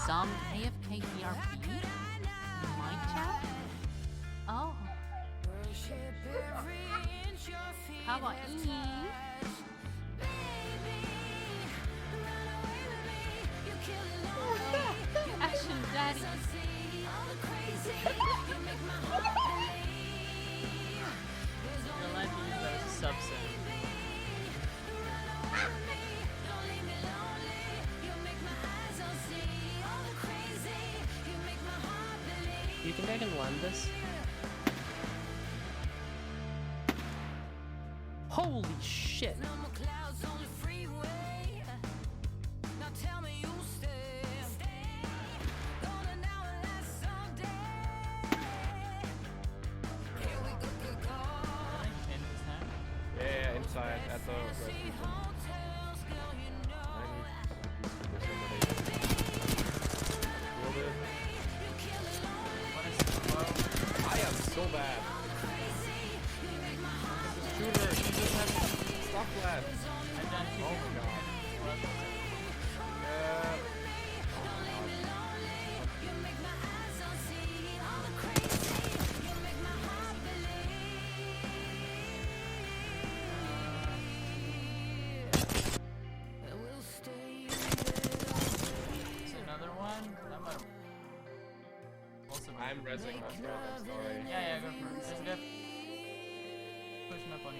some AFK ERP in my chat? Oh. How about E? Action Daddy. You're allowed to use that as a subset. Do you think I can land this? Holy shit! Yeah, inside at the rescue center. I am so bad. Shooter, you just have stuff left. Oh my god. Another one? I'm resing myself, I'm sorry. Yeah, go for it. There's a guy pushing up on you.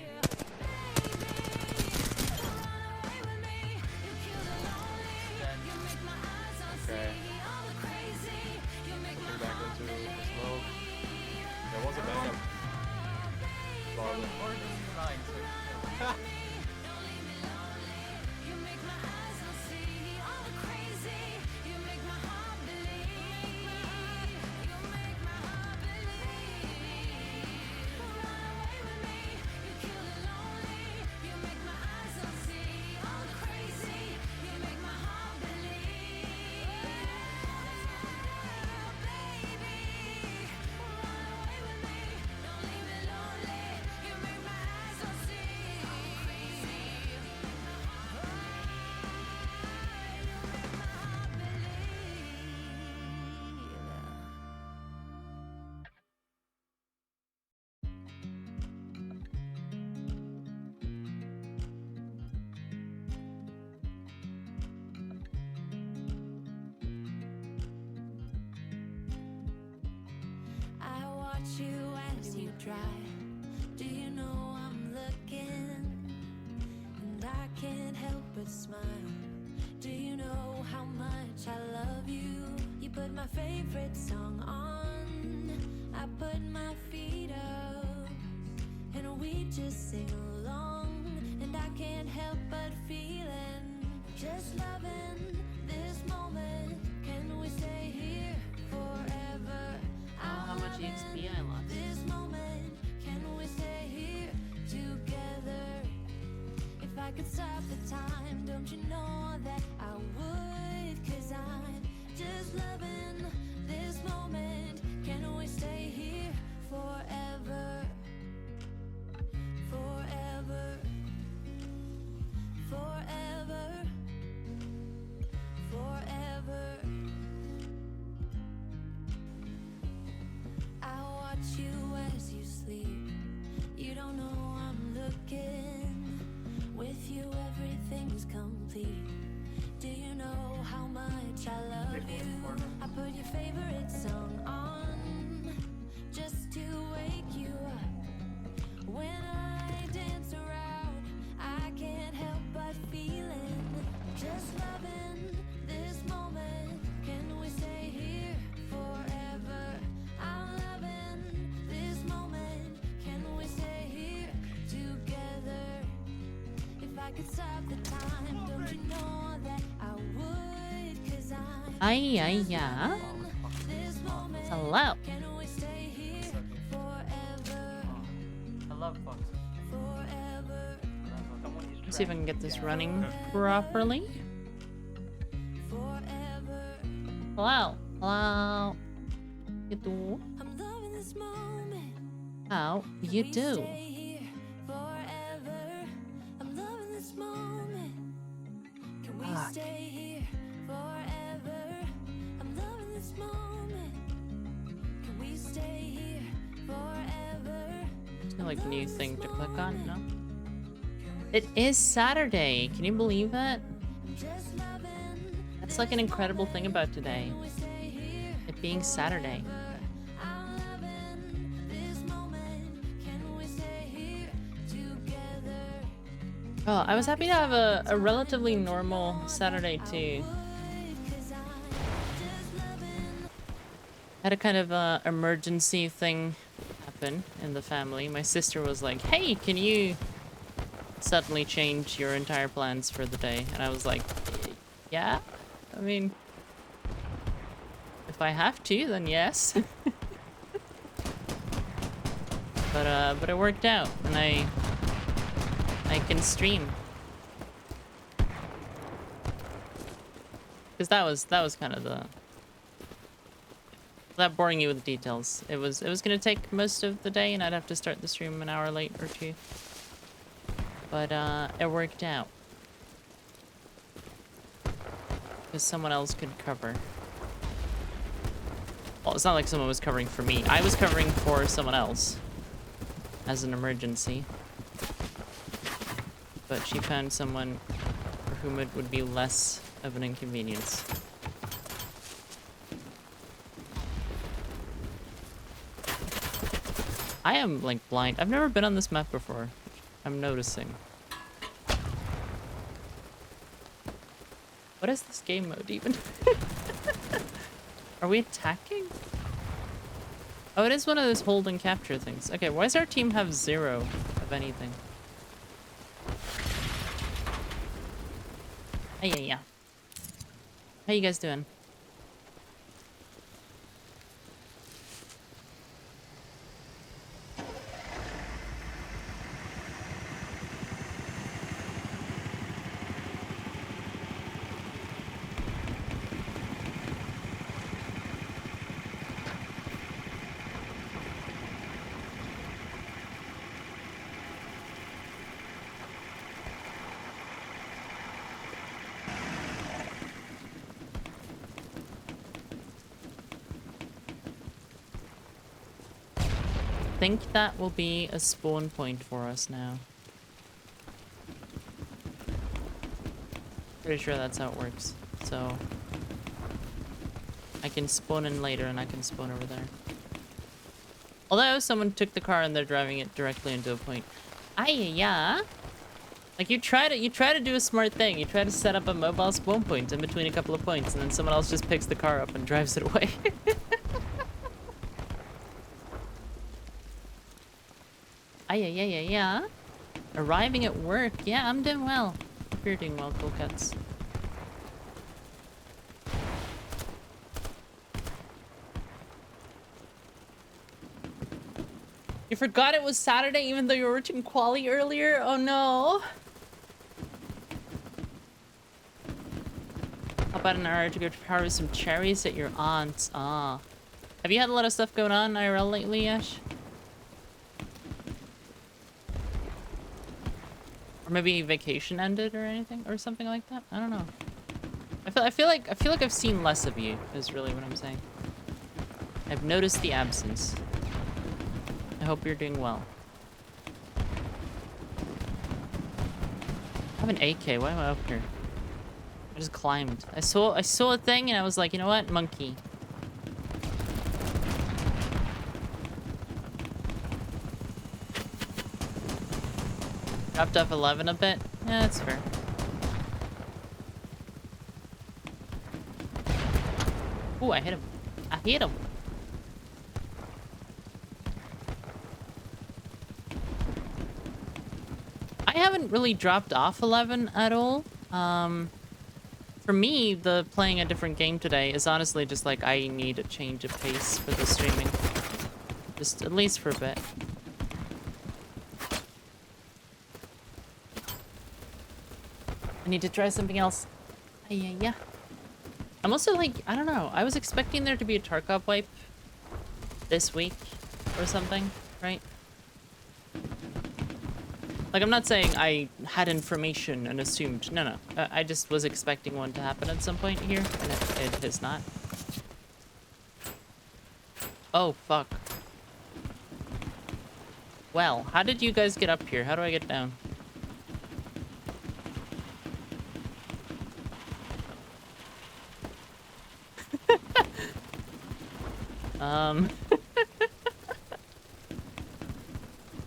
Okay. Looking back into the smoke. There was a backup. Or just fine, so you as you drive. Do you know I'm looking? And I can't help but smile. Do you know how much I love you? You put my favorite song on. I put my feet up, and we just sing along. And I can't help but feeling, just loving this moment. Can we stay here forever? how much XP I lost. This moment, can we stay here together? If I could stop the time, don't you know that I would? 'Cause I'm just loving this moment. Can we stay here forever? Forever. Forever. Forever. I watch you as you sleep. You don't know I'm looking. With you everything's complete. Do you know how much I love you? I put your favorite song on just to wake you up. When I dance around, I can't help but feeling, just loving this moment. Can we stay here forever? I'm loving this moment. Can we stay here together? If I could stop the time, don't you know that I would? 'Cause I'm Yeah. this moment. Hello. Can we stay here forever? I love Fox. Forever. Let's see if I can get this running properly. Forever. Hello. Hello. You do? I'm loving this moment. How you We do? stay here forever. I'm loving this moment. Can we Fuck. stay here forever? I'm like new thing to click on? No? It is Saturday. Can you believe that? That's like an incredible thing about today. It being Saturday. Oh, I was happy to have a relatively normal Saturday too. Had a kind of emergency thing happen in the family. My sister was like, hey, can you suddenly change your entire plans for the day? And I was like, yeah, I mean, if I have to, then yes. But it worked out, and I can stream. Because that was kind of the... Without boring you with the details. It was gonna take most of the day, and I'd have to start the stream an hour late or two. But it worked out. Because someone else could cover. Well, it's not like someone was covering for me. I was covering for someone else. As an emergency. But she found someone for whom it would be less of an inconvenience. I am, like, blind. I've never been on this map before. I'm noticing. What is this game mode, even? Are we attacking? Oh, it is one of those hold and capture things. Okay, why does our team have 0 of anything? Hey, yeah. How you guys doing? I think that will be a spawn point for us now. Pretty sure that's how it works. So I can spawn in later and I can spawn over there. Although someone took the car and they're driving it directly into a point. Aye, yeah. Like you try to do a smart thing. You try to set up a mobile spawn point in between a couple of points, and then someone else just picks the car up and drives it away. Yeah. Arriving at work. Yeah, I'm doing well. Hope you're doing well, Cool Cuts. You forgot it was Saturday even though you were watching Quali earlier? Oh no. How about an hour to go harvest some cherries at your aunt's? Ah. Have you had a lot of stuff going on IRL lately, Ash? Or maybe vacation ended or anything or something like that. I don't know. I feel like I've seen less of you is really what I'm saying. I've noticed the absence. I hope you're doing well. I have an AK. Why am I up here? I just climbed. I saw a thing and I was like, you know what? Monkey. Dropped off 11 a bit? Yeah, that's fair. Ooh, I hit him. I hit him. I haven't really dropped off 11 at all. For me, the playing a different game today is honestly just like I need a change of pace for the streaming. Just at least for a bit. I need to try something else. Yeah. I'm also like, I don't know. I was expecting there to be a Tarkov wipe this week or something, right? Like, I'm not saying I had information and assumed. No. I just was expecting one to happen at some point here, and it has not. Oh, fuck. Well, how did you guys get up here? How do I get down?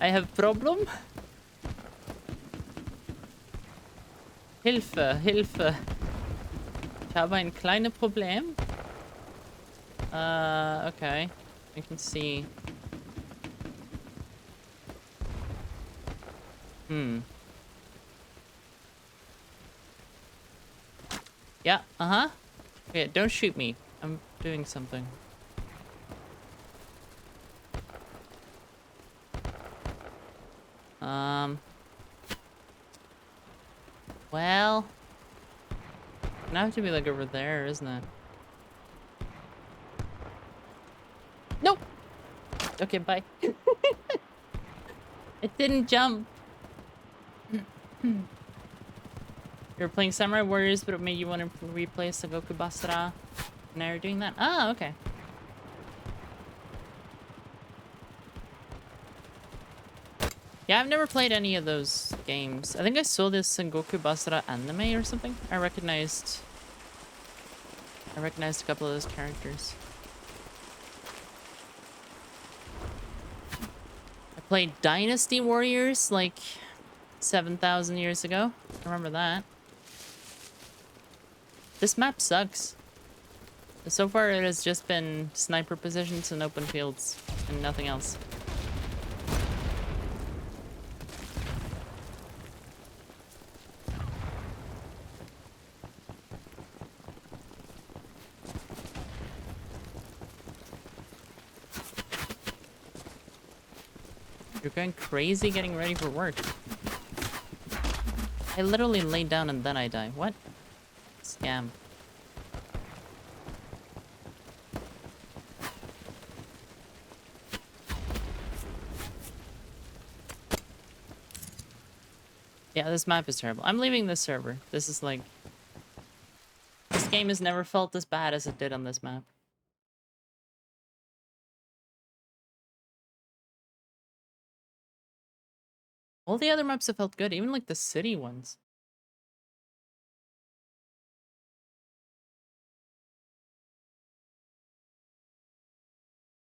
I have problem. Hilfe, Hilfe. Ich habe ein kleines Problem. Okay. I can see. Yeah, uh-huh. Okay, don't shoot me. I'm doing something. Well. Now I have to be like over there, isn't it? Nope. Okay, bye. It didn't jump. You were playing Samurai Warriors, but it made you want to replay Sengoku Basara. Now you're doing that? Ah, okay. Yeah, I've never played any of those games. I think I saw this Sengoku Basara anime or something. I recognized a couple of those characters. I played Dynasty Warriors like 7,000 years ago. I remember that. This map sucks. So far it has just been sniper positions and open fields and nothing else. You're going crazy getting ready for work. I literally lay down and then I die. What? Scam. Yeah, this map is terrible. I'm leaving this server. This is like... This game has never felt as bad as it did on this map. All the other maps have felt good, even like the city ones.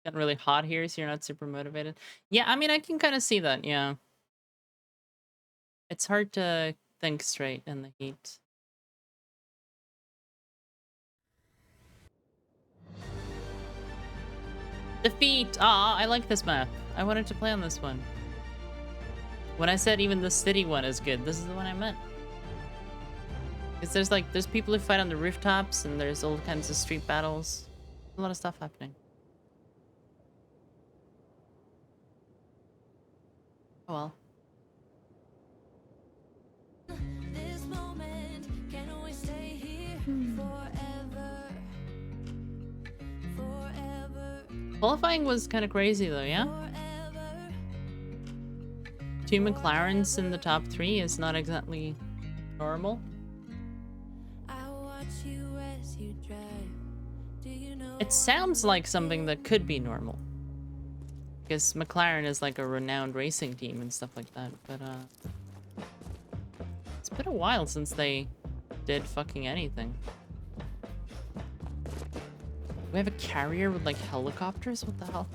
Getting really hot here, so you're not super motivated. Yeah, I mean, I can kind of see that, yeah. It's hard to think straight in the heat. Defeat! Ah, I like this map. I wanted to play on this one. When I said even the city one is good, this is the one I meant. Because there's people who fight on the rooftops, and there's all kinds of street battles. A lot of stuff happening. Oh well. This moment, can we stay here forever? Forever. Qualifying was kind of crazy though, yeah? Forever. 2 McLarens in the top 3 is not exactly normal. I watch you as you drive. Do you know It sounds like something that could be normal. Because McLaren is like a renowned racing team and stuff like that, but it's been a while since they did fucking anything. We have a carrier with like helicopters? What the hell?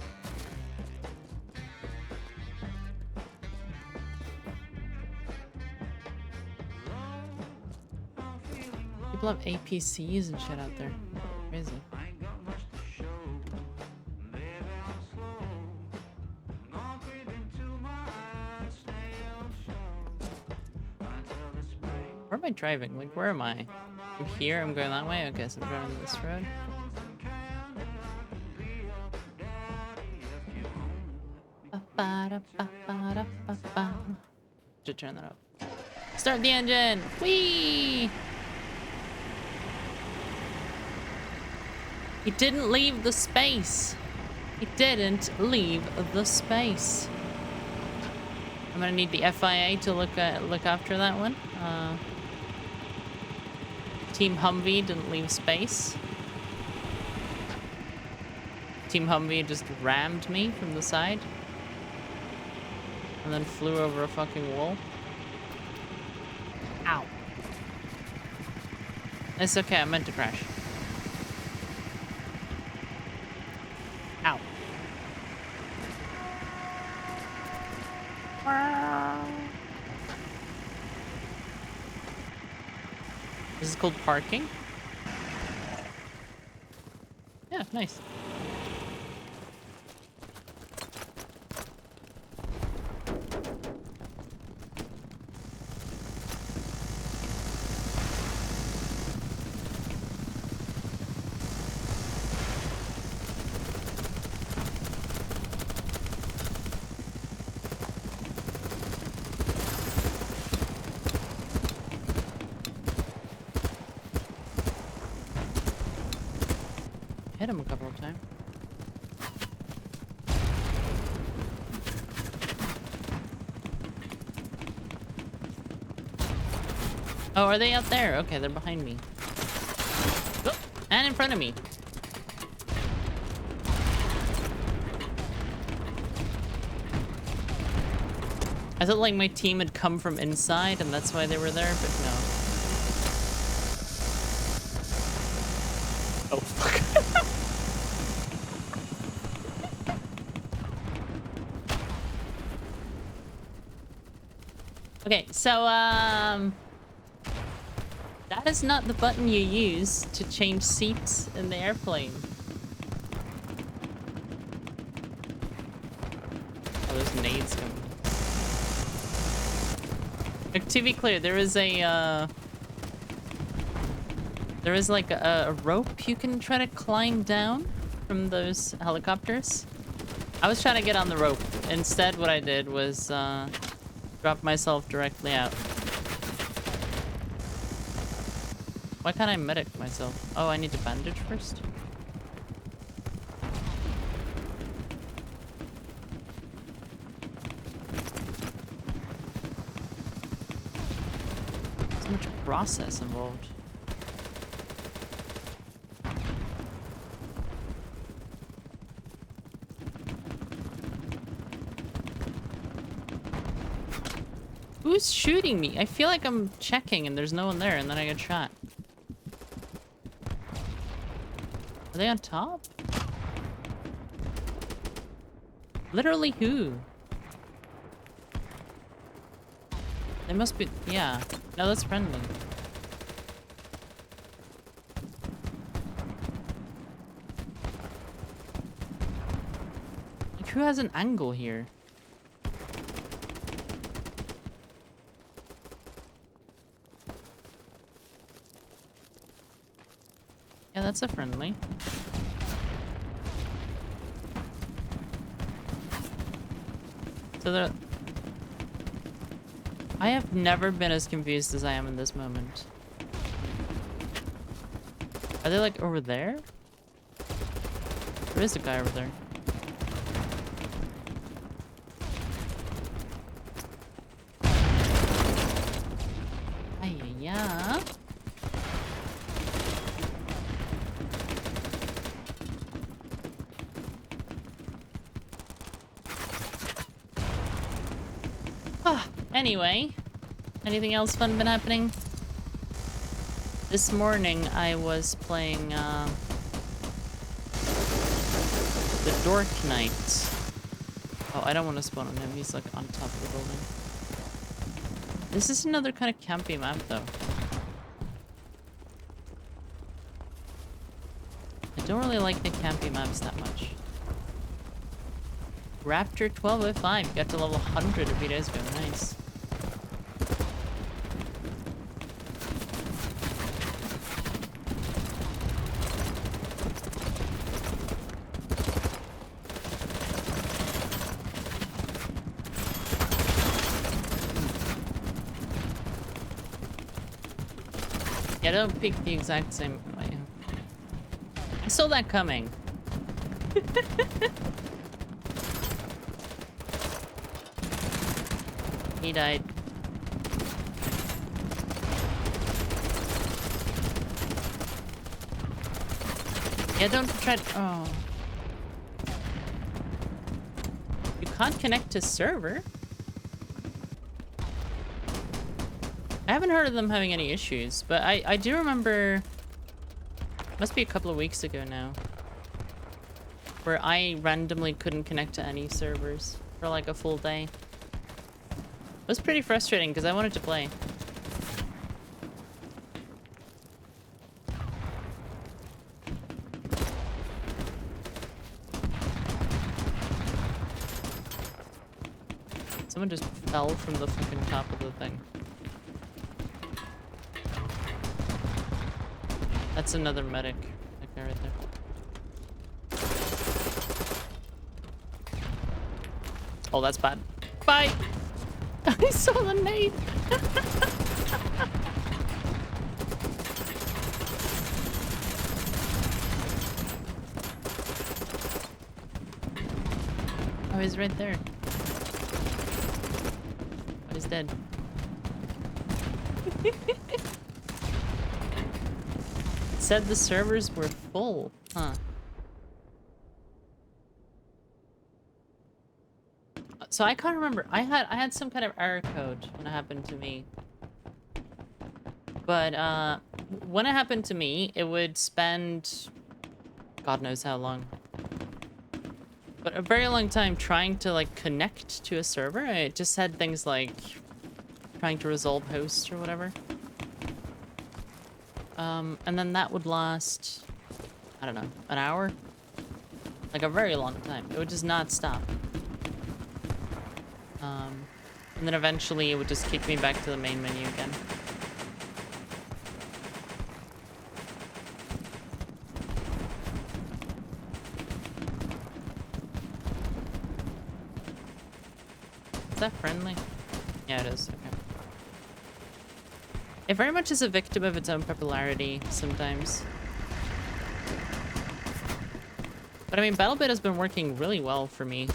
People have APCs and shit out there. Crazy. Where am I driving? Like, where am I? I'm here, I'm going that way? Okay, so I'm driving this road. Should turn that up. Start the engine! Whee! He didn't leave the space. He didn't leave the space. I'm gonna need the FIA to look after that one. Team Humvee didn't leave space. Team Humvee just rammed me from the side. and then flew over a fucking wall. Ow. It's okay, I meant to crash. Ow. This is called parking? Yeah, nice. Hit him a couple of times. Oh, are they out there? Okay, they're behind me. Oh, and in front of me. I thought like my team had come from inside and that's why they were there, but no. Oh, fuck. Okay, so, that is not the button you use to change seats in the airplane. Oh, there's nades coming. Like, to be clear, there is a, there is like a rope you can try to climb down from those helicopters. I was trying to get on the rope. Instead, what I did was, drop myself directly out. Why can't I medic myself? Oh, I need to bandage first? So much process involved. Who's shooting me? I feel like I'm checking and there's no one there and then I get shot. Are they on top? Literally who? They must be... yeah. No, that's friendly. Like, who has an angle here? Yeah, that's a friendly. So there... I have never been as confused as I am in this moment. Are they like over there? There is a guy over there. Yeah. Anyway, anything else fun been happening? This morning I was playing the Dork Knight. Oh, I don't want to spawn on him. He's like on top of the building. This is another kind of campy map though. I don't really like the campy maps that much. Raptor 1205 got to level 100 a few days ago. Nice. Yeah, don't pick the exact same way. I saw that coming. He died. Yeah, don't try to... oh. You can't connect to server. I haven't heard of them having any issues, but I do remember, must be a couple of weeks ago now, where I randomly couldn't connect to any servers for like a full day. It was pretty frustrating because I wanted to play. Someone just fell from the fucking top of the thing. That's another medic. That guy right there. Oh, that's bad. Bye! I saw the nade! Oh, he's right there. Oh, he's dead. Said the servers were full, huh? So I can't remember. I had some kind of error code when it happened to me. But when it happened to me, it would spend God knows how long. But a very long time trying to like connect to a server. It just had things like trying to resolve hosts or whatever. And then that would last, I don't know, an hour? Like a very long time. It would just not stop. And then eventually it would just kick me back to the main menu again. Is that friendly? Yeah, it is. Okay. It very much is a victim of its own popularity sometimes. But I mean, BattleBit has been working really well for me.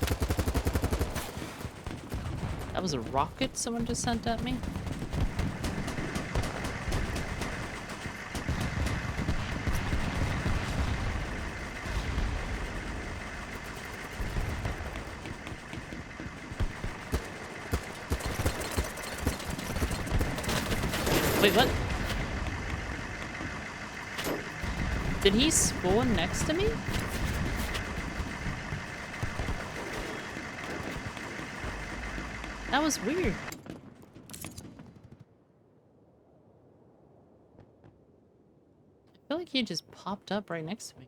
That was a rocket someone just sent at me? Wait, what? Did he spawn next to me? That was weird. I feel like he just popped up right next to me.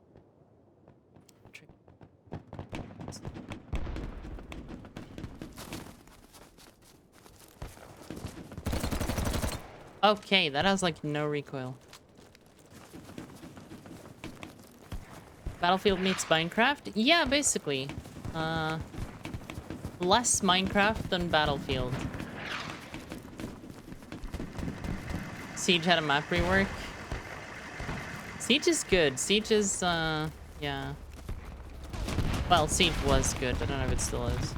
Okay, that has like no recoil. Battlefield meets Minecraft? Yeah, basically. Less Minecraft than Battlefield. Siege had a map rework. Siege is good. Siege is, yeah. Well, Siege was good. I don't know if it still is.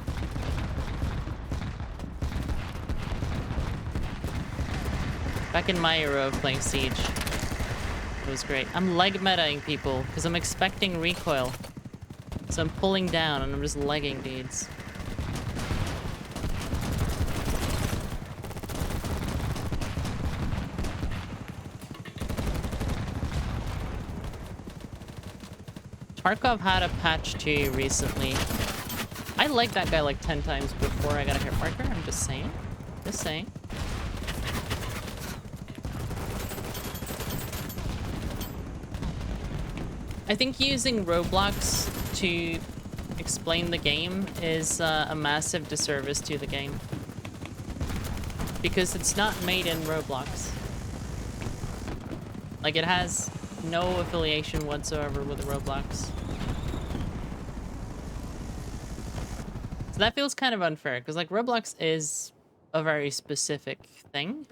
Back in my era of playing Siege, it was great. I'm leg metaing people because I'm expecting recoil. So I'm pulling down and I'm just legging dudes. Tarkov had a patch 2 recently. I liked that guy like 10 times before I got a hit marker. I'm just saying. Just saying. I think using Roblox to explain the game is a massive disservice to the game. Because it's not made in Roblox. Like, it has no affiliation whatsoever with Roblox. So that feels kind of unfair, because like Roblox is a very specific thing.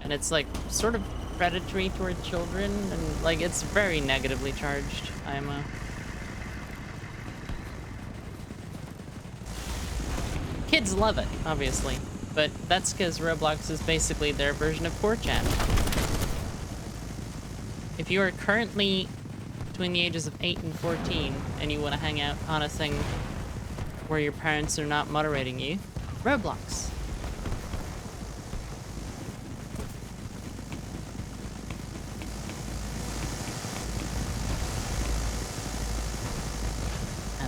And it's like sort of predatory toward children, and like it's very negatively charged, IMO. Kids love it, obviously, but that's because Roblox is basically their version of 4chan. If you are currently between the ages of 8 and 14 and you want to hang out on a thing where your parents are not moderating you, Roblox.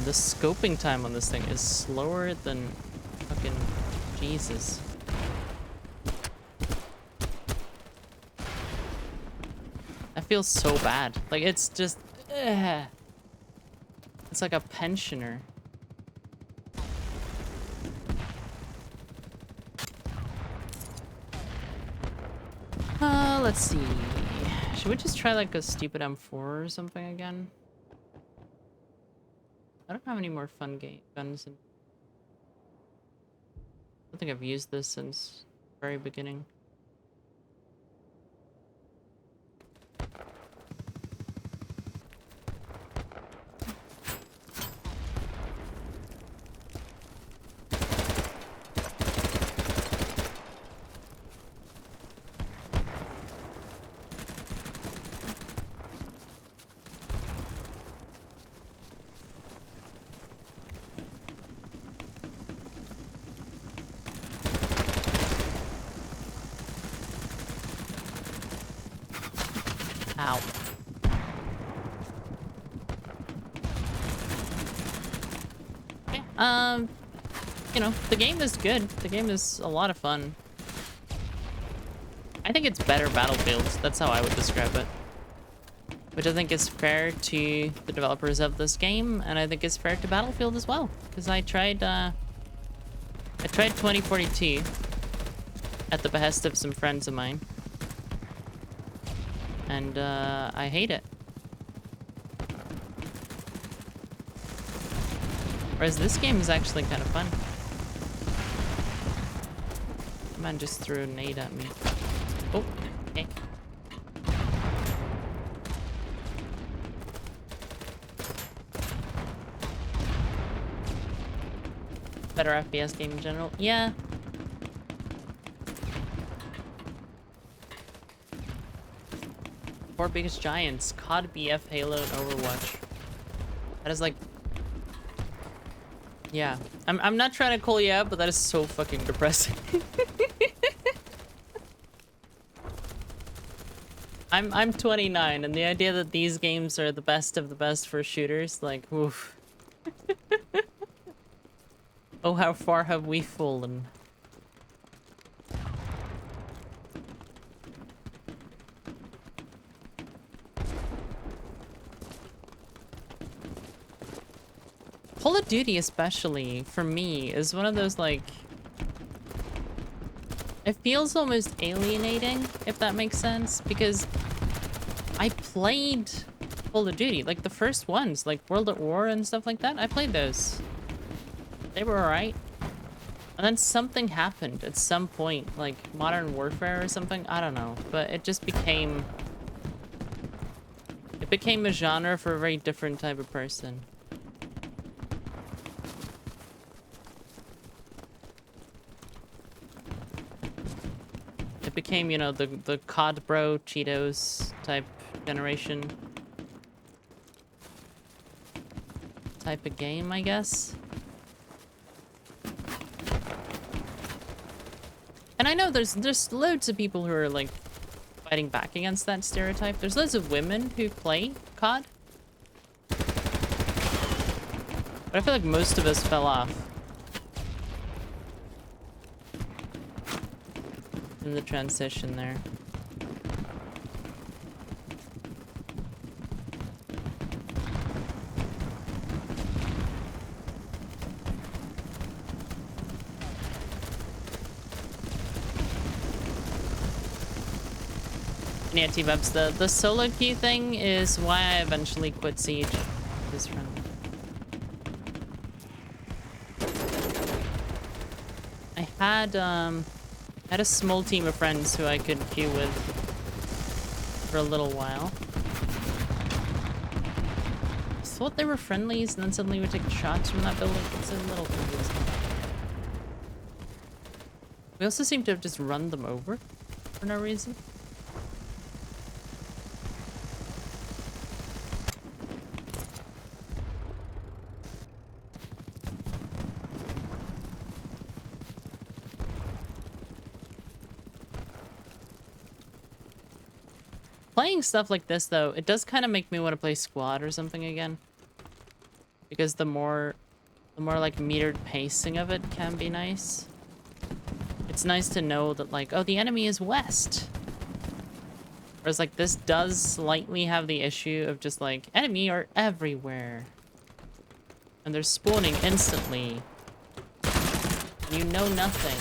the scoping time on this thing is slower than fucking Jesus. That feels so bad. Like, it's just... It's like a pensioner. Let's see. Should we just try like a stupid M4 or something again? I don't have any more fun guns. I don't think I've used this since the very beginning. Ow. Okay, you know, the game is good. The game is a lot of fun. I think it's better Battlefields. That's how I would describe it. Which I think is fair to the developers of this game, and I think it's fair to Battlefield as well. Because I tried 2042 at the behest of some friends of mine. And I hate it. Whereas this game is actually kind of fun. Man just threw a nade at me. Oh, okay. Better FPS game in general. Yeah. Four biggest giants: COD, BF, Halo, and Overwatch. That is like... Yeah. I'm not trying to call you out, but that is so fucking depressing. I'm 29, and the idea that these games are the best of the best for shooters, like, oof. Oh, how far have we fallen? Call of Duty, especially, for me, is one of those, like... It feels almost alienating, if that makes sense, because I played Call of Duty, like the first ones, like World at War and stuff like that. I played those. They were alright. And then something happened at some point, like Modern Warfare or something. I don't know, but it just became... It became a genre for a very different type of person. It became, you know, the COD bro Cheetos type generation. Type of game, I guess. And I know there's loads of people who are like fighting back against that stereotype. There's loads of women who play COD. But I feel like most of us fell off in the transition there. Yeah, T-Bubs, the solo queue thing is why I eventually quit Siege. This run. I had a small team of friends who I could queue with for a little while. I thought they were friendlies, and then suddenly we take shots from that building. It's a little confusing. We also seem to have just run them over for no reason. Playing stuff like this, though, it does kind of make me want to play Squad or something again. because the more like metered pacing of it can be nice. It's nice to know that like, oh, the enemy is west. Whereas like this does slightly have the issue of just like enemy are everywhere. And they're spawning instantly. You know nothing.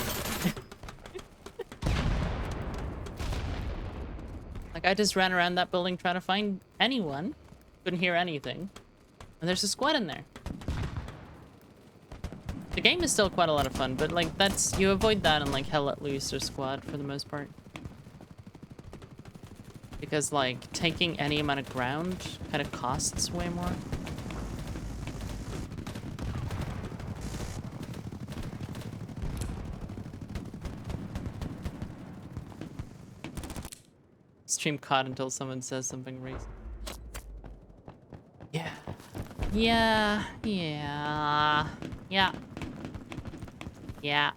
Like I just ran around that building trying to find anyone. Couldn't hear anything. And there's a squad in there. The game is still quite a lot of fun, but like that's, you avoid that in like Hell Let Loose or Squad for the most part. Because like taking any amount of ground kind of costs way more. Stream caught until someone says something racist. Yeah. Yeah. Yeah. Yeah. Yeah.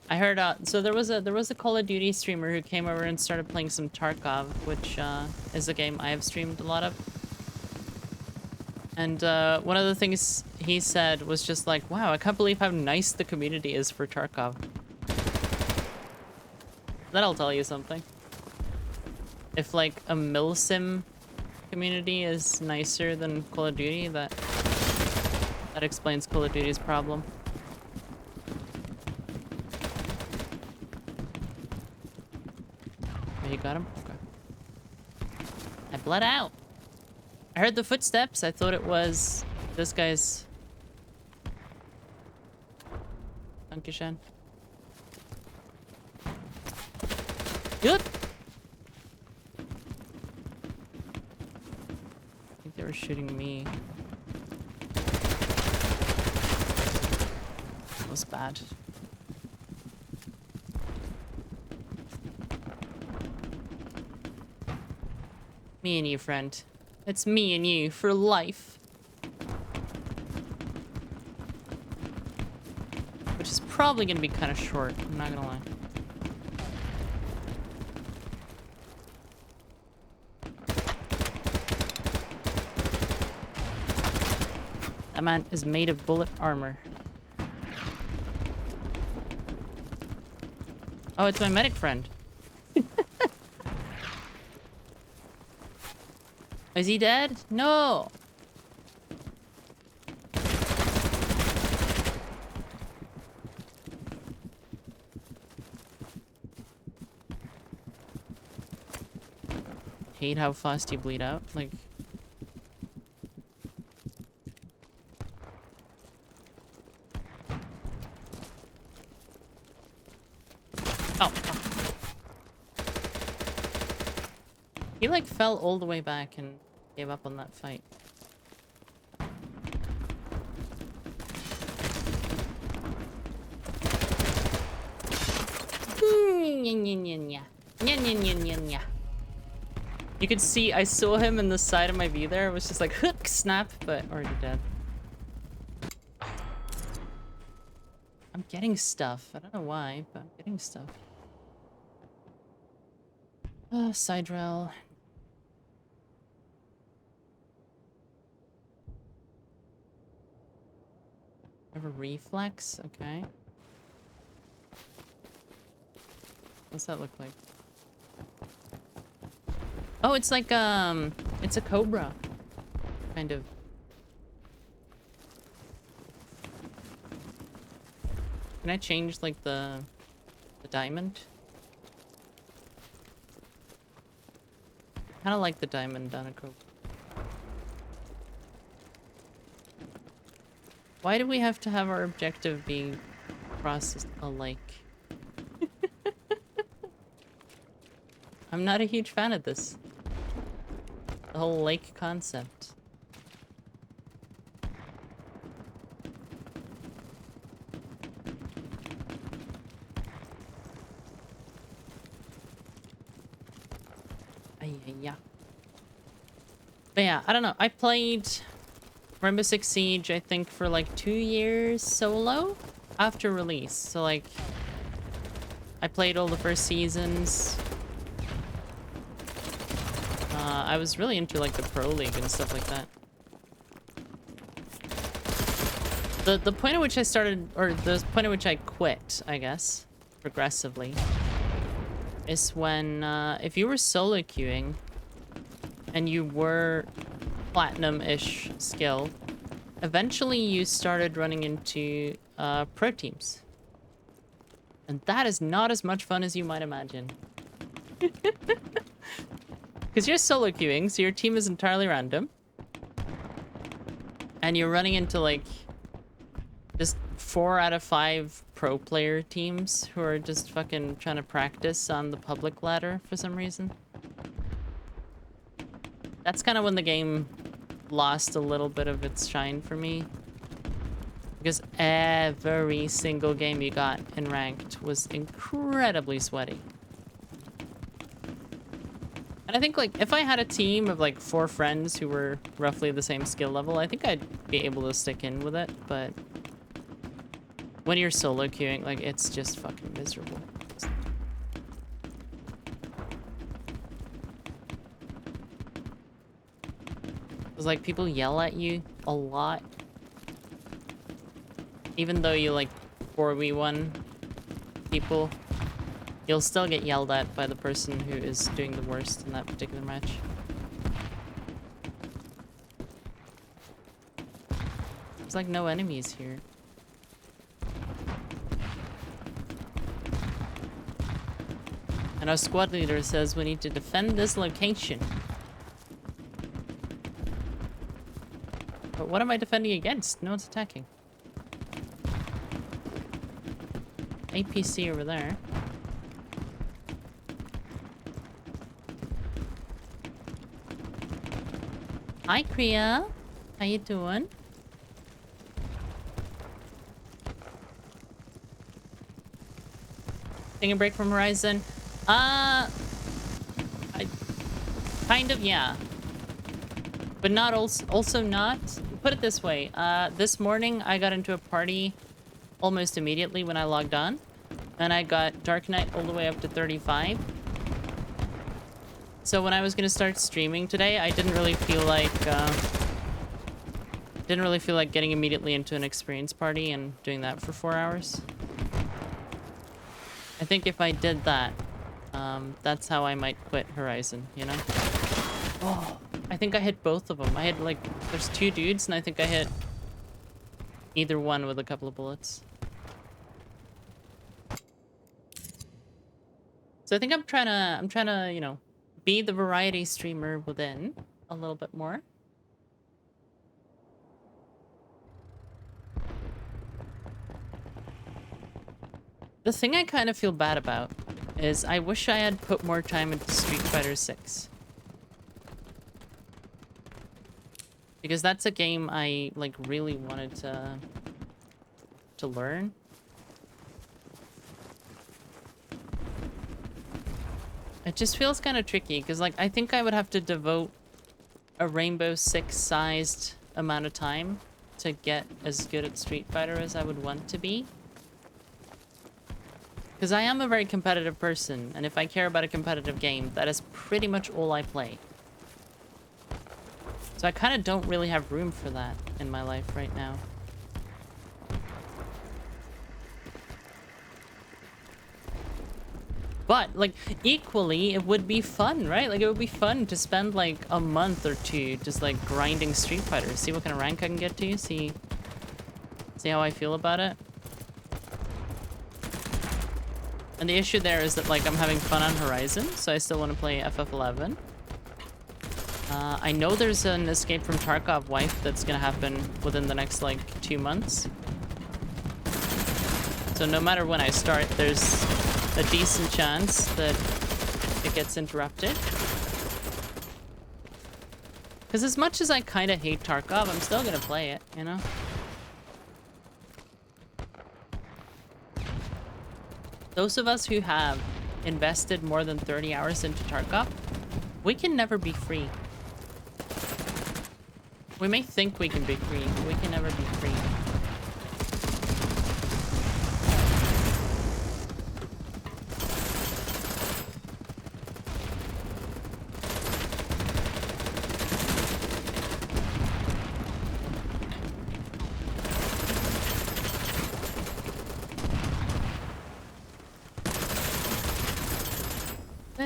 I heard so there was a Call of Duty streamer who came over and started playing some Tarkov, which is a game I have streamed a lot of. And one of the things he said was just like, wow, I can't believe how nice the community is for Tarkov. That'll tell you something. If like a milsim community is nicer than Call of Duty, that explains Call of Duty's problem. Oh, you got him? Okay. I bled out. I heard the footsteps. I thought it was this guy's. Dankeschön. Good. I think they were shooting me. That was bad. Me and you, friend. It's me and you for life. Which is probably gonna be kind of short, I'm not gonna lie. That man is made of bullet armor. Oh, it's my medic friend. Is he dead? No! Hate how fast you bleed out. Like... Oh. He like fell all the way back and gave up on that fight. You could see, I saw him in the side of my view there. It was just like, hook, snap, but already dead. I'm getting stuff. I don't know why, but I'm getting stuff. Side rail. I have a reflex, okay. What's that look like? Oh, it's like, it's a cobra. Kind of. Can I change, like, the diamond? I kind of like the diamond on a cobra. Why do we have to have our objective be across a lake? I'm not a huge fan of this. The whole lake concept. Yeah. But yeah, I don't know. I played Rainbow Six Siege, I think, for like 2 years solo after release. So like, I played all the first seasons. I was really into like the Pro League and stuff like that. The point at which I started, or the point at which I quit, I guess, progressively, is when, if you were solo queuing and you were platinum-ish skill, eventually you started running into pro teams. And that is not as much fun as you might imagine. Because you're solo queuing, so your team is entirely random. And you're running into, like, just 4 out of 5 pro player teams who are just fucking trying to practice on the public ladder for some reason. That's kind of when the game lost a little bit of its shine for me. Because every single game you got in ranked was incredibly sweaty. And I think, like, if I had a team of, like, 4 friends who were roughly the same skill level, I think I'd be able to stick in with it, but when you're solo queuing, like, it's just fucking miserable. It's like, people yell at you a lot. Even though you, like, 4v1 people, you'll still get yelled at by the person who is doing the worst in that particular match. There's, like, no enemies here. And our squad leader says we need to defend this location. But what am I defending against? No one's attacking. APC over there. Hi, Kriya. How you doing? Taking a break from Horizon? Kind of, yeah. But not also not. Put it this way. This morning I got into a party almost immediately when I logged on. And I got Dark Knight all the way up to 35. So when I was gonna start streaming today, I didn't really feel like getting immediately into an experience party and doing that for 4 hours. I think if I did that, that's how I might quit Horizon, you know? Oh, I think I hit both of them. I had, like, there's 2 dudes, and I think I hit either one with a couple of bullets. So I think I'm trying to, you know, be the variety streamer within a little bit more. The thing I kind of feel bad about is I wish I had put more time into Street Fighter 6. Because that's a game I, like, really wanted to learn. It just feels kind of tricky, because, like, I think I would have to devote a Rainbow Six-sized amount of time to get as good at Street Fighter as I would want to be. Because I am a very competitive person, and if I care about a competitive game, that is pretty much all I play. So I kind of don't really have room for that in my life right now. But, like, equally, it would be fun, right? Like, it would be fun to spend, like, a month or 2 just, like, grinding Street Fighter. See what kind of rank I can get to, see how I feel about it. And the issue there is that, like, I'm having fun on Horizon, so I still want to play FF11. I know there's an Escape from Tarkov wipe that's gonna happen within the next, like, 2 months. So no matter when I start, there's a decent chance that it gets interrupted. Because as much as I kind of hate Tarkov, I'm still gonna play it, you know? Those of us who have invested more than 30 hours into Tarkov, we can never be free. We may think we can be free, but we can never be free.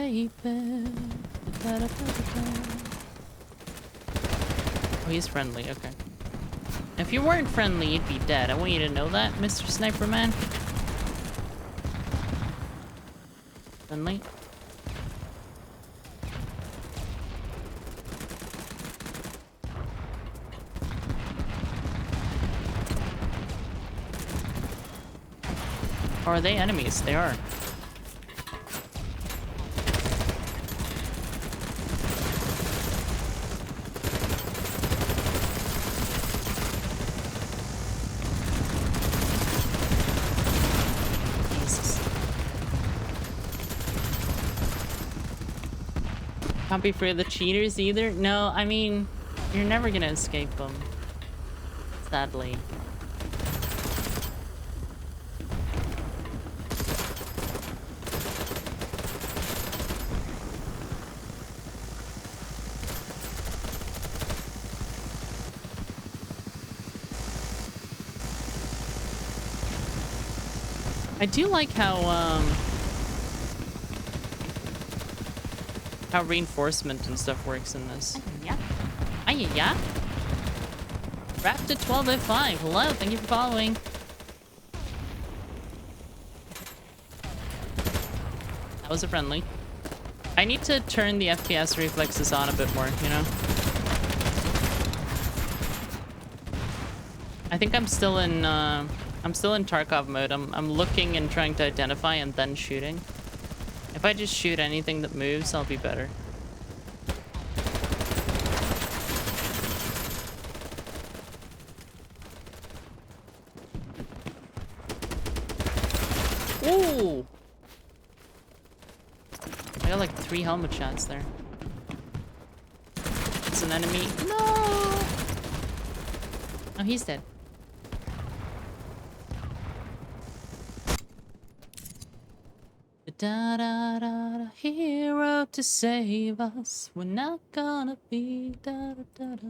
escaping. Oh, he's friendly, okay. If you weren't friendly, you'd be dead. I want you to know that, Mr. Sniper Man. Friendly. Or are they enemies? They are. Jesus. Can't be free of the cheaters either? No, I mean, you're never gonna escape them. Sadly. I do like how reinforcement and stuff works in this. Yeah. Hiya, yeah. Wrapped at 12:05. Hello, thank you for following. That was a friendly. I need to turn the FPS reflexes on a bit more, you know? I think I'm still in Tarkov mode. I'm looking and trying to identify and then shooting. If I just shoot anything that moves, I'll be better. Ooh! I got like 3 helmet shots there. It's an enemy. No! Oh, he's dead. Da da da da, hero to save us. We're not gonna be da da da da.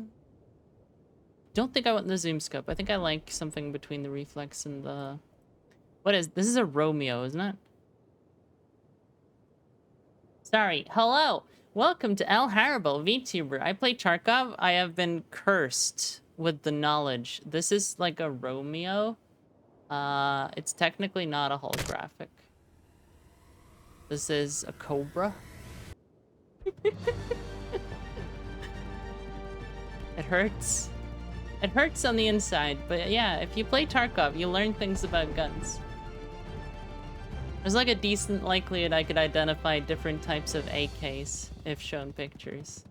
Don't think I want the zoom scope. I think I like something between the reflex and the. What is this? Is a Romeo, isn't it? Sorry. Hello. Welcome to ElleHarribel, VTuber. I play Tarkov. I have been cursed with the knowledge. This is like a Romeo. It's technically not a holographic. This is a Cobra. It hurts. It hurts on the inside, but yeah, if you play Tarkov, you learn things about guns. There's like a decent likelihood I could identify different types of AKs if shown pictures.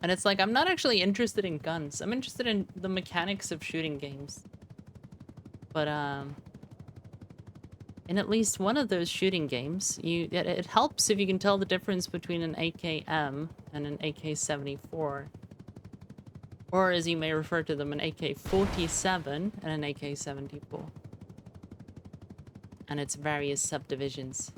And it's like, I'm not actually interested in guns. I'm interested in the mechanics of shooting games. But, in at least one of those shooting games, it helps if you can tell the difference between an AKM and an AK-74. Or, as you may refer to them, an AK-47 and an AK-74. And its various subdivisions.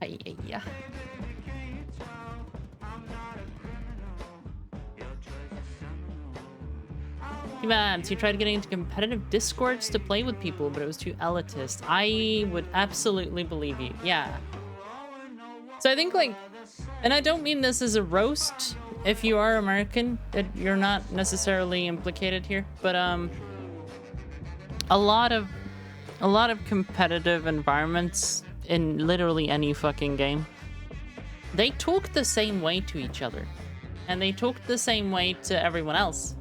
Hi-ya. Vibes, you tried getting into competitive discords to play with people, but it was too elitist. I would absolutely believe you. Yeah. So I think, like, and I don't mean this as a roast. If you are American, you're not necessarily implicated here. But a lot of competitive environments in literally any fucking game, they talk the same way to each other, and they talk the same way to everyone else.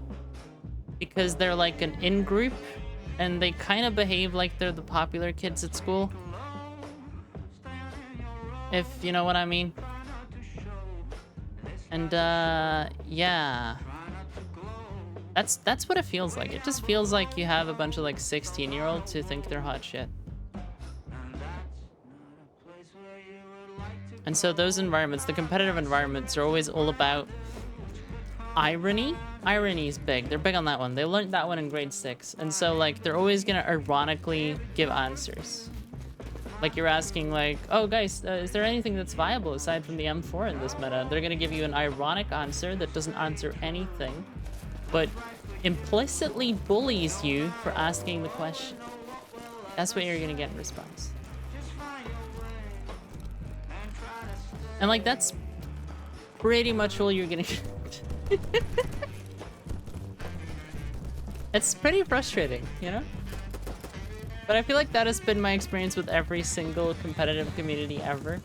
Because they're like an in-group, and they kind of behave like they're the popular kids at school. If you know what I mean. And, yeah. That's what it feels like. It just feels like you have a bunch of, like, 16-year-olds who think they're hot shit. And so those environments, the competitive environments, are always all about irony. Irony is big. They're big on that one. They learned that one in grade 6. And so, like, they're always gonna ironically give answers. Like, you're asking, like, oh, guys, is there anything that's viable aside from the M4 in this meta? They're gonna give you an ironic answer that doesn't answer anything. But implicitly bullies you for asking the question. That's what you're gonna get in response. And like that's pretty much all you're gonna get. It's pretty frustrating, you know? But I feel like that has been my experience with every single competitive community ever.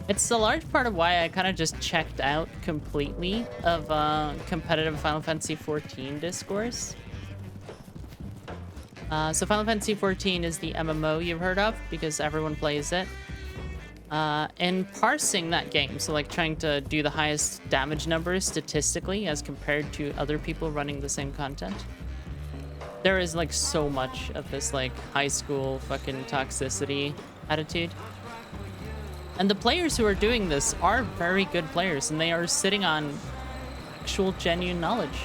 It's a large part of why I kind of just checked out completely of competitive Final Fantasy XIV discourse. So Final Fantasy XIV is the MMO you've heard of because everyone plays it. And parsing that game, so like trying to do the highest damage numbers statistically as compared to other people running the same content. There is like so much of this like high school fucking toxicity attitude. And the players who are doing this are very good players and they are sitting on actual genuine knowledge.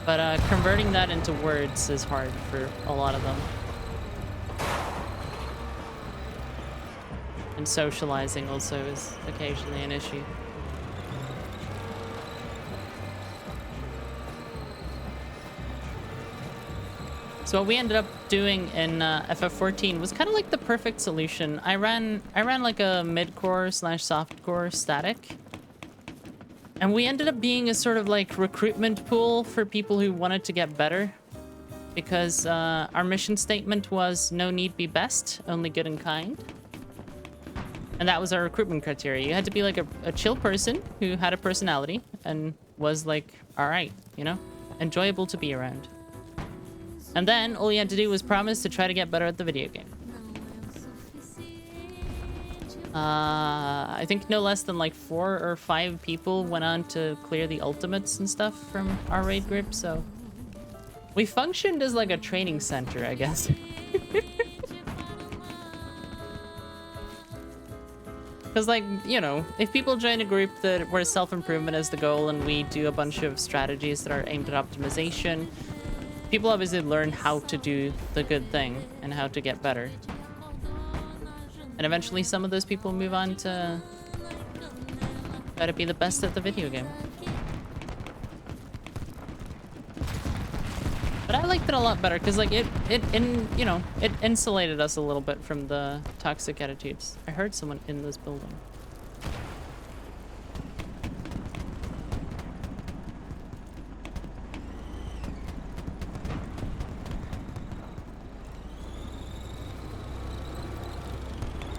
But converting that into words is hard for a lot of them. And socializing also is occasionally an issue. So what we ended up doing in FF14 was kind of like the perfect solution. I ran like a mid-core / soft-core static. And we ended up being a sort of like recruitment pool for people who wanted to get better. Because our mission statement was no need be best, only good and kind. And that was our recruitment criteria. You had to be like a chill person who had a personality and was like, all right, you know, enjoyable to be around. And then all you had to do was promise to try to get better at the video game. I think no less than like 4 or 5 people went on to clear the ultimates and stuff from our raid group, so we functioned as like a training center, I guess. Because like, you know, if people join a group that where self-improvement is the goal and we do a bunch of strategies that are aimed at optimization, people obviously learn how to do the good thing and how to get better. And eventually some of those people move on to try to be the best at the video game. But I liked it a lot better because like it insulated us a little bit from the toxic attitudes. I heard someone in this building.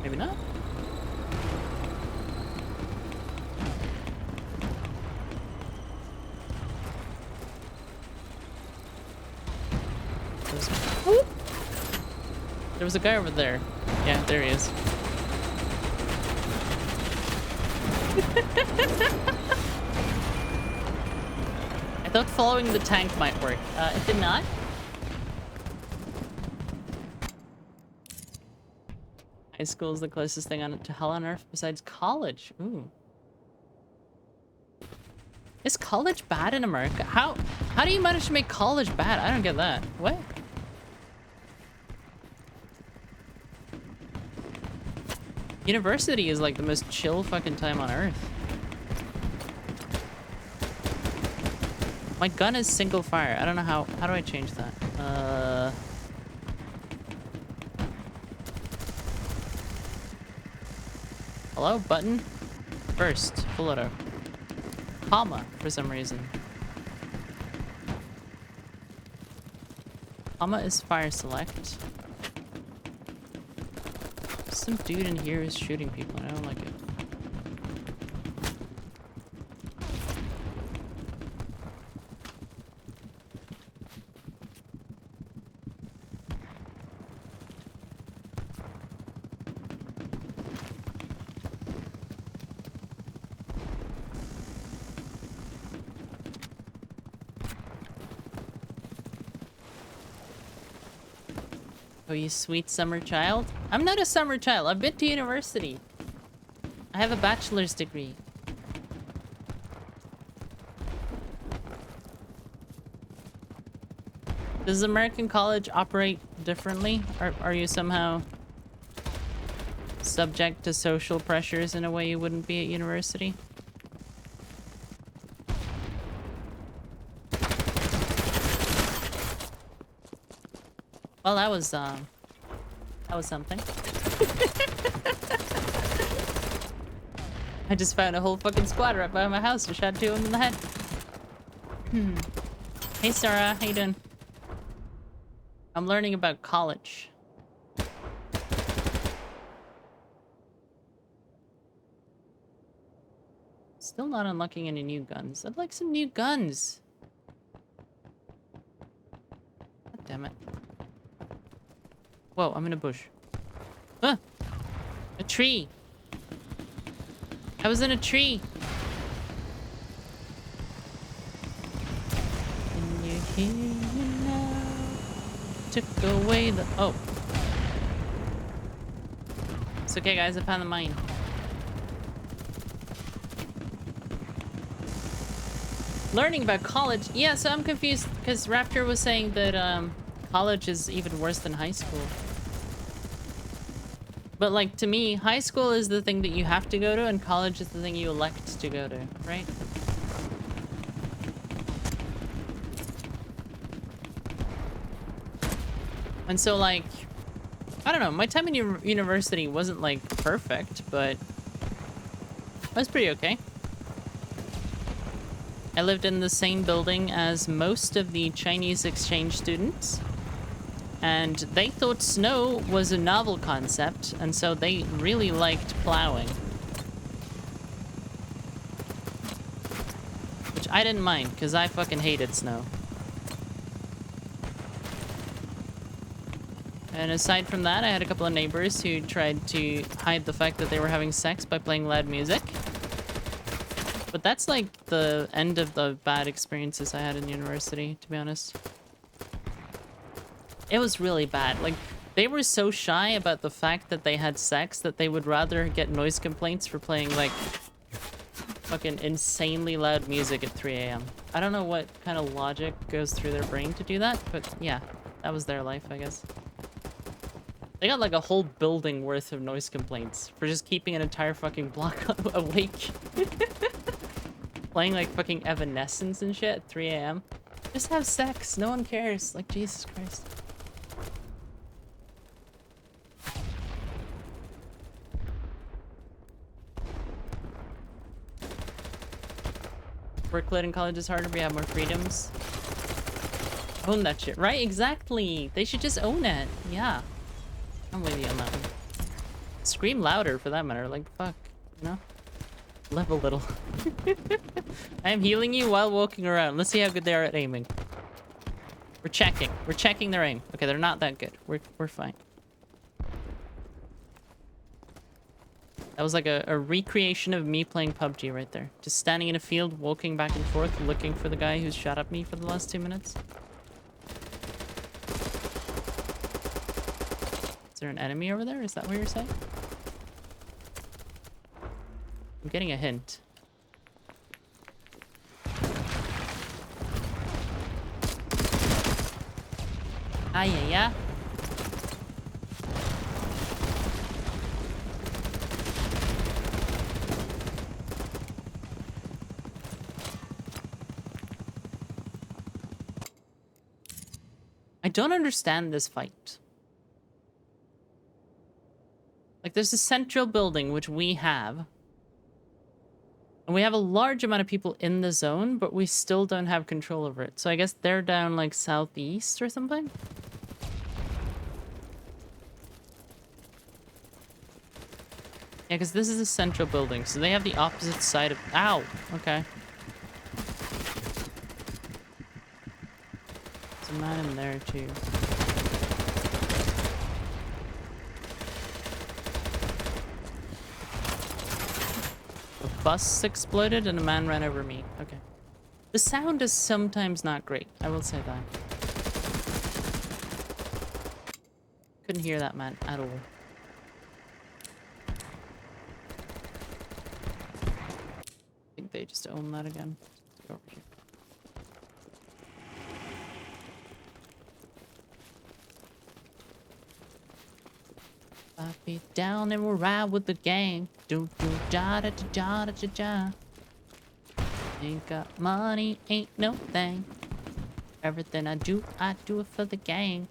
Maybe not. There was a guy over there. Yeah, there he is. I thought following the tank might work. It did not. High school is the closest thing to hell on earth besides college. Ooh. Is college bad in America? How do you manage to make college bad? I don't get that. What? University is like the most chill fucking time on earth. My gun is single fire. I don't know how do I change that? Hello, button. First, full auto. Comma, for some reason. Comma is fire select. Some dude in here is shooting people and I don't like it. Oh, you sweet summer child? I'm not a summer child. I've been to university. I have a bachelor's degree. Does American college operate differently? Are you somehow subject to social pressures in a way you wouldn't be at university? Well, that was something. I just found a whole fucking squad right by my house and shot 2 of them in the head. Hey, Sarah. How you doing? I'm learning about college. Still not unlocking any new guns. I'd like some new guns. God damn it. Whoa, I'm in a bush. Ah! A tree! I was in a tree! Can you hear me now? Took away the... Oh. It's okay, guys. I found the mine. Learning about college. Yeah, so I'm confused because Raptor was saying that college is even worse than high school. But like to me, high school is the thing that you have to go to and college is the thing you elect to go to, right? And so like, I don't know, my time in university wasn't like perfect, but it was pretty okay. I lived in the same building as most of the Chinese exchange students, and they thought snow was a novel concept, and so they really liked plowing. Which I didn't mind, because I fucking hated snow. And aside from that, I had a couple of neighbors who tried to hide the fact that they were having sex by playing loud music. But that's like the end of the bad experiences I had in university, to be honest. It was really bad. Like, they were so shy about the fact that they had sex that they would rather get noise complaints for playing, like, fucking insanely loud music at 3 a.m. I don't know what kind of logic goes through their brain to do that, but yeah, that was their life, I guess. They got like a whole building worth of noise complaints for just keeping an entire fucking block awake. Playing like fucking Evanescence and shit at 3 a.m. Just have sex. No one cares. Like, Jesus Christ. Work-lit in college is harder, but you have more freedoms. Own that shit. Right? Exactly. They should just own it. Yeah. I'm with you on that one. Scream louder, for that matter. Like, fuck. You know? Live a little. I am healing you while walking around. Let's see how good they are at aiming. We're checking. We're checking their aim. Okay, they're not that good. We're fine. That was like a recreation of me playing PUBG right there. Just standing in a field, walking back and forth, looking for the guy who's shot at me for the last 2 minutes. Is there an enemy over there? Is that what you're saying? I'm getting a hint. Ah, yeah. I don't understand this fight. Like, there's a central building, which we have. And we have a large amount of people in the zone, but we still don't have control over it. So I guess they're down, like, southeast or something? Yeah, because this is a central building, so they have the opposite side of... Ow! Okay. There's a man in there, too. A bus exploded and a man ran over me. Okay. The sound is sometimes not great, I will say that. Couldn't hear that man at all. I think they just own that again. Let's go over here. I'll be down and we'll ride with the gang. Do do da da da da da da. Ain't got money, ain't no thing. Everything I do it for the gang.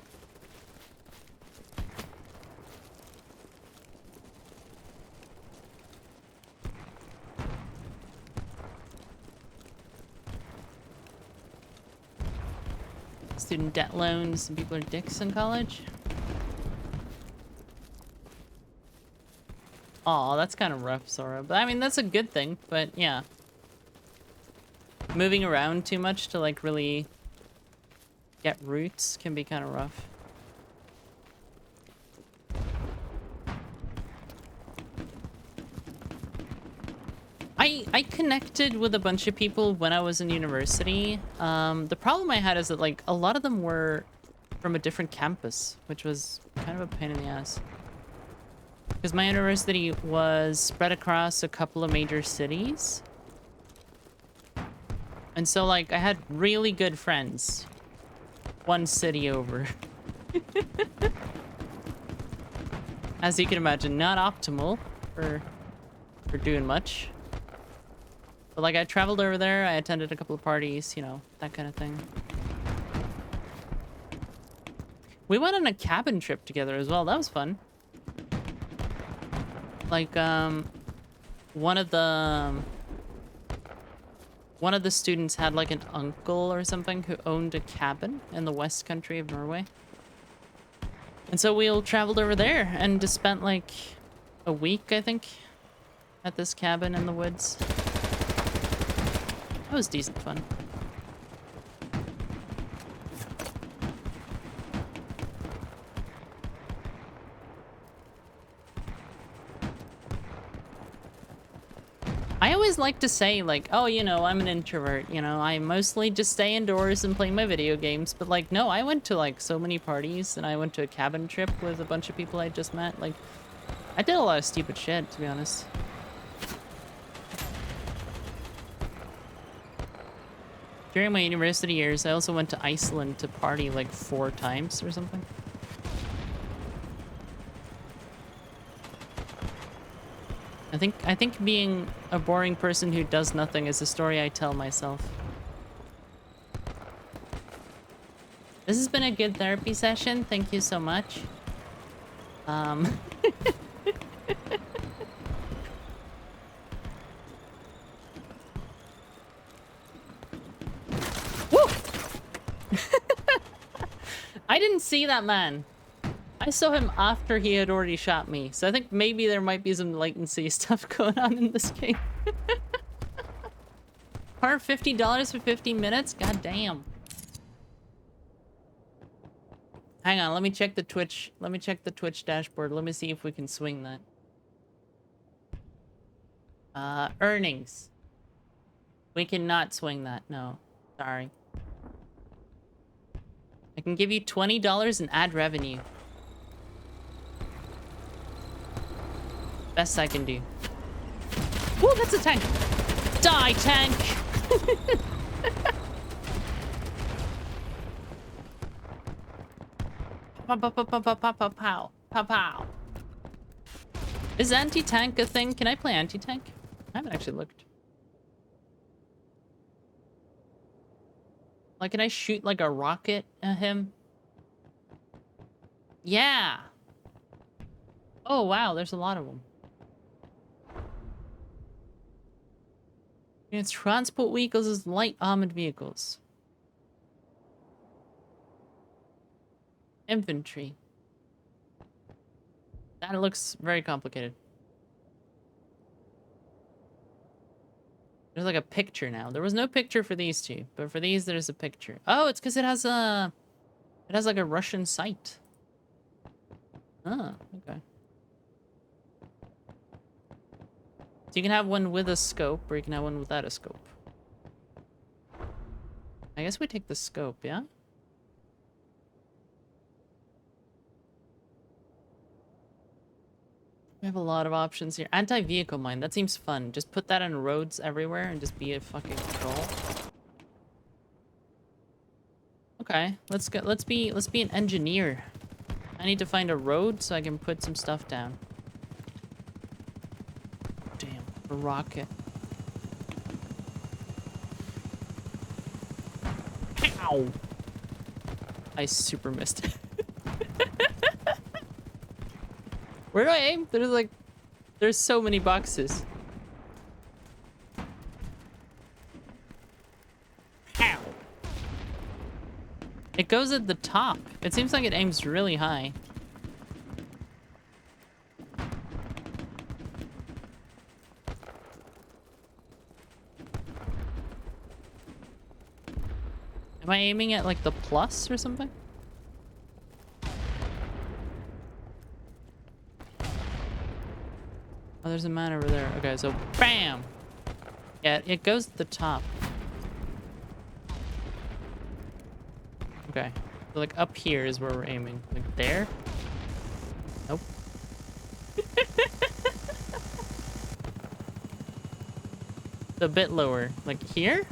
Student debt loans and people are dicks in college. Aw, that's kind of rough, Sora. But I mean, that's a good thing, but yeah. Moving around too much to like really get roots can be kind of rough. I connected with a bunch of people when I was in university. The problem I had is that like a lot of them were from a different campus, which was kind of a pain in the ass. Because my university was spread across a couple of major cities. And so like I had really good friends one city over. As you can imagine, not optimal for doing much. But like I traveled over there, I attended a couple of parties, you know, that kind of thing. We went on a cabin trip together as well. That was fun. Like one of the students had like an uncle or something who owned a cabin in the west country of Norway. And so we all traveled over there and just spent like a week, I think, at this cabin in the woods. That was decent fun. I always like to say, like, oh, you know, I'm an introvert, you know, I mostly just stay indoors and play my video games. But, like, no, I went to, like, so many parties, and I went to a cabin trip with a bunch of people I just met. Like, I did a lot of stupid shit, to be honest. During my university years, I also went to Iceland to party, like, 4 times or something. I think being a boring person who does nothing is a story I tell myself. This has been a good therapy session. Thank you so much. Woo! I didn't see that man. I saw him after he had already shot me, so I think maybe there might be some latency stuff going on in this game. Part $50 for 15 minutes? God damn. Hang on, let me check the Twitch. Let me check the Twitch dashboard. Let me see if we can swing that. Earnings. We cannot swing that. No. Sorry. I can give you $20 in ad revenue. Best I can do. Woo, that's a tank. Die, tank. Pow, pow, pow, pow, pow, pow, pow, pow, pow. Is anti-tank a thing? Can I play anti-tank? I haven't actually looked. Like, can I shoot like a rocket at him? Yeah. Oh, wow, there's a lot of them. It's transport vehicles as light armored vehicles. Infantry. That looks very complicated. There's like a picture now. There was no picture for these two, but for these there's a picture. Oh, it's because it has like a Russian site. Oh, okay. So you can have one with a scope, or you can have one without a scope. I guess we take the scope, yeah? We have a lot of options here. Anti-vehicle mine, that seems fun. Just put that on roads everywhere and just be a fucking troll. Okay, let's be an engineer. I need to find a road so I can put some stuff down. Damn, a rocket. Ow! I super missed it. Where do I aim? There's so many boxes. Ow! It goes at the top. It seems like it aims really high. Am I aiming at like the plus or something? Oh, there's a man over there. Okay, so bam! Yeah, it goes at the top. Okay. So like up here is where we're aiming. Like there? Nope. A bit lower. Like here?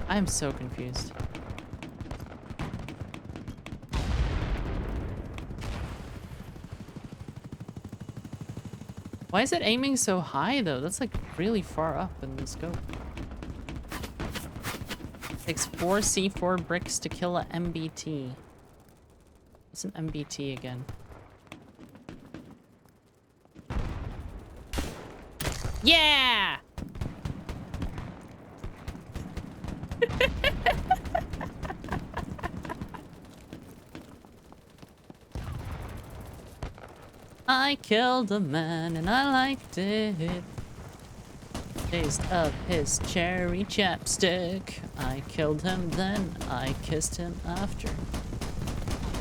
I am so confused. Why is it aiming so high though? That's like really far up in the scope. Takes 4 C4 bricks to kill a MBT. What's an MBT again? Yeah! I killed a man and I liked it. Taste of his cherry chapstick. I killed him, then I kissed him after.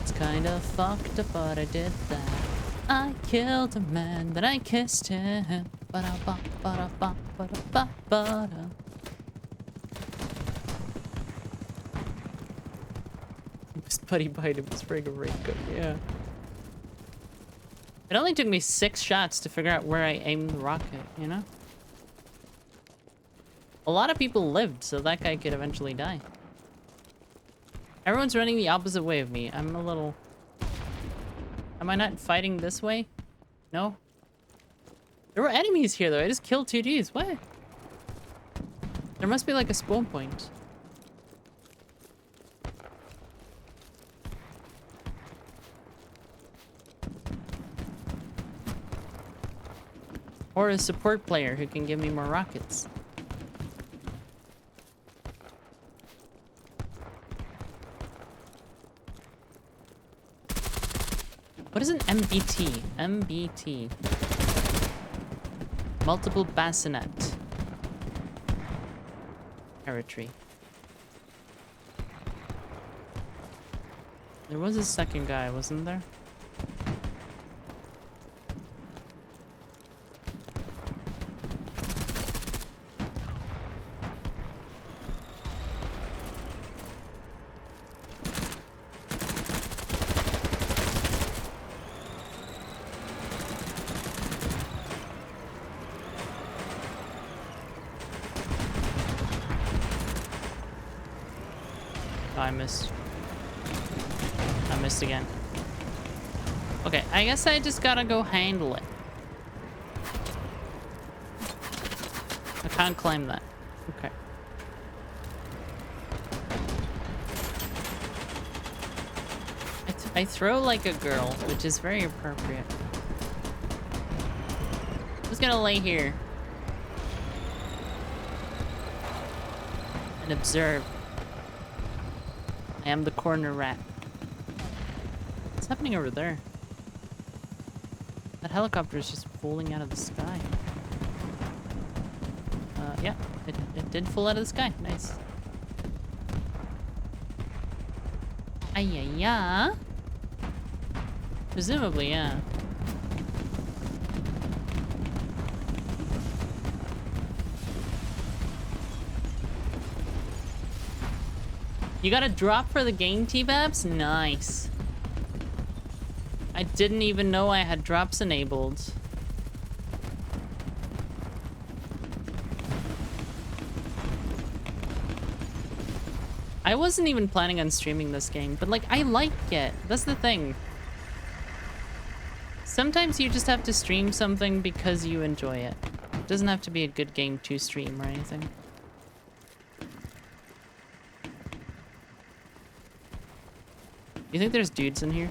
It's kind of fucked up, but I did that. I killed a man, then I kissed him. Ba-da-ba, ba-da-ba, ba-da-ba, ba-da. This buddy bite him was friggin' raincoat, yeah. It only took me 6 shots to figure out where I aimed the rocket, you know? A lot of people lived, so that guy could eventually die. Everyone's running the opposite way of me. I'm a little... Am I not fighting this way? No? There were enemies here, though. I just killed 2 Gs. What? There must be, like, a spawn point. Or a support player who can give me more rockets. What is an MBT? MBT. Multiple bassinet. Territory. There was a second guy, wasn't there? Oh, I missed. I missed again. Okay, I guess I just gotta go handle it. I can't claim that. Okay. I throw like a girl, which is very appropriate. I'm just gonna lay here and observe. I am the corner rat. What's happening over there? That helicopter is just falling out of the sky. Yeah, it did fall out of the sky. Nice. Ay-ya-ya. Presumably, yeah. You got a drop for the game, T-Babs? Nice. I didn't even know I had drops enabled. I wasn't even planning on streaming this game, but like, I like it. That's the thing. Sometimes you just have to stream something because you enjoy it. It doesn't have to be a good game to stream or anything. You think there's dudes in here?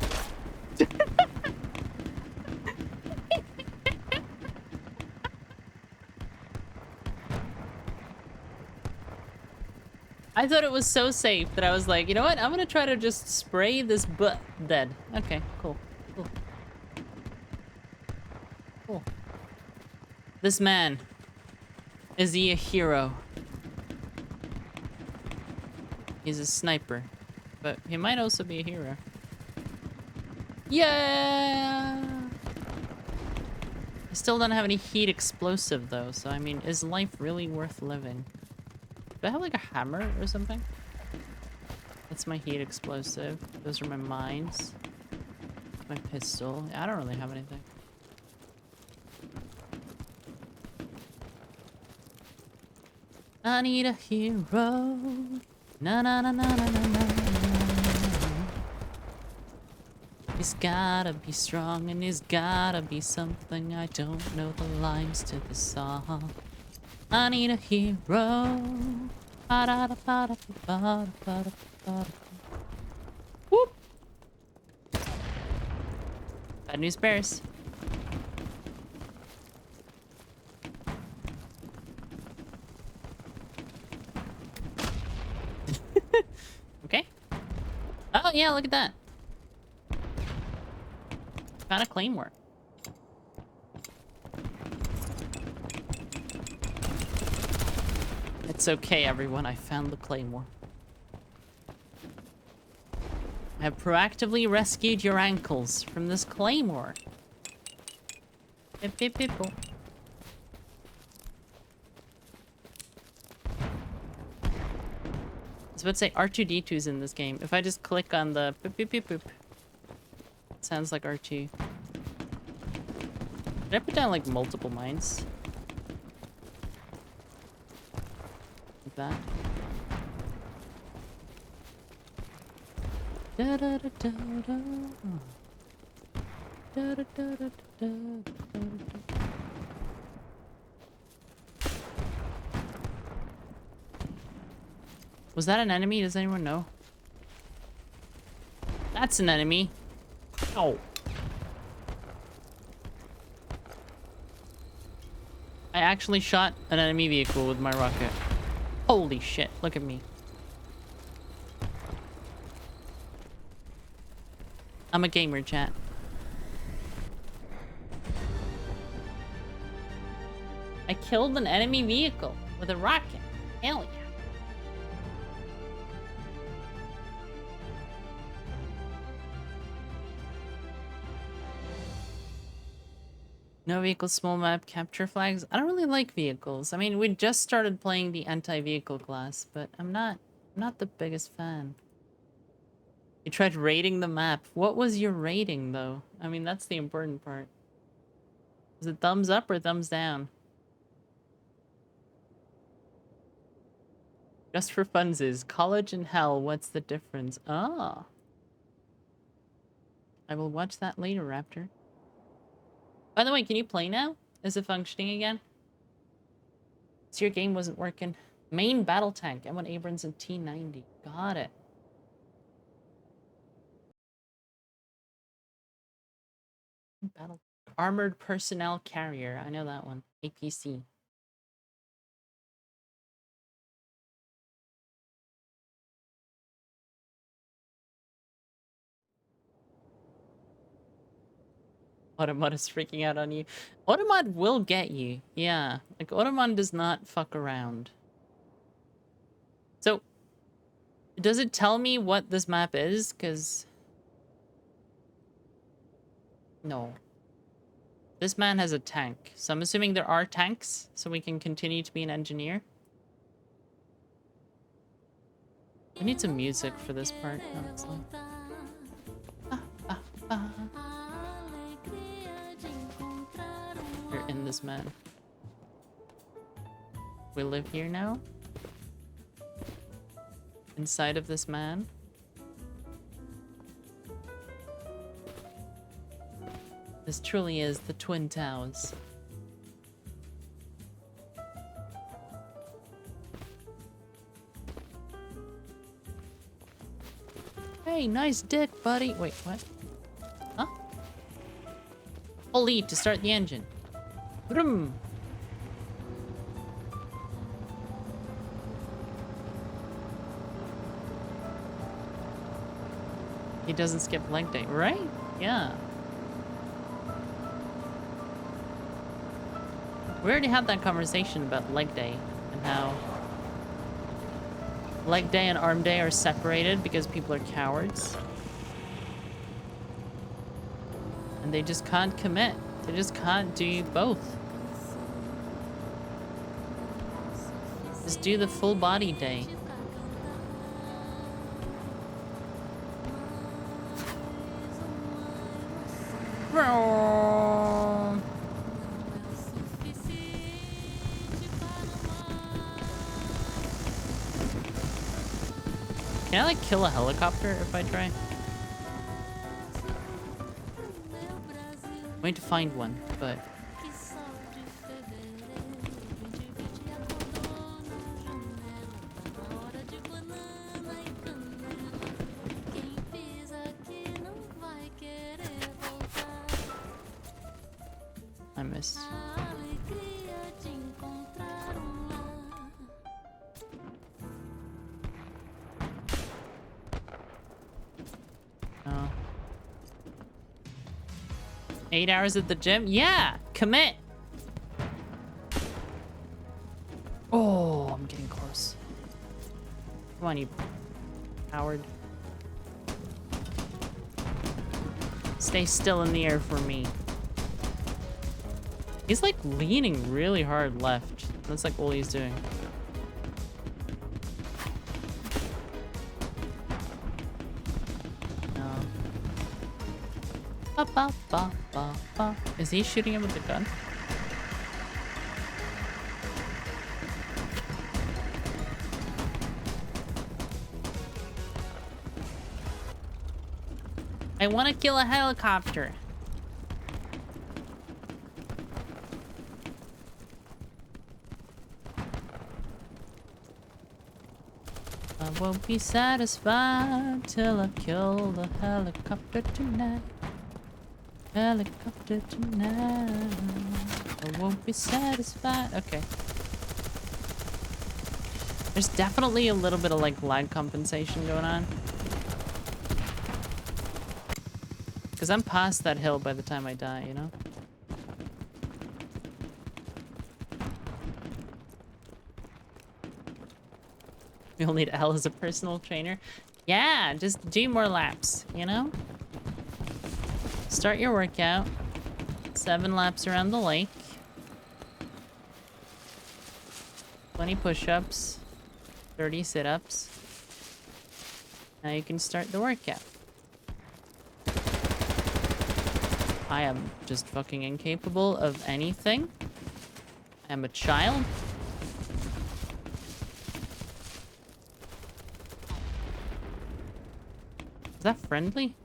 I thought it was so safe that I was like, you know what? I'm gonna try to just spray this butt dead. Okay, cool. Cool. Cool. This man. Is he a hero? He's a sniper. But he might also be a hero. Yeah! I still don't have any heat explosive though, so I mean, is life really worth living? Do I have like a hammer or something? That's my heat explosive. Those are my mines. My pistol. I don't really have anything. I need a hero. Na na na na na na na. He's gotta be strong and he's gotta be something. I don't know the lines to the song. I need a hero. Whoop. Bad news bears. Okay. Oh yeah, look at that. Found a claymore. It's okay, everyone. I found the claymore. I have proactively rescued your ankles from this claymore. Bip, bip, bip, boop. I was about to say R2-D2's in this game. If I just click on the boop, boop, boop, boop. It sounds like R2. Did I put down like multiple mines? Like that. Da da da da da. Da da da da da da. Was that an enemy? Does anyone know? That's an enemy. Oh. I actually shot an enemy vehicle with my rocket. Holy shit, look at me. I'm a gamer, chat. I killed an enemy vehicle with a rocket. Hell yeah. No vehicles, small map, capture flags. I don't really like vehicles. I mean, we just started playing the anti-vehicle class, but I'm not the biggest fan. You tried raiding the map. What was your rating, though? I mean, that's the important part. Is it thumbs up or thumbs down? Just for funsies. College and hell, what's the difference? Ah. I will watch that later, Raptor. By the way, can you play now? Is it functioning again? So your game wasn't working. Main battle tank, M1 Abrams and T90. Got it. Battle armored personnel carrier. I know that one. APC. Automod is freaking out on you. Automod will get you. Yeah. Like, Automod does not fuck around. So, does it tell me what this map is? Because... no. This man has a tank. So I'm assuming there are tanks, so we can continue to be an engineer. We need some music for this part, honestly. You're in this man. We live here now? Inside of this man? This truly is the Twin Towers. Hey, nice dick, buddy. Wait, what? Huh? Hold E to start the engine. Vroom. He doesn't skip leg day, right? Yeah. We already had that conversation about leg day and how leg day and arm day are separated because people are cowards. And they just can't commit. They just can't do both. Just do the full body day. Can I like kill a helicopter if I try? I'm going to find one, but I missed. Oh. 8 hours at the gym? Yeah! Commit! Oh, I'm getting close. Come on, you coward. Stay still in the air for me. He's like leaning really hard left. That's like all he's doing. No. Ba, ba, ba, ba, ba. Is he shooting him with the gun? I want to kill a helicopter. I won't be satisfied till I kill the helicopter tonight. Helicopter tonight. I won't be satisfied. Okay. There's definitely a little bit of like lag compensation going on. Because I'm past that hill by the time I die, you know? You'll need Elle as a personal trainer. Yeah, just do more laps, you know? Start your workout. 7 laps around the lake. 20 push-ups. 30 sit-ups. Now you can start the workout. I am just fucking incapable of anything. I am a child. Is that friendly?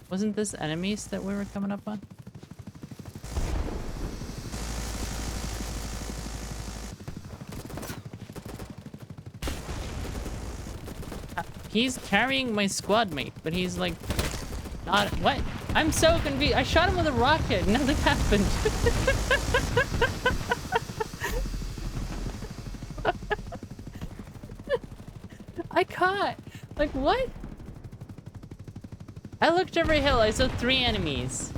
Wasn't this enemies that we were coming up on? He's carrying my squad mate, but he's like not. What? I'm so confused. I shot him with a rocket. Nothing happened. I caught. Like what? I looked over a hill. I saw 3 enemies.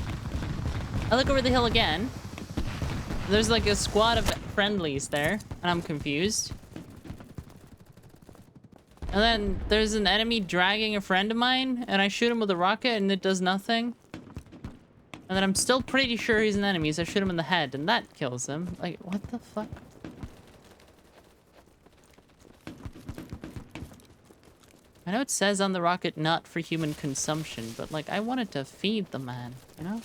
I look over the hill again. There's like a squad of friendlies there, and I'm confused. And then there's an enemy dragging a friend of mine, and I shoot him with a rocket, and it does nothing. And then I'm still pretty sure he's an enemy, so I shoot him in the head, and that kills him. Like, what the fuck? I know it says on the rocket, not for human consumption, but, like, I wanted to feed the man, you know?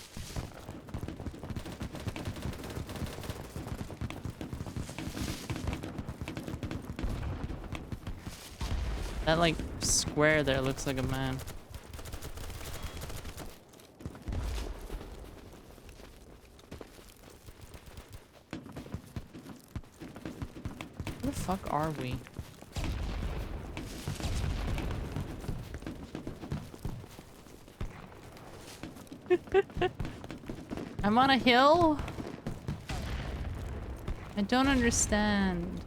That, like, square there looks like a man. Where the fuck are we? I'm on a hill? I don't understand.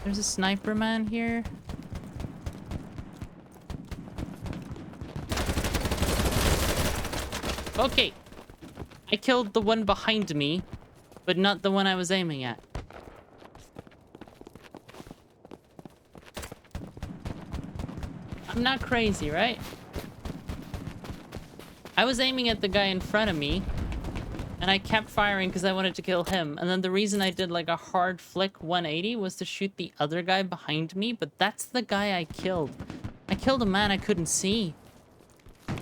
There's a sniper man here. Okay. I killed the one behind me, but not the one I was aiming at. I'm not crazy, right? I was aiming at the guy in front of me, and I kept firing because I wanted to kill him. And then the reason I did like a hard flick 180 was to shoot the other guy behind me, but that's the guy I killed. I killed a man I couldn't see. I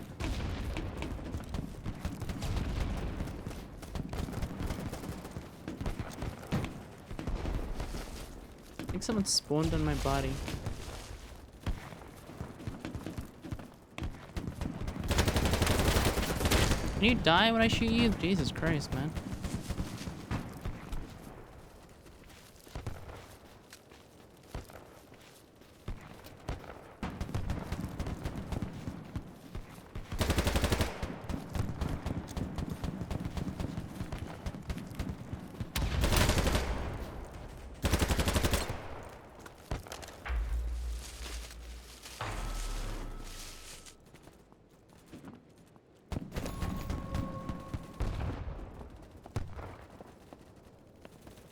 think someone spawned on my body. Can you die when I shoot you? Jesus Christ, man.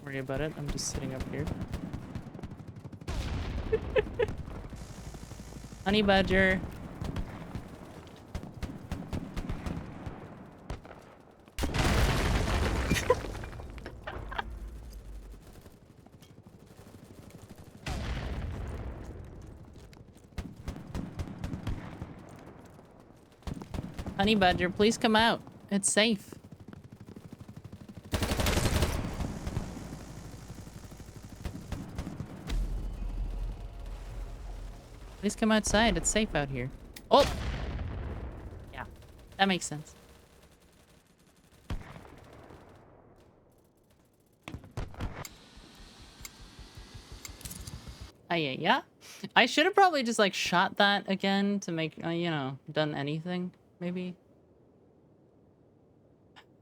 Worry about it. I'm just sitting up here. Honey badger. Honey badger, please come out. It's safe. Please come outside. It's safe out here. Oh! Yeah, that makes sense. Yeah. I should have probably just like shot that again to make, you know, done anything, maybe.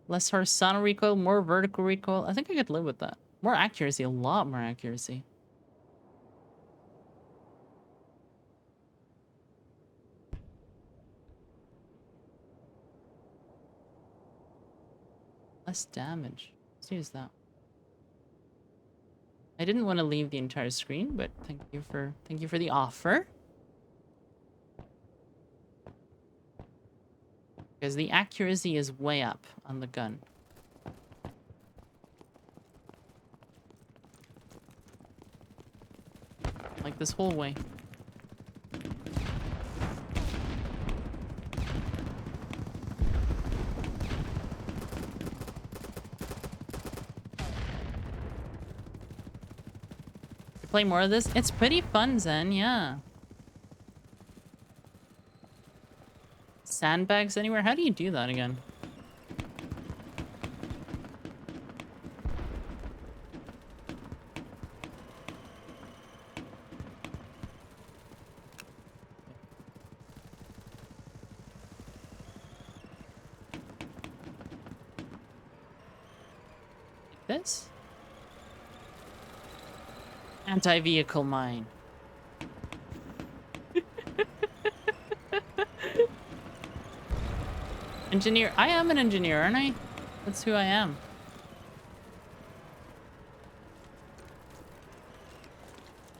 Less horizontal recoil, more vertical recoil. I think I could live with that. More accuracy, a lot more accuracy. Less damage. Let's use that. I didn't want to leave the entire screen, but thank you for the offer. Because the accuracy is way up on the gun. Like this whole way. Play more of this? It's pretty fun, Zen, yeah. Sandbags anywhere? How do you do that again? Like this? Anti-vehicle mine. Engineer. I am an engineer, aren't I? That's who I am.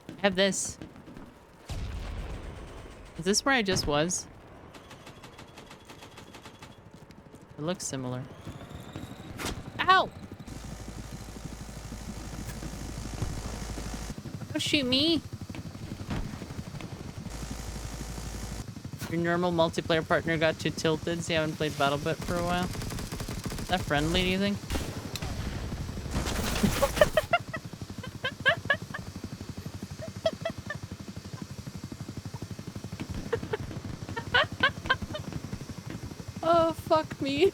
I have this. Is this where I just was? It looks similar. Ow! Don't shoot me! Your normal multiplayer partner got too tilted, so you haven't played BattleBit for a while. Is that friendly, do you think? Oh, fuck me.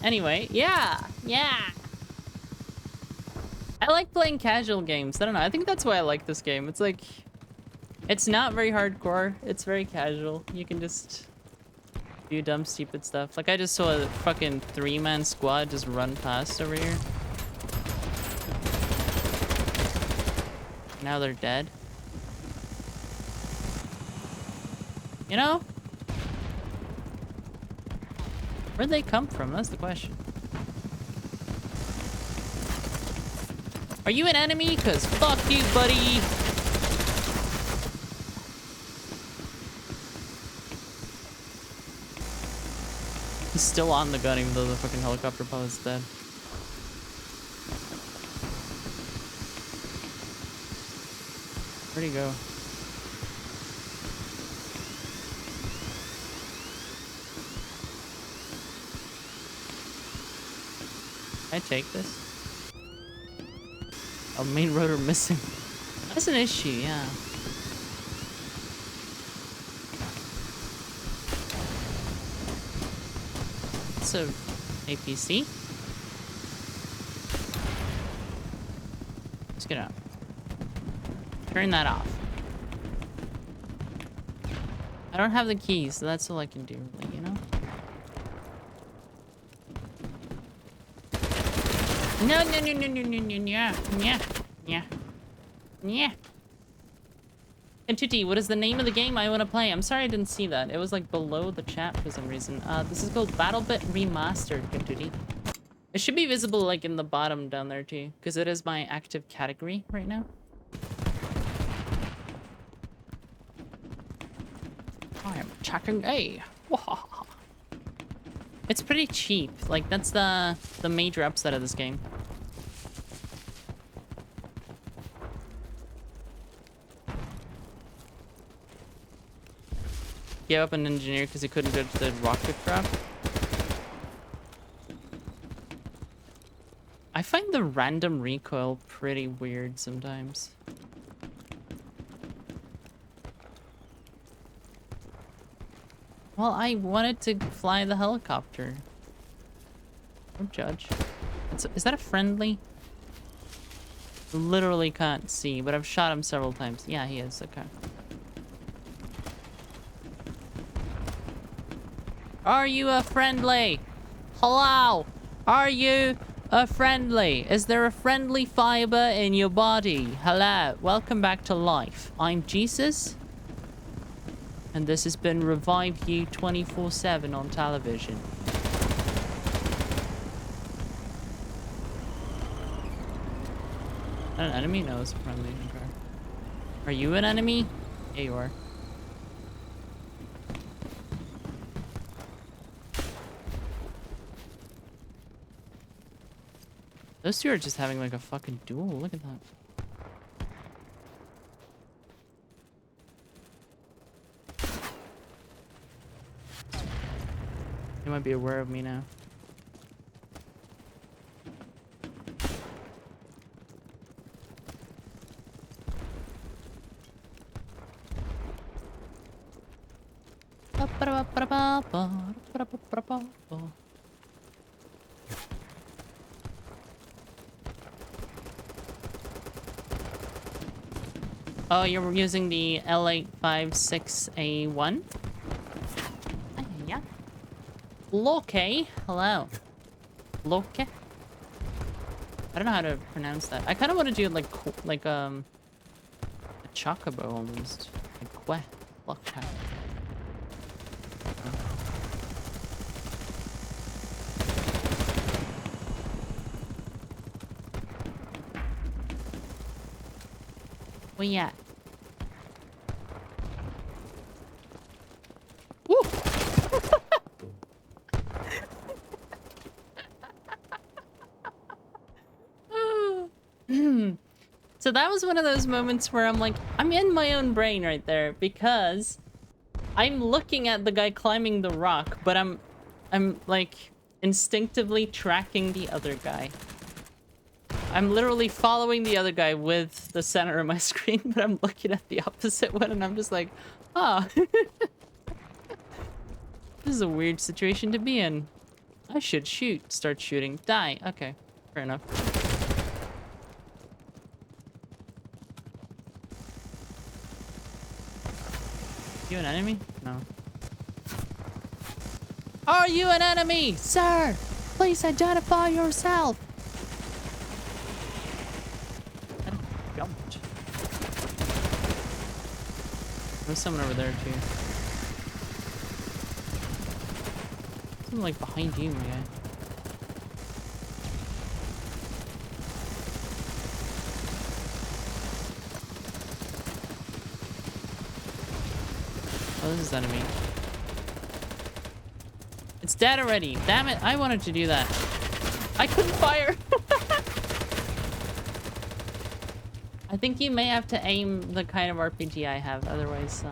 Anyway, yeah. I like playing casual games. I don't know. I think that's why I like this game. It's like... It's not very hardcore. It's very casual. You can just do dumb, stupid stuff. Like, I just saw a fucking 3-man squad just run past over here. Now they're dead. You know? Where'd they come from? That's the question. Are you an enemy? Cause fuck you, buddy. He's still on the gun even though the fucking helicopter pilot's dead. Where'd he go? Can I take this? Oh, main rotor missing. That's an issue, yeah. It's a APC. Let's get out. Turn that off. I don't have the keys, so that's all I can do, really, you know? No, no, no, no, no, no, no, yeah, yeah, yeah, yeah. And Tutti, what is the name of the game I want to play? I'm sorry I didn't see that. It was like below the chat for some reason. This is called BattleBit Remastered, Tutti. It should be visible like in the bottom down there too, because it is my active category right now. I am attacking A. It's pretty cheap. Like that's the major upside of this game. Gave up an engineer because he couldn't dodge the rocket drop. I find the random recoil pretty weird sometimes. Well, I wanted to fly the helicopter. Don't judge. Is that a friendly? Literally can't see, but I've shot him several times. Yeah, he is. Okay. Are you a friendly? Hello? Are you a friendly? Is there a friendly fiber in your body? Hello? Welcome back to life. I'm Jesus. And this has been Revive You 24/7 on television. An enemy? No, it's a friendly. Okay. Are you an enemy? Yeah, you are. Those two are just having like a fucking duel. Look at that. They might be aware of me now. Oh, you're using the L856A1? Yeah. Loki. Hello. Loki. I don't know how to pronounce that. I kind of want to do it like a chocobo almost. Like que. Loki. Where you at? Woo! So that was one of those moments where I'm like, I'm in my own brain right there because I'm looking at the guy climbing the rock, but I'm like instinctively tracking the other guy. I'm literally following the other guy with the center of my screen, but I'm looking at the opposite one and I'm just like, ah. This is a weird situation to be in. I should shoot. Start shooting. Die. Okay. Fair enough. You an enemy? No. Are you an enemy? Sir, please identify yourself. Jumped. There's someone over there too. something like behind you, my guy. Oh, this is enemy. It's dead already. Damn it, I wanted to do that. I couldn't fire. I think you may have to aim the kind of RPG I have, otherwise,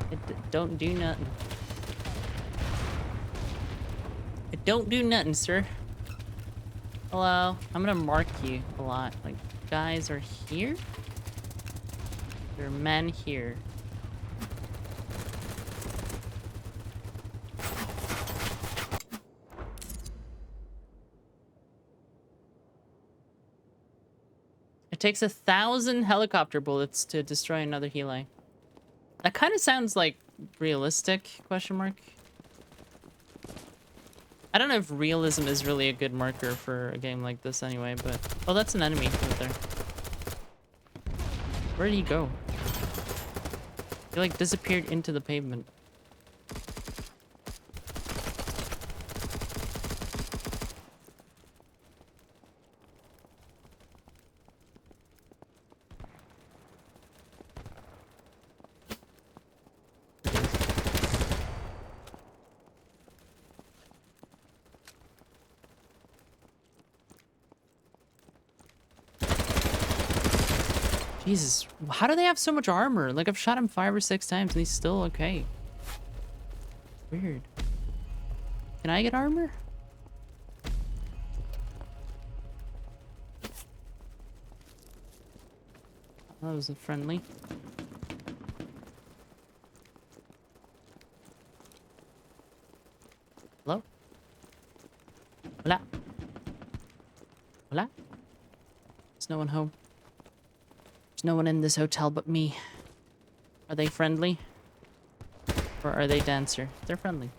it don't do nothing. It don't do nothing, sir. Hello. I'm gonna mark you a lot. Like, guys are here. There are men here. It takes 1,000 helicopter bullets to destroy another heli. That kind of sounds like realistic, question mark. I don't know if realism is really a good marker for a game like this anyway, but... Oh, that's an enemy right there. Where did he go? He like disappeared into the pavement. Jesus, how do they have so much armor? Like, I've shot him 5 or 6 times and he's still okay. Weird. Can I get armor? That wasn't friendly. Hello? Hola? Hola? There's no one home. There's no one in this hotel but me. Are they friendly? Or are they dancer? They're friendly.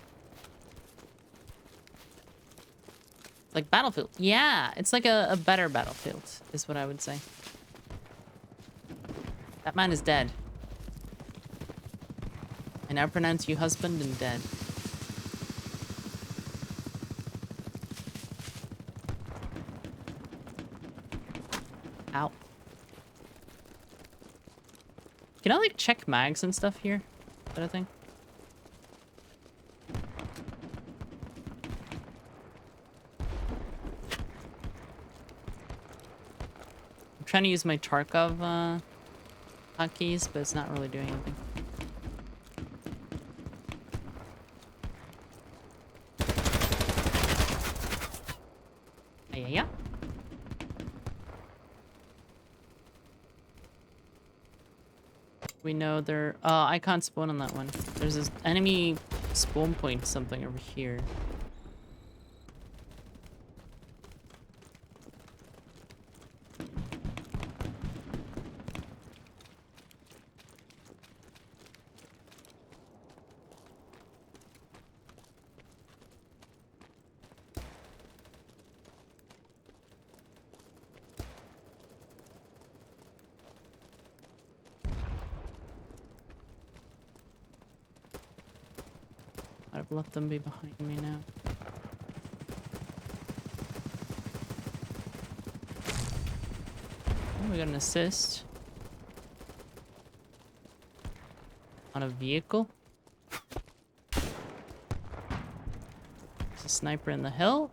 Like Battlefield. Yeah, it's like a better Battlefield, is what I would say. That man is dead. I now pronounce you husband and dead. Ow. Can I, like, check mags and stuff here? Is that a thing? I'm trying to use my Tarkov, hotkeys, but it's not really doing anything. Yeah. We know there... I can't spawn on that one. There's this enemy spawn point something over here. I've let them be behind me now. Oh, we got an assist. On a vehicle. There's a sniper in the hill.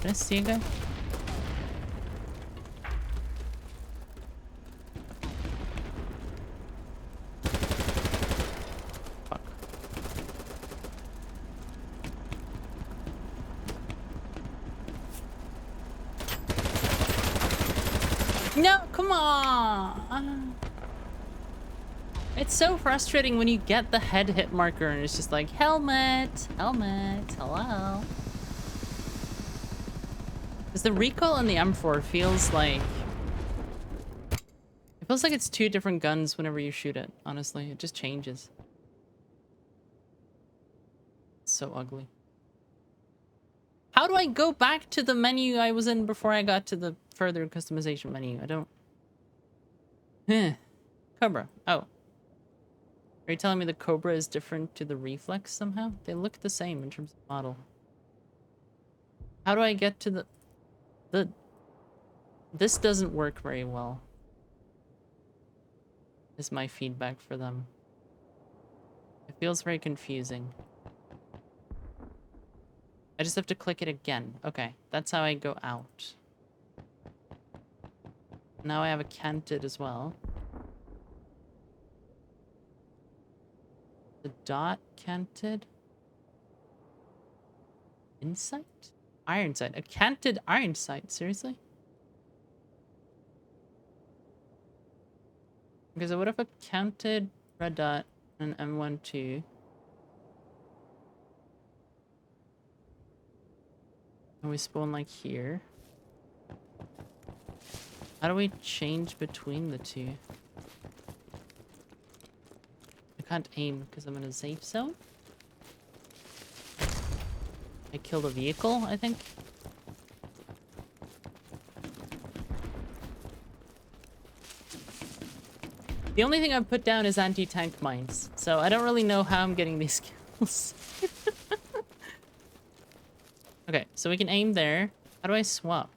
Can I see a guy? Fuck. No, come on! It's so frustrating when you get the head hit marker and it's just like, helmet, helmet, hello. Because the recoil on the M4 feels like... It feels like it's two different guns whenever you shoot it, honestly. It just changes. It's so ugly. How do I go back to the menu I was in before I got to the further customization menu? I don't... Cobra. Oh. Are you telling me the Cobra is different to the Reflex somehow? They look the same in terms of model. How do I get to the... This doesn't work very well. Is my feedback for them. It feels very confusing. I just have to click it again. Okay, that's how I go out. Now I have a canted as well. The dot canted. Insight? Iron sight. A canted iron sight, seriously? Because I would have a canted red dot and M12. And we spawn like here. How do we change between the two? I can't aim because I'm in a safe zone. I killed a vehicle, I think. The only thing I've put down is anti-tank mines, so I don't really know how I'm getting these kills. Okay, so we can aim there. How do I swap?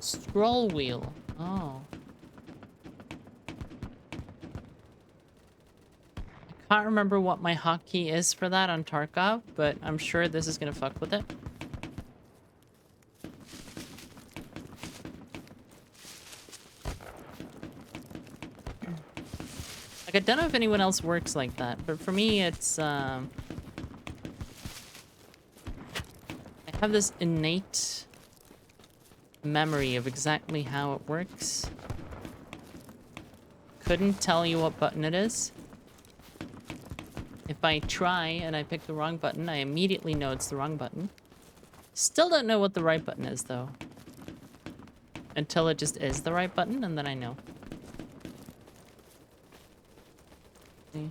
Scroll wheel. Oh. I can't remember what my hotkey is for that on Tarkov, but I'm sure this is gonna fuck with it. Like, I don't know if anyone else works like that, but for me, it's, I have this innate memory of exactly how it works. Couldn't tell you what button it is. If I try and I pick the wrong button, I immediately know it's the wrong button. Still don't know what the right button is, though. Until it just is the right button, and then I know. See?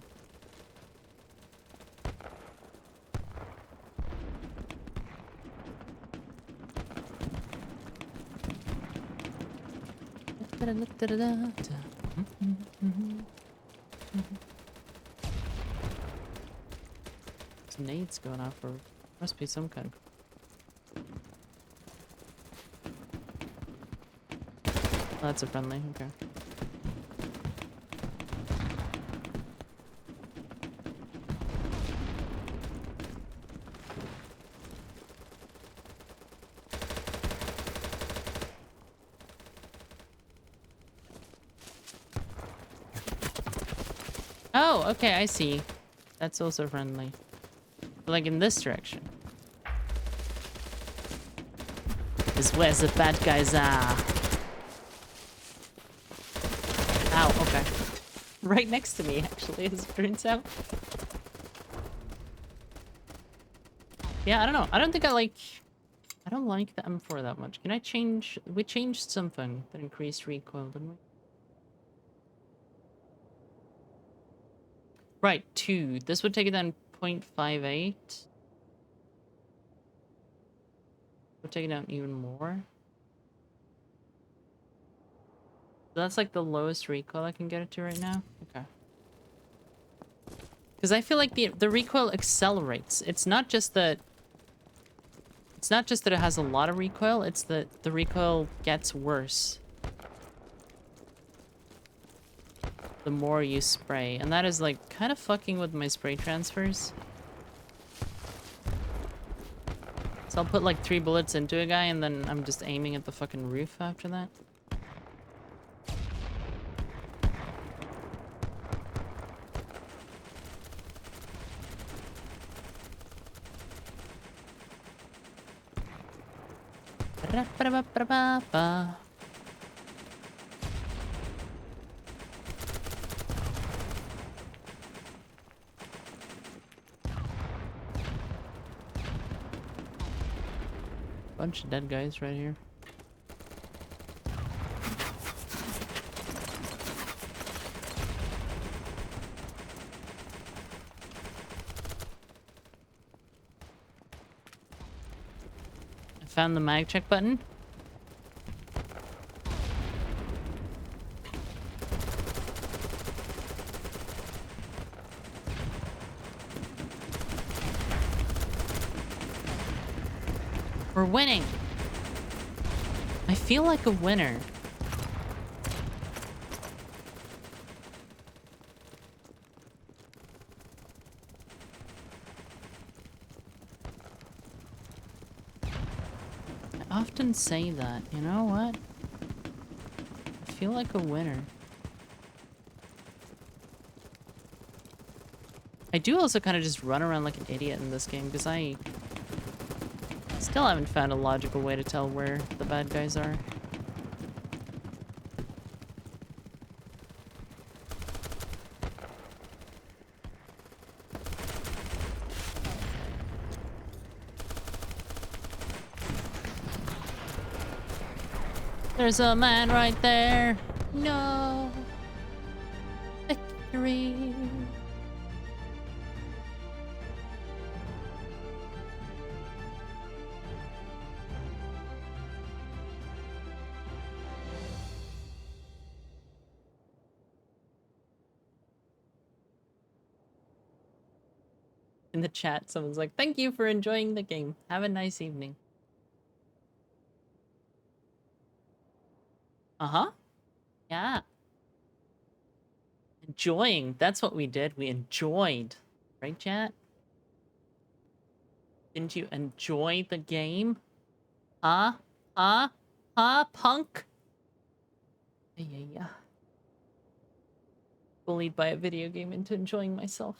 Some nades going off, or must be some kind of... Oh, that's a friendly, okay. Oh, okay, I see. That's also friendly. But like in this direction. Is where the bad guys are. Ow, okay. Right next to me, actually, as it turns out. Yeah, I don't know. I don't think I like... I don't like the M4 that much. Can I change... We changed something that increased recoil, didn't we? Right, 2. This would take it down 0.58. Would take it down even more. So that's like the lowest recoil I can get it to right now? Okay. Because I feel like the recoil accelerates. It's not just that It's not just that it has a lot of recoil, it's that the recoil gets worse the more you spray. And that is like kind of fucking with my spray transfers. So I'll put like 3 bullets into a guy and then I'm just aiming at the fucking roof after that. Ba-da-ba-da-ba-ba-ba. Bunch of dead guys right here. I found the mag check button. We're winning. I feel like a winner. I often say that, you know what? I feel like a winner. I do also kind of just run around like an idiot in this game because I still haven't found a logical way to tell where the bad guys are. There's a man right there. No. Victory. In the chat, someone's like, thank you for enjoying the game. Have a nice evening. Uh-huh. Yeah. Enjoying. That's what we did. We enjoyed. Right, chat? Didn't you enjoy the game? Huh? Huh? Huh, punk? Yeah. Bullied by a video game into enjoying myself.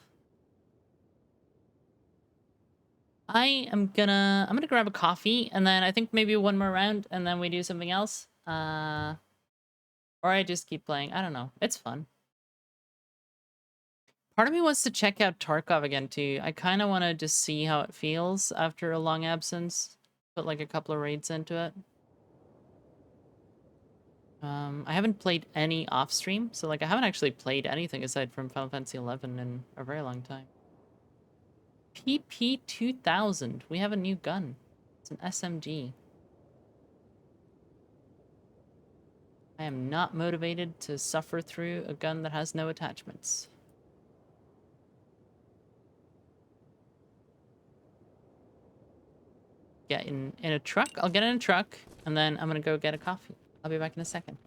I'm gonna grab a coffee and then I think maybe one more round and then we do something else. Or I just keep playing. I don't know. It's fun. Part of me wants to check out Tarkov again too. I kind of want to just see how it feels after a long absence. Put like a couple of raids into it. I haven't played any off stream, so like I haven't actually played anything aside from Final Fantasy XI in a very long time. PP2000. We have a new gun. It's an SMG. I am not motivated to suffer through a gun that has no attachments. Get in a truck. I'll get in a truck, and then I'm gonna go get a coffee. I'll be back in a second.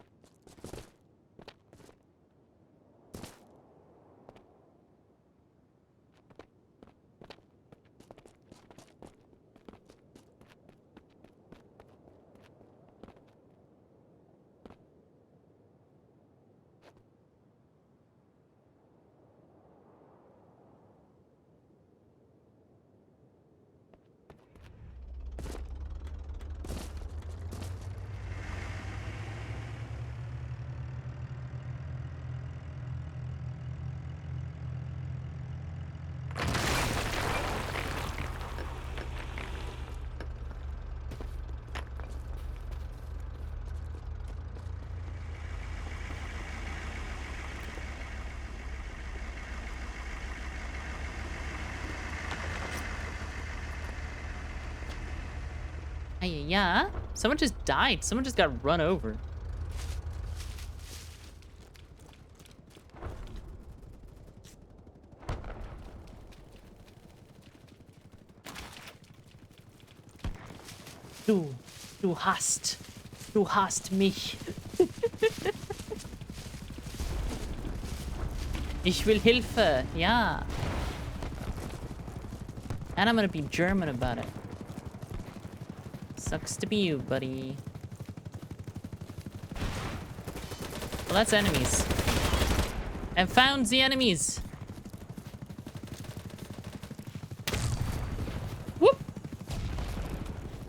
Yeah. Someone just died. Someone just got run over. Du hast. Du hast mich. Ich will Hilfe. Ja. And I'm gonna be German about it. Sucks to be you, buddy. Well, that's enemies. I found the enemies. Whoop!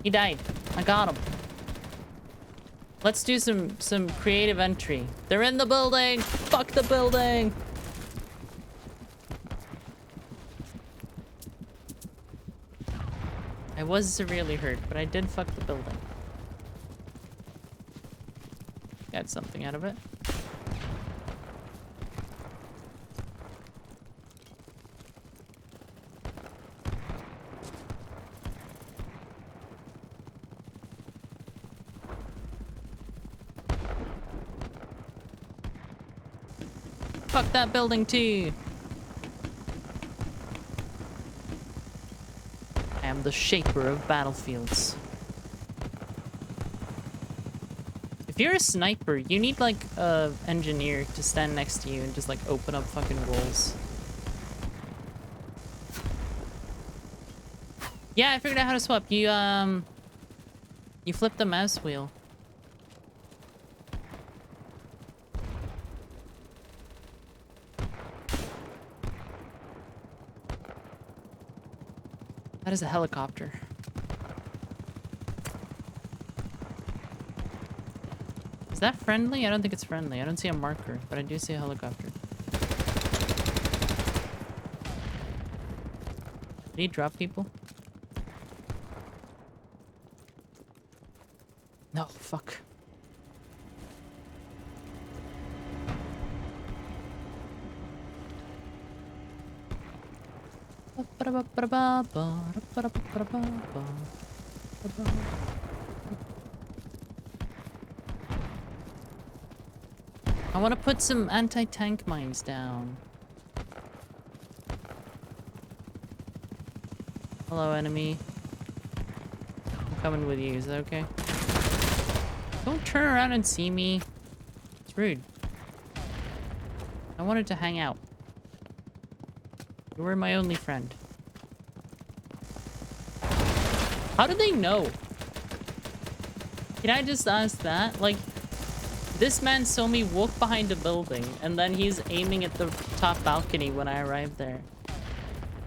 He died. I got him. Let's do some creative entry. They're in the building. Fuck the building. I was severely hurt, but I did fuck the building. Got something out of it. Fuck that building too. I am the shaper of battlefields. If you're a sniper, you need like a engineer to stand next to you and just like open up fucking walls. Yeah, I figured out how to swap. You flip the mouse wheel. That is a helicopter. Is that friendly? I don't think it's friendly. I don't see a marker, but I do see a helicopter. Did he drop people? No, fuck. I want to put some anti-tank mines down. Hello, enemy. I'm coming with you. Is that okay? Don't turn around and see me. It's rude. I wanted to hang out. You were my only friend. How did they know? Can I just ask that? Like, this man saw me walk behind a building, and then he's aiming at the top balcony when I arrived there.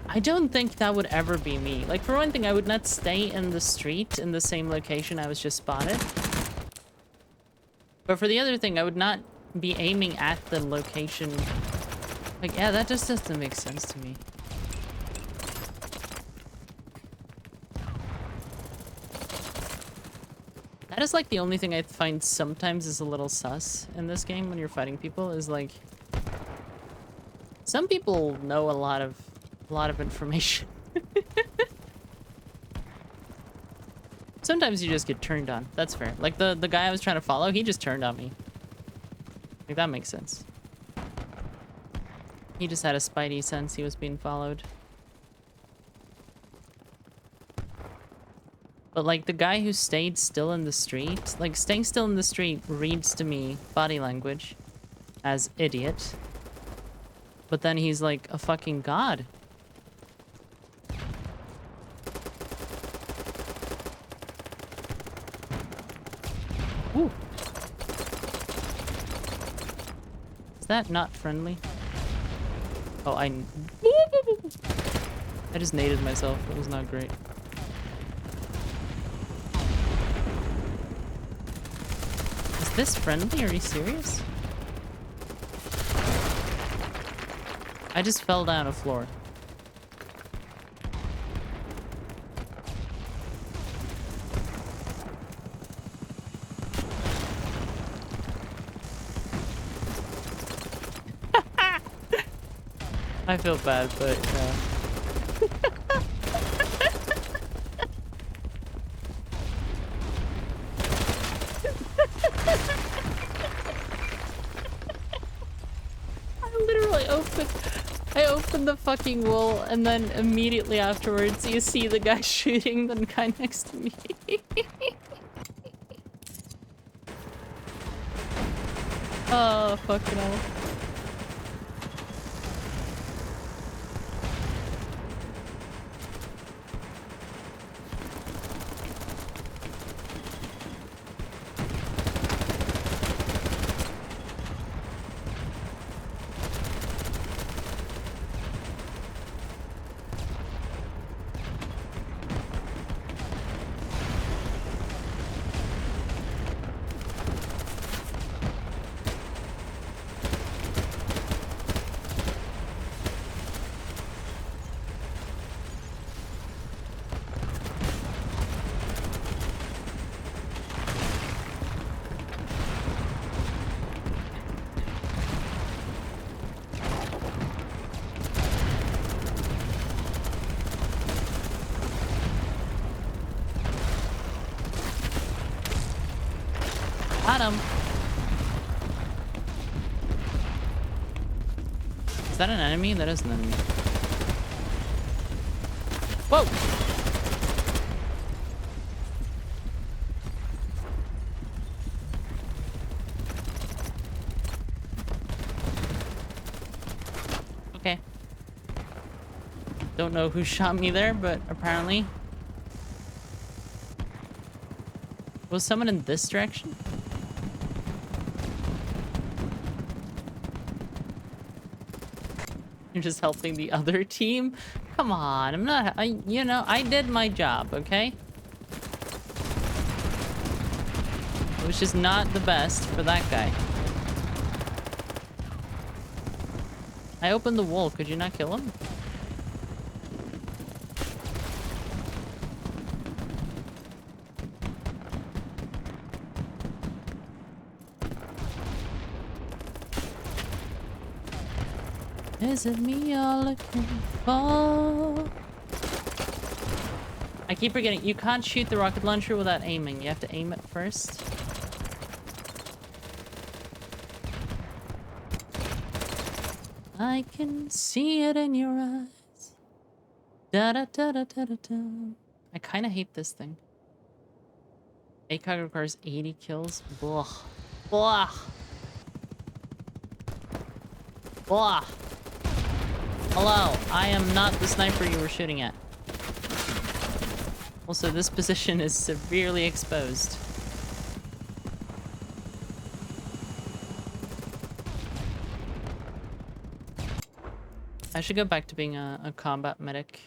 I don't think that would ever be me. Like, for one thing, I would not stay in the street in the same location I was just spotted. But for the other thing, I would not be aiming at the location. Like, yeah, that just doesn't make sense to me. That is like the only thing I find sometimes is a little sus in this game when you're fighting people, is like some people know a lot of information. Sometimes you just get turned on. That's fair. Like the guy I was trying to follow, he just turned on me. Like, that makes sense. He just had a spidey sense he was being followed. But like the guy who stayed still in the street, like staying still in the street reads to me body language as idiot. But then he's like a fucking god. Ooh. Is that not friendly? Oh, I just naded myself. That was not great. Is this friendly? Are you serious? I just fell down a floor. I feel bad, but I literally opened I opened the fucking wool, and then immediately afterwards, you see the guy shooting the guy next to me. Oh, fucking hell. Got him. Is that an enemy? That is an enemy. Whoa! Okay. Don't know who shot me there, but apparently. Was someone in this direction? You're just helping the other team? Come on, I'm not, I did my job, okay? It was just not the best for that guy. I opened the wool, could you not kill him? Is it me you're looking for? I keep forgetting, you can't shoot the rocket launcher without aiming. You have to aim it first. I can see it in your eyes. Da da da da da da da. I kind of hate this thing. ACOG requires 80 kills. Blah. Blah. Blah. Hello, I am not the sniper you were shooting at. Also, this position is severely exposed. I should go back to being a combat medic.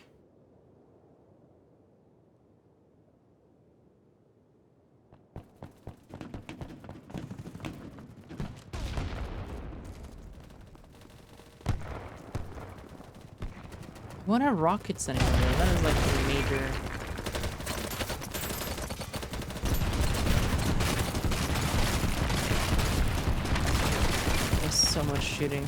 What are rockets anymore? That is like a major... There's so much shooting.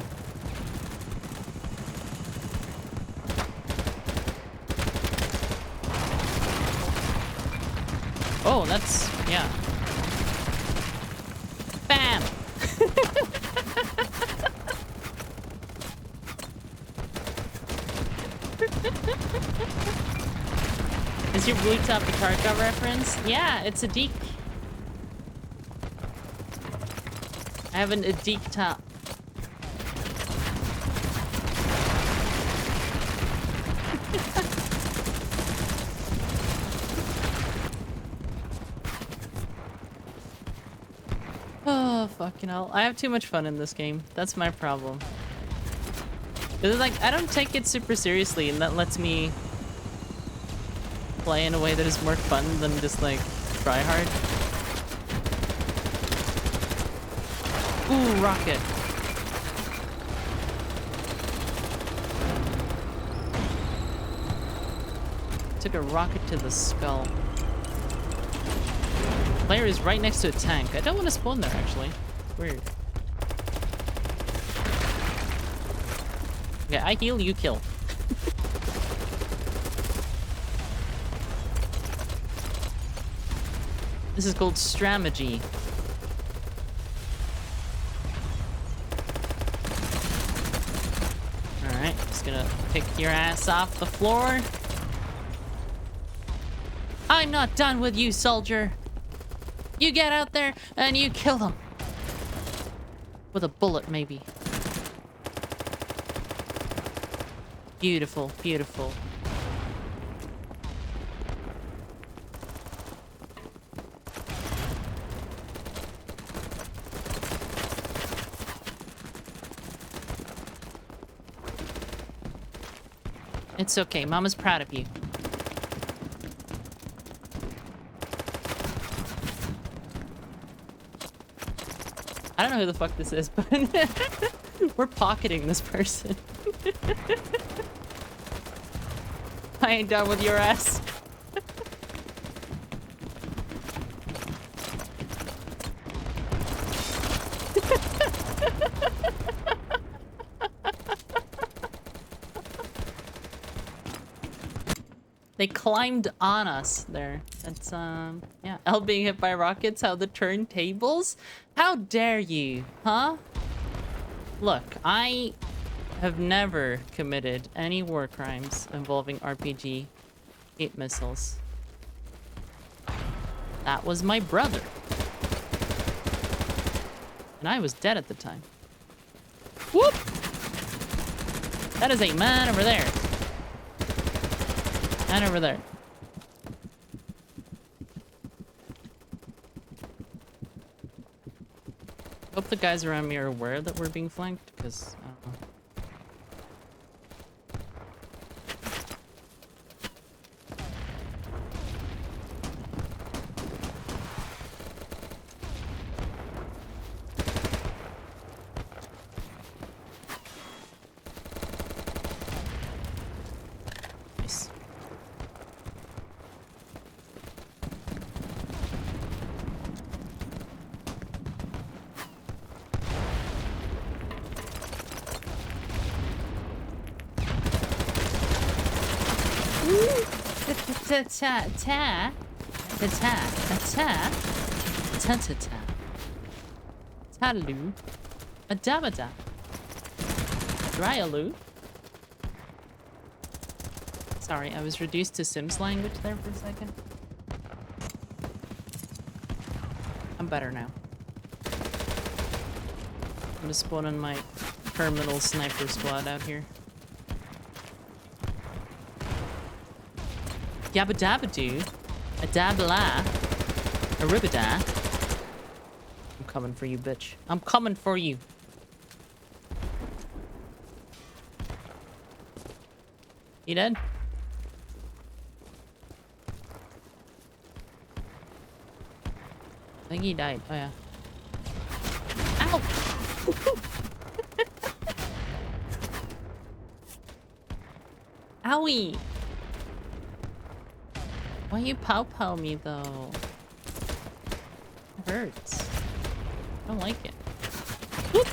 Oh, that's... yeah. Bam! Is your blue top a Tarkov reference? Yeah, it's a deek. I have a deek top. Oh, fucking hell. I have too much fun in this game. That's my problem. It's like, I don't take it super seriously, and that lets me play in a way that is more fun than just like try hard. Ooh, rocket. Took a rocket to the skull. Player is right next to a tank. I don't want to spawn there actually. Weird. Okay, I heal, you kill. This is called strategy. Alright, pick your ass off the floor. I'm not done with you, soldier. You get out there and you kill them. With a bullet, maybe. Beautiful, beautiful. It's okay. Mama's proud of you. I don't know who the fuck this is, but we're pocketing this person. I ain't done with your ass. They climbed on us there. That's, yeah. L being hit by rockets, how the turntables? How dare you, huh? Look, I have never committed any war crimes involving RPG 8 missiles. That was my brother. And I was dead at the time. Whoop! That is a man over there. And over there. Hope the guys around me are aware that we're being flanked, because I don't know. Nice. Tataloo. A dabada. Dryaloo. Sorry, I was reduced to Sims language there for a second. I'm better now. I'm just spawning my terminal sniper squad out here. Yabba dabba doo. A dabla. A ribbida. I'm coming for you, bitch. I'm coming for you. You dead? I think he died. Oh, yeah. Ow! Owie! Why you pow-pow me, though? It hurts. I don't like it. Whoop.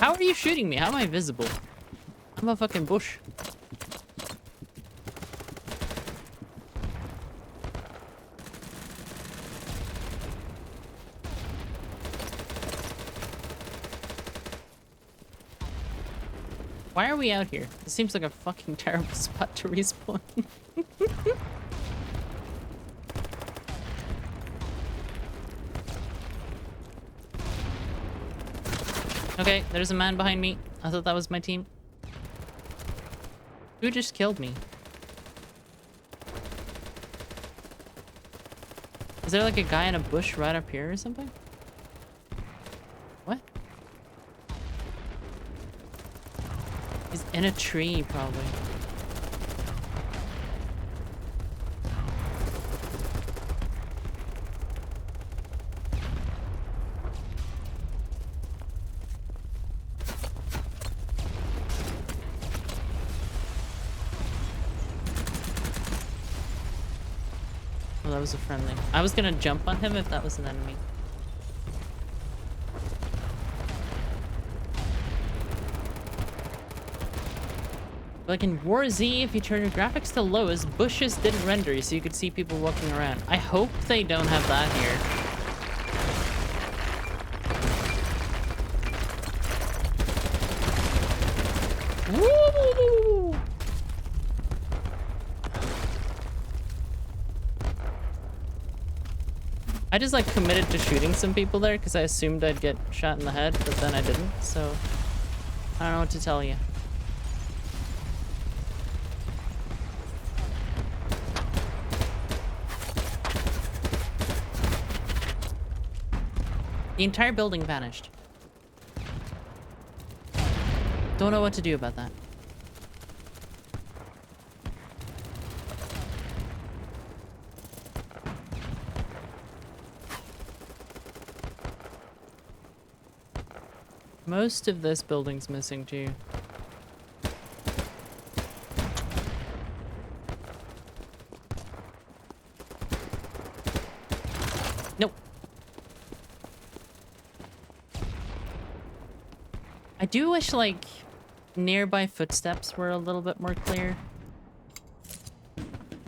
How are you shooting me? How am I visible? I'm a fucking bush. Why are we out here? This seems like a fucking terrible spot to respawn. Okay, there's a man behind me. I thought that was my team. Who just killed me? Is there like a guy in a bush right up here or something? What? He's in a tree, probably. Oh, that was a friendly. I was gonna jump on him if that was an enemy. Like in War Z, if you turn your graphics to lowest, bushes didn't render, so you could see people walking around. I hope they don't have that here. I just like committed to shooting some people there because I assumed I'd get shot in the head, but then I didn't, so I don't know what to tell you. The entire building vanished. Don't know what to do about that. Most of this building's missing too. Nope. I do wish, like, nearby footsteps were a little bit more clear.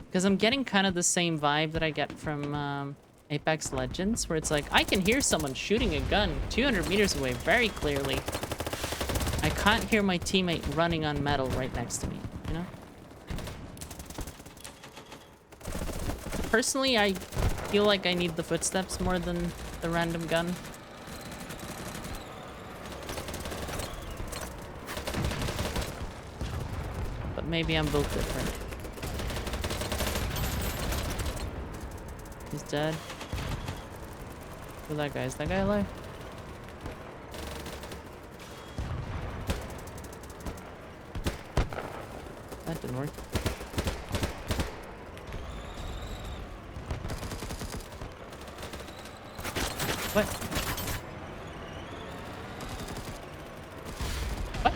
Because I'm getting kind of the same vibe that I get from Apex Legends, where it's like, I can hear someone shooting a gun 200 meters away very clearly. I can't hear my teammate running on metal right next to me, you know? Personally, I feel like I need the footsteps more than the random gun. But maybe I'm built different. He's dead. Who's that guy? Is that guy alive? That didn't work. What? What?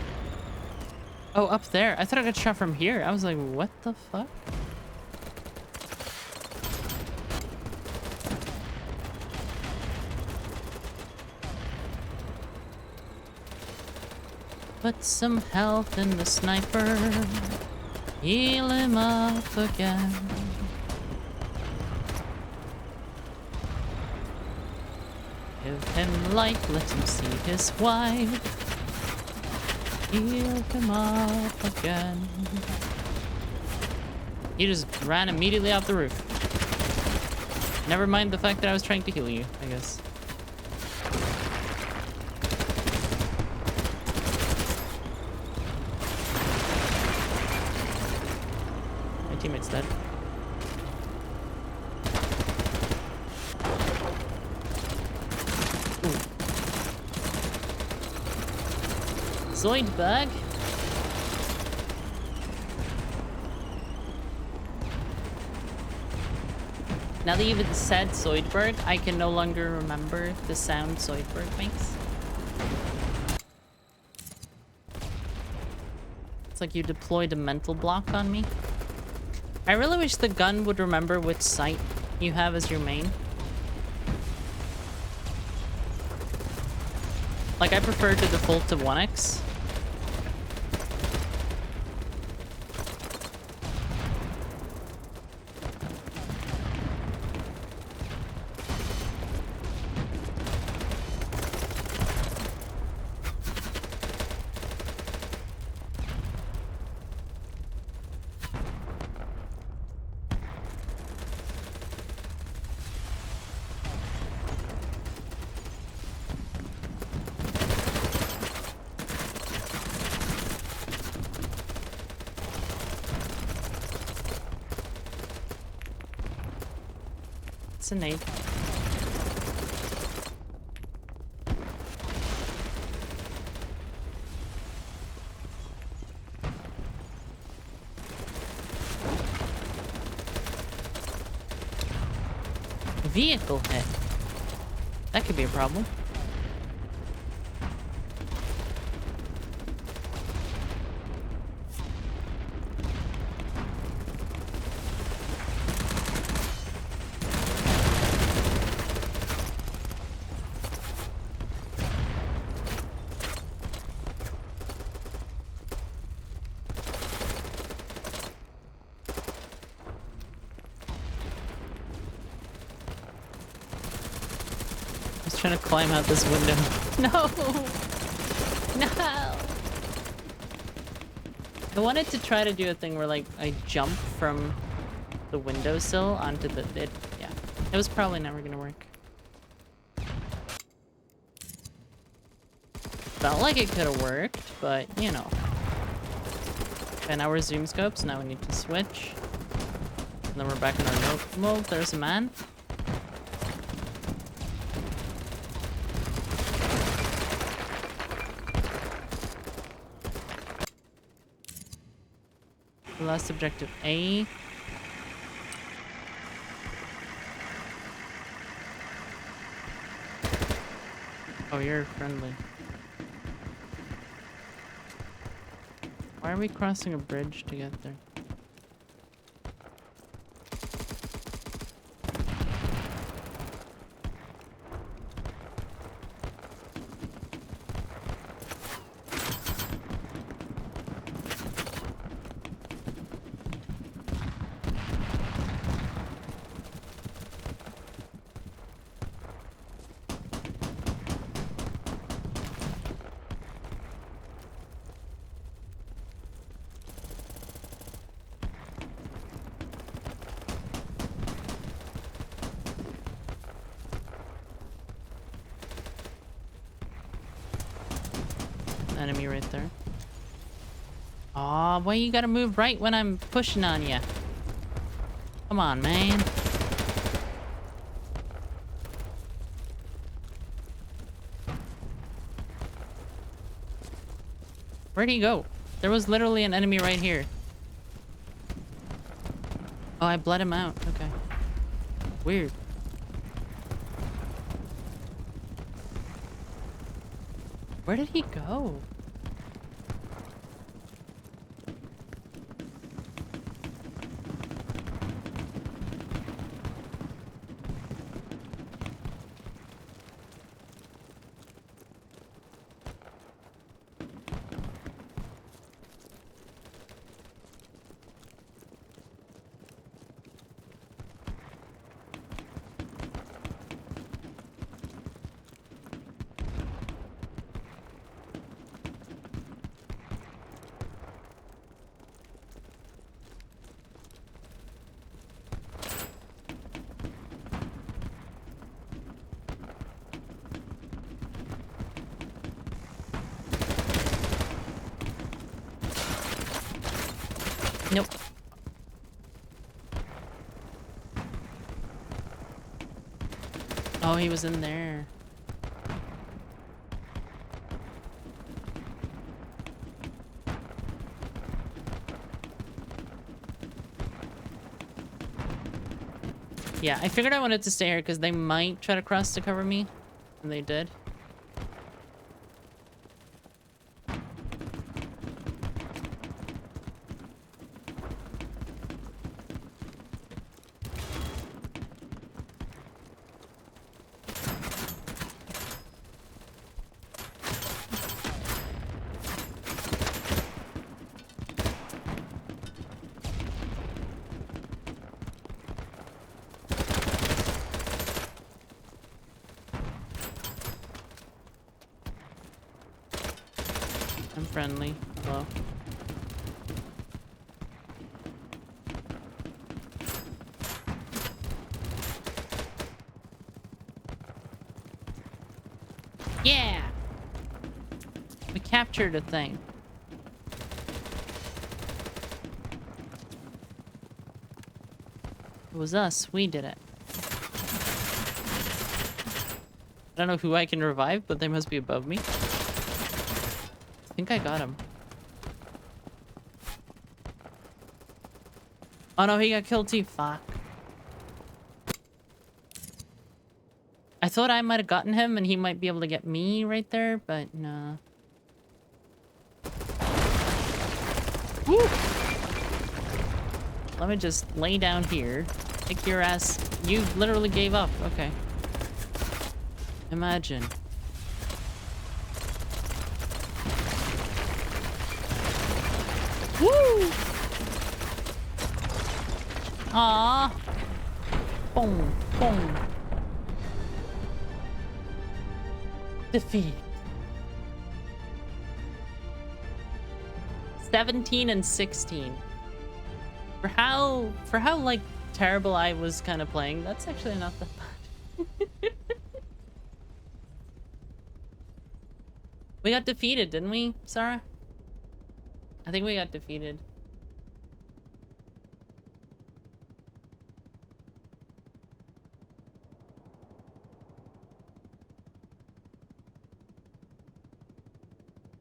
Oh, up there. I thought I got shot from here. I was like, what the fuck? Put some health in the sniper. Heal him up again. Give him light, let him see his wife. Heal him up again. He just ran immediately off the roof. Never mind the fact that I was trying to heal you, I guess. Teammate's dead. Ooh. Zoidberg. Now that you've said Zoidberg, I can no longer remember the sound Zoidberg makes. It's like you deployed a mental block on me. I really wish the gun would remember which sight you have as your main. Like, I prefer to default to 1x. It's a nade. Vehicle hit. That could be a problem. Trying to climb out this window. No! No! I wanted to try to do a thing where, like, I jump from the windowsill onto the... yeah. It was probably never gonna work. Felt like it could have worked, but you know. Okay, now we're zoom scopes. Now we need to switch. And then we're back in our note mode. There's a man. The last objective A. Oh, you're friendly. Why are we crossing a bridge to get there? Enemy right there. Aw, why you gotta move right when I'm pushing on you? Come on, man. Where'd he go? There was literally an enemy right here. Oh, I bled him out. Okay. Weird. Where did he go? Nope. Oh, he was in there. Yeah, I figured I wanted to stay here because they might try to cross to cover me. And they did. I'm friendly. Hello. Yeah! We captured a thing. It was us. We did it. I don't know who I can revive, but they must be above me. I think I got him. Oh no, he got killed too. Fuck. I thought I might have gotten him and he might be able to get me right there, but nah. Woo! Let me just lay down here. Kick your ass. You literally gave up. Okay. Imagine. Woo! Aww. Boom. Boom. Defeat. 17 and 16. For how like terrible I was kind of playing, that's actually not that bad. We got defeated, didn't we, Sarah? I think we got defeated.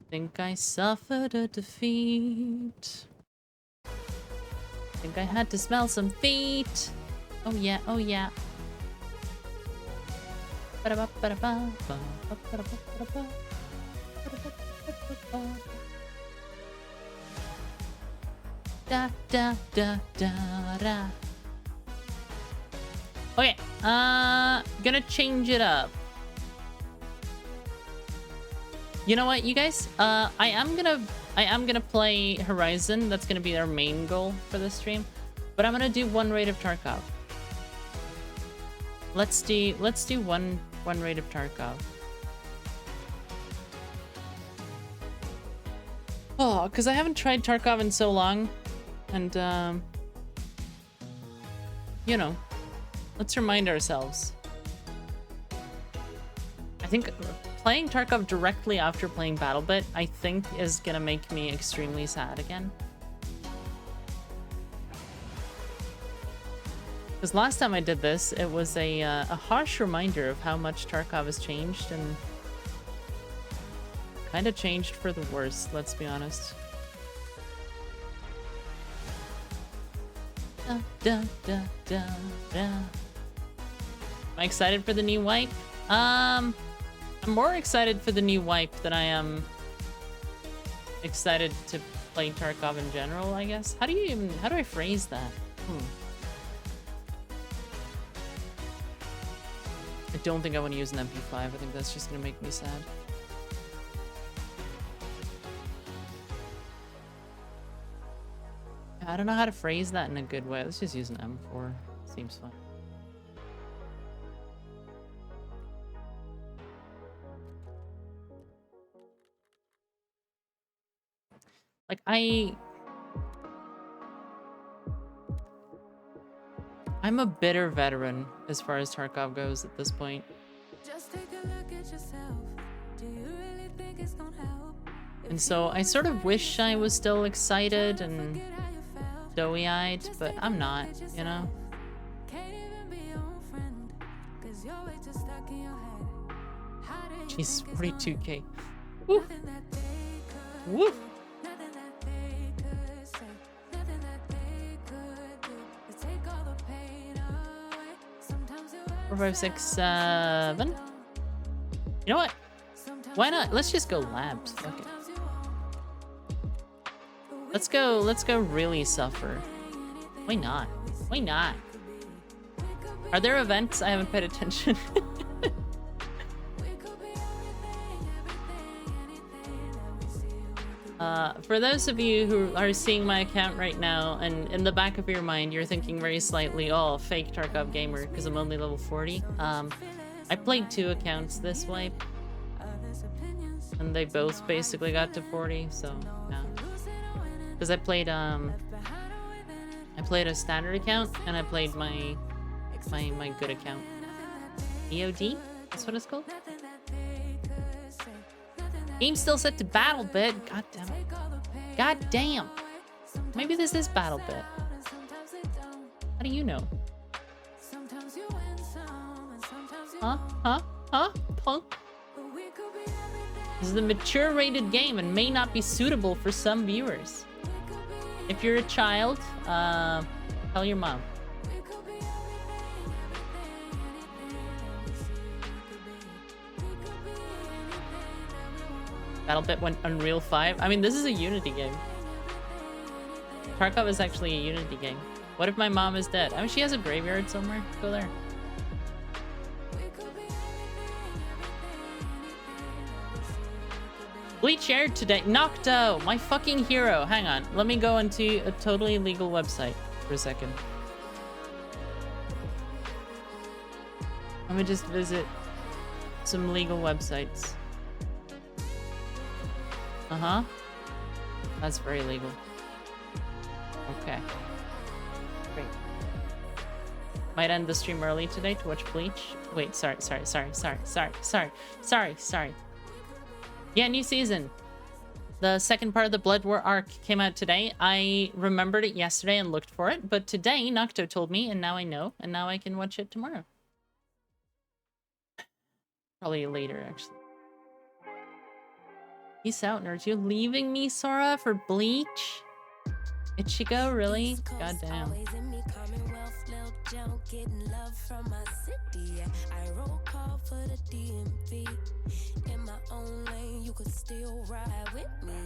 Think I suffered a defeat. Think I had to smell some feet. Oh yeah, oh yeah. Da da da da da. Okay, gonna change it up. You know what, you guys? I am gonna play Horizon. That's gonna be our main goal for this stream. But I'm gonna do one raid of Tarkov. Let's do one raid of Tarkov. Oh, because I haven't tried Tarkov in so long, and you know, let's remind ourselves. I think playing Tarkov directly after playing BattleBit, I think, is gonna make me extremely sad again. Because last time I did this, it was a harsh reminder of how much Tarkov has changed, and kind of changed for the worse, let's be honest. Da, da, da, da, da. Am I excited for the new wipe? I'm more excited for the new wipe than I am excited to play Tarkov in general, I guess. How do I phrase that? I don't think I want to use an MP5. I think that's just gonna make me sad. I don't know how to phrase that in a good way. Let's just use an M4. Seems fun. Like, I'm a bitter veteran as far as Tarkov goes at this point. Just take a look at yourself. Do you really think it's gonna help? And so I sort of wish I was still excited and doughy-eyed, but I'm not, you know? Jeez, 42k. Woo! Woo! 4, 5, 6, 7. You know what? Why not? Let's just go labs. Fuck it. Let's go really suffer. Why not? Why not? Are there events? I haven't paid attention. For those of you who are seeing my account right now, and in the back of your mind, you're thinking very slightly, oh, fake Tarkov gamer, because I'm only level 40. I played 2 accounts this wipe, and they both basically got to 40, so, yeah. Because I played a standard account, and I played my good account. EOD? That's what it's called? Game's still set to BattleBit. God damn it. God damn. Maybe this is BattleBit. How do you know? Huh? Huh? Huh? Punk? This is a mature rated game and may not be suitable for some viewers. If you're a child, tell your mom. BattleBit went Unreal 5. I mean, this is a Unity game. Tarkov is actually a Unity game. What if my mom is dead? I mean, she has a graveyard somewhere. Go there. Bleach aired today. Nocto, my fucking hero. Hang on. Let me go into a totally legal website for a second. Let me just visit some legal websites. Uh-huh. That's very legal. Okay. Great. Might end the stream early today to watch Bleach. Wait, sorry. Yeah, new season. The second part of the Blood War arc came out today. I remembered it yesterday and looked for it, but today Nocto told me, and now I know, and now I can watch it tomorrow. Probably later, actually. Peace out, nerds. You leaving me, Sora, for Bleach? Ichigo, really? Goddamn.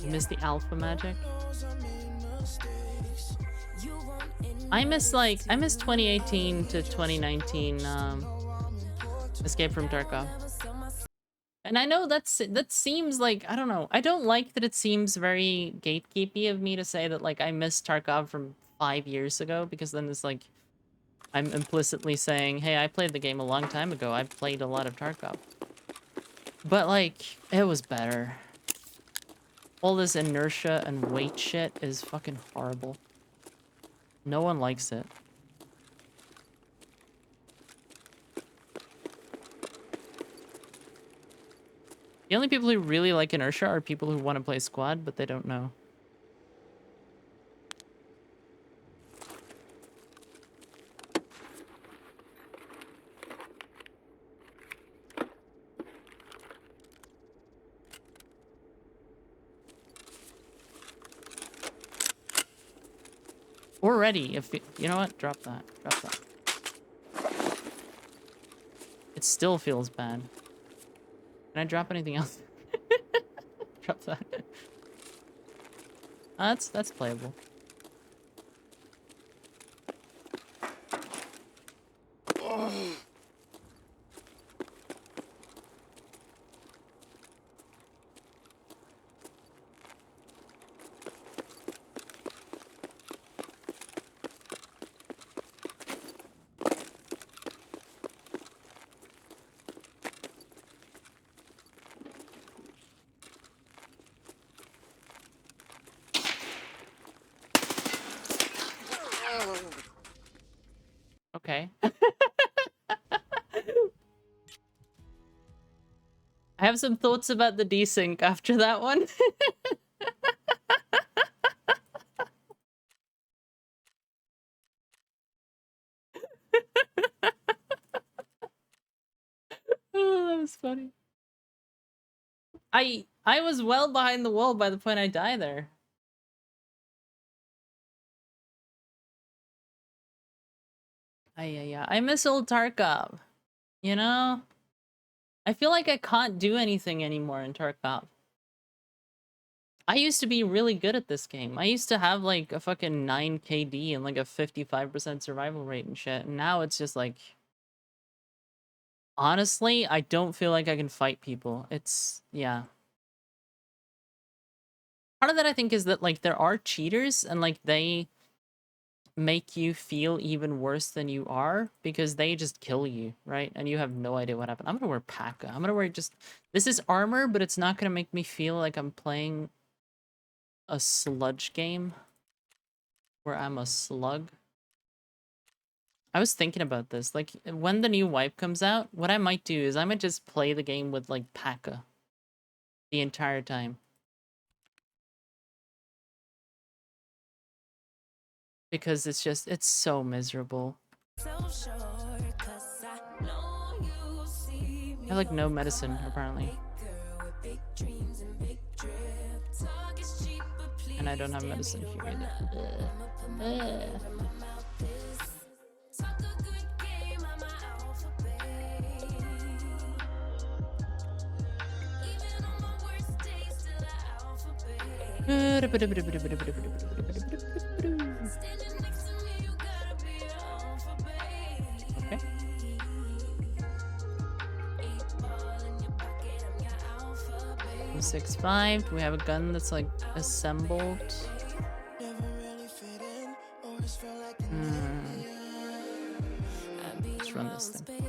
You miss the alpha magic? I miss 2018 to 2019 Escape from Tarkov. And I know that seems like, I don't know. I don't like that it seems very gatekeepy of me to say that like I miss Tarkov from 5 years ago, because then it's like I'm implicitly saying, hey, I played the game a long time ago. I played a lot of Tarkov. But like, it was better. All this inertia and weight shit is fucking horrible. No one likes it. The only people who really like inertia are people who want to play squad, but they don't know. Or ready, if you know what? Drop that. Drop that. It still feels bad. Can I drop anything else? Drop that. That's playable. Okay. I have some thoughts about the desync after that one. Oh, that was funny. I was well behind the wall by the point I die there. Yeah. I miss old Tarkov. You know? I feel like I can't do anything anymore in Tarkov. I used to be really good at this game. I used to have like a fucking 9 KD and like a 55% survival rate and shit. And now it's just like... Honestly, I don't feel like I can fight people. It's... yeah. Part of that I think is that like there are cheaters and like they make you feel even worse than you are because they just kill you, right? And you have no idea what happened. I'm gonna wear P.A.K.A. I'm gonna wear just... This is armor, but it's not gonna make me feel like I'm playing a sludge game where I'm a slug. I was thinking about this. Like, when the new wipe comes out, what I might do is I might just play the game with, like, P.A.K.A. the entire time. Because it's just, it's so miserable. I have, like, no medicine, apparently. And I don't have medicine here either. Okay. 6.5. Do we have a gun that's like assembled? Let's run this thing.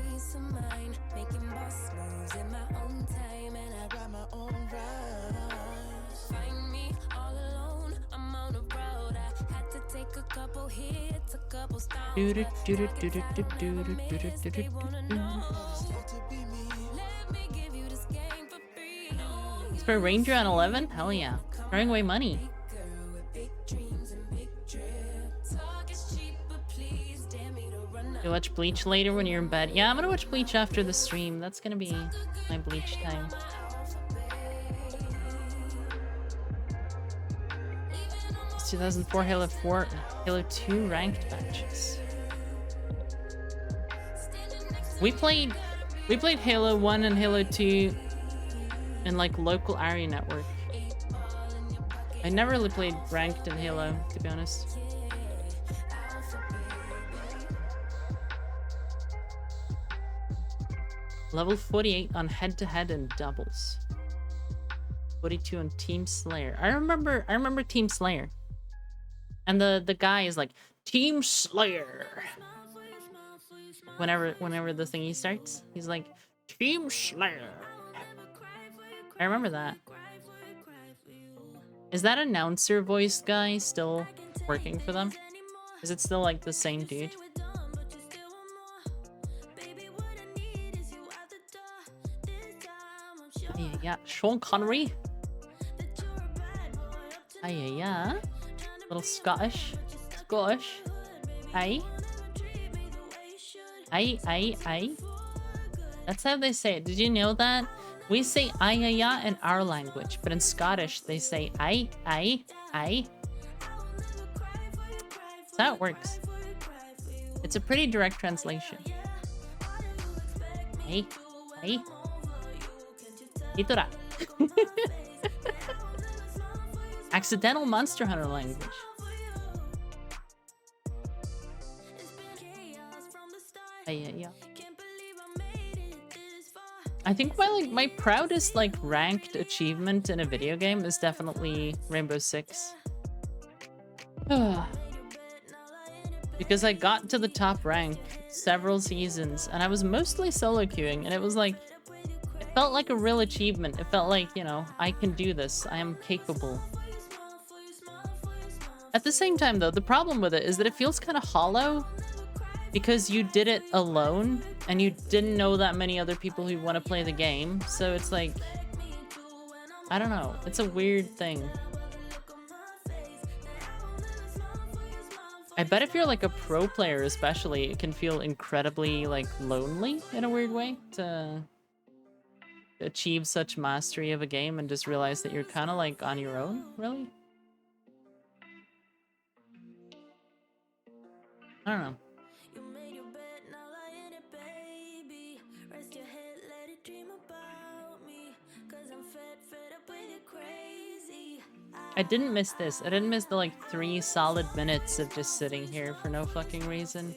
For Ranger on 11? Hell yeah. Throwing away money. You watch Bleach later when you're in bed? Yeah, I'm gonna watch Bleach after the stream. That's gonna be my Bleach time. It's 2004 Halo 4, Halo 2 ranked matches. We played Halo 1 and Halo 2 in like local area network. I never really played ranked in Halo, to be honest. Level 48 on head-to-head and doubles. 42 on Team Slayer. I remember Team Slayer. And the guy is like, Team Slayer. Whenever the thingy starts, he's like, Team Slayer. I remember that. Is that announcer voice guy still working for them? Is it still like the same dude? Yeah, Sean Connery. Yeah. Little Scottish. Aye. That's how they say it. Did you know that? We say aye in our language, but in Scottish they say aye. That's how it works. It's a pretty direct translation. Aye. Itora. Accidental Monster Hunter language. Yeah. I think my proudest like ranked achievement in a video game is definitely Rainbow Six. Because I got to the top rank several seasons and I was mostly solo queuing, and it was like, it felt like a real achievement. It felt like, you know, I can do this. I am capable. At the same time though, the problem with it is that it feels kind of hollow because you did it alone and you didn't know that many other people who want to play the game. So it's like, I don't know. It's a weird thing. I bet if you're like a pro player especially, it can feel incredibly like lonely in a weird way to achieve such mastery of a game and just realize that you're kind of like on your own, really? I don't know. I didn't miss this. I didn't miss the like 3 solid minutes of just sitting here for no fucking reason.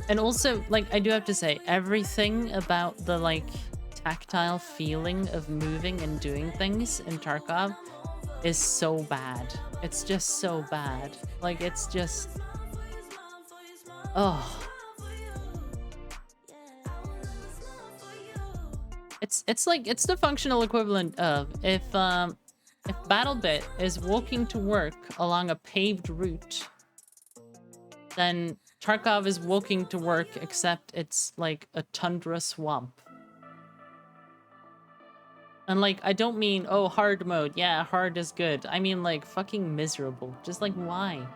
And also, like, I do have to say, everything about the like tactile feeling of moving and doing things in Tarkov is so bad. It's just so bad. Like, it's just... Oh. It's like, it's the functional equivalent of if BattleBit is walking to work along a paved route, then Tarkov is walking to work, except it's like a tundra swamp. And like, I don't mean, oh, hard mode. Yeah, hard is good. I mean like fucking miserable. Just like, why?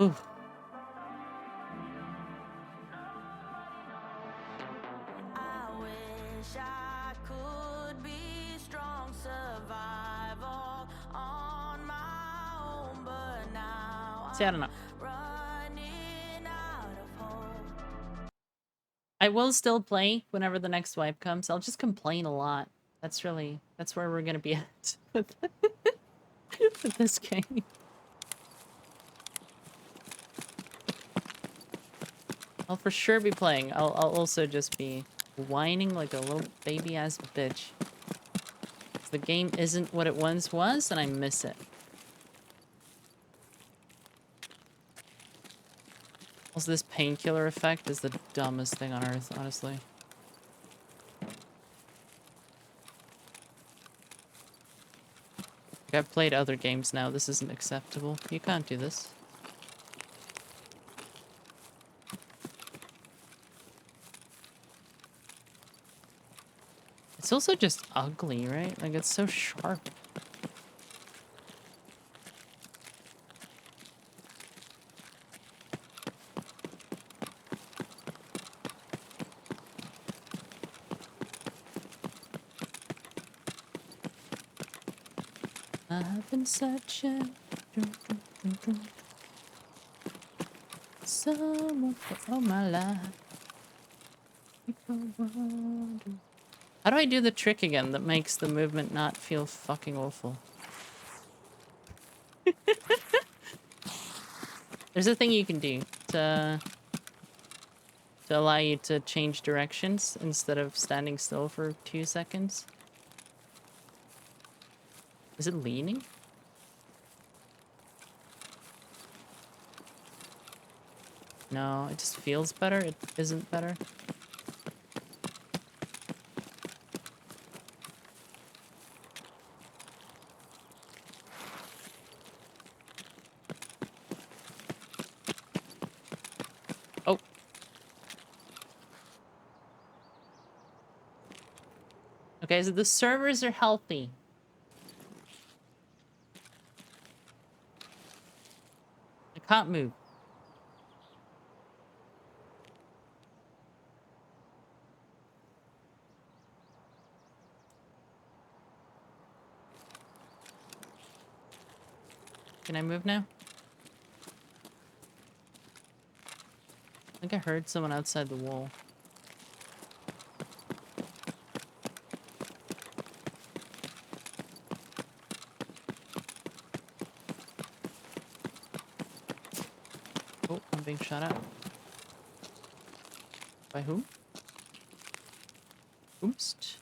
Oof. See, I don't know. I will still play whenever the next wipe comes. I'll just complain a lot. That's where we're gonna be at with this game. I'll for sure be playing. I'll also just be whining like a little baby-ass bitch. The game isn't what it once was, and I miss it. Also, this painkiller effect is the dumbest thing on earth, honestly. Like, I've played other games now. This isn't acceptable. You can't do this. It's also just ugly, right? Like, it's so sharp. I've been searching someone for all my life. How do I do the trick again that makes the movement not feel fucking awful? There's a thing you can do to allow you to change directions instead of standing still for 2 seconds. Is it leaning? No, it just feels better. It isn't better. Oh. Okay, so the servers are healthy. I can't move. Can I move now? I think I heard someone outside the wall. Oh, I'm being shot at. By who? Oops.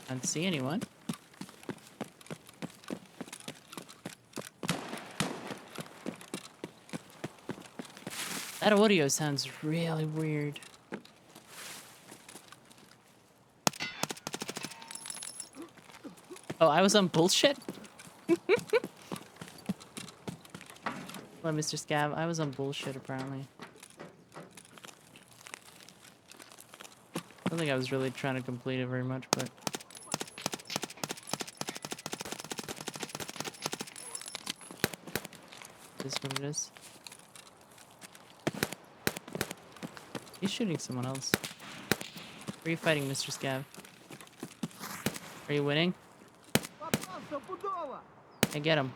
Can't see anyone. That audio sounds really weird. Oh, I was on bullshit? Hello, Mr. Scab. I was on bullshit, apparently. I don't think I was really trying to complete it very much, but... This is what it is. He's shooting someone else. Where are you fighting, Mr. Scab? Are you winning? Hey, get him.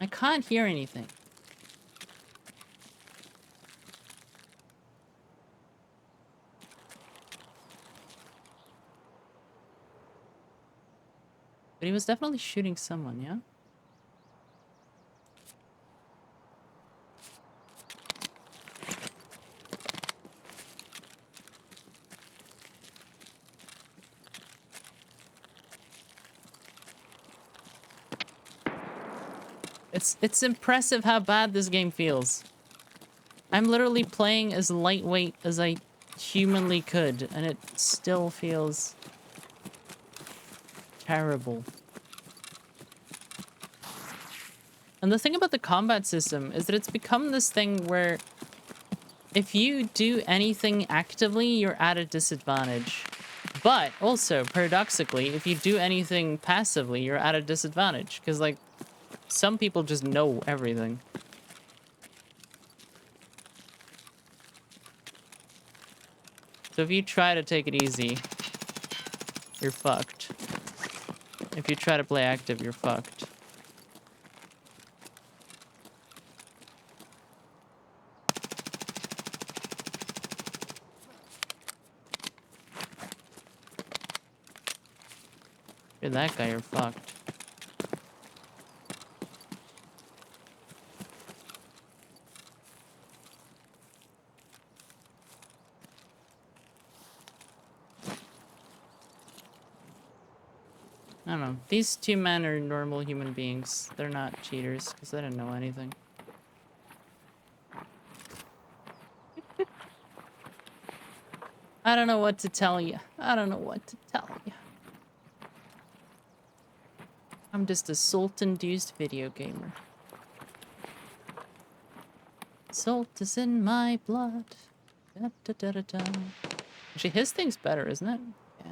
I can't hear anything. But he was definitely shooting someone, yeah? It's impressive how bad this game feels. I'm literally playing as lightweight as I humanly could, and it still feels terrible. And the thing about the combat system is that it's become this thing where if you do anything actively, you're at a disadvantage. But also, paradoxically, if you do anything passively, you're at a disadvantage. Because, like, some people just know everything. So if you try to take it easy, you're fucked. If you try to play active, you're fucked. You're that guy, you're fucked. I don't know. These two men are normal human beings. They're not cheaters, because they didn't know anything. I don't know what to tell you. I don't know what to tell you. I'm just a salt-induced video gamer. Salt is in my blood. Da, da, da, da, da. Actually, his thing's better, isn't it? Yeah.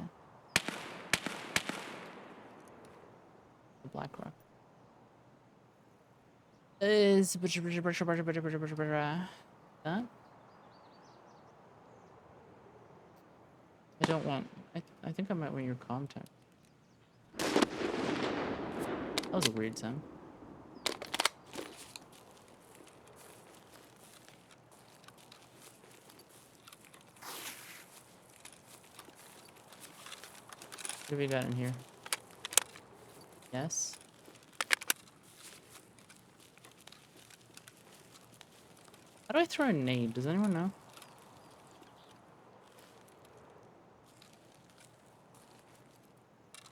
The Black Rock. Is that? I don't want. I think I might want your contact. That was a weird sound. What have we got in here? Yes. How do I throw a nade? Does anyone know?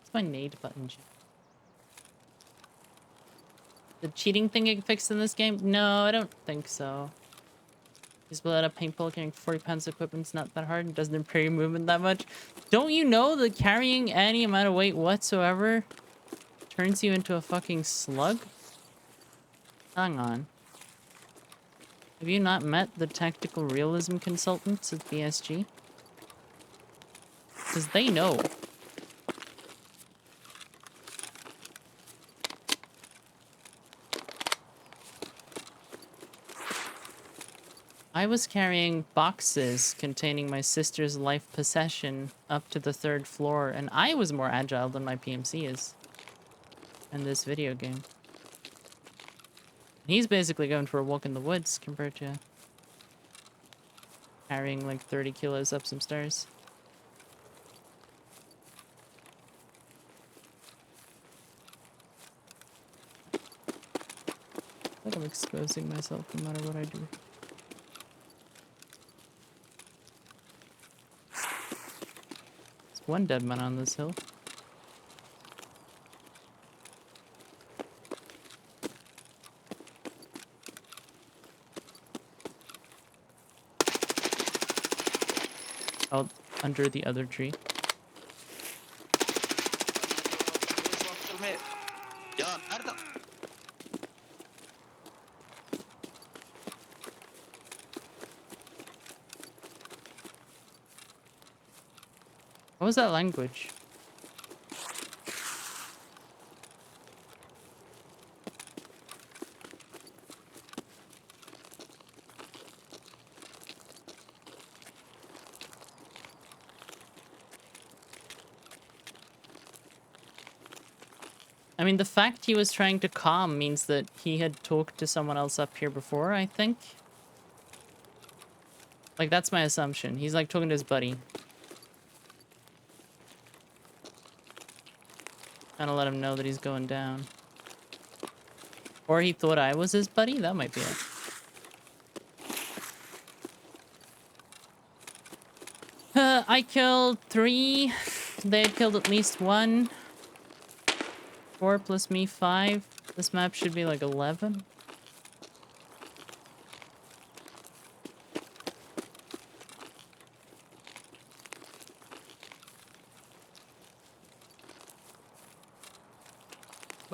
What's my nade button? The cheating thing get fixed in this game? No, I don't think so. Just blow out a paintball carrying 40 pounds of equipment's not that hard and doesn't impair your movement that much. Don't you know that carrying any amount of weight whatsoever turns you into a fucking slug? Hang on. Have you not met the tactical realism consultants at BSG? Because they know. I was carrying boxes containing my sister's life possession up to the 3rd floor, and I was more agile than my PMC is in this video game. He's basically going for a walk in the woods compared to carrying like 30 kilos up some stairs. I think I'm exposing myself no matter what I do. There's one dead man on this hill. Out under the other tree. What was that language? I mean, the fact he was trying to calm means that he had talked to someone else up here before, I think. Like, that's my assumption. He's, like, talking to his buddy. Trying to let him know that he's going down. Or he thought I was his buddy? That might be it. I killed 3. They had killed at least 1. 4 plus me, 5. This map should be like 11.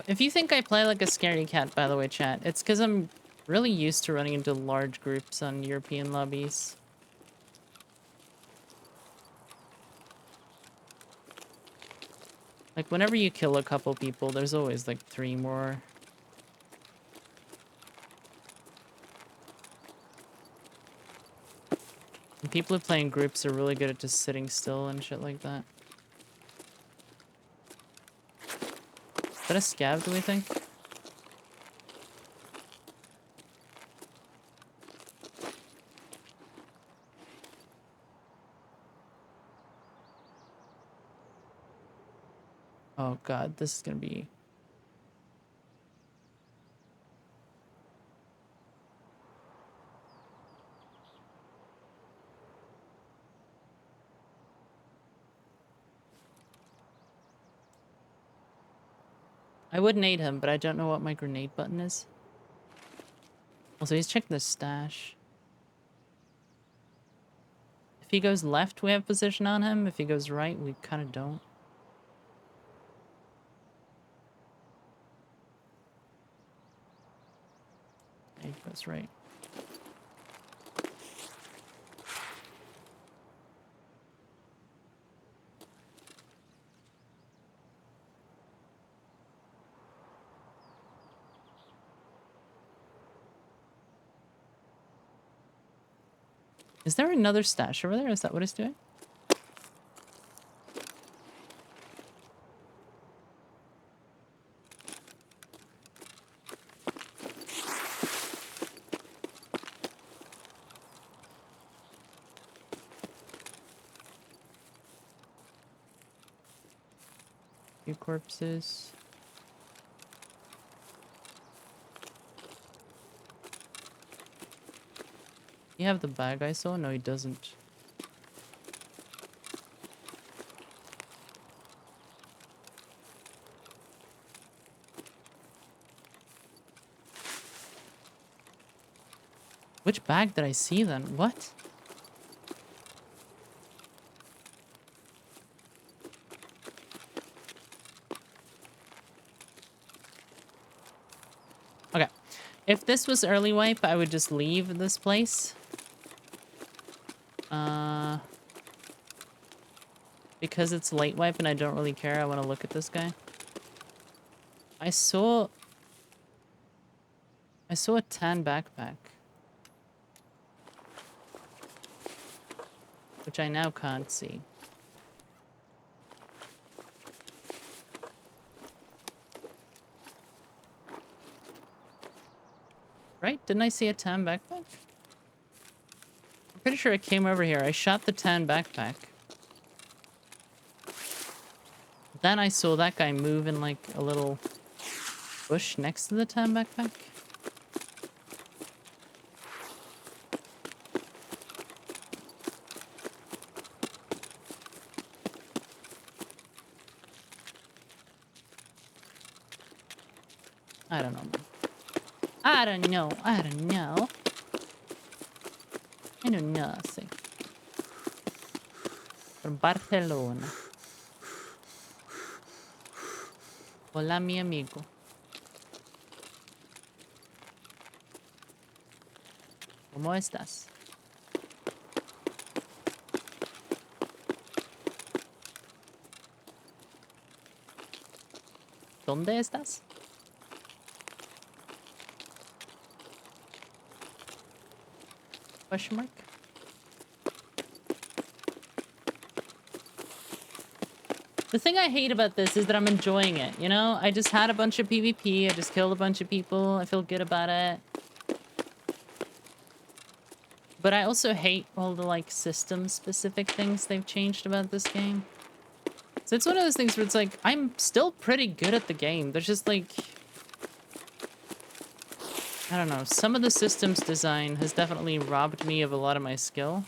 If you think I play like a scaredy cat, by the way, chat, it's because I'm really used to running into large groups on European lobbies. Like, whenever you kill a couple people, there's always, like, 3 more. And people who play in groups are really good at just sitting still and shit like that. Is that a scav, do we think? Oh god, this is gonna be... I would nade him, but I don't know what my grenade button is. Also, he's checking the stash. If he goes left, we have position on him. If he goes right, we kind of don't. He goes right. Is there another stash over there? Is that what it's doing? Few corpses. You have the bag I saw? No, he doesn't. Which bag did I see then? What? Okay. If this was early wipe, I would just leave this place. Because it's late wipe and I don't really care, I want to look at this guy. I saw a tan backpack. Which I now can't see. Right? Didn't I see a tan backpack? I'm pretty sure I came over here. I shot the tan backpack. Then I saw that guy move in like a little bush next to the tan backpack. I don't know, man. I don't know. I don't know. I know nothing. From Barcelona. Hola, mi amigo. ¿Cómo estás? ¿Dónde estás? Question mark? The thing I hate about this is that I'm enjoying it, you know? I just had a bunch of PvP, I just killed a bunch of people, I feel good about it. But I also hate all the, like, system-specific things they've changed about this game. So it's one of those things where it's like, I'm still pretty good at the game. There's just, like... I don't know, some of the systems design has definitely robbed me of a lot of my skill.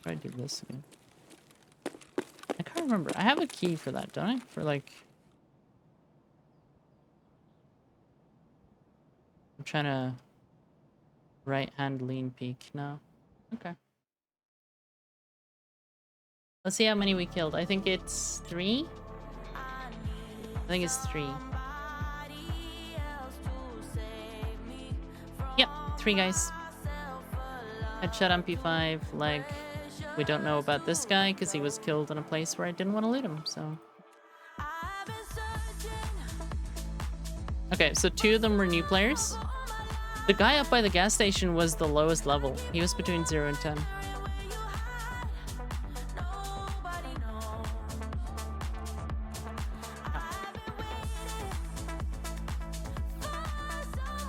I do this again. I can't remember. I have a key for that, don't I? For like... I'm trying to... right-hand lean peek. No. Okay. Let's see how many we killed. I think it's 3? I think it's 3. Yep, 3 guys. Headshot MP5, leg. We don't know about this guy because he was killed in a place where I didn't want to loot him, so... Okay, so 2 of them were new players. The guy up by the gas station was the lowest level. He was between 0 and 10.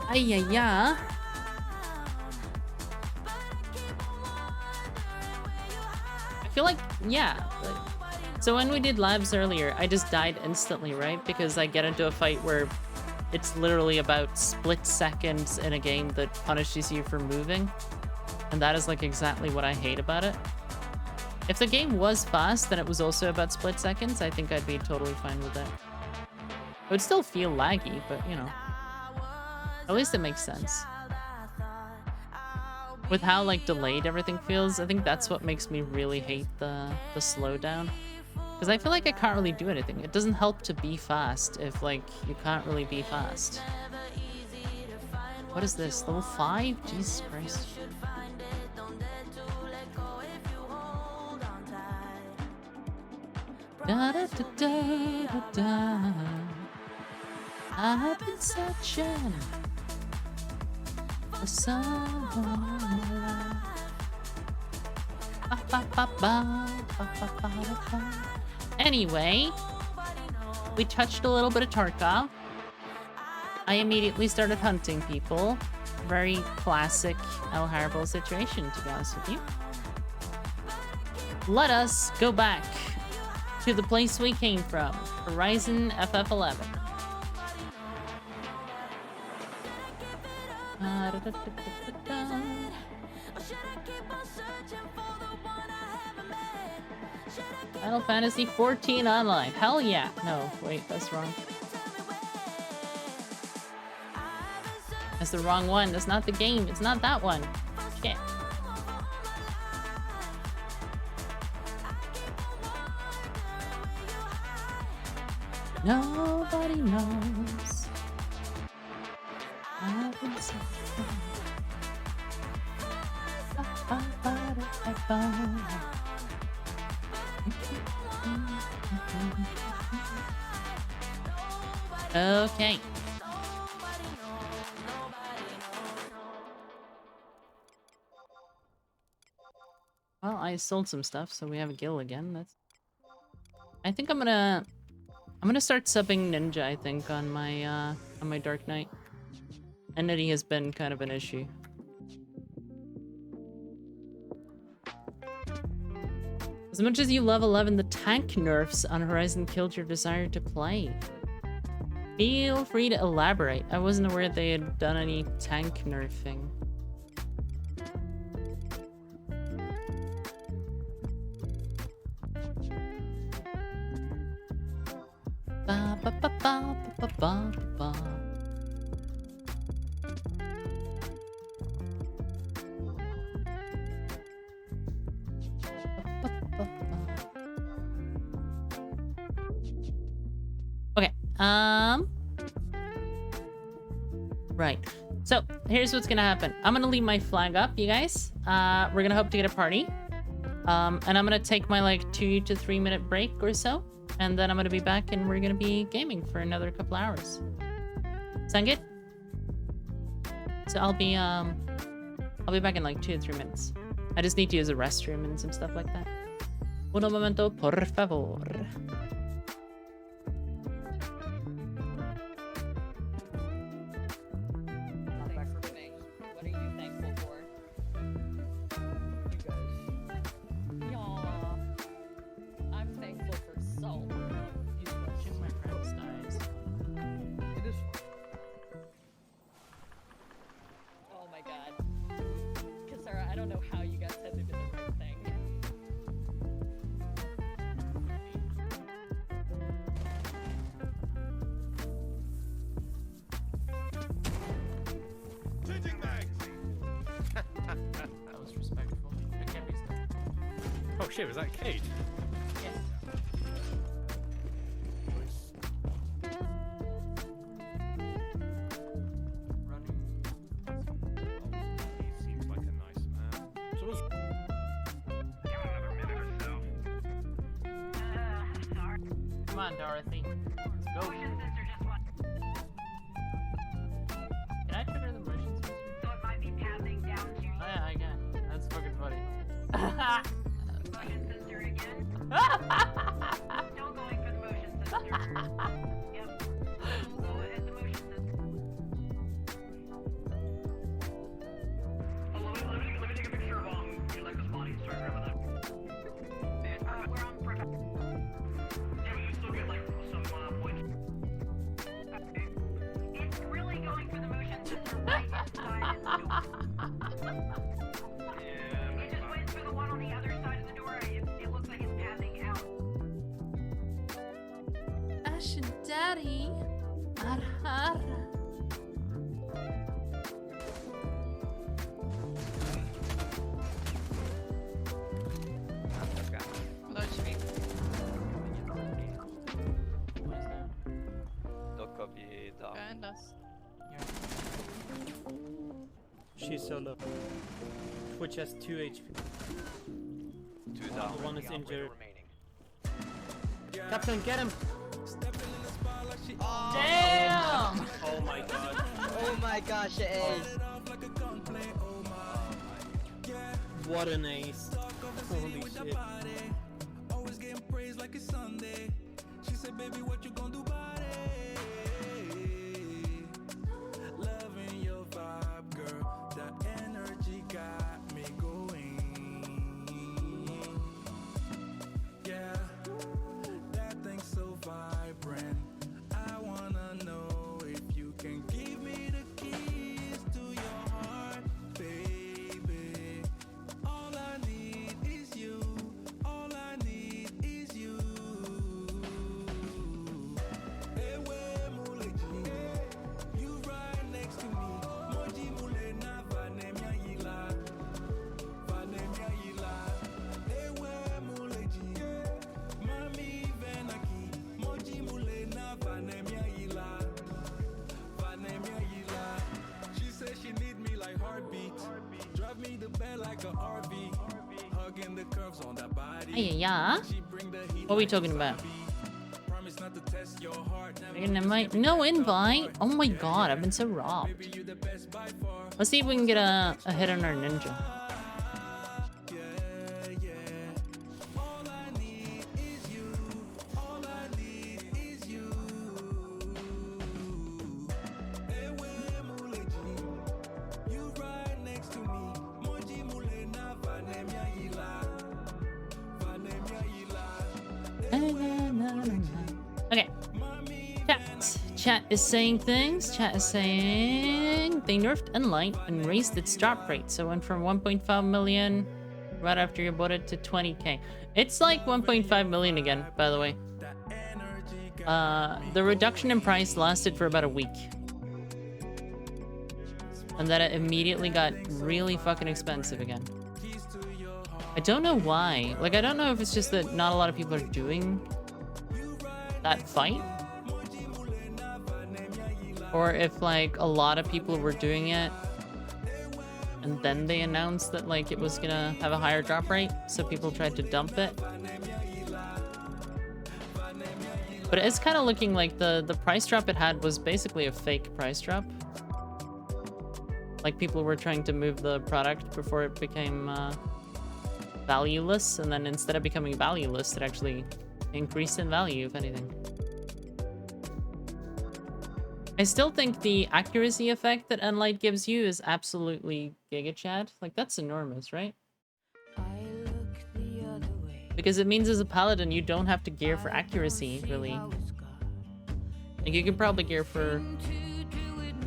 Ay, ay, ay. I feel like, yeah. So when we did labs earlier, I just died instantly, right? Because I get into a fight where it's literally about split seconds in a game that punishes you for moving. And that is like exactly what I hate about it. If the game was fast and it was also about split seconds, I think I'd be totally fine with it. It would still feel laggy, but you know. At least it makes sense. With how like delayed everything feels, I think that's what makes me really hate the slowdown. Because I feel like I can't really do anything. It doesn't help to be fast if like you can't really be fast. What is this? Level 5? Jesus Christ. Da, da, da, da, da, da. I've been searching for someone. Ba, ba, ba, ba, ba, ba, ba, ba. Anyway, we touched a little bit of Tarkov. I immediately started hunting people. Very classic ElleHarribel situation, to be honest with you. Let us go back to the place we came from, Horizon FF11. Final Fantasy 14 Online. Hell yeah. No, wait, that's wrong. That's the wrong one. That's not the game. It's not that one. Shit. Nobody knows. I've been so okay. Well, I sold some stuff, so we have a guild again. That's. I think I'm gonna start subbing Ninja. I think on my Dark Knight. Entity has been kind of an issue. As much as you love 11, the tank nerfs on Horizon killed your desire to play. Feel free to elaborate. I wasn't aware they had done any tank nerfing. Ba ba ba ba ba ba ba. Okay, right. So, here's what's gonna happen. I'm gonna leave my flag up, you guys. We're gonna hope to get a party. And I'm gonna take my, like, 2 to 3 minute break or so. And then I'm gonna be back and we're gonna be gaming for another couple hours. Sound good? So I'll be back in, like, 2 to 3 minutes. I just need to use a restroom and some stuff like that. Un momento, por favor. Oh shit, was that Kate? Yeah. He seems like a nice man. So was... Give it another minute or so. Sorry. Come on, Dorothy. Let's go. Motion sensor just went. Can I trigger the motion sensor? So it might be passing down to Oh yeah, I can. That's fucking funny. motion sensor again. Still going for the motion sensor. Yep. So it's the motion sensor. behind us. She's so low. Twitch has 2 HP. Two The down. one is Friendly injured. operator remaining. Captain, get him! Damn! Oh my god. Oh my gosh, it is. What an ace. Holy shit. Always getting praised like it's Sunday. She said, baby, what you gonna do about it? Loving your vibe, girl. That energy got me going. Yeah, that thing's so vibrant. I wanna know if you can give me the keys to your heart, baby. All I need is you. All I need is you. Ewe muleji, you right next to me. Moji mule na vanemia yila, vanemia yila. Ewe muleji, mami venaki. Moji mule na vanemia yila, vanemia yila. She said she need me like heartbeat. Drive me the bed like a RV. Hugging the curves on that body. Yeah. She bring the heat What are we like talking a about? zombie. Promise not to test your heart. Never An invite? No invite? Oh my god, I've been so robbed. be you the best by far. Let's see if we can get a hit on our ninja. Yeah, yeah. All I need is you. All I need is you. Ewe muleji, you right next to me. Moji mule na vanemia yila, vanemia yila. Okay. Chat. Chat is saying things. Chat is saying they nerfed Unlight and raised its drop rate. So it went from 1.5 million right after you bought it to 20k. It's like 1.5 million again, by the way. The reduction in price lasted for about a week. And then it immediately got really fucking expensive again. I don't know why. Like, I don't know if it's just that not a lot of people are doing that fight, or if like a lot of people were doing it and then they announced that like it was gonna have a higher drop rate, so people tried to dump it. But it's kind of looking like the price drop it had was basically a fake price drop. Like people were trying to move the product before it became valueless, and then instead of becoming valueless, it actually increased in value, if anything. I still think the accuracy effect that Unlight gives you is absolutely giga Chad. Like, that's enormous, right? Because it means as a paladin, you don't have to gear for accuracy, really. Like, you could probably gear for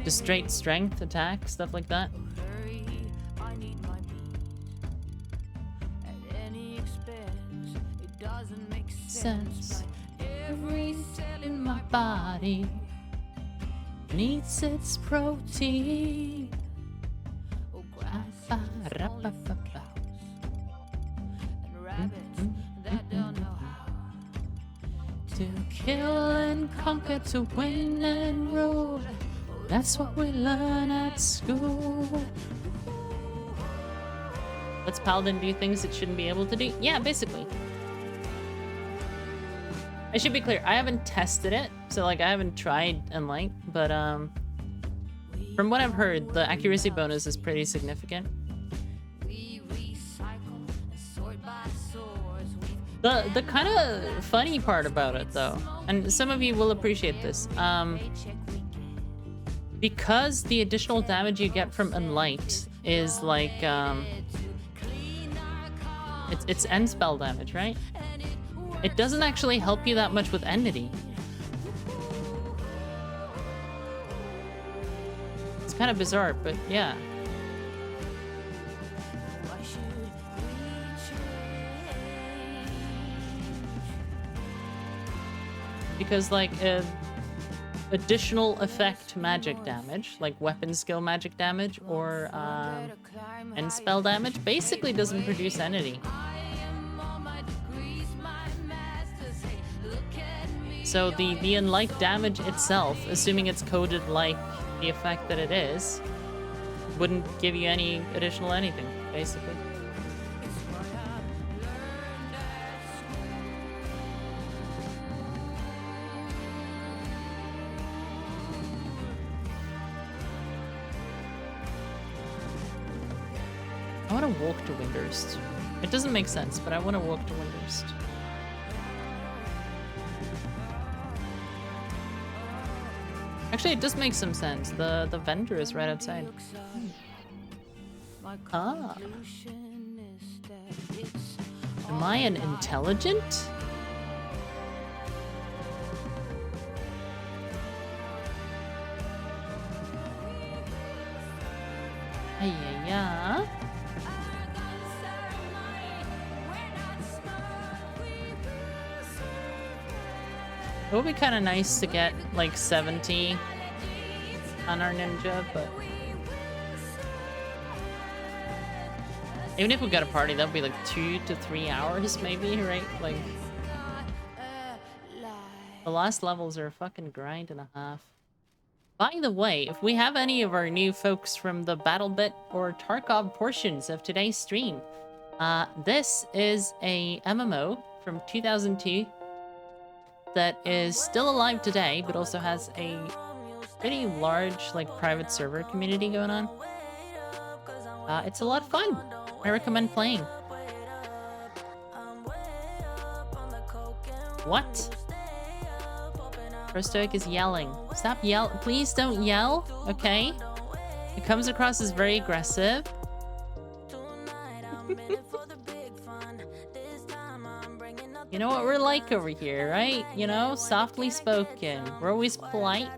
just straight strength, attack, stuff like that. Sense. Every cell in my body needs its protein. To kill and conquer, to win and rule. That's what we learn at school. Let's Paladin do things it shouldn't be able to do? Yeah, basically. I should be clear, I haven't tested it, so like I haven't tried Unlight, but from what I've heard, the accuracy bonus is pretty significant. The kind of funny part about it though, and some of you will appreciate this, because the additional damage you get from Unlight is like it's end spell damage, right? It doesn't actually help you that much with Enmity. It's kind of bizarre, but yeah. Because like additional effect magic damage, like weapon skill magic damage or end spell damage, basically doesn't produce Enmity. So the unlike damage itself, assuming it's coded like the effect that it is, wouldn't give you any additional anything, basically. I want to walk to Windurst. It doesn't make sense, but I want to walk to Windurst. Actually, it does make some sense. The vendor is right outside. Ah. Am I an intelligent? Yeah. It would be kind of nice to get like 70 on our ninja, but even if we got a party, that would be like 2 to 3 hours maybe, right? Like the last levels are a fucking grind and a half. By the way, if we have any of our new folks from the BattleBit or Tarkov portions of today's stream, this is a MMO from 2002 that is still alive today, but also has a pretty large, like, private server community going on. It's a lot of fun. I recommend playing. What? Prostoic is yelling. Stop yell. Please don't yell, okay? It comes across as very aggressive. You know what we're like over here, right? You know, softly spoken. We're always polite.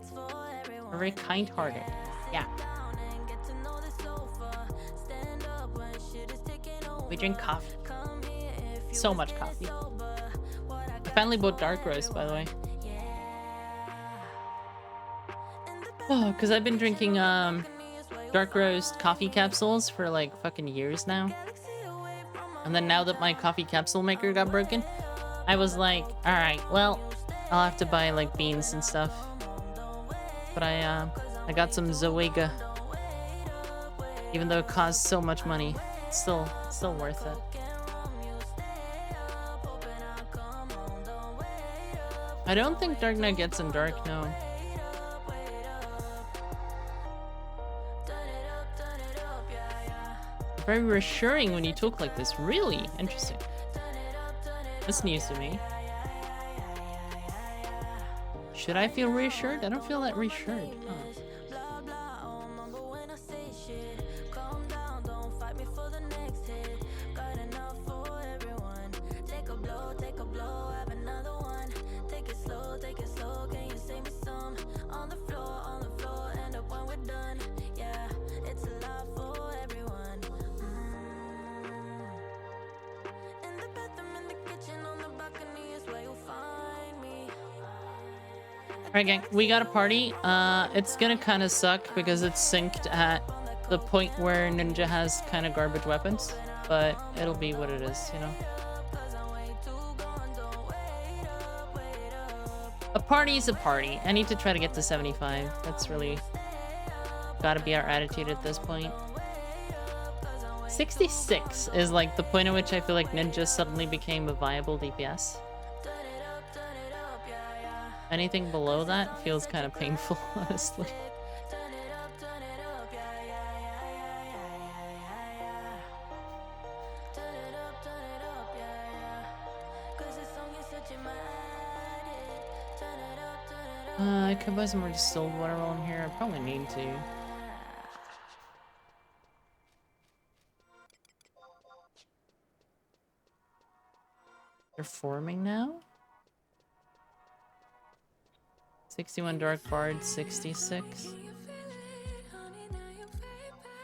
We're very kind-hearted. Yeah. We drink coffee. So much coffee. I finally bought dark roast, by the way. Oh, because I've been drinking dark roast coffee capsules for like fucking years now. And then now that my coffee capsule maker got broken, I was like, alright, well, I'll have to buy like beans and stuff. But I got some Zoega. Even though it costs so much money, it's still worth it. I don't think Dark Knight gets in dark, no. Very reassuring when you talk like this. Really interesting. That's news to me. Should I feel reassured? I don't feel that reassured. Oh. Alright gang, we got a party. It's gonna kind of suck because it's synced at the point where Ninja has kind of garbage weapons, but it'll be what it is, you know? A party is a party. I need to try to get to 75. That's really gotta be our attitude at this point. 66 is like the point at which I feel like Ninja suddenly became a viable DPS. Anything below that feels kind of painful, honestly. I could buy some more distilled water while I'm here. I probably need to. They're forming now? 61 Dark Bard, 66.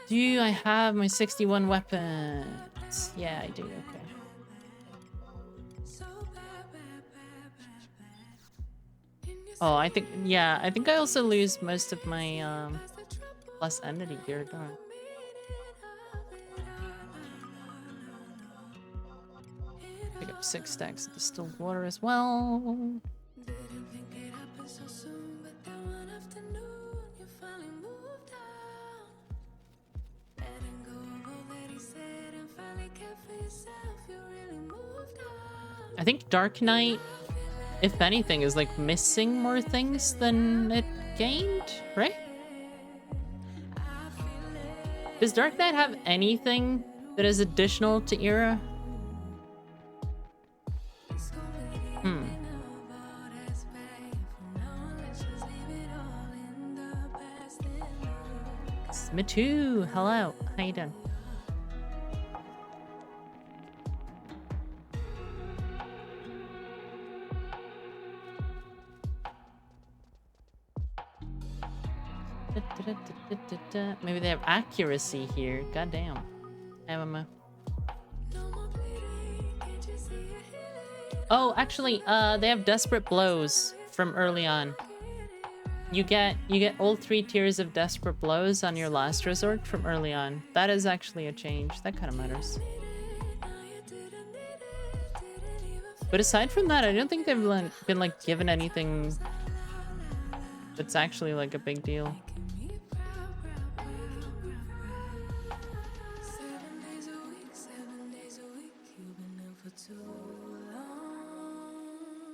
Do I have my 61 weapons? Yeah, I do, okay. Oh, I think, yeah, I think I also lose most of my, plus entity gear, don't I? Pick up 6 stacks of distilled water as well. so soon, but then one afternoon you finally moved on. Letting go of all that he said and finally kept for yourself. You really moved on. I think Dark Knight, if anything, is like missing more things than it gained, right? Does Dark Knight have anything that is additional to Era? Me too. Hello. How you doing? Maybe they have accuracy here. Goddamn. MMO. Oh, actually, they have desperate blows from early on. You get all 3 tiers of desperate blows on your last resort from early on. That is actually a change. That kind of matters. But aside from that, I don't think they've been like given anything that's actually like a big deal.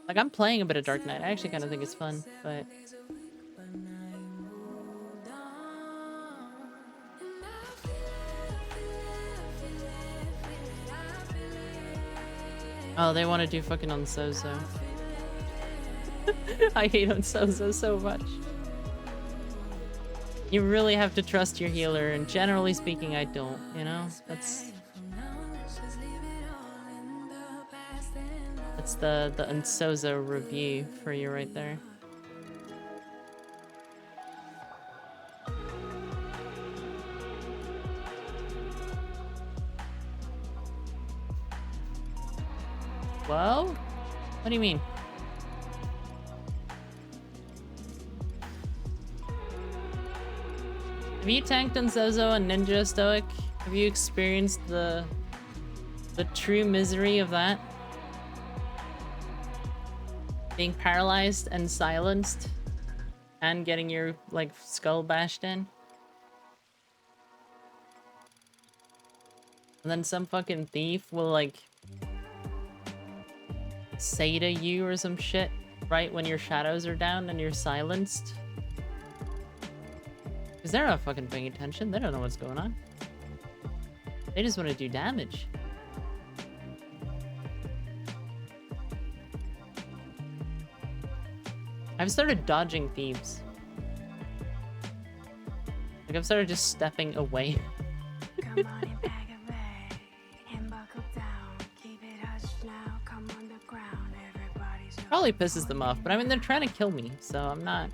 Like, I'm playing a bit of Dark Knight. I actually kind of think it's fun, but... Oh, they want to do fucking Onsozo. I hate Onsozo so much. You really have to trust your healer, and generally speaking, I don't, you know? That's the Onsozo review for you right there. Well, what do you mean? Have you tanked on Zozo and Ninja Stoic? Have you experienced the true misery of that? Being paralyzed and silenced and getting your like skull bashed in? And then some fucking thief will like say to you or some shit right when your shadows are down and you're silenced. Because they're not fucking paying attention. They don't know what's going on. They just want to do damage. I've started dodging thieves. Like, I've started just stepping away. Come on and pack a bag and buckle down. Keep it hushed now. Come on the ground. Everybody's Probably pisses them off, but I mean, they're trying to kill me, so I'm not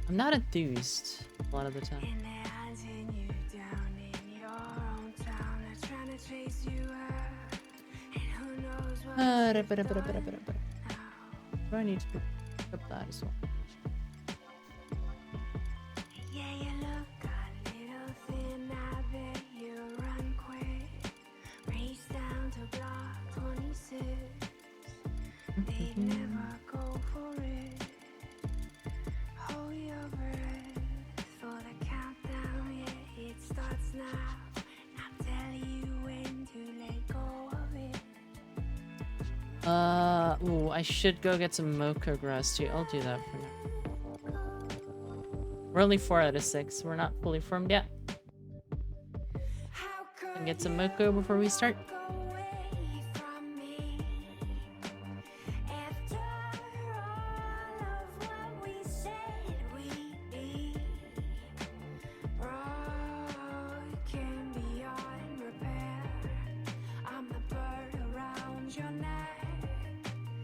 enthused a lot of the time. in their hands and you down in your own town. They're trying to chase you out. And who knows what Do I need to pick up that as well? Yeah, you look a little thin. I bet you run quick. Race down to block 26. They'd never go for it. Hold your breath for the countdown. Yeah, it starts now. I'll tell you when to let go of it. Ooh, I should go get some mocha grass too. I'll do that for now. We're only 4 out of 6. We're not fully formed yet. And get some mocha before we start.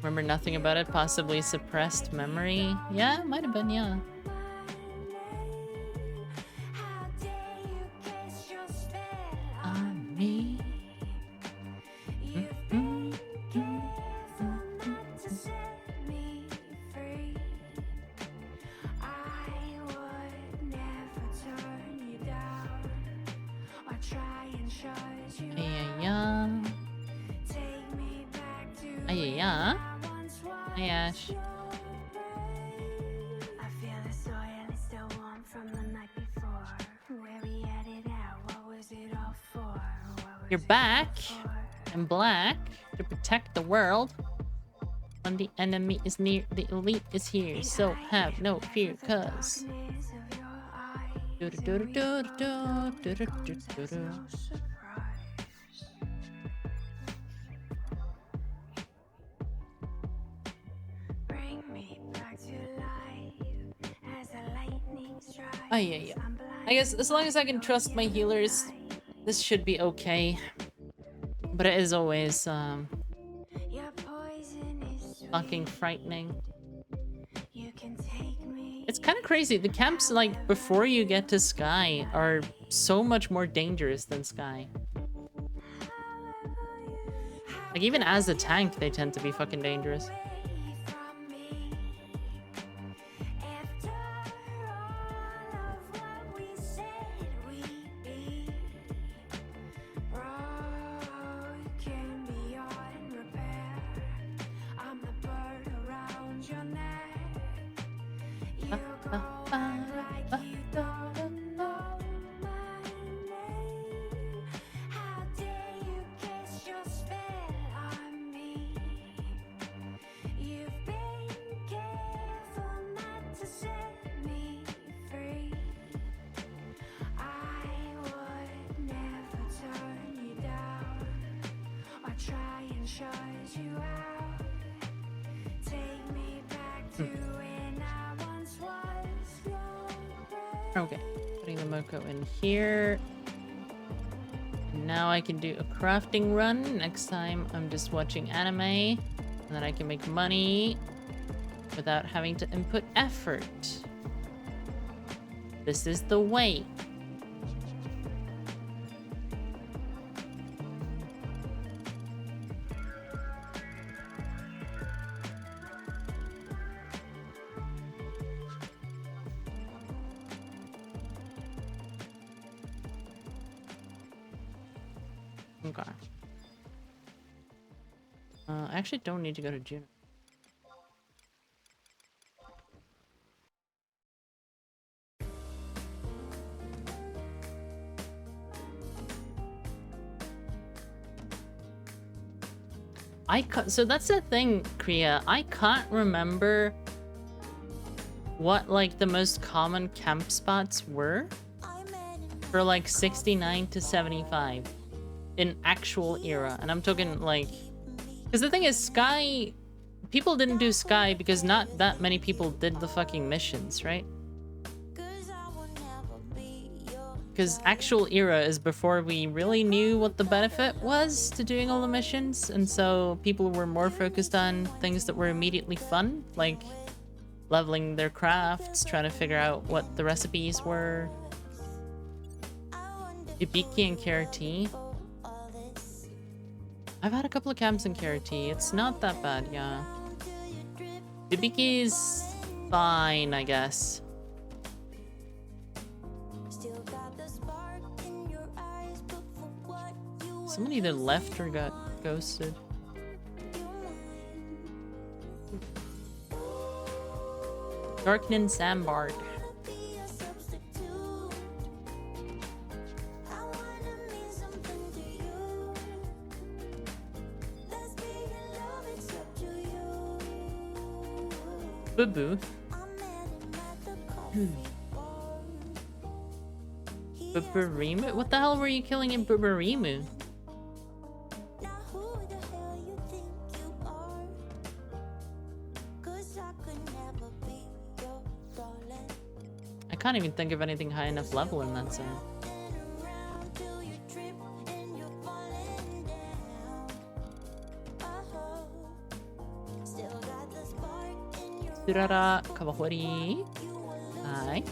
Remember nothing about it, possibly suppressed memory. Yeah, it might have been, yeah. On me. Yeah. Hi, Ash. You're back in black to protect the world. When the enemy is near, the elite is here. So have no fear, cuz. Oh, yeah. I guess as long as I can trust my healers, this should be okay. But it is always, fucking frightening. It's kind of crazy. The camps, like, before you get to Sky are so much more dangerous than Sky. Like, even as a tank, they tend to be fucking dangerous. Okay, putting the Moko in here. Now I can do a crafting run. Next time I'm just watching anime, and then I can make money without having to input effort. This is the way. Okay. I actually don't need to go to Juno. So that's the thing, Kriya. I can't remember what, like, the most common camp spots were for, like, 69 to 75 in actual era. And I'm talking, like... Because the thing is, Sky... People didn't do Sky because not that many people did the fucking missions, right? Because actual era is before we really knew what the benefit was to doing all the missions, and so people were more focused on things that were immediately fun, like leveling their crafts, trying to figure out what the recipes were. Ibiki and KRT. I've had a couple of camps in KRT. It's not that bad, yeah. Ibiki's fine, I guess. Someone either left or got ghosted. Darknin Sambard. Boo-boo. Buburimu? What the hell were you killing in Buburimu? I can't even think of anything high enough level in that zone. Surara Kawahori. Hi.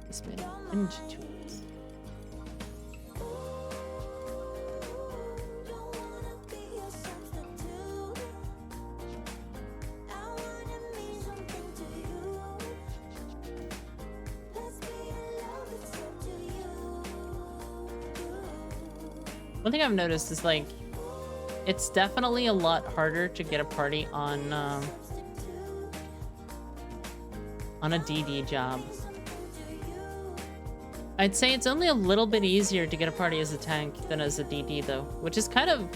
This man into it. One thing I've noticed is, like, it's definitely a lot harder to get a party on a DD job. I'd say it's only a little bit easier to get a party as a tank than as a DD though, which is kind of...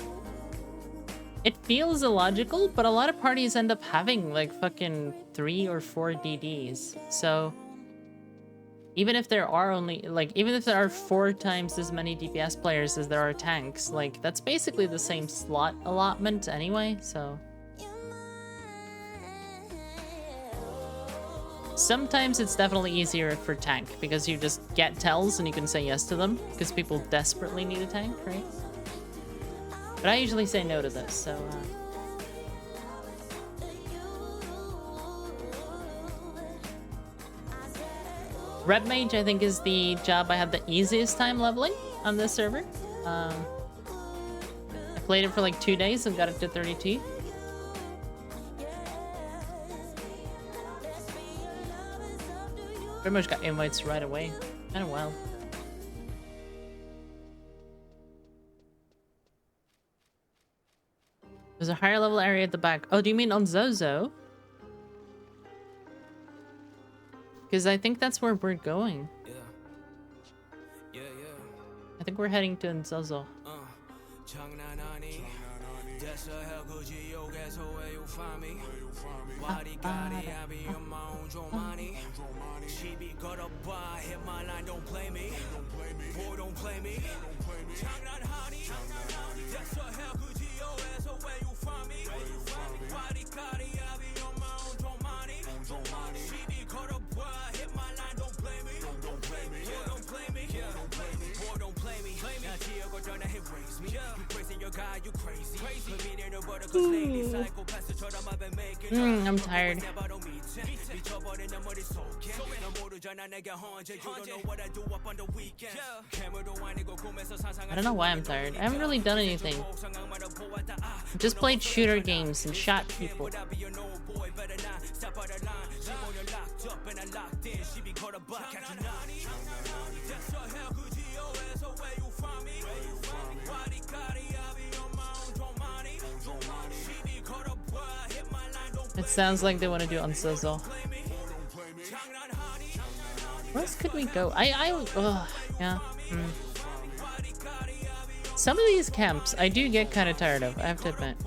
It feels illogical, but a lot of parties end up having like fucking 3 or 4 DDs. So even if there are only even if there are 4 times as many DPS players as there are tanks, like that's basically the same slot allotment anyway, so sometimes it's definitely easier for tank because you just get tells and you can say yes to them because people desperately need a tank, right? But I usually say no to this, so Red Mage, I think, is the job I have the easiest time leveling on this server. I played it for like 2 days and got it to 32. Pretty much got invites right away. Kind of wild. There's a higher level area at the back. Oh, do you mean on Zozo? Because I think that's where we're going. Yeah. I think we're heading to Zozo. I'm tired. I don't know why I'm tired. I haven't really done anything. Just played shooter games and shot people. It sounds like they want to do on Sizzle. Where else could we go? Yeah. Some of these camps I do get kind of tired of, I have to admit.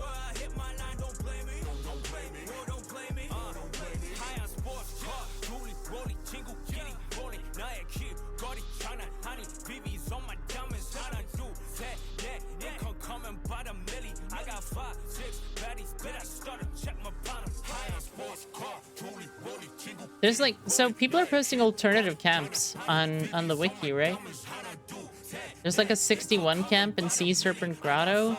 There's like, so people are posting alternative camps on the wiki, right? There's like a 61 camp in Sea Serpent Grotto,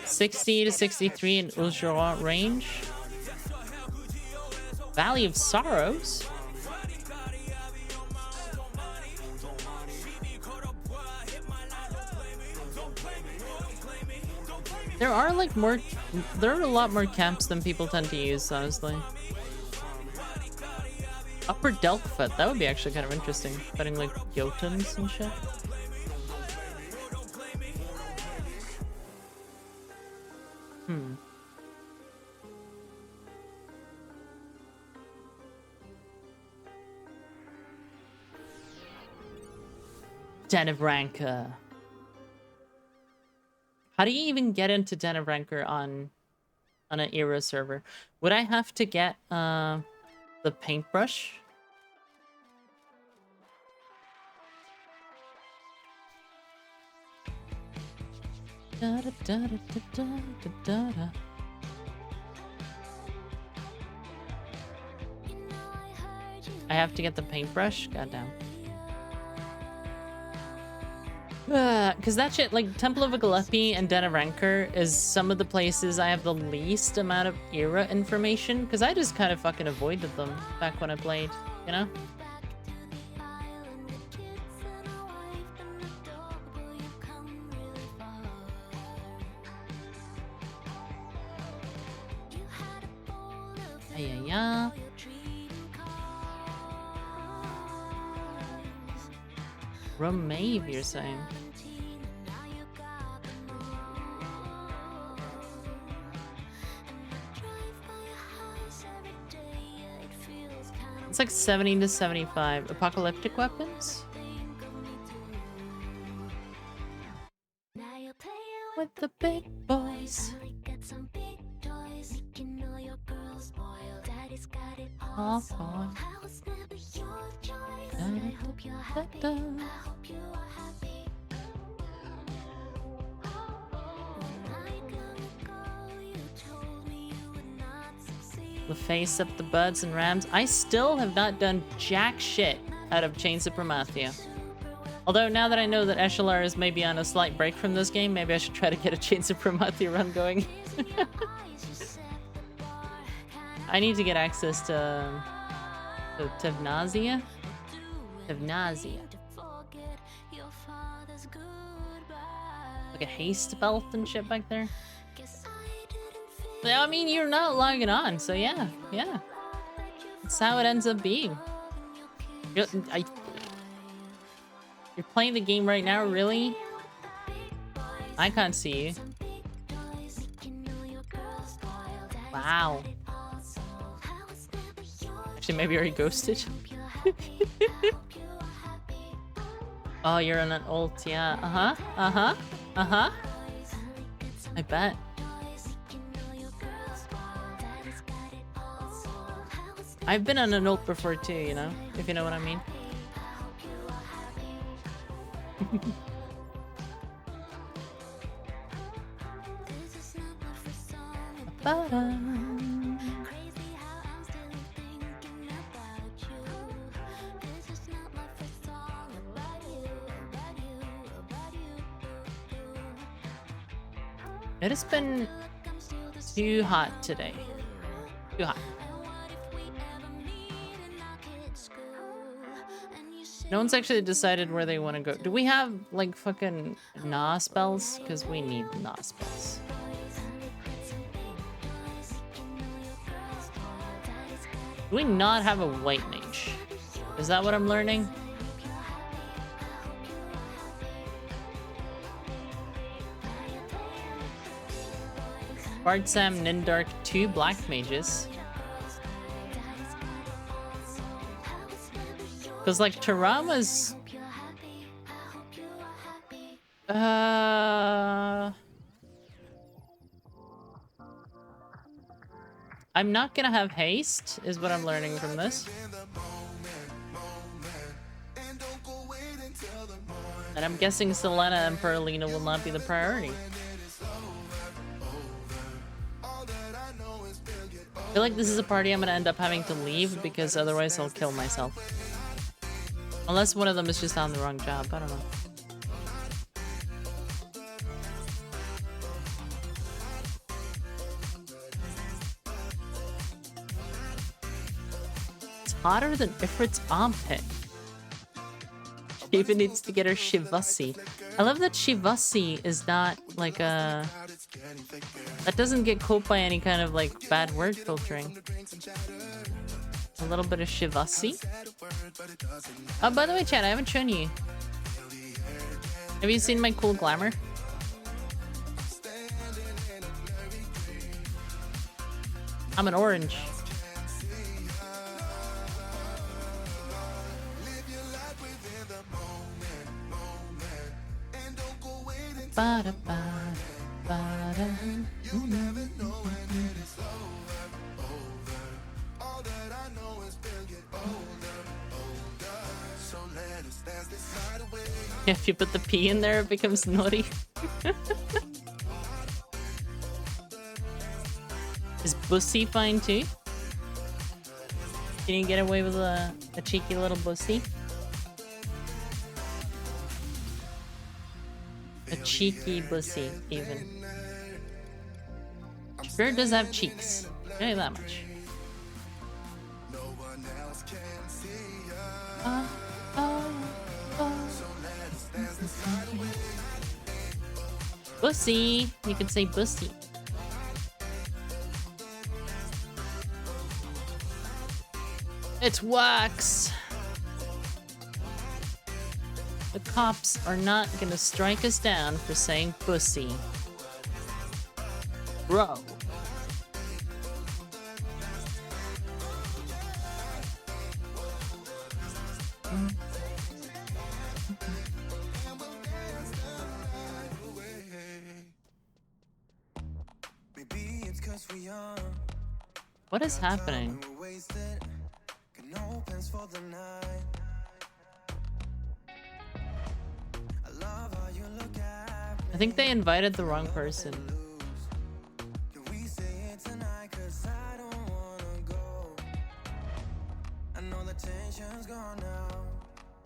60 to 63 in Ulgeron range, Valley of Sorrows. There are like more, there are a lot more camps than people tend to use, honestly. Upper Delkfoot, that would be actually kind of interesting. Fighting like Jotuns and shit. Den of Rancor. How do you even get into Den of Rancor on an era server? Would I have to get the paintbrush? Da, da, da, da, da, da, da, da. I have to get the paintbrush? Goddamn. Because that shit, like, Temple of Agalepi and Den of Rancor is some of the places I have the least amount of era information, because I just kind of fucking avoided them back when I played, you know? Yeah. Romave, you're saying? It's like 70 to 75. Apocalyptic weapons? some big toys. You know your girl's spoiled. Daddy's got it Oh, all boy. sold. How it's never your choice. And I hope you're happy. I hope you are happy. Night long ago, you told me you would not succeed. The face up the buds and rams. I still have not done jack shit out of Chains of Promathia. Although now that I know that Eshelar is maybe on a slight break from this game, maybe I should try to get a Chains of Promathia run going. I need to get access to Tevnazia. Tevnazia. Like a haste belt and shit back there. I mean, you're not logging on, so yeah. That's how it ends up being. You're playing the game right now, really? I can't see you. Wow. Actually, maybe I already ghosted. Oh, you're on an ult, yeah. I bet. I've been on an ult before too, you know? If you know what I mean. It has been too hot today. Too hot. No one's actually decided where they want to go. Do we have, like, fucking Gnaw spells? Because we need Gnaw spells. Do we not have a white mage? Is that what I'm learning? Bardsam, Nindark, 2 black mages. Because, like, Tarama's... I'm not gonna have haste, is what I'm learning from this. And I'm guessing Selena and Perlina will not be the priority. I feel like this is a party I'm gonna end up having to leave because otherwise I'll kill myself. Unless one of them is just on the wrong job, I don't know. It's hotter than Ifrit's armpit. She even needs to get her Shivasi. I love that Shivasi is not like a... That doesn't get caught by any kind of like bad word filtering. A little bit of Shivasi. Oh, by the way, Chad, I haven't shown you. Have you seen my cool glamour? I'm an orange. Ba-da-ba, ba-da. You'll never know when it is over. All that I know is we'll get older. So let us dance this night away. If you put the P in there, it becomes naughty. Is Bussy fine too? Can you get away with a cheeky little Bussy? A cheeky Bussy, even. Sure does have cheeks. Tell you that much. Bussy! You could say Bussy. It's wax! The cops are not gonna strike us down for saying pussy. Bro. Maybe it's 'cause we young. What is happening? We're wasted. Got no plans for the night. I love how you look at me. I think they invited the wrong person. Can we say it tonight? 'Cause I don't wanna go. I know the tension's gone now,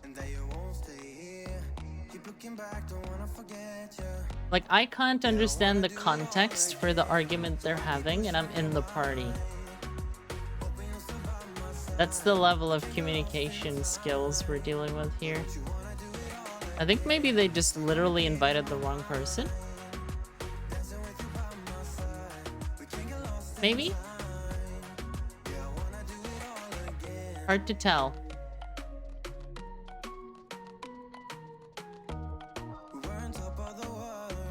and that you won't stay here. Keep looking back, don't wanna forget you. Like, I can't understand the context for the argument they're having, and I'm in the party. That's the level of communication skills we're dealing with here. I think maybe they just literally invited the wrong person. Maybe? Hard to tell.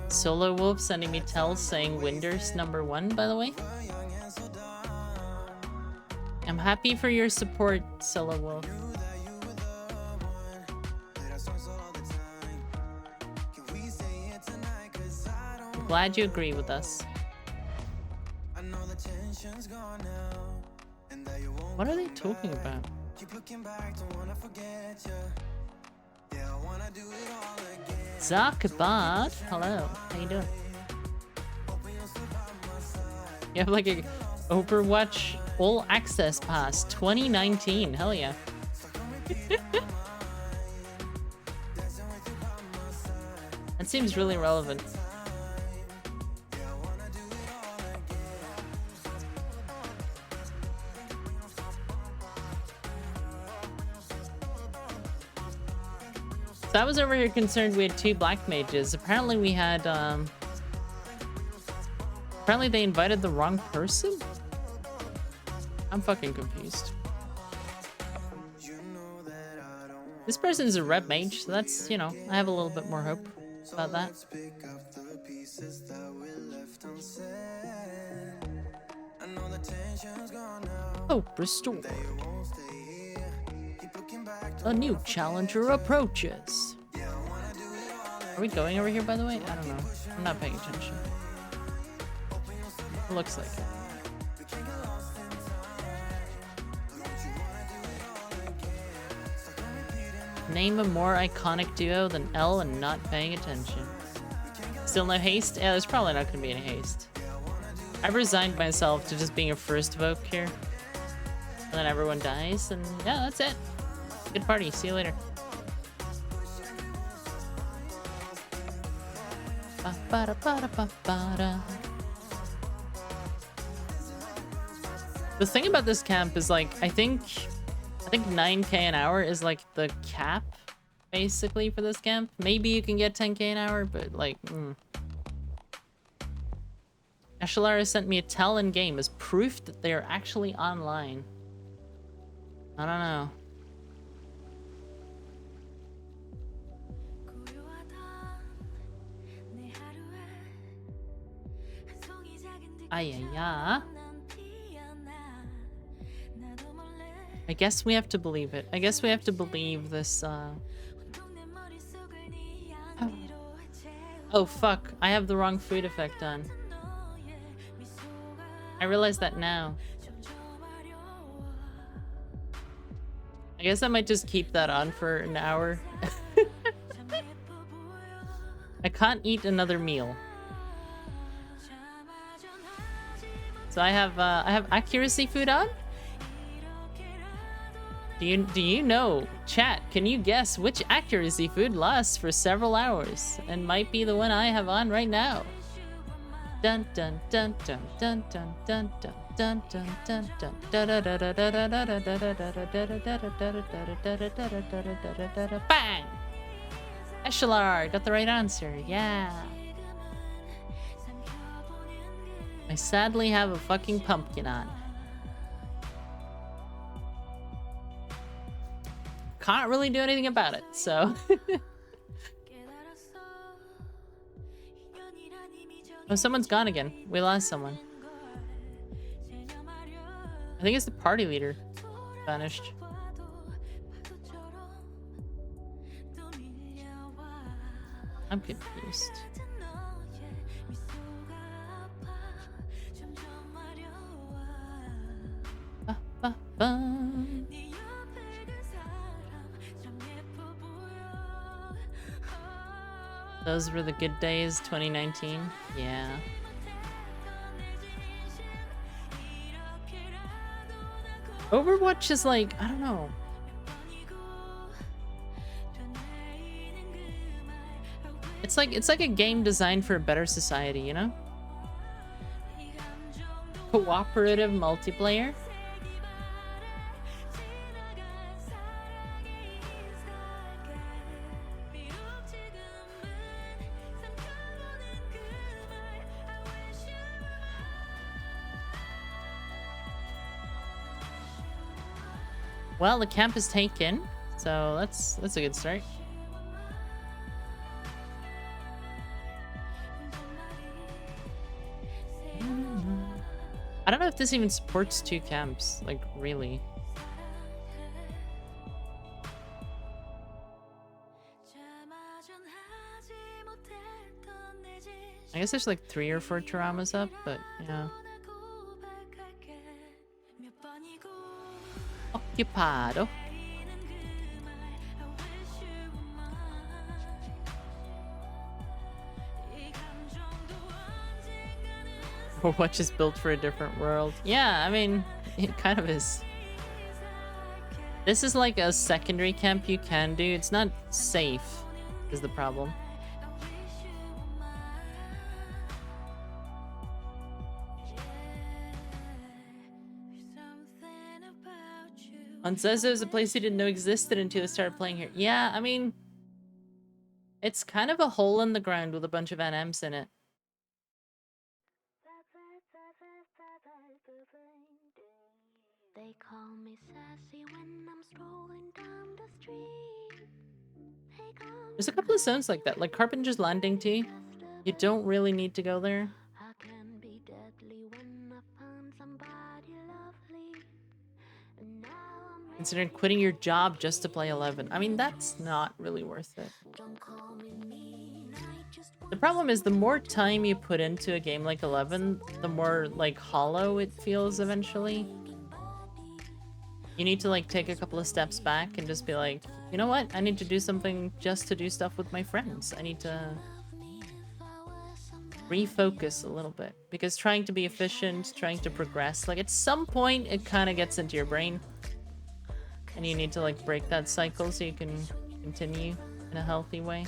Solo Wolf sending me tells saying Winder's #1, by the way. I'm happy for your support, Solo Wolf. I'm glad you agree with us. What are they talking about? Zakabad, hello, how you doing? You have like a Overwatch All Access Pass 2019, hell yeah. That seems really relevant. So I was over here concerned we had 2 black mages. Apparently we had, apparently they invited the wrong person? I'm fucking confused. This person's a red mage, so that's, you know, I have a little bit more hope about that. Hope restored. A new challenger approaches. Are we going over here, by the way? I don't know. I'm not paying attention. It looks like it. Name a more iconic duo than Elle and not paying attention. Still no haste? Yeah, there's probably not gonna be any haste. I've resigned myself to just being a first vote here. And then everyone dies, and yeah, that's it. Good party, see you later. The thing about this camp is like, I think 9k an hour is like the cap, basically, for this camp. Maybe you can get 10k an hour, but like, Eshalara sent me a tell in game as proof that they are actually online. I don't know. Ayaya. I guess we have to believe it. I guess we have to believe this, Oh, fuck. I have the wrong food effect on. I realize that now. I guess I might just keep that on for an hour. I can't eat another meal. So I have accuracy food on? Do you know, chat, can you guess which accuracy food lasts for several hours and might be the one I have on right now? Dun dun dun dun dun dun dun dun dun dun dun. Bang! Eshalar got the right answer. Yeah. I sadly have a fucking pumpkin on. Can't really do anything about it, so. Oh, someone's gone again. We lost someone. I think it's the party leader. Vanished. I'm confused. Ba-da-ba-ba. 네 옆에 그 사람 참 예뻐 보여. Those were the good days, 2019. Yeah. Overwatch is like, I don't know. It's like a game designed for a better society, you know? Cooperative multiplayer. Well, the camp is taken, so that's a good start. I don't know if this even supports 2 camps, like really. I guess there's like 3 or 4 Tiramas up, but yeah. Occupado. Overwatch is built for a different world. Yeah, I mean, it kind of is. This is like a secondary camp you can do. It's not safe, is the problem. Uncezo is a place you didn't know existed until you started playing here. Yeah, I mean, it's kind of a hole in the ground with a bunch of NMs in it. They call me sassy when I'm strolling down the street. There's a couple of zones like that, like Carpenter's Landing too. You don't really need to go there. I can be deadly when I find somebody lovely. And now I'm Considering quitting your job just to play 11. I mean, that's not really worth it. don't call me mean. I just The problem is the more time you put into a game like 11, the more like hollow it feels eventually. You need to like take a couple of steps back and just be like, you know what? I need to do something just to do stuff with my friends. I need to refocus a little bit, because trying to be efficient, trying to progress, like at some point it kind of gets into your brain and you need to like break that cycle so you can continue in a healthy way.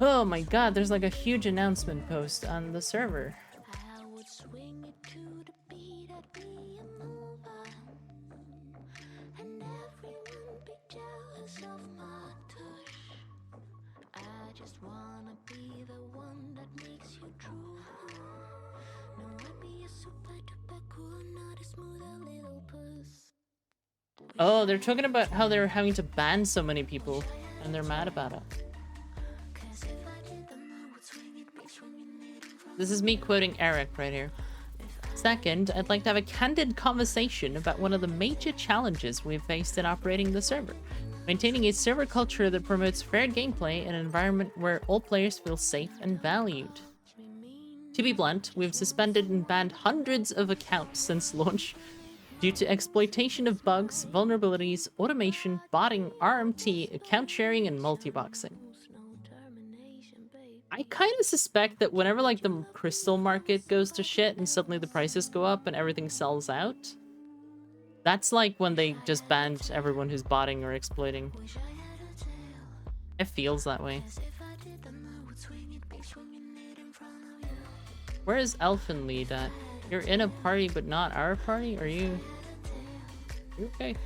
Oh my god, there's like a huge announcement post on the server. I would swing it to the beat, I'd be a mover. And everyone be jealous of my touch. I just wanna be the one that makes you true. No, I'd be a super duper cool, not a smoother little puss. Oh, they're talking about how they're having to ban so many people and they're mad about it. Cause if I did, then I would swing it, be swinging it in front. This is me quoting Eric right here. Second, I'd like to have a candid conversation about one of the major challenges we've faced in operating the server. Maintaining a server culture that promotes fair gameplay in an environment where all players feel safe and valued. To be blunt, we've suspended and banned hundreds of accounts since launch due to exploitation of bugs, vulnerabilities, automation, botting, RMT, account sharing, and multi-boxing. I kind of suspect that whenever like the crystal market goes to shit and suddenly the prices go up and everything sells out, that's like when they just banned everyone who's botting or exploiting. It feels that way. Where is Elfin Lead at? You're in a party but not our party? Are you okay?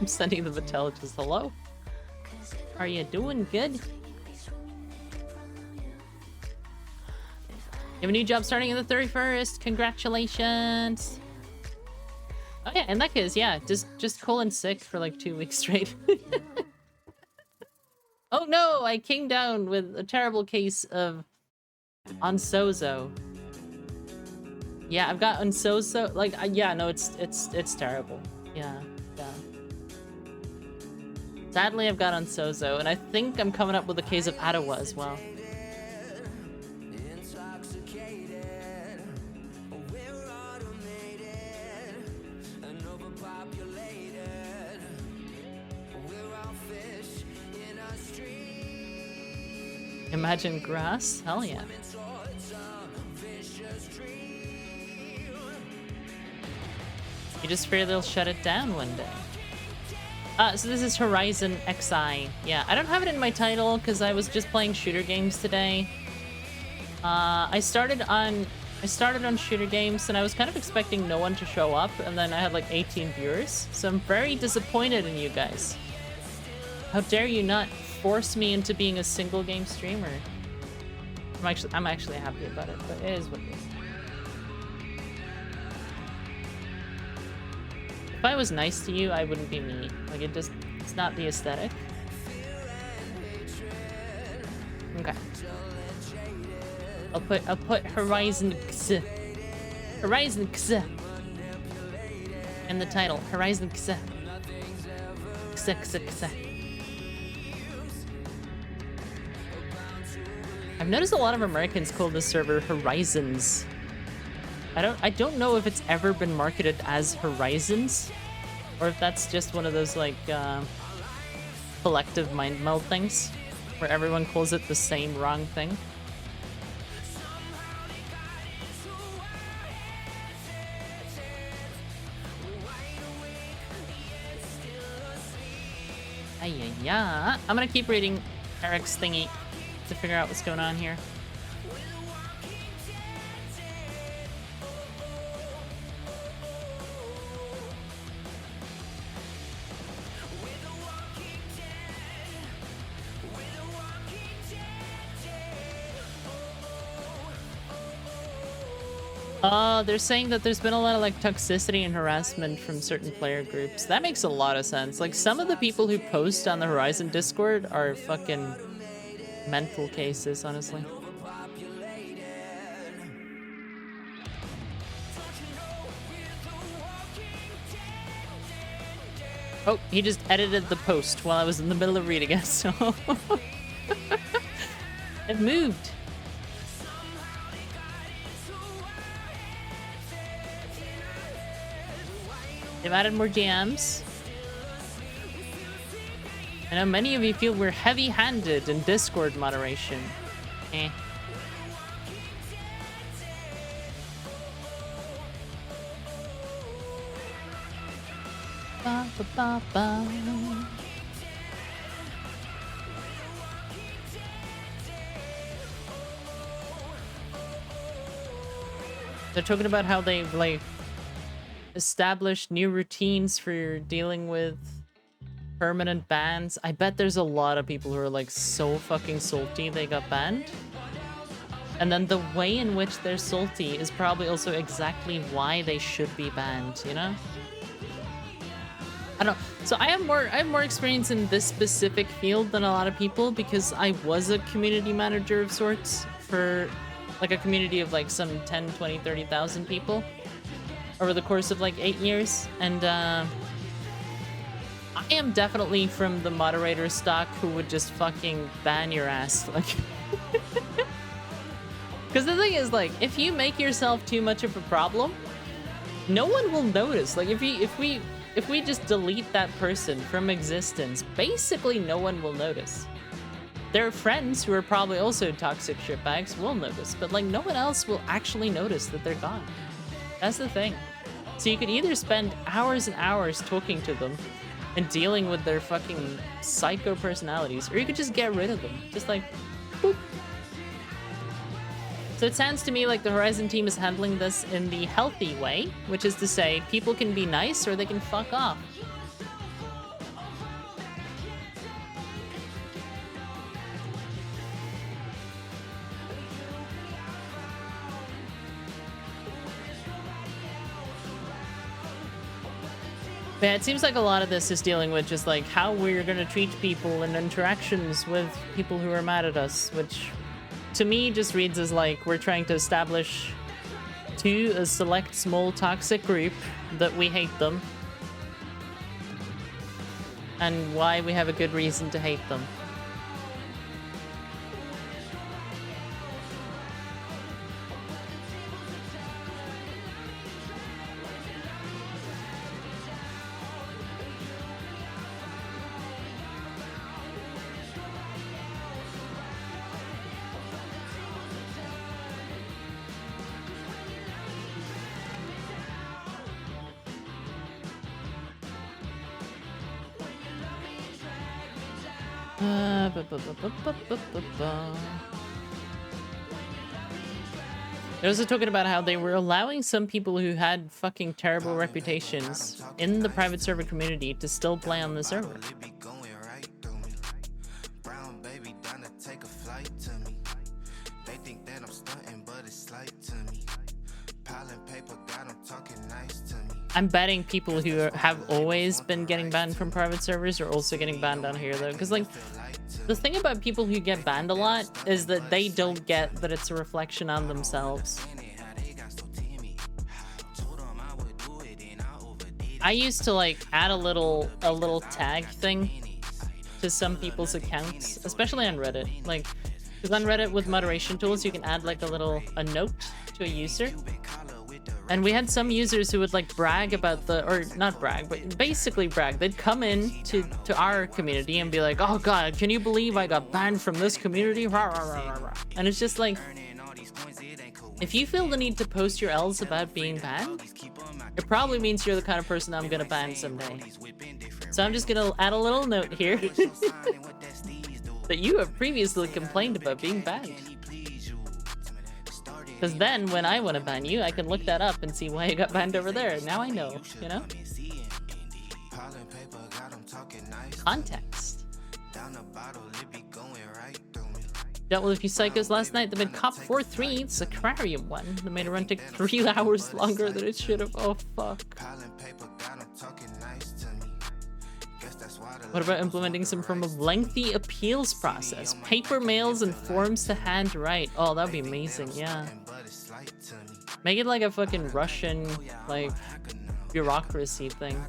I'm sending the Mattel just hello. Are you doing good? You have a new job starting on the 31st. Congratulations. Oh yeah, in that case, yeah, just call in sick for like 2 weeks straight. Oh no, I came down with a terrible case of Unsozo. Yeah, I've got Unsozo. Like, yeah, no, it's terrible. Yeah. Sadly, I've got on Sozo, and I think I'm coming up with a case of Ottawa as well. Imagine grass? Hell yeah. You just fear they'll shut it down one day. So this is Horizon XI. Yeah, I don't have it in my title because I was just playing shooter games today. I started on shooter games and I was kind of expecting no one to show up, and then I had like 18 viewers. So I'm very disappointed in you guys. How dare you not force me into being a single game streamer? I'm actually happy about it, but it is what it is. If I was nice to you, I wouldn't be me. Like, it's not the aesthetic. Okay. I'll put Horizon X in the title. Horizon X. I've noticed a lot of Americans call this server Horizons. I don't know if it's ever been marketed as Horizons, or if that's just one of those like collective mind meld things where everyone calls it the same wrong thing. Yeah, I'm gonna keep reading Eric's thingy to figure out what's going on here. They're saying that there's been a lot of like toxicity and harassment from certain player groups. That makes a lot of sense. Like, some of the people who post on the Horizon Discord are fucking mental cases, honestly. Oh, he just edited the post while I was in the middle of reading it, so it moved. They've added more jams. I know many of you feel we're heavy-handed in Discord moderation. Eh. Ba, ba, ba, ba. They're talking about how they like established new routines for dealing with permanent bans. I bet there's a lot of people who are like so fucking salty they got banned. And then the way in which they're salty is probably also exactly why they should be banned, you know? I don't know. So I have more experience in this specific field than a lot of people because I was a community manager of sorts for like a community of like some 10, 20, 30,000 people over the course of like 8 years. And I am definitely from the moderator stock who would just fucking ban your ass. Like, because the thing is, like, if you make yourself too much of a problem, no one will notice. Like, if we just delete that person from existence, basically no one will notice. Their friends who are probably also toxic shitbags will notice, but like no one else will actually notice that they're gone. That's the thing. So you could either spend hours and hours talking to them and dealing with their fucking psycho personalities, or you could just get rid of them. Just like, boop. So it sounds to me like the Horizon team is handling this in the healthy way, which is to say, people can be nice or they can fuck off. Yeah, it seems like a lot of this is dealing with just like how we're gonna treat people and interactions with people who are mad at us, which to me just reads as like we're trying to establish to a select small toxic group that we hate them, and why we have a good reason to hate them. They're also talking about how they were allowing some people who had fucking terrible reputations in the private server community to still play on the server. I'm betting people who have always been getting banned from private servers are also getting banned on here, though. Because, like, the thing about people who get banned a lot is that they don't get that it's a reflection on themselves. I used to, like, add a little tag thing to some people's accounts, especially on Reddit. Like, because on Reddit with moderation tools, you can add, like, a note to a user. And we had some users who would like brag about or not brag, but basically brag. They'd come in to our community and be like, oh god, can you believe I got banned from this community? Rah, rah, rah, rah, rah. And it's just like, if you feel the need to post your L's about being banned, it probably means you're the kind of person I'm gonna ban someday. So I'm just gonna add a little note here that you have previously complained about being banned. Because then, when I want to ban you, I can look that up and see why you got banned over there. Now I know, you know? Context. Dealt with a few psychos last night that made Cop 4-3, it's Aquarium one. That made a run take 3 hours longer than it should have. Oh, fuck. What about implementing some form of lengthy appeals process? Paper mails and forms to hand write. Oh, that'd be amazing, yeah. Make it like a fucking Russian, like, bureaucracy thing.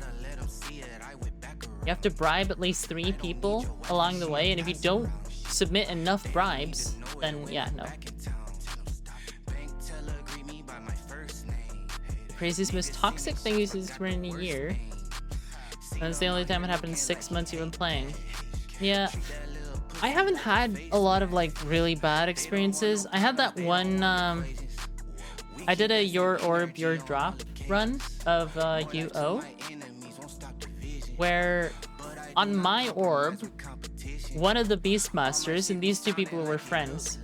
You have to bribe at least 3 people along the way, and if you don't submit enough bribes, then yeah, no. The craziest, most toxic thing you've experienced in a year. That's the only time it happened in 6 months you've been playing. Yeah, I haven't had a lot of like really bad experiences. I had that one, I did a Your Orb, Your Drop run of UO, where on my orb, one of the Beastmasters, and these two people were friends,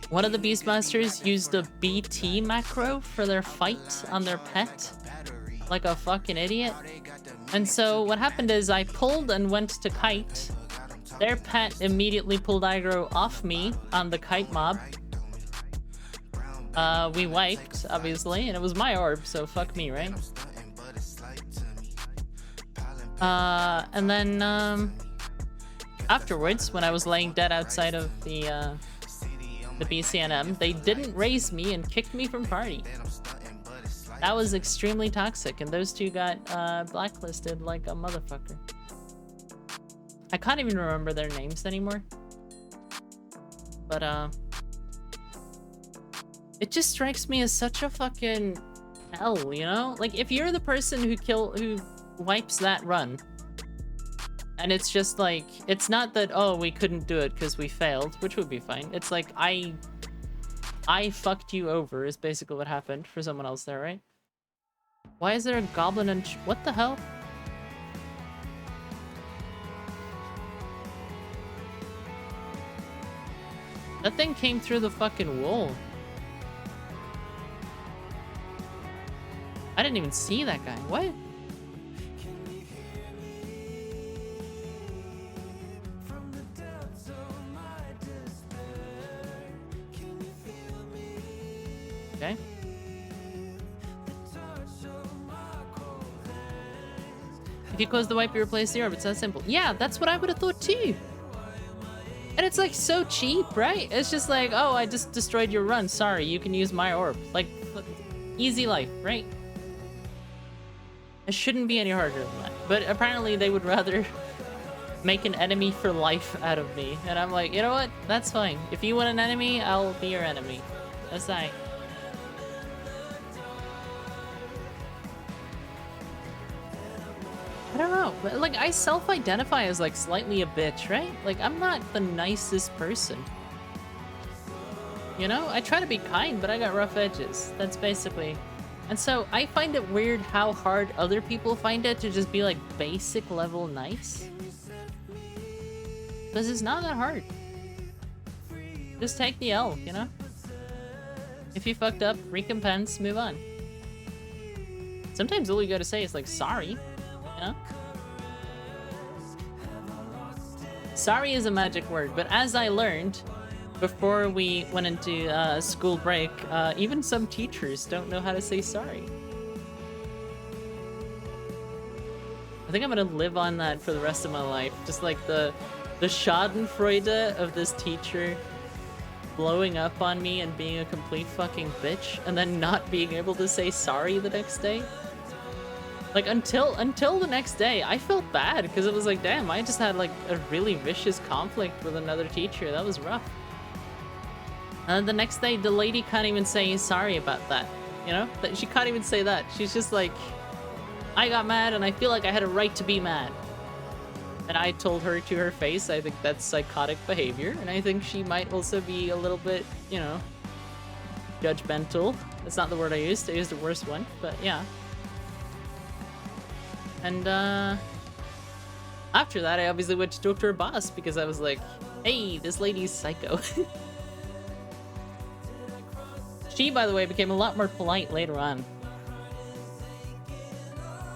one of the Beastmasters used a BT macro for their fight on their pet, like a fucking idiot. And so what happened is I pulled and went to kite. Their pet immediately pulled aggro off me on the kite mob. We wiped, obviously, and it was my orb, so fuck me, right? And then afterwards, when I was laying dead outside of the BCNM, they didn't raise me and kicked me from party. That was extremely toxic, and those two got blacklisted like a motherfucker. I can't even remember their names anymore. But it just strikes me as such a fucking hell, you know? Like, if you're the person who wipes that run, and it's just like, it's not that, oh, we couldn't do it because we failed, which would be fine. It's like, I fucked you over is basically what happened for someone else there, right? Why is there a goblin and what the hell? That thing came through the fucking wall. I didn't even see that guy. What? Okay. If you close the wipe, you replace the orb. It's that simple. Yeah, that's what I would have thought too. And it's like so cheap, right? It's just like, oh, I just destroyed your run. Sorry, you can use my orb. Like, easy life, right? It shouldn't be any harder than that. But apparently they would rather make an enemy for life out of me. And I'm like, you know what? That's fine. If you want an enemy, I'll be your enemy. That's fine. I don't know, but like I self-identify as like slightly a bitch, right? Like I'm not the nicest person. You know, I try to be kind, but I got rough edges. That's basically. And so I find it weird how hard other people find it to just be like basic level nice. Because it's not that hard. Just take the L, you know? If you fucked up, recompense, move on. Sometimes all you gotta say is like, sorry, you know? Sorry is a magic word, but as I learned before we went into school break, even some teachers don't know how to say sorry. I think I'm gonna live on that for the rest of my life. Just like the schadenfreude of this teacher blowing up on me and being a complete fucking bitch, and then not being able to say sorry the next day. Like until the next day, I felt bad because it was like, damn, I just had like a really vicious conflict with another teacher. That was rough. And the next day, the lady can't even say sorry about that. You know? She can't even say that. She's just like, I got mad and I feel like I had a right to be mad. And I told her to her face, I think that's psychotic behavior. And I think she might also be a little bit, you know, judgmental. That's not the word I used. I used a worse one, but yeah. And after that, I obviously went to talk to her boss because I was like, hey, this lady's psycho. She, by the way, became a lot more polite later on.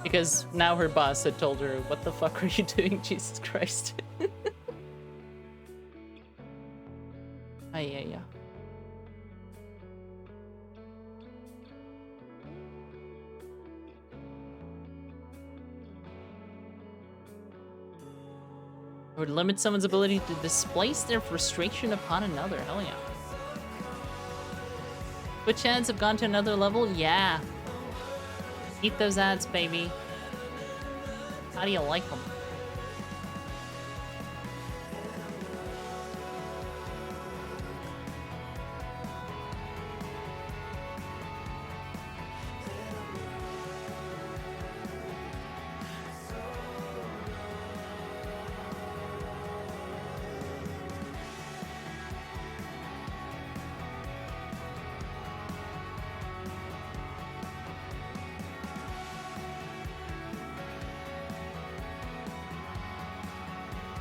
Because now her boss had told her, what the fuck are you doing, Jesus Christ? Yeah. Would limit someone's ability to displace their frustration upon another. Hell yeah. Which ads have gone to another level? Yeah. Eat those ads, baby. How do you like them?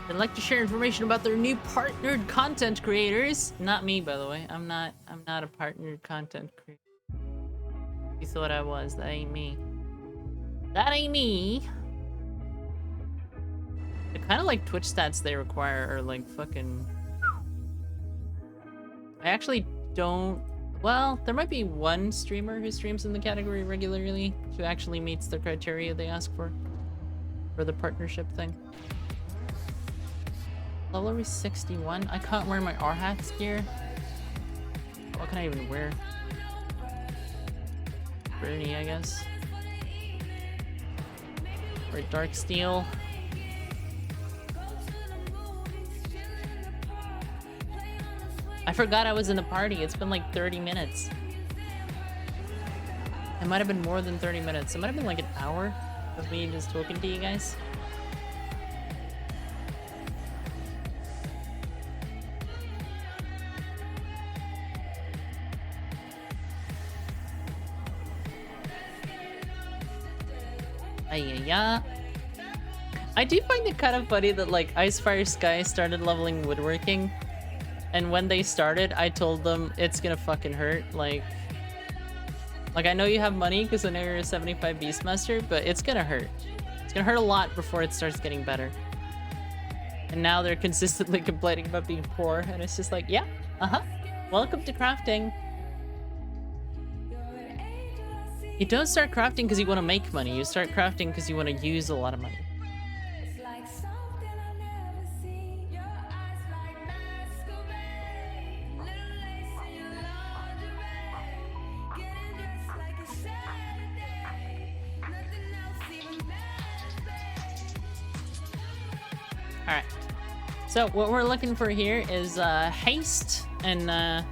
They'd like to share information about their new partnered content creators. Not me, by the way. I'm not a partnered content creator. You thought I was. That ain't me. That ain't me. The kind of like Twitch stats they require are like fucking... I actually don't... Well, there might be one streamer who streams in the category regularly who actually meets the criteria they ask for the partnership thing. Level 61. I can't wear my R-Hats gear. What can I even wear? Bruni, I guess. Or dark steel. I forgot I was in a party. It's been like 30 minutes. It might have been more than 30 minutes. It might have been like an hour of me just talking to you guys. Yeah. I do find it kind of funny that like Ice Fire Sky started leveling woodworking, and when they started I told them it's gonna fucking hurt. Like I know you have money because I know you're a 75 Beastmaster, but it's gonna hurt. It's gonna hurt a lot before it starts getting better. And now they're consistently complaining about being poor, and it's just like, yeah, welcome to crafting. You don't start crafting because you want to make money. You start crafting because you want to use a lot of money. Alright. So what we're looking for here is haste and a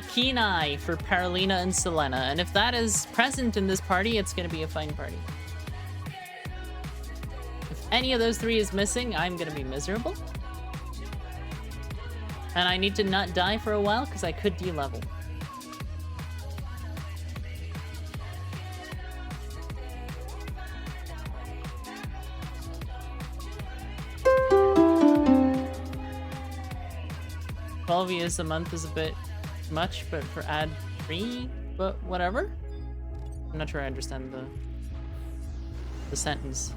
keen eye for Paralina and Selena. And if that is present in this party, it's going to be a fine party. If any of those three is missing, I'm going to be miserable. And I need to not die for a while because I could de-level. $12 a month is a bit much, but for ad free, but whatever. I'm not sure I understand the sentence.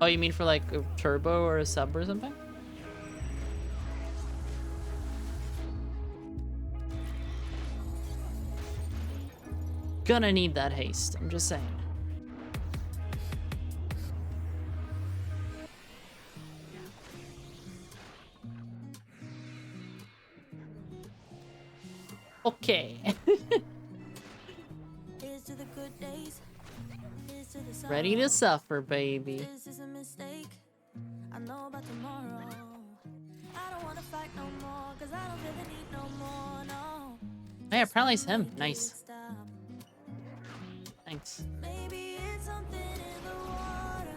Oh, you mean for like a turbo or a sub or something? Gonna need that haste, I'm just saying. Okay. Here's to the good days. Here's to the Ready to sorrow. suffer, baby. This is a mistake. I know about tomorrow. I don't wanna fight no more, 'cause I don't feel the need no more, no. Oh yeah, probably it's him. Nice. Stop. Thanks. Maybe it's something in the water.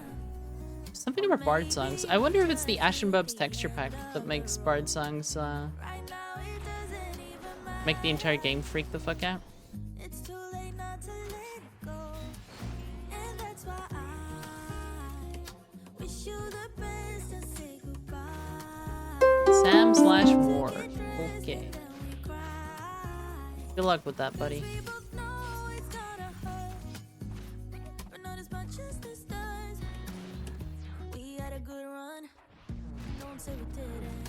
Something about Bard songs. I wonder if it's the Ashenbub's texture pack that makes Bard songs Right now it doesn't even matter. make the entire game freak the fuck out. It's too late not to let it go. And that's why I wish you the best and say goodbye. Sam/Ward. Okay. Good luck with that, buddy. We both know it's gonna hurt, but not as much as this does. We had a good run, don't say we didn't.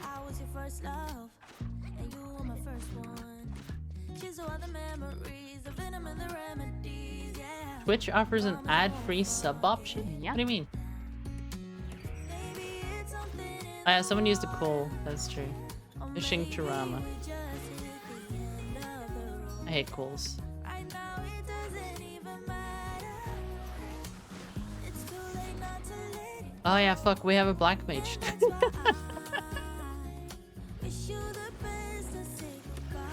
I was your first love, and you were my first one. Here's all the memories, the venom and the remedies, yeah. Twitch offers an ad-free sub option? Yeah. What do you mean? Maybe it's something in Oh yeah, someone used a coal. That's true. or Fishing maybe Tarama. we just hit the end of the road. I hate coals. Right now it doesn't even matter. It's too late not to let it Oh yeah, fuck, we have a black mage. go. Wish you the best and say goodbye.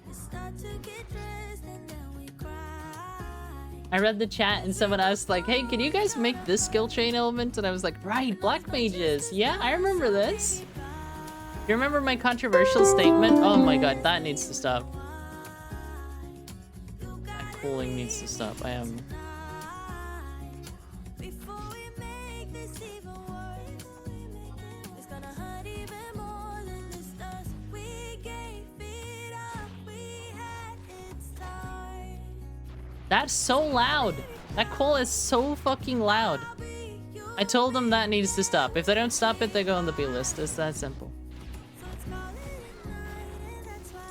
We start to get dressed and then we cry. I read the chat and someone asked like, hey, can you guys make this skill chain element? And I was like, right, black mages. Yeah, I remember this. You remember my controversial statement? Oh my god, that needs to stop. That cooling needs to stop. I am... Before we make this even worse, it's gonna hurt even more than this does. We gave it up, we had it start. That's so loud. That coal is so fucking loud. I told them that needs to stop. If they don't stop it, they go on the B list. It's that simple. So let's call it a night, and that's why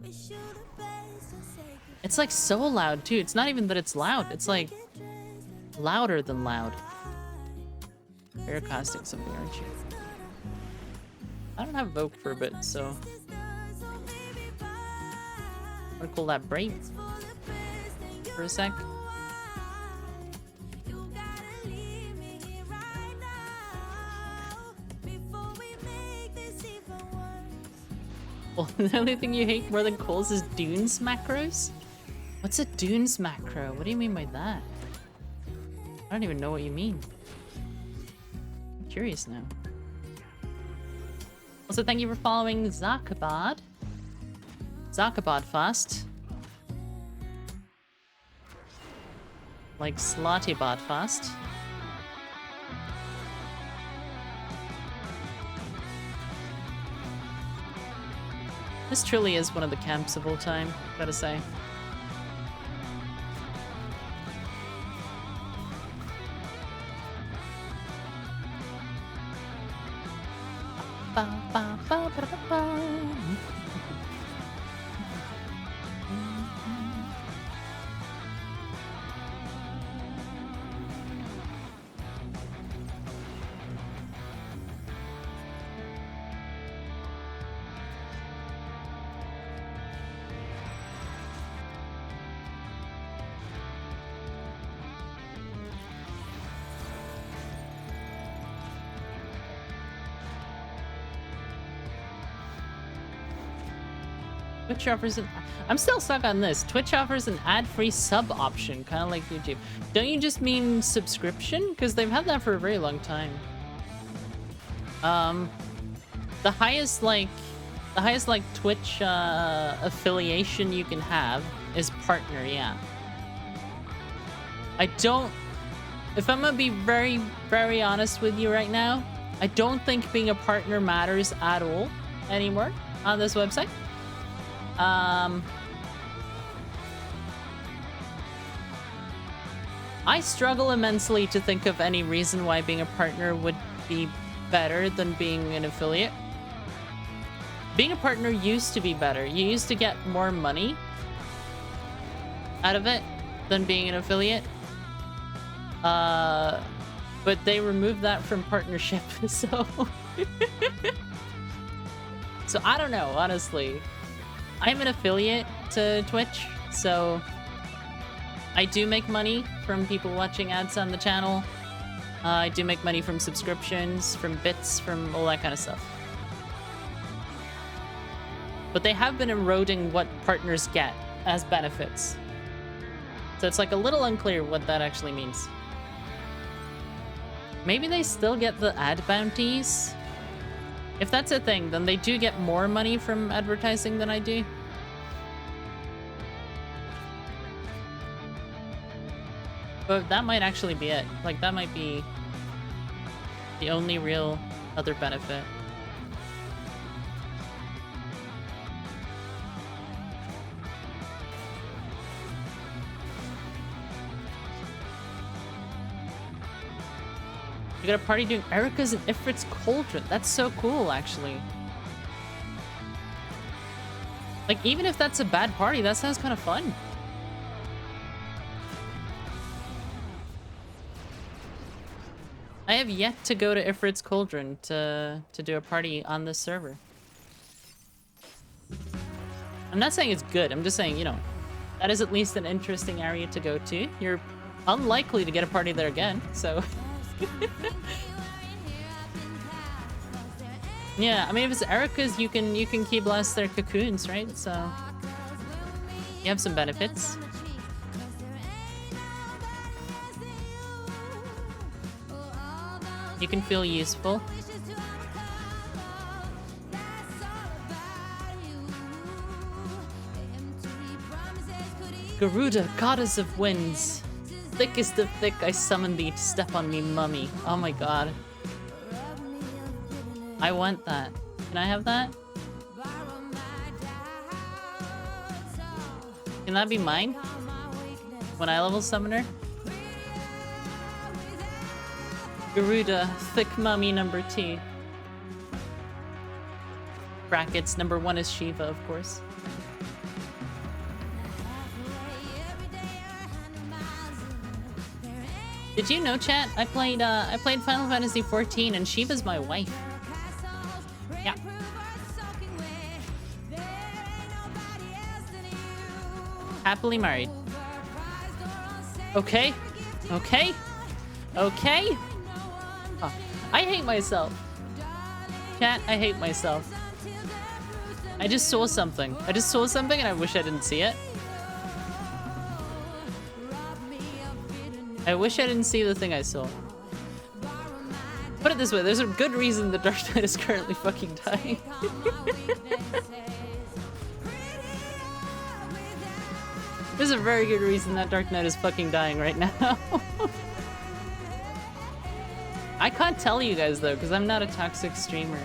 I wish you the best and say goodbye. It's like so loud too. It's not even that it's loud. It's like louder than loud. Very caustic something, aren't you? I don't have Vogue for a bit, so I'm gonna call that brave for a sec. You gotta leave me here right now before we make this even worse. Well, the only thing you hate more than coals is Dunes macros? What's a Dunes macro? What do you mean by that? I don't even know what you mean. I'm curious now. Also, thank you for following Zakabad. Zakabad fast. Like Slotybot fast. This truly is one of the camps of all time, gotta say. Ba, ba, ba, ba, ba, ba. Twitch offers an... I'm still stuck on this. Twitch offers an ad-free sub option, kind of like YouTube. Don't you just mean subscription? Because they've had that for a very long time. The highest Twitch affiliation you can have is partner, yeah. I don't... If I'm gonna be very, very honest with you right now, I don't think being a partner matters at all anymore on this website. I struggle immensely to think of any reason why being a partner would be better than being an affiliate. Being a partner used to be better. You used to get more money out of it than being an affiliate. But they removed that from partnership, so... So I don't know, honestly. I'm an affiliate to Twitch, so I do make money from people watching ads on the channel. I do make money from subscriptions, from bits, from all that kind of stuff. But they have been eroding what partners get as benefits. So it's like a little unclear what that actually means. Maybe they still get the ad bounties? If that's a thing, then they do get more money from advertising than I do. But that might actually be it. Like, that might be the only real other benefit. You got a party doing Erica's and Ifrit's Cauldron. That's so cool, actually. Like, even if that's a bad party, that sounds kind of fun. I have yet to go to Ifrit's Cauldron to do a party on this server. I'm not saying it's good. I'm just saying, you know, that is at least an interesting area to go to. You're unlikely to get a party there again, so... Yeah, I mean, if it's Erica's, you can key blast their cocoons, right? So you have some benefits. You can feel useful. Garuda, goddess of winds. Thickest of thick, I summon thee to step on me, mummy. Oh my god. I want that. Can I have that? Can that be mine? When I level summoner? Garuda, thick mummy number 2. Brackets, number 1 is Shiva, of course. Did you know, chat? I played Final Fantasy XIV and Shiva's my wife. Yeah. Happily married. Okay. Okay. Okay. Oh, I hate myself. Chat, I hate myself. I just saw something. I just saw something and I wish I didn't see it. I wish I didn't see the thing I saw. Put it this way, there's a good reason the Dark Knight is currently fucking dying. There's a very good reason that Dark Knight is fucking dying right now. I can't tell you guys though, because I'm not a toxic streamer.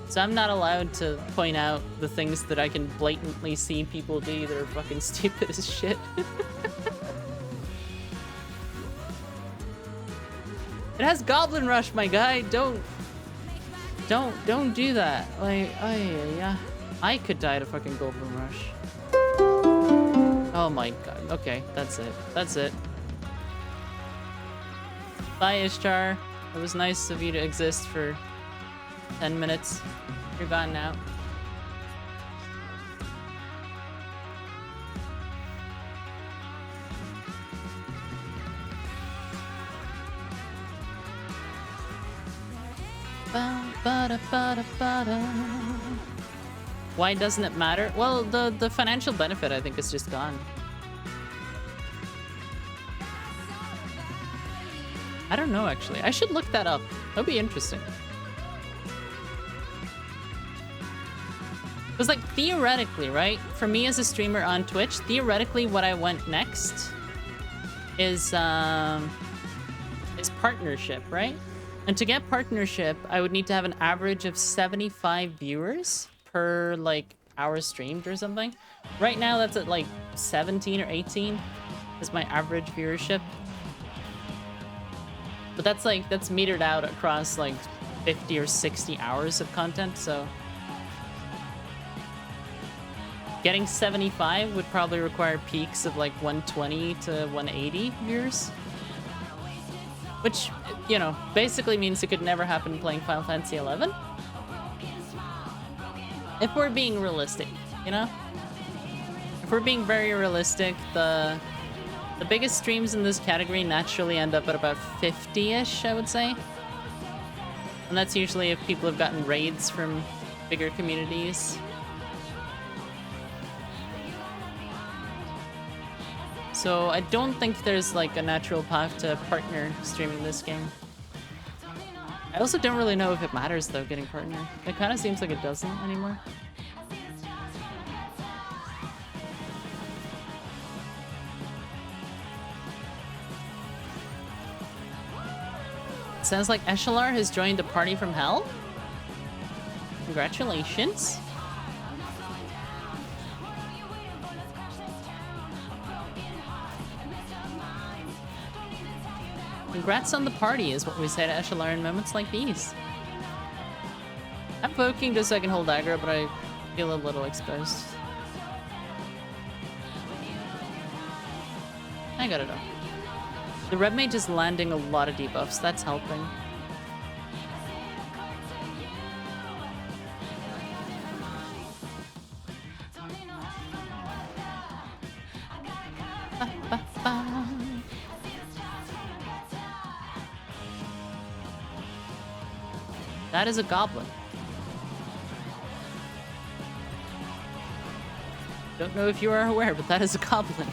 So I'm not allowed to point out the things that I can blatantly see people do that are fucking stupid as shit. It has Goblin Rush, my guy. Don't do that. Like, yeah. I could die to fucking Goblin Rush. Oh my god. Okay, that's it. That's it. Bye, Ishtar. It was nice of you to exist for 10 minutes. You're gone now. Why doesn't it matter? Well, the financial benefit, I think, is just gone. I don't know, actually. I should look that up. That'd be interesting. Because, like, theoretically, right? For me as a streamer on Twitch, theoretically what I want next is partnership, right? And to get partnership, I would need to have an average of 75 viewers per, like, hour streamed or something. Right now, that's at, like, 17 or 18 is my average viewership. But that's, like, that's metered out across, like, 50 or 60 hours of content, so... Getting 75 would probably require peaks of, like, 120 to 180 viewers. Which, you know, basically means it could never happen playing Final Fantasy XI. If we're being realistic, you know? If we're being very realistic, the biggest streams in this category naturally end up at about 50-ish, I would say. And that's usually if people have gotten raids from bigger communities. So I don't think there's like a natural path to partner streaming this game. I also don't really know if it matters though, getting partner. It kind of seems like it doesn't anymore. It sounds like Eshalar has joined the party from hell. Congratulations. Congrats on the party is what we say to Eshalar in moments like these. I'm poking just so I can hold aggro, but I feel a little exposed. I got it all. The red mage is landing a lot of debuffs. That's helping. That is a goblin. Don't know if you are aware, but that is a goblin.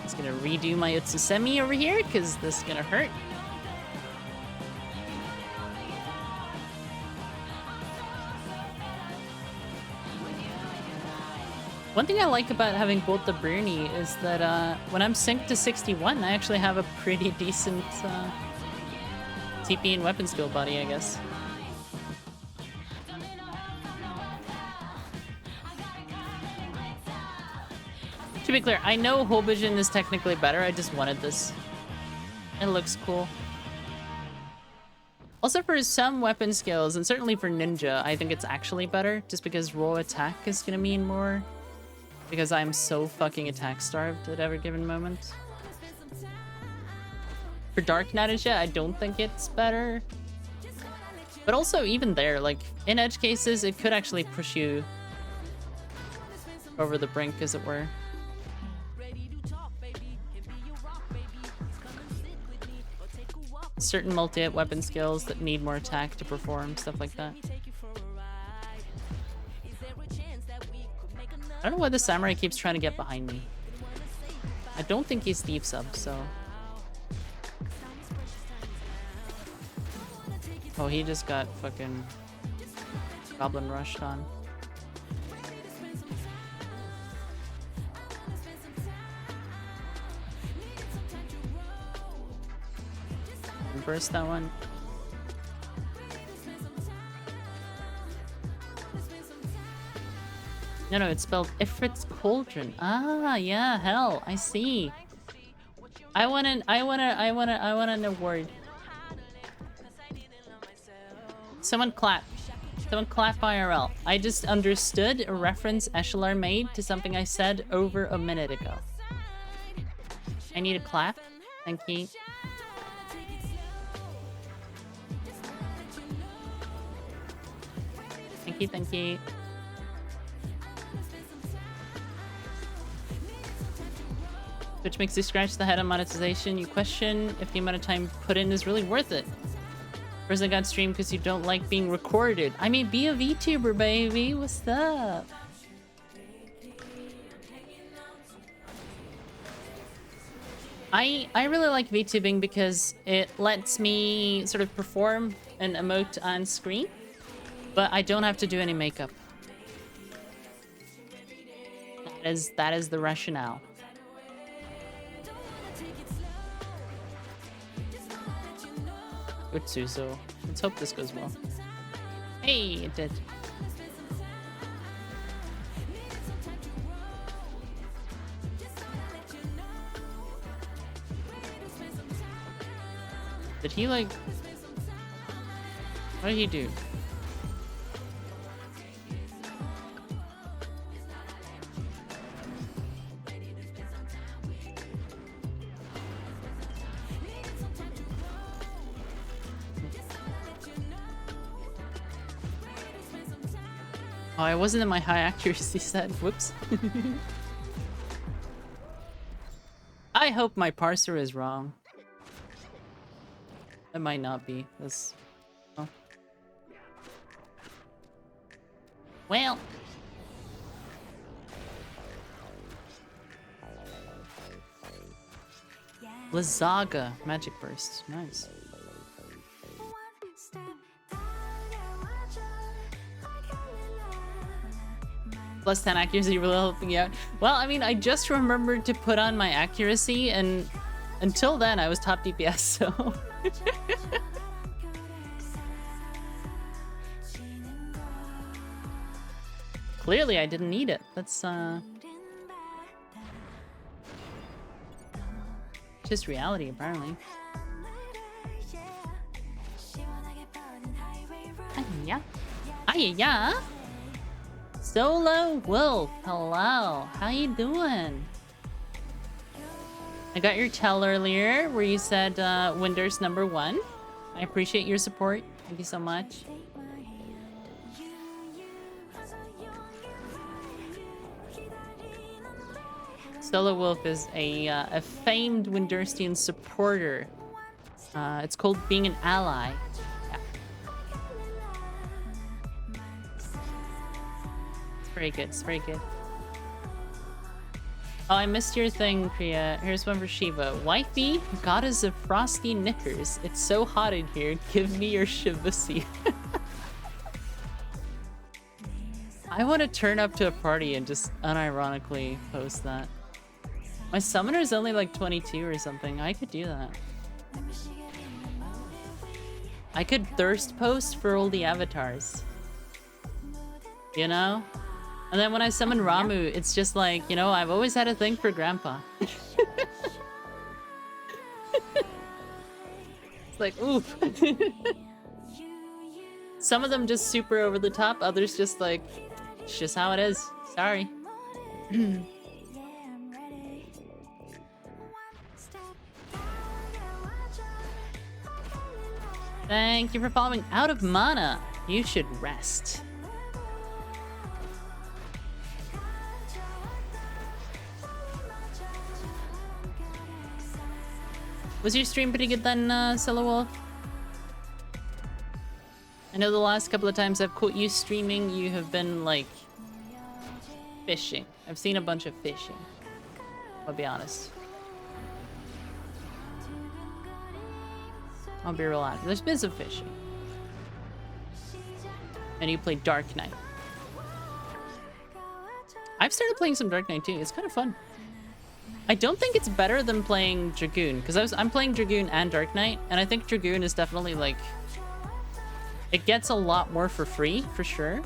Just gonna redo my Utsusemi over here, because this is gonna hurt. One thing I like about having both the Bruni is that when I'm synced to 61, I actually have a pretty decent TP and weapon skill body, I guess. To be clear, I know Hobijin is technically better, I just wanted this. It looks cool. Also for some weapon skills, and certainly for Ninja, I think it's actually better, just because raw attack is gonna mean more. Because I'm so fucking attack starved at every given moment. For Dark Ninja, I don't think it's better. But also, even there, like, in edge cases, it could actually push you over the brink, as it were. Certain multi-hit weapon skills that need more attack to perform, stuff like that. I don't know why the samurai keeps trying to get behind me. I don't think he's thief sub, so... Oh, he just got fucking goblin rushed on. Burst that one. No, it's spelled Ifrit's Cauldron. Ah, yeah, hell, I see. I want an award. Someone clap. Someone clap IRL. I just understood a reference Eshalar made to something I said over a minute ago. I need a clap. Thank you. Thank you, thank you. Which makes you scratch the head on monetization. You question if the amount of time put in is really worth it. Person got streamed because you don't like being recorded. I mean, be a VTuber, baby. What's up? I really like VTubing because it lets me sort of perform and emote on screen, but I don't have to do any makeup. That is the rationale. Good, Suso. Let's hope this goes well. Hey, it did. Did he like... What did he do? Oh, I wasn't in my high accuracy set. Whoops. I hope my parser is wrong. It might not be. That's... Oh. Well. Lazaga. Magic Burst. Nice. Plus 10 accuracy really helping you out. Well, I mean, I just remembered to put on my accuracy, and until then, I was top DPS, so... Clearly, I didn't need it. That's, just reality, apparently. Yeah. Yeah. Solo Wolf, hello. How you doing? I got your tell earlier where you said Windows #1. I appreciate your support. Thank you so much. Solo Wolf is a famed Winderstian supporter. It's called being an ally. Very good, it's very good. Oh, I missed your thing, Priya. Here's one for Shiva. Wifey, goddess of frosty knickers. It's so hot in here. Give me your shivusi. I want to turn up to a party and just unironically post that. My summoner is only like 22 or something. I could do that. I could thirst post for all the avatars. You know? And then when I summon Ramu, it's just like, you know, I've always had a thing for Grandpa. It's like, oof. Some of them just super over the top, others just like, it's just how it is. Sorry. Thank you for following. Out of mana. You should rest. Was your stream pretty good then, Solo Wolf? I know the last couple of times I've caught you streaming, you have been, like, fishing. I've seen a bunch of fishing. I'll be honest. I'll be real honest. There's been some fishing. And you played Dark Knight. I've started playing some Dark Knight too. It's kind of fun. I don't think it's better than playing Dragoon, because I'm playing Dragoon and Dark Knight, and I think Dragoon is definitely like... It gets a lot more for free, for sure.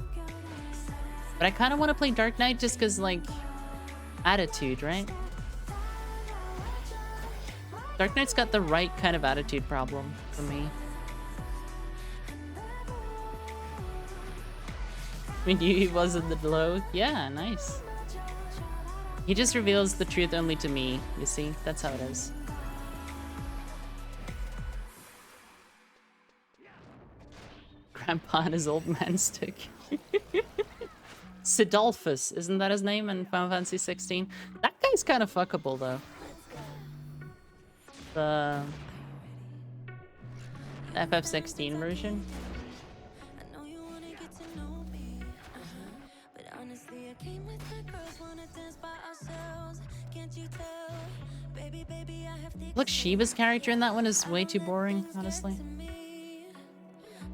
But I kind of want to play Dark Knight just because, like, attitude, right? Dark Knight's got the right kind of attitude problem for me. We knew he wasn't the low. Yeah, nice. He just reveals the truth only to me, you see? That's how it is. Grandpa and his old man stick. Sidolphus, isn't that his name in Final Fantasy 16? That guy's kind of fuckable, though. The FF16 version. I know you wanna get to know me, but honestly, I came with the girls wanna dance by ourselves. Can't you tell, baby, I have thick Look, Shiva's character in that one is way too boring, honestly. to me.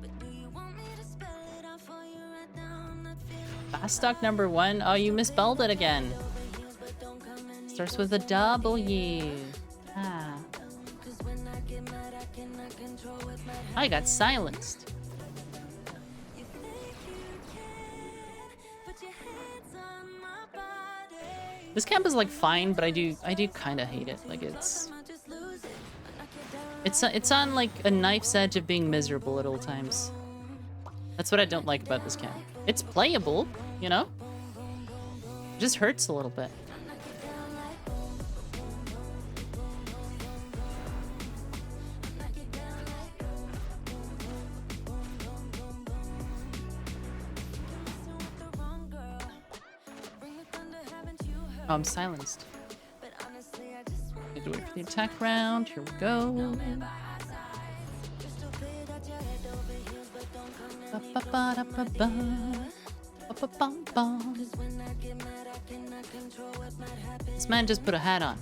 But do you want me to spell it out for you right down that feeling? Fast stock number 1. Oh, you misspelled it again. But don't come any Starts with a W. Ah. cause when I get mad, I cannot control what might happen. I got silenced. You think you can put your hands on my body. This camp is like fine, but I do kind of hate it. Like it's on like a knife's edge of being miserable at all times. That's what I don't like about this camp. It's playable, you know? It just hurts a little bit. Oh, I'm silenced. Need to wait for the attack round. Here we go. Ba-ba-ba-da-ba-ba. Ba-ba-bum-bum. This man just put a hat on.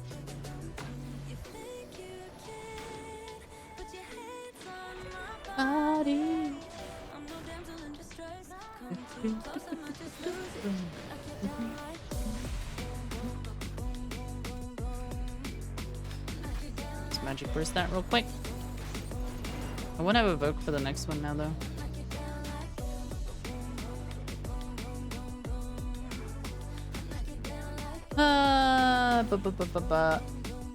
Body. Let's magic burst that real quick. I want to have a vote for the next one now, though.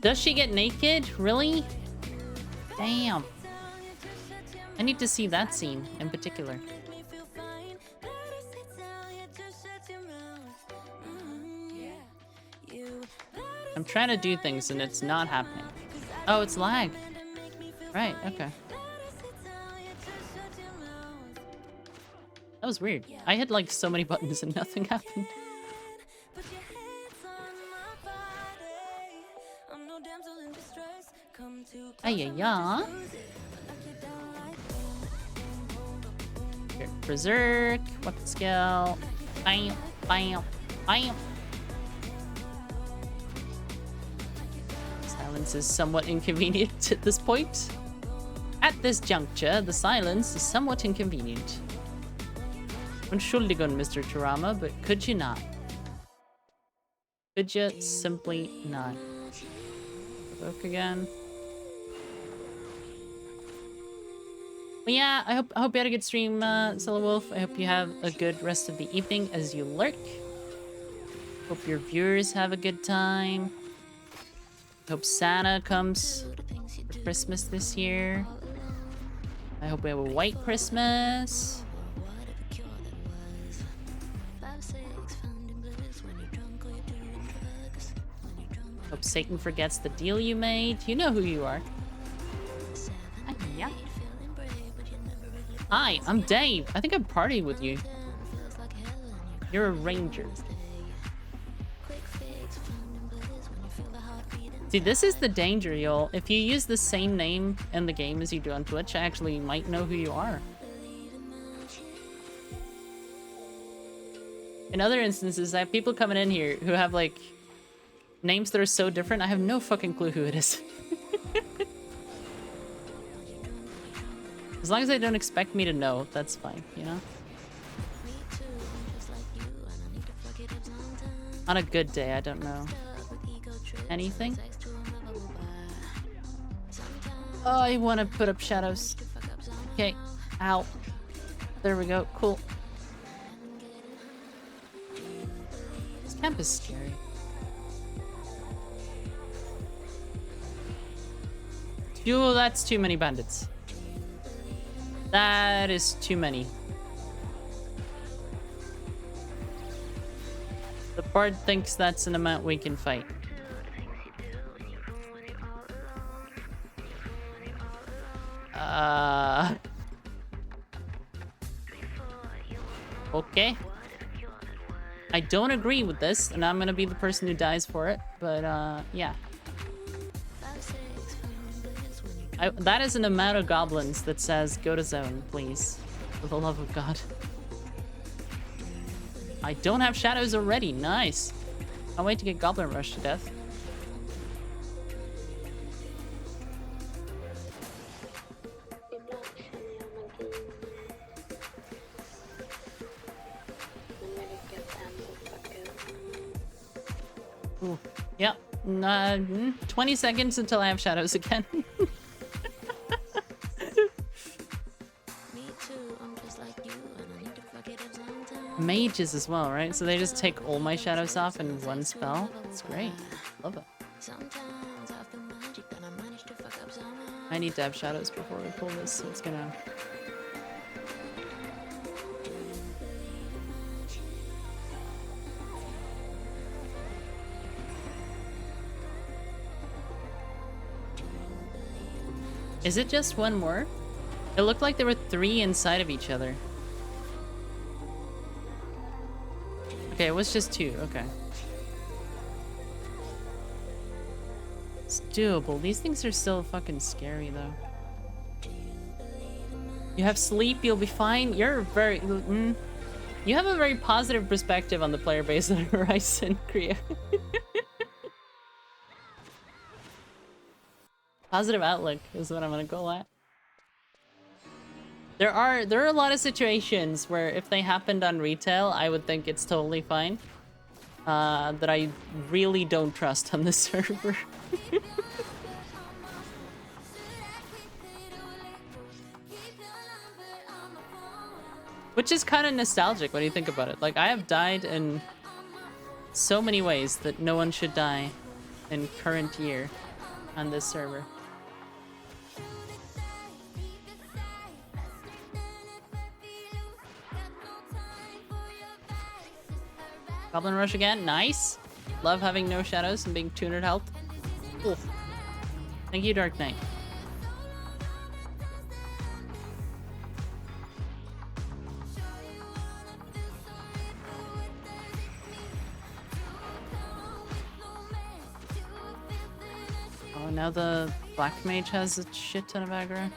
Does she get naked? Really? Damn. I need to see that scene in particular. I'm trying to do things and it's not happening. Oh, it's lag. Right, okay. That was weird. I hit like so many buttons and nothing happened. Ay-ya-ya. Here, Berserk, weapon skill. Bam, bam, bam. Silence is somewhat inconvenient at this point. At this juncture, the silence is somewhat inconvenient. Entschuldigung, Mr. Tarama, but could you not? Could you simply not? Provoke again. Well, yeah, I hope you had a good stream, Solo Wolf. I hope you have a good rest of the evening as you lurk. Hope your viewers have a good time. Hope Santa comes for Christmas this year. I hope we have a white Christmas. Hope Satan forgets the deal you made. You know who you are. Yeah. Hi, I'm Dave. I think I'm partying with you. You're a ranger. See, this is the danger, y'all. If you use the same name in the game as you do on Twitch, I actually might know who you are. In other instances, I have people coming in here who have, like, names that are so different, I have no fucking clue who it is. As long as they don't expect me to know, that's fine, you know? On a good day, I don't know. Anything? Oh, I want to put up shadows. Okay. Ow. There we go. Cool. This camp is scary. Ooh, that's too many bandits. That is too many. The bard thinks that's an amount we can fight. Okay. I don't agree with this, and I'm gonna be the person who dies for it, but, yeah. That is an amount of goblins that says, go to zone, please. For the love of God. I don't have shadows already. Nice. I'll wait to get Goblin Rush to death. Ooh. Yep. 20 seconds until I have shadows again. Me too, I'm just like you, and I need to fuck it up sometimes. Mages as well, right? So they just take all my shadows off in one spell. It's great. Love it. Sometimes I feel magic that I managed to fuck up somehow. I need to have shadows before we pull this, so it's gonna... Is it just one more? It looked like there were 3 inside of each other. Okay, it was just 2. Okay. It's doable. These things are still fucking scary, though. You have sleep, you'll be fine. You're very... You have a very positive perspective on the player base on Horizon, Kriya. Positive outlook is what I'm gonna go at. There are a lot of situations where if they happened on retail, I would think it's totally fine. That I really don't trust on this server. Which is kind of nostalgic when you think about it. Like, I have died in so many ways that no one should die in current year on this server. Goblin Rush again, nice. Love having no shadows and being 200 health. Oof. Thank you, Dark Knight. Oh, now the Black Mage has a shit ton of aggro.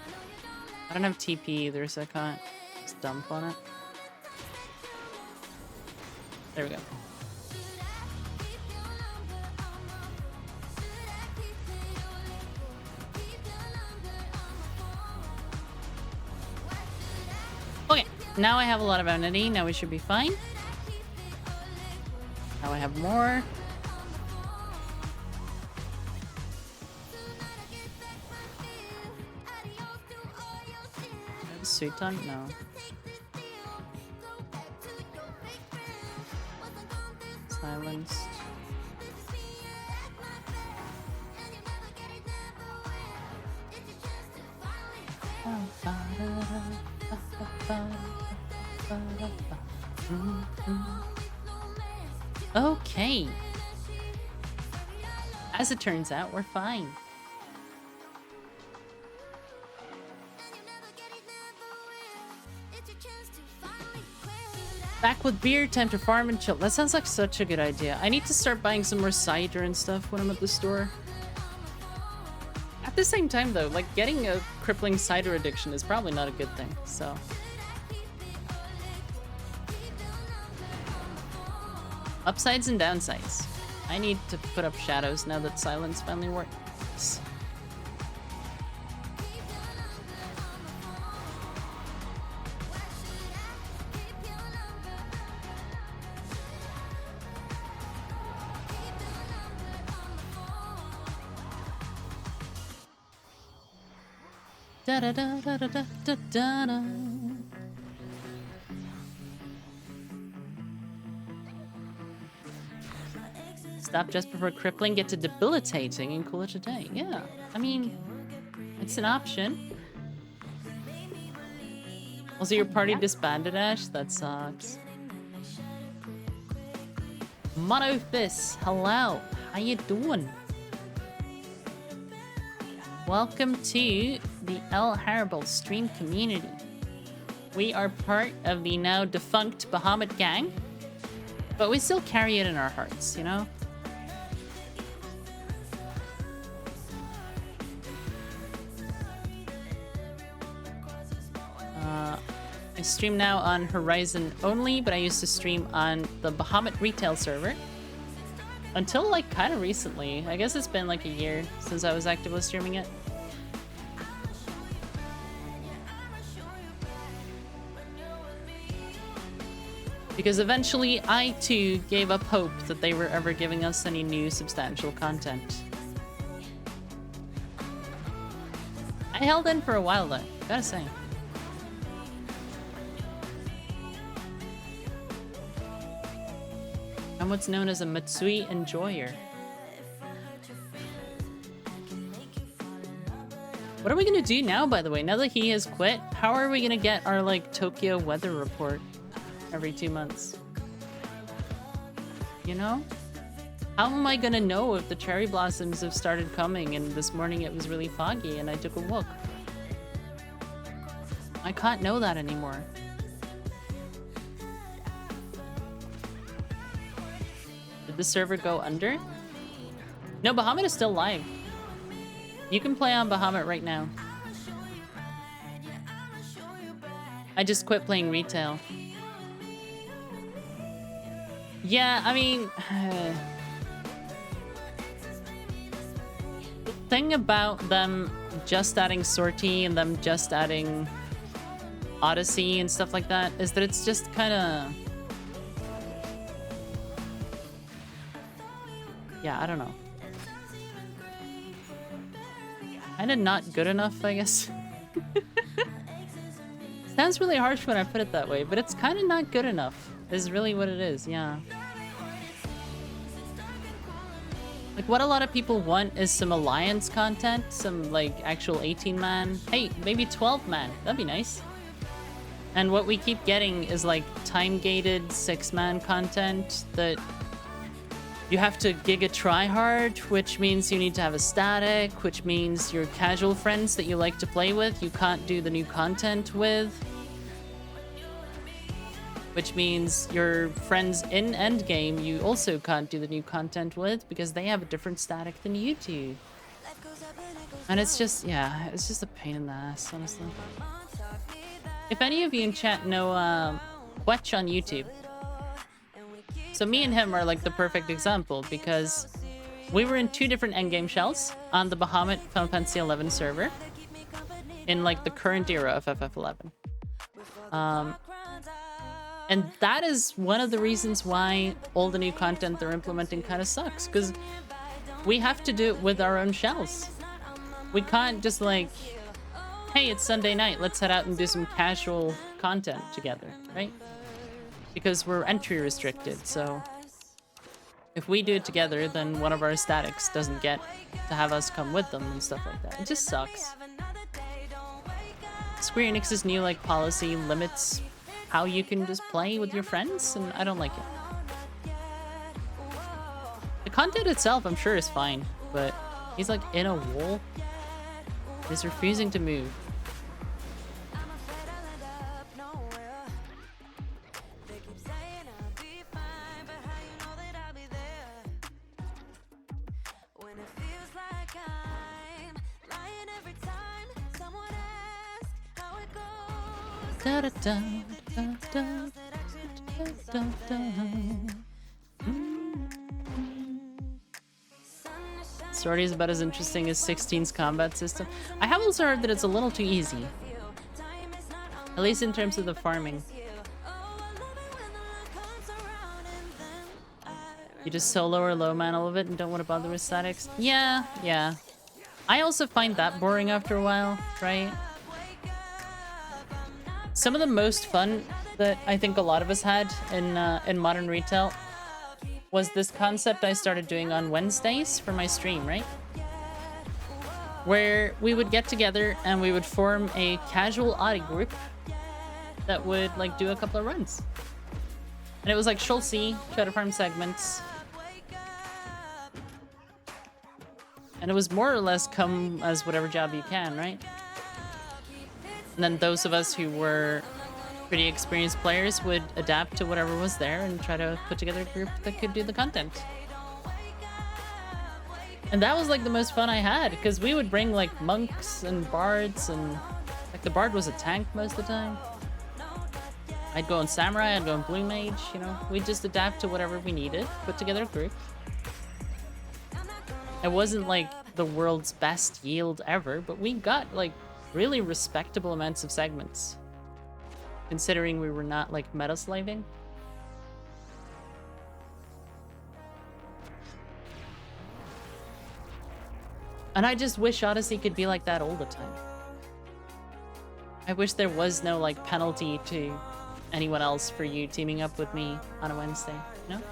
I don't have TP either, so I can't just dump on it. There we go. Okay, now I have a lot of energy. Now we should be fine. Now I have more. Sweet tongue? No. Silenced. Okay. As it turns out, we're fine. Back with beer, time to farm and chill. That sounds like such a good idea. I need to start buying some more cider and stuff when I'm at the store. At the same time though, like getting a crippling cider addiction is probably not a good thing, so. Upsides and downsides. I need to put up shadows now that silence finally works. Da da da da da da da da. Stop just before crippling, get to debilitating, and call it a day. Yeah, I mean, it's an option. Also, your party disbanded, Ash? That sucks. Monophis, hello. How you doing? Welcome to the ElleHarribel stream community. We are part of the now defunct Bahamut gang, but we still carry it in our hearts, you know? I stream now on Horizon only, but I used to stream on the Bahamut retail server. Until like kind of recently. I guess it's been like a year since I was actively streaming it. Because eventually I too gave up hope that they were ever giving us any new substantial content. I held in for a while though, gotta say. I'm what's known as a Matsui enjoyer. What are we gonna do now, by the way? Now that he has quit, how are we gonna get our like Tokyo weather report every 2 months? You know? How am I gonna know if the cherry blossoms have started coming and this morning it was really foggy and I took a look? I can't know that anymore. Did the server go under? No, Bahamut is still live. You can play on Bahamut right now. I just quit playing retail. Yeah, I mean... the thing about them just adding Sortie and them just adding Odyssey and stuff like that is that it's just kind of... yeah, I don't know. Kind of not good enough, I guess. Sounds really harsh when I put it that way, but it's kind of not good enough. Is really what it is, yeah. Like, what a lot of people want is some Alliance content, some, like, actual 18-man. Hey, maybe 12-man. That'd be nice. And what we keep getting is, like, time-gated 6-man content that you have to giga tryhard, which means you need to have a static, which means your casual friends that you like to play with, you can't do the new content with. Which means your friends in endgame you also can't do the new content with because they have a different static than you do. And it's just, yeah, it's just a pain in the ass, honestly. If any of you in chat know Quetch on YouTube. So me and him are like the perfect example because we were in 2 different endgame shells on the Bahamut Final Fantasy XI server in like the current era of FF11. And that is one of the reasons why all the new content they're implementing kind of sucks, because we have to do it with our own shells. We can't just like, hey, it's Sunday night, let's head out and do some casual content together, right? Because we're entry restricted, so if we do it together, then one of our statics doesn't get to have us come with them and stuff like that. It just sucks. Square Enix's new like policy limits how you can just play with your friends, and I don't like it. The content itself, I'm sure, is fine, but he's like in a wall. He's refusing to move. Da, da, da, da, da, da, da. Sortie is about as interesting as 16's combat system. I have also heard that it's a little too easy. At least in terms of the farming. You just solo or low man all of it and don't want to bother with statics? Yeah, yeah. I also find that boring after a while, right? Some of the most fun that I think a lot of us had in modern retail was this concept I started doing on Wednesdays for my stream, right? Where we would get together and we would form a casual Audi group that would like do a couple of runs. And it was like Schultz, try to farm segments. And it was more or less come as whatever job you can, right? And then those of us who were pretty experienced players would adapt to whatever was there and try to put together a group that could do the content. And that was like the most fun I had, because we would bring like monks and bards, and like the bard was a tank most of the time. I'd go in Samurai, I'd go in Blue Mage, you know? We'd just adapt to whatever we needed, put together a group. It wasn't like the world's best yield ever, but we got like really respectable amounts of segments. Considering we were not like meta slaving. And I just wish Odyssey could be like that all the time. I wish there was no like penalty to anyone else for you teaming up with me on a Wednesday, you know?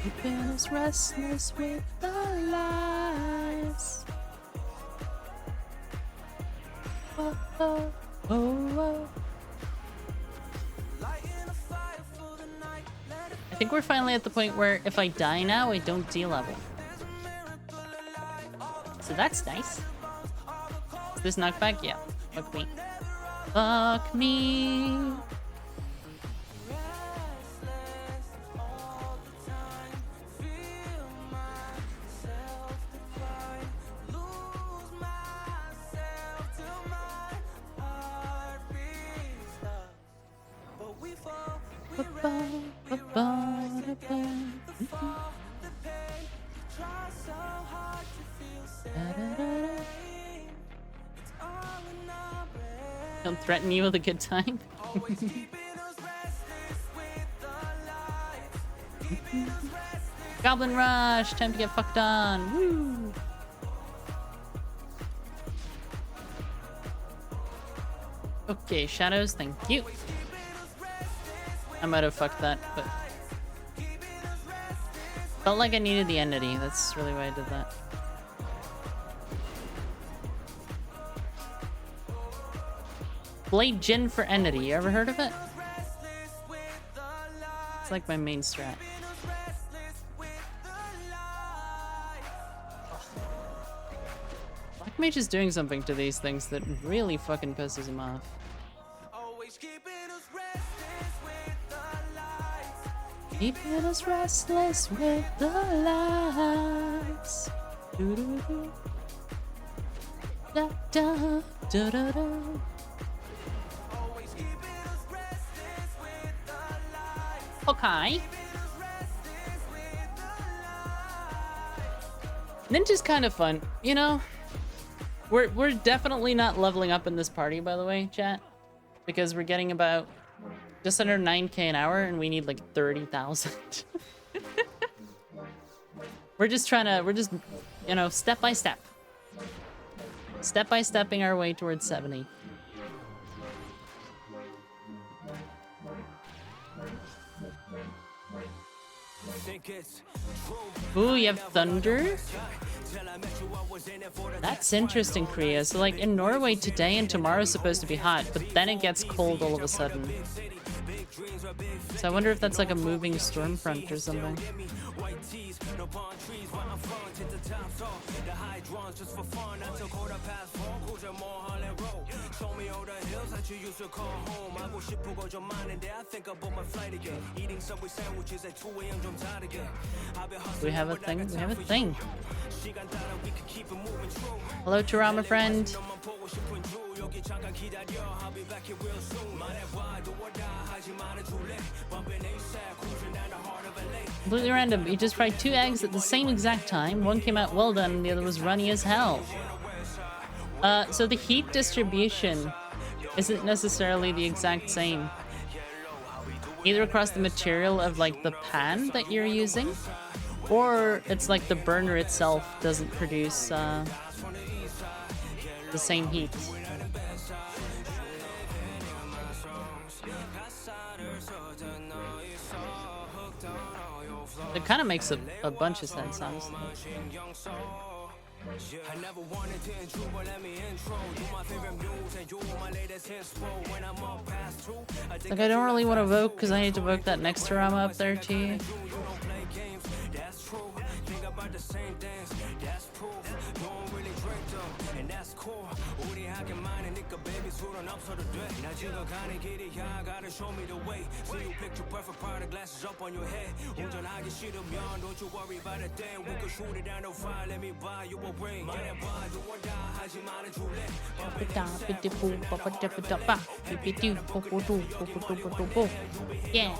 Keeping us restless with our lives. Oh, oh, oh, oh. I think we're finally at the point where if I die now, I don't D-level. So that's nice. Is this knockback? Yeah. Fuck me. Fuck me. Don't threaten you with a good time. Goblin Rush! Time to get fucked on! Woo! Okay, shadows, thank you. I might have fucked that, but... Felt like I needed the entity, that's really why I did that. Blade Jin for entity, you ever heard of it? It's like my main strat. Black Mage is doing something to these things that really fucking pisses him off. Keeping us restless with the lights. Doo-doo-doo. Da-da, da-da-da. Okay. Ninja's kind of fun, you know? We're definitely not leveling up in this party, by the way, chat. Because we're getting about just under 9k an hour and we need like 30,000. We're just, you know, step by step. Step by stepping our way towards 70. Ooh, you have thunder? That's interesting, Kriya. So like in Norway today and tomorrow is supposed to be hot, but then it gets cold all of a sudden. So I wonder if that's like a moving storm front or something. We have a thing? We have a thing. Hello, Tarama friend. Completely random. You just fried 2 eggs at the same exact time. One came out well done and the other was runny as hell. So the heat distribution isn't necessarily the exact same. Either across the material of like the pan that you're using, or it's like the burner itself doesn't produce the same heat. It kind of makes a bunch of sense, honestly. Like, I don't really want to vote because I need to vote that next Tarama up there too. about the same things. That's proof. Don't really drink them, and that's cool. 우리 하게 많으니까 baby 술은 없어도 돼. 나 지금 가는 길이야. Gotta show me the way. See you picture perfect product glasses up on your head. 운전하기 싫으면 don't you worry about a thing. We could shoot it down the fire. Let me buy you a ring. 말해봐, do or die. 하지 말아줄래. Yeah.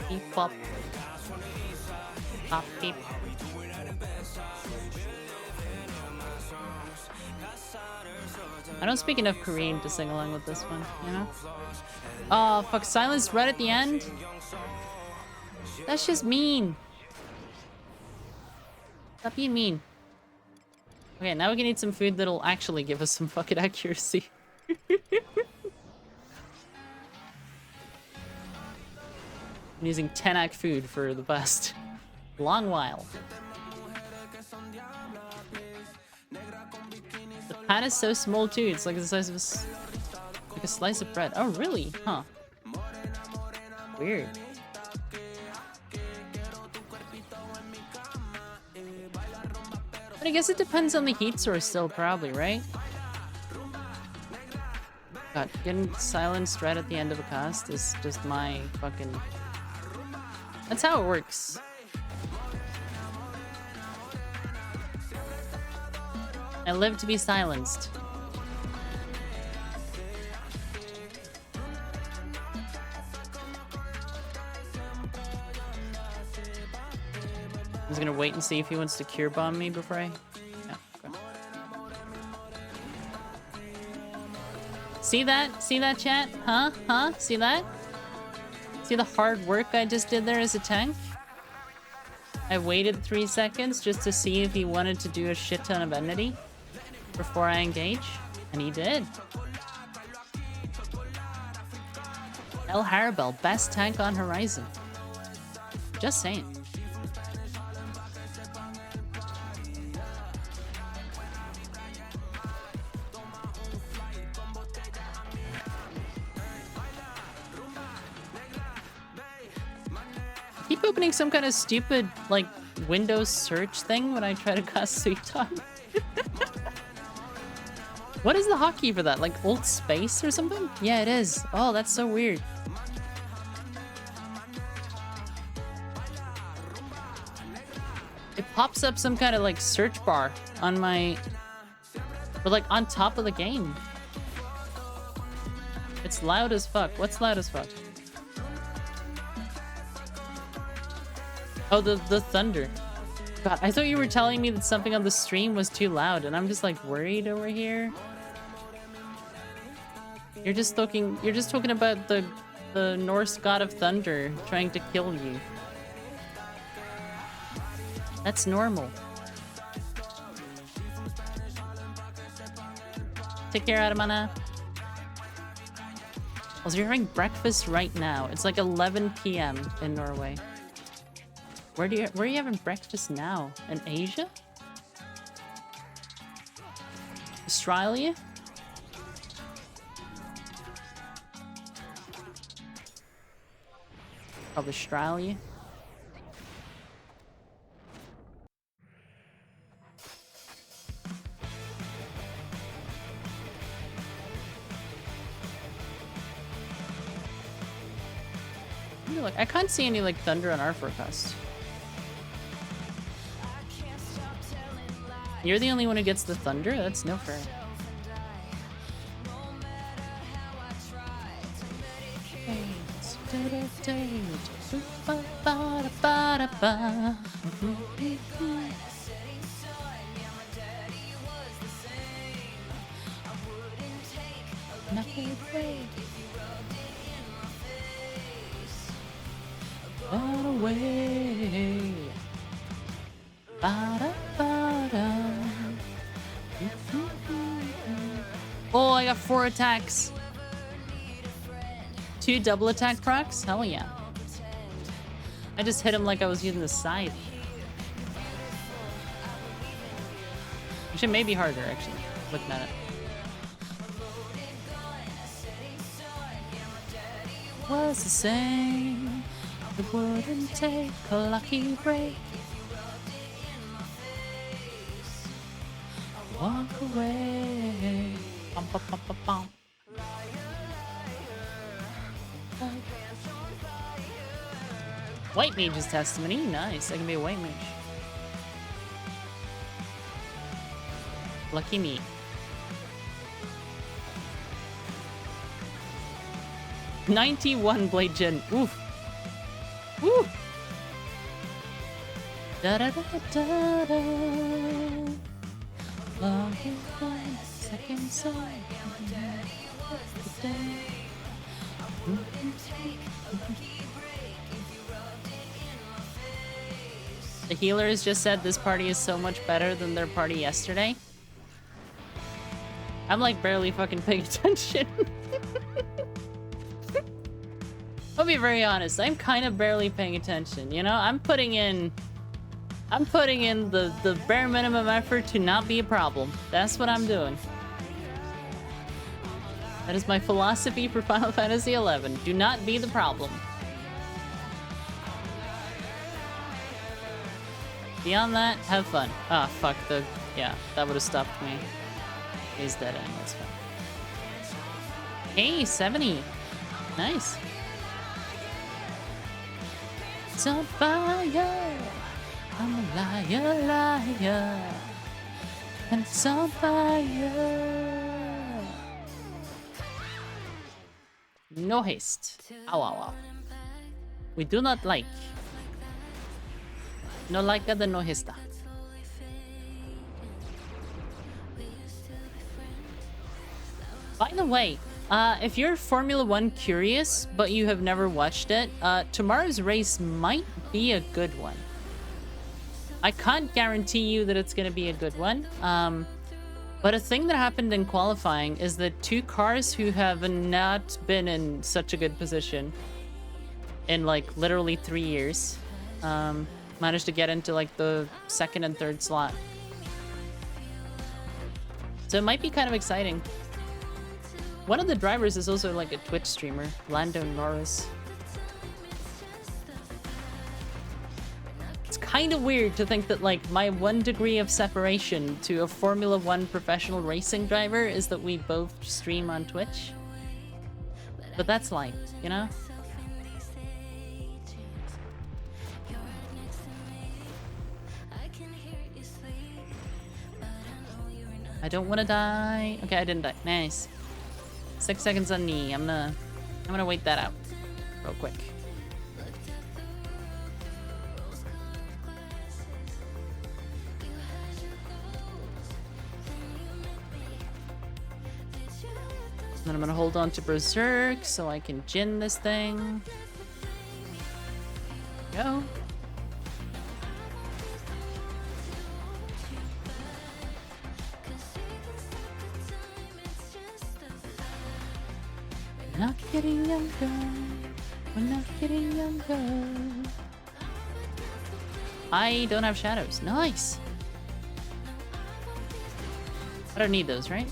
Beep bop. Bop beep. I don't speak enough Korean to sing along with this one, you know? Oh, fuck, silence right at the end? That's just mean. Stop being mean. Okay, now we can eat some food that'll actually give us some fucking accuracy. I'm using 10-act food for the past long while. The pan is so small too, it's like the size of like a slice of bread. Oh really? Huh. Weird. But I guess it depends on the heat source still, probably, right? God, getting silenced right at the end of a cast is just my fucking... That's how it works. I live to be silenced. I'm just gonna wait and see if he wants to cure bomb me before I... Yeah, okay. See that? See that, chat? Huh? Huh? See that? See the hard work I just did there as a tank? I waited 3 seconds just to see if he wanted to do a shit ton of enmity before I engage, and he did. ElleHarribel, best tank on Horizon. Just saying. Keep opening some kind of stupid, like, Windows search thing when I try to cast Sweet Talk. What is the hotkey for that? Like Alt Space or something? Yeah, it is. Oh, that's so weird. It pops up some kind of like search bar on my... But like on top of the game. It's loud as fuck. What's loud as fuck? Oh, the thunder. God, I thought you were telling me that something on the stream was too loud, and I'm just like worried over here. You're just talking about the Norse god of thunder trying to kill you. That's normal. Take care, Adamana. Also, you're having breakfast right now. It's like 11 p.m. in Norway. Where are you having breakfast now? In Asia? Australia? Of Australia? Look, I can't see any like thunder on our forecast. You're the only one who gets the thunder? That's no fair. Away. Oh, I got 4 attacks. 2 double attack procs? Hell yeah. I just hit him like I was using the scythe. Which it may be harder, actually, looking at it. Was the same. It wouldn't take a lucky break. Walk away. Bum, bum, bum, bum, bum. White Mage's Testimony. Nice. I can be a White Mage. Lucky me. $91 Blade Gen. Oof. Woo. Da da da da da. Long one second side. The healers just said this party is so much better than their party yesterday. I'm like barely fucking paying attention. I'll be very honest, I'm kind of barely paying attention, you know? I'm putting in the bare minimum effort to not be a problem. That's what I'm doing. That is my philosophy for Final Fantasy XI. Do not be the problem. Beyond that, have fun. Ah, fuck the... Yeah, that would have stopped me. He's dead end, that's fine. Hey, 70. Nice. It's on fire. I'm a liar, liar. And it's on fire. No haste. Ow, ow, ow. We do not like. No like the no hesta. By the way, if you're Formula 1 curious, but you have never watched it, tomorrow's race might be a good one. I can't guarantee you that it's going to be a good one. But a thing that happened in qualifying is that two cars who have not been in such a good position in like literally 3 years managed to get into like the second and third slot. So it might be kind of exciting. One of the drivers is also like a Twitch streamer, Lando Norris. It's kind of weird to think that like my 1 degree of separation to a Formula 1 professional racing driver is that we both stream on Twitch. But that's life, you know? I don't want to die. Okay, I didn't die. Nice. 6 seconds on knee. I'm gonna wait that out real quick. And then I'm gonna hold on to Berserk so I can Jin this thing. Go. We're not getting younger. We're not getting younger. I don't have shadows. Nice. I don't need those, right?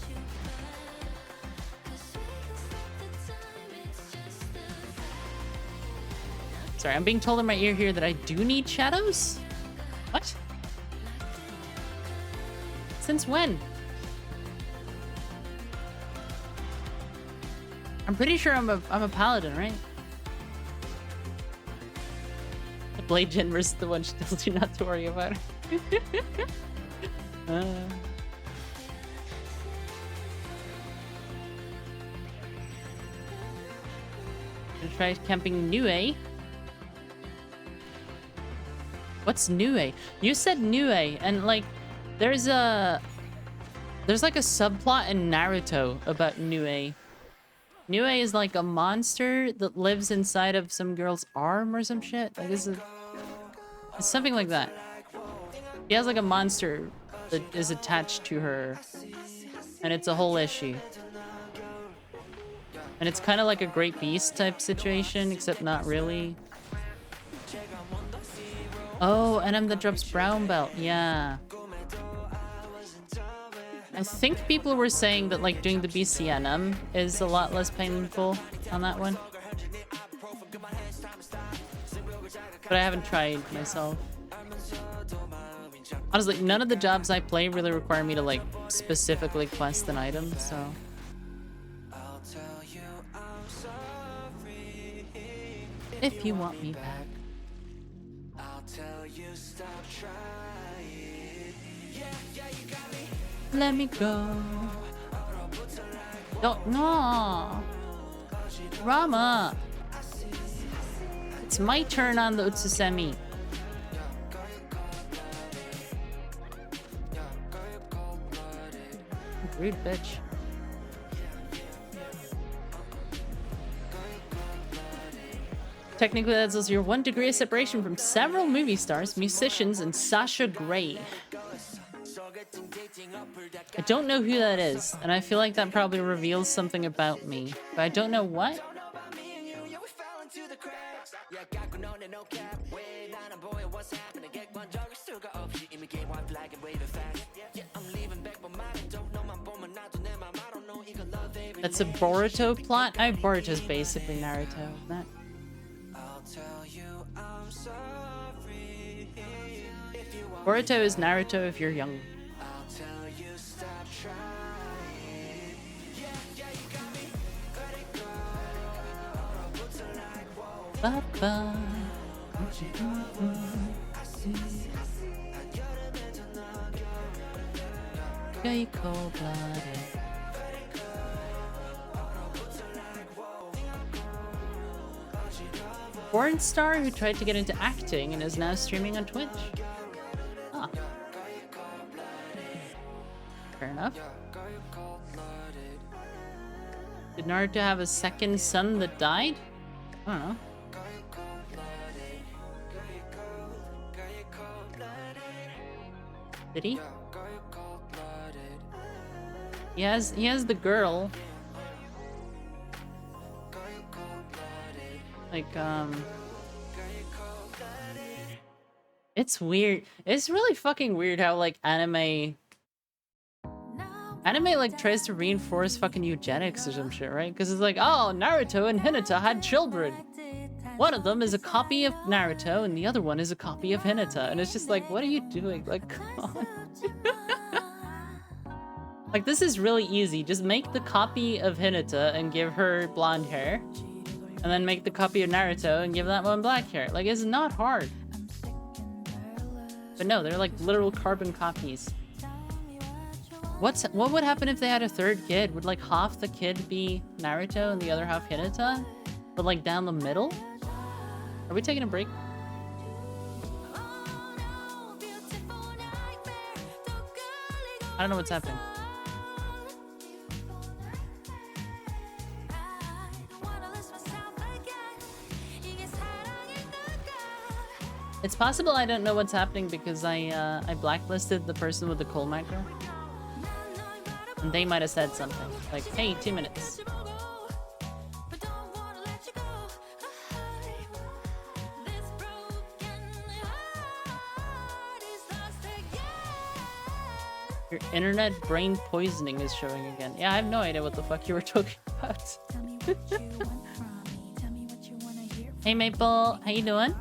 Sorry, I'm being told in my ear here that I do need shadows? What? Since when? I'm pretty sure I'm a paladin, right? The Blade Gen versus the one she tells you not to worry about. Gonna try camping Nue. What's Nue? You said Nue, and like, there's like a subplot in Naruto about Nue. Nue is like a monster that lives inside of some girl's arm or some shit. Like it's something like that. She has like a monster that is attached to her, and it's a whole issue. And it's kind of like a Great Beast type situation, except not really. Oh, and I'm the drops brown belt. Yeah. I think people were saying that like doing the BCNM is a lot less painful on that one. But I haven't tried myself. Honestly, none of the jobs I play really require me to like specifically quest an item, so. If you want me back. Let me go. Don't no. Rama. It's my turn on the Utsusemi. Rude bitch. Technically, that's also your 1 degree of separation from several movie stars, musicians, and Sasha Grey. I don't know who that is, and I feel like that probably reveals something about me, but I don't know what. That's a Boruto plot? Boruto's basically Naruto, isn't it? Boruto is Naruto if you're young. Ba-ba. Yeah, you cold-blooded. Born star who tried to get into acting and is now streaming on Twitch. Ah. Fair enough. Did Naruto have a second son that died? I don't know. Did he? He has the girl. Like, it's weird. It's really fucking weird how, like, anime, like, tries to reinforce fucking eugenics or some shit, right? Because it's like, oh, Naruto and Hinata had children. One of them is a copy of Naruto, and the other one is a copy of Hinata. And it's just like, what are you doing? Like, come on. Like, this is really easy. Just make the copy of Hinata and give her blonde hair. And then make the copy of Naruto and give that one black hair. Like, it's not hard. But no, they're like literal carbon copies. What would happen if they had a third kid? Would like half the kid be Naruto and the other half Hinata? But like down the middle? Are we taking a break? I don't know what's happening. It's possible I don't know what's happening because I blacklisted the person with the coal micro. And they might have said something. Like, hey, 2 minutes. Your internet brain poisoning is showing again. Yeah, I have no idea what the fuck you were talking about. Hey Maple, how you doing?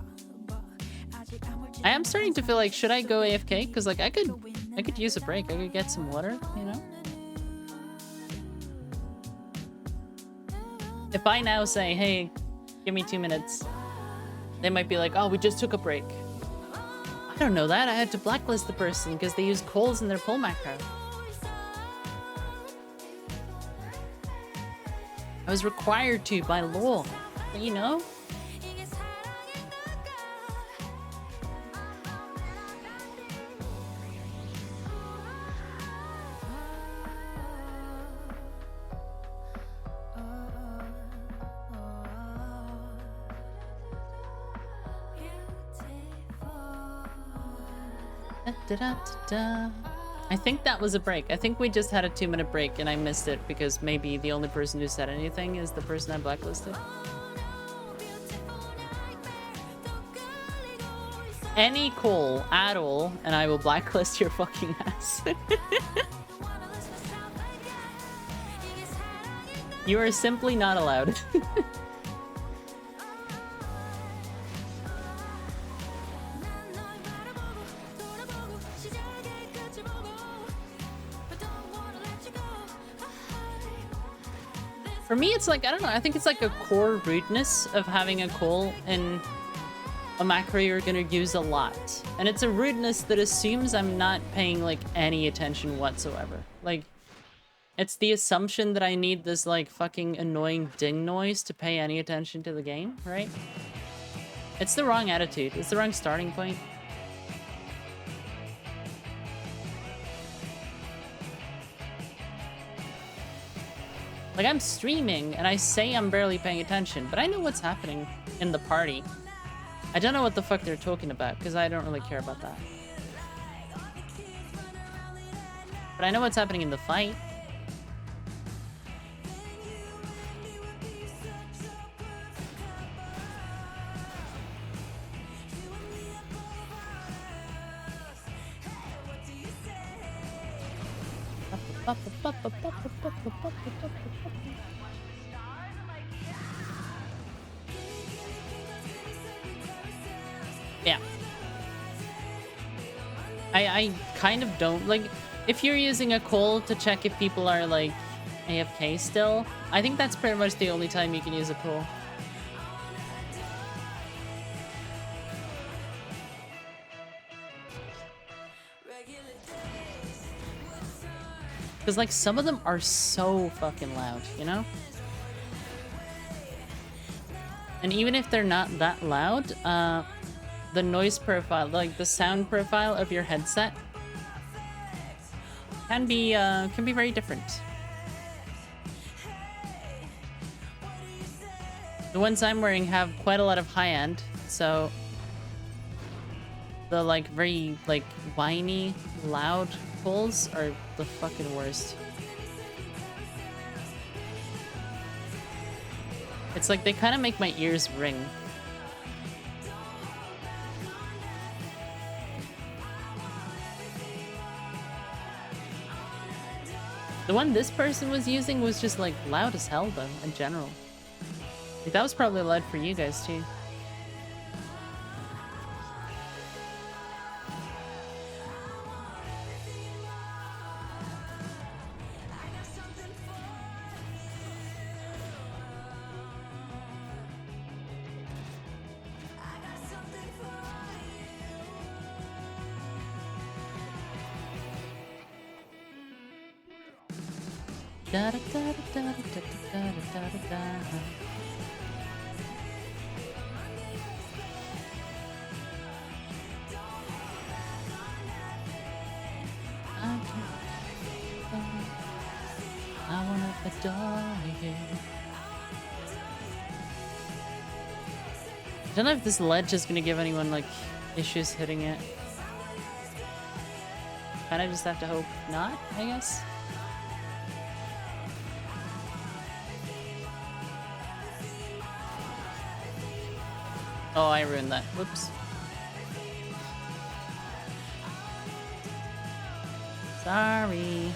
I am starting to feel like, should I go AFK? Because like I could use a break. I could get some water, you know? If I now say, hey, give me 2 minutes, they might be like, oh, we just took a break. I don't know that. I had to blacklist the person because they use coals in their pull macro. I was required to by law, you know? I think that was a break. I think we just had a 2-minute break and I missed it because maybe the only person who said anything is the person I blacklisted. Any call at all and I will blacklist your fucking ass. You are simply not allowed. For me, it's like, I don't know, I think it's like a core rudeness of having a call in a macro you're gonna use a lot. And it's a rudeness that assumes I'm not paying, like, any attention whatsoever. Like, it's the assumption that I need this, like, fucking annoying ding noise to pay any attention to the game, right? It's the wrong attitude. It's the wrong starting point. Like, I'm streaming, and I say I'm barely paying attention, but I know what's happening in the party. I don't know what the fuck they're talking about, because I don't really care about that. But I know what's happening in the fight. Yeah. I kind of don't, like, if you're using a call to check if people are, like, AFK still, I think that's pretty much the only time you can use a call. Because, like, some of them are so fucking loud, you know? And even if they're not that loud, the noise profile, like the sound profile of your headset can be very different. The ones I'm wearing have quite a lot of high end, so the, like, very, like, whiny, loud calls are the fucking worst. It's like they kind of make my ears ring. The one this person was using was just, like, loud as hell, though, in general. Like, that was probably loud for you guys, too. Da da da da da da da da da da. I wanna adore you. I don't know if this ledge is gonna give anyone, like, issues hitting it. Kinda just have to hope not, I guess. Oh, I ruined that. Whoops. Sorry.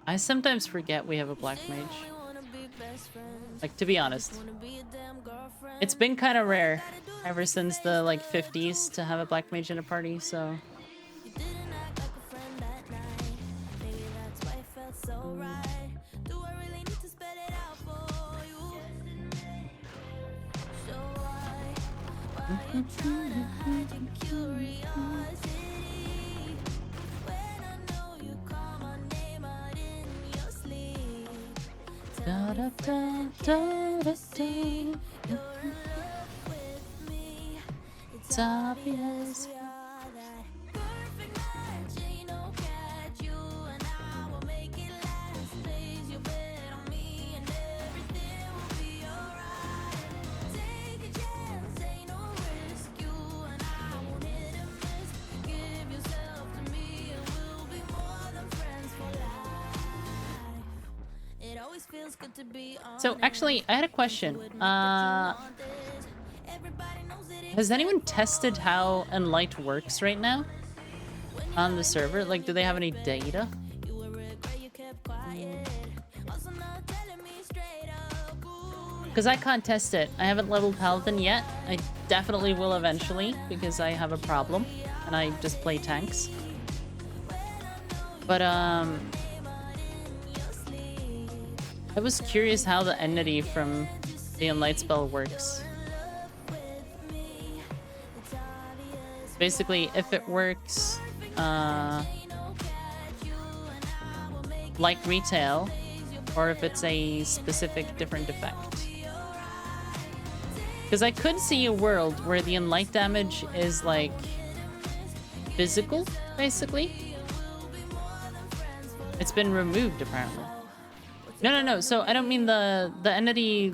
I sometimes forget we have a black mage. Like, to be honest. It's been kind of rare ever since the, like, 50s to have a black mage in a party, so... Da, da, da, da, da, da. It's obvious. So actually, I had a question. Has anyone tested how Enlight works right now on the server? Like, do they have any data? Because I can't test it. I haven't leveled Paladin yet. I definitely will eventually because I have a problem and I just play tanks. But I was curious how the entity from the Enlight spell works. Basically, if it works like retail, or if it's a specific different effect. Because I could see a world where the Enlight damage is like physical, basically. It's been removed, apparently. No. So I don't mean the entity,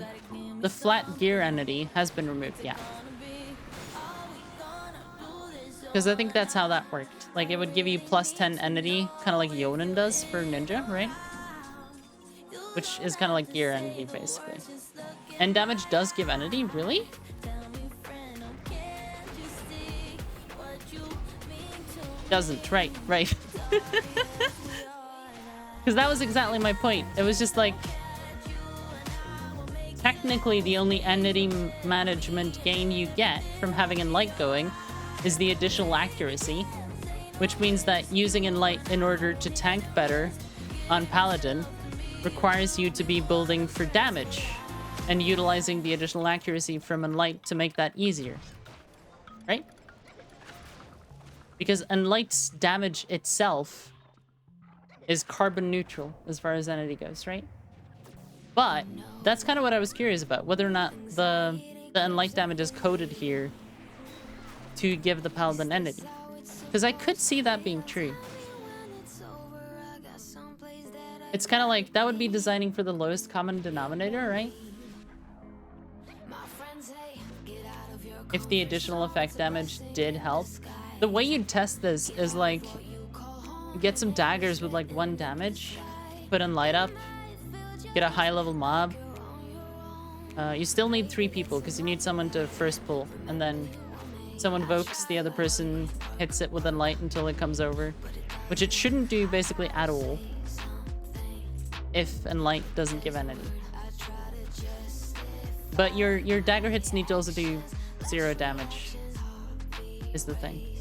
the flat gear entity has been removed, yeah. Because I think that's how that worked. Like, it would give you plus 10 entity, kind of like Yonin does for Ninja, right? Which is kind of like gear entity, basically. And damage does give entity? Really? Doesn't. Right. Because that was exactly my point. It was just like... Technically, the only entity management gain you get from having Enlight going is the additional accuracy, which means that using Enlight in order to tank better on Paladin requires you to be building for damage and utilizing the additional accuracy from Enlight to make that easier. Right? Because Enlight's damage itself is carbon neutral as far as entity goes, right? But that's kind of what I was curious about, whether or not the Enlight damage is coded here to give the Paladin entity. Because I could see that being true. It's kind of like, that would be designing for the lowest common denominator, right? If the additional effect damage did help. The way you'd test this is like, get some daggers with like 1 damage, put Enlight up, get a high level mob. You still need 3 people because you need someone to first pull, and then someone vokes, the other person hits it with Enlight until it comes over, which it shouldn't do basically at all if Enlight doesn't give entity. But your dagger hits need to also do 0 damage, is the thing.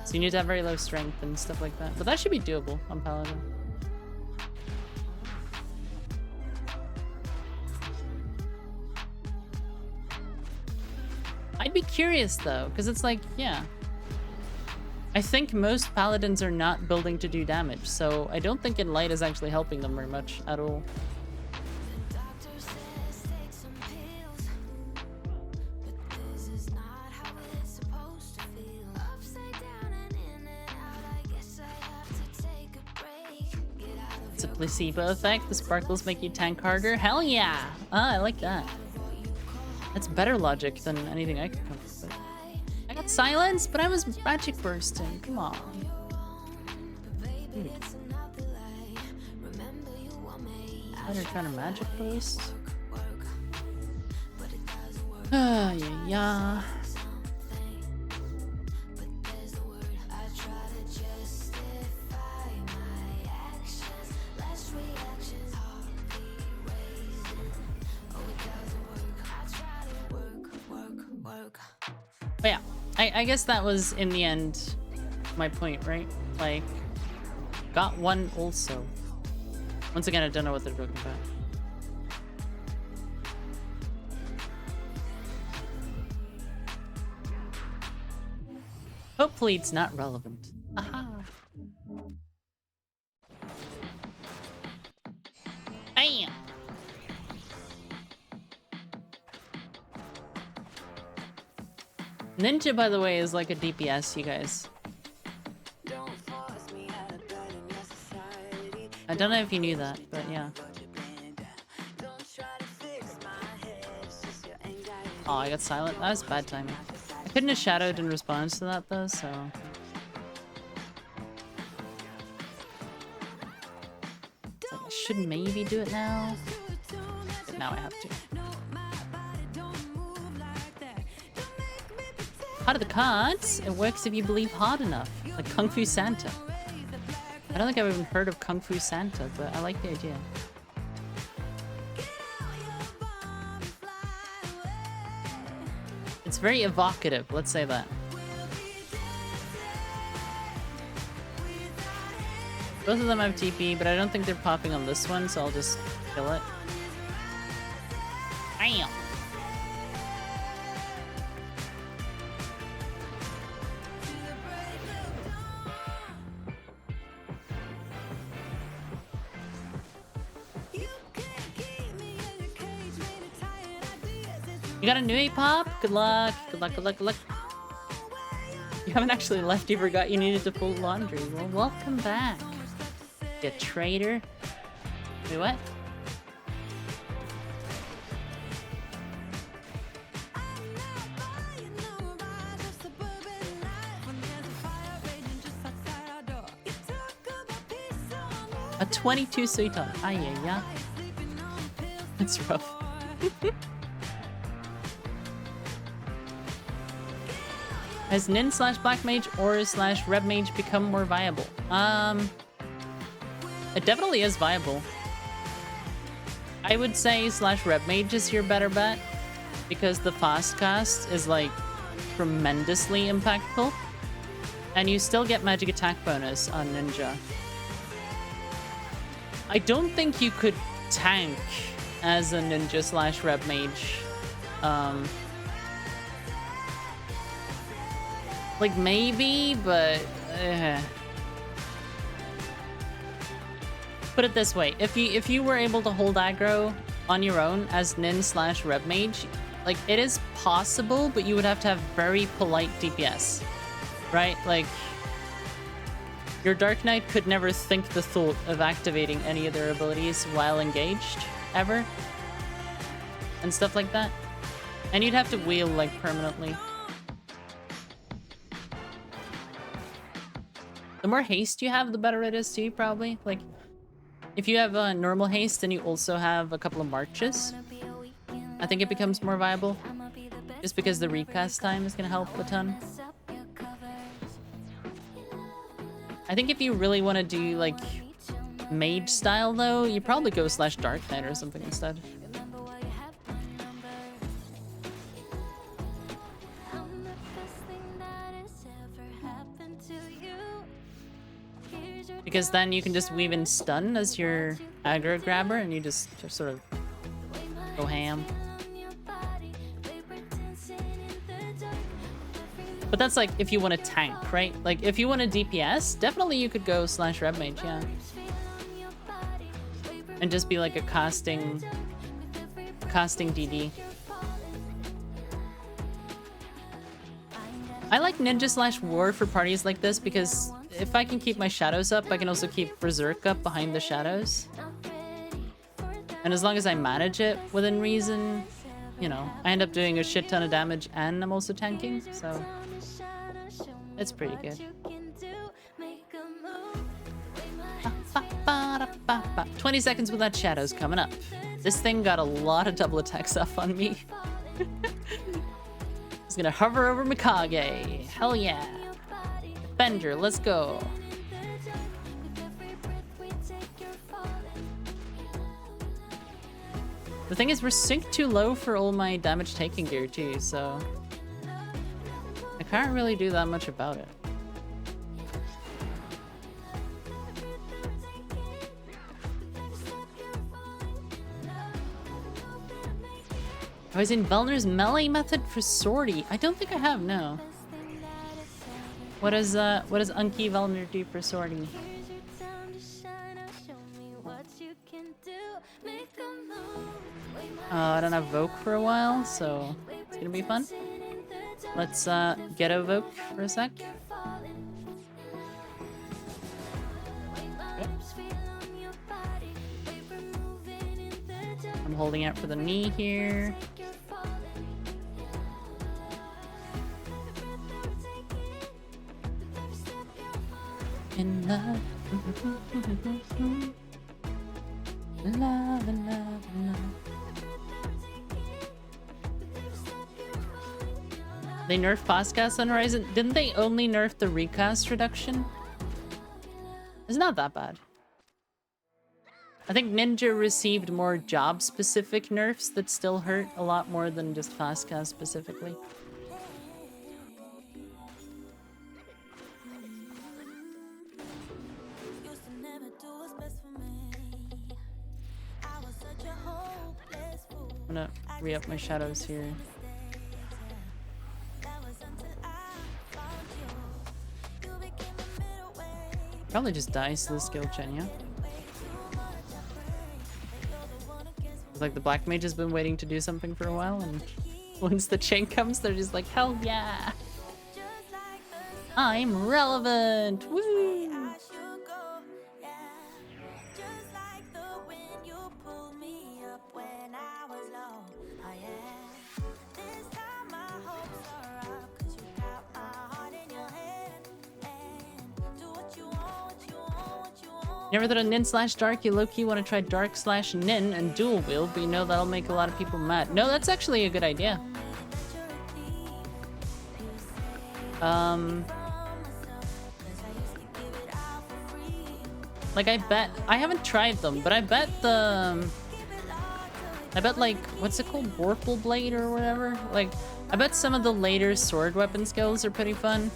So you need to have very low strength and stuff like that. But that should be doable on Paladin. I'd be curious though, because it's like, yeah. I think most Paladins are not building to do damage, so I don't think Enlight is actually helping them very much at all. It's a placebo effect. The sparkles make you tank harder. Hell yeah! Ah, I like that. That's better logic than anything I could come up with. I got silence, but I was magic bursting. Come on. They're trying to magic burst. Ah, yeah. But yeah, I guess that was, in the end, my point, right? Like, got 1 also. Once again, I don't know what they're talking about. Hopefully it's not relevant. Aha! Bam! Ninja, by the way, is like a DPS, you guys. I don't know if you knew that, but yeah. Oh, I got silent. That was bad timing. I couldn't have shadowed in response to that, though, so... It's like, I should maybe do it now. But now I have to. Part of the cards, it works if you believe hard enough. Like Kung Fu Santa. I don't think I've even heard of Kung Fu Santa, but I like the idea. It's very evocative, let's say that. Both of them have TP, but I don't think they're popping on this one, so I'll just kill it. Bam! You got a new A-pop? Good luck. Good luck, good luck, good luck. You haven't actually left, you forgot you needed to fold laundry. Well, welcome back. You traitor. Wait, what? A 22 Suiton. Ay, yeah, yeah. That's rough. Has Nin slash Black Mage or slash Red Mage become more viable? It definitely is viable. I would say slash Red Mage is your better bet because the fast cast is like tremendously impactful and you still get magic attack bonus on Ninja. I don't think you could tank as a Ninja slash Red Mage. Like maybe, but put it this way: if you were able to hold aggro on your own as Nin slash Red Mage, like it is possible, but you would have to have very polite DPS, right? Like your Dark Knight could never think the thought of activating any of their abilities while engaged, ever, and stuff like that. And you'd have to wheel like permanently. The more haste you have, the better it is too, probably. Like, if you have a normal haste and you also have a couple of marches, I think it becomes more viable. Just because the recast time is going to help a ton. I think if you really want to do, like, mage style, though, you probably go slash Dark Knight or something instead. Because then you can just weave in stun as your aggro grabber and you just sort of go ham. But that's like if you want to tank, right? Like if you want a DPS, definitely you could go slash Red Mage, yeah. And just be like a casting DD. I like Ninja slash War for parties like this because if I can keep my shadows up, I can also keep Berserk up behind the shadows. And as long as I manage it within reason, you know, I end up doing a shit ton of damage and I'm also tanking, so it's pretty good. 20 seconds without shadows coming up. This thing got a lot of double attacks off on me. It's gonna hover over Mikage. Hell yeah. Defender, let's go. The thing is, we're synced too low for all my damage taking gear too, so I can't really do that much about it. I was in Velner's melee method for sortie. I don't think I have, no. What does Unky Velner do for sortie? I don't have Voke for a while, so it's gonna be fun. Let's get a Voke for a sec. Okay. I'm holding out for the knee here. In love. Love and love and love. They nerfed Fastcast on Horizon. Didn't they only nerf the recast reduction? It's not that bad. I think Ninja received more job-specific nerfs that still hurt a lot more than just Fastcast specifically. I'm gonna re-up my shadows here. Probably just dice to the skill chain, yeah? It's like the black mage has been waiting to do something for a while, and once the chain comes, they're just like, hell yeah! I'm relevant! Woo! Never thought of Nin slash Dark, you low-key want to try Dark slash Nin and dual wield, but you know that'll make a lot of people mad. No, that's actually a good idea. Like I bet, I haven't tried them, but I bet like, what's it called? Vorpal Blade or whatever? Like, I bet some of the later sword weapon skills are pretty fun.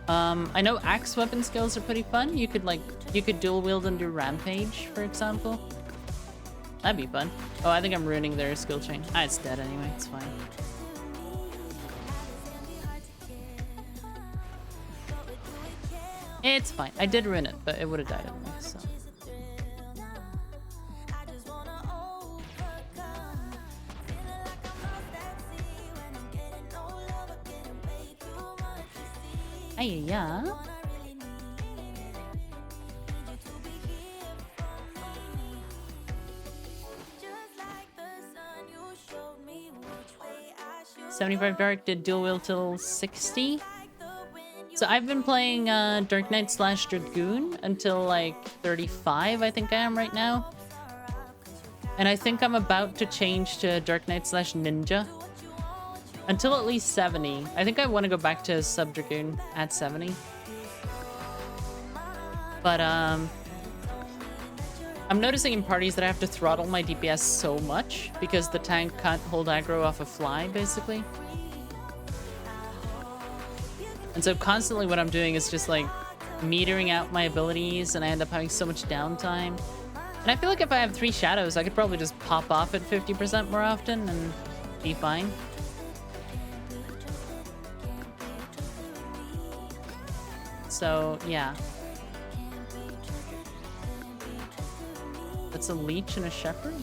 I know axe weapon skills are pretty fun. You could dual wield and do Rampage, for example. That'd be fun. Oh, I think I'm ruining their skill chain. Ah, it's dead anyway, it's fine. It's fine. I did ruin it, but it would have died anyway, so. Yeah. $75 Dark did dual wield till 60. So I've been playing Dark Knight slash Dragoon until like 35, I think I am right now. And I think I'm about to change to Dark Knight slash Ninja. Until at least 70. I think I want to go back to Sub Dragoon at 70. But I'm noticing in parties that I have to throttle my DPS so much because the tank can't hold aggro off a fly, basically. And so constantly what I'm doing is just like metering out my abilities, and I end up having so much downtime. And I feel like if I have 3 shadows, I could probably just pop off at 50% more often and be fine. So, yeah. That's a leech and a shepherd?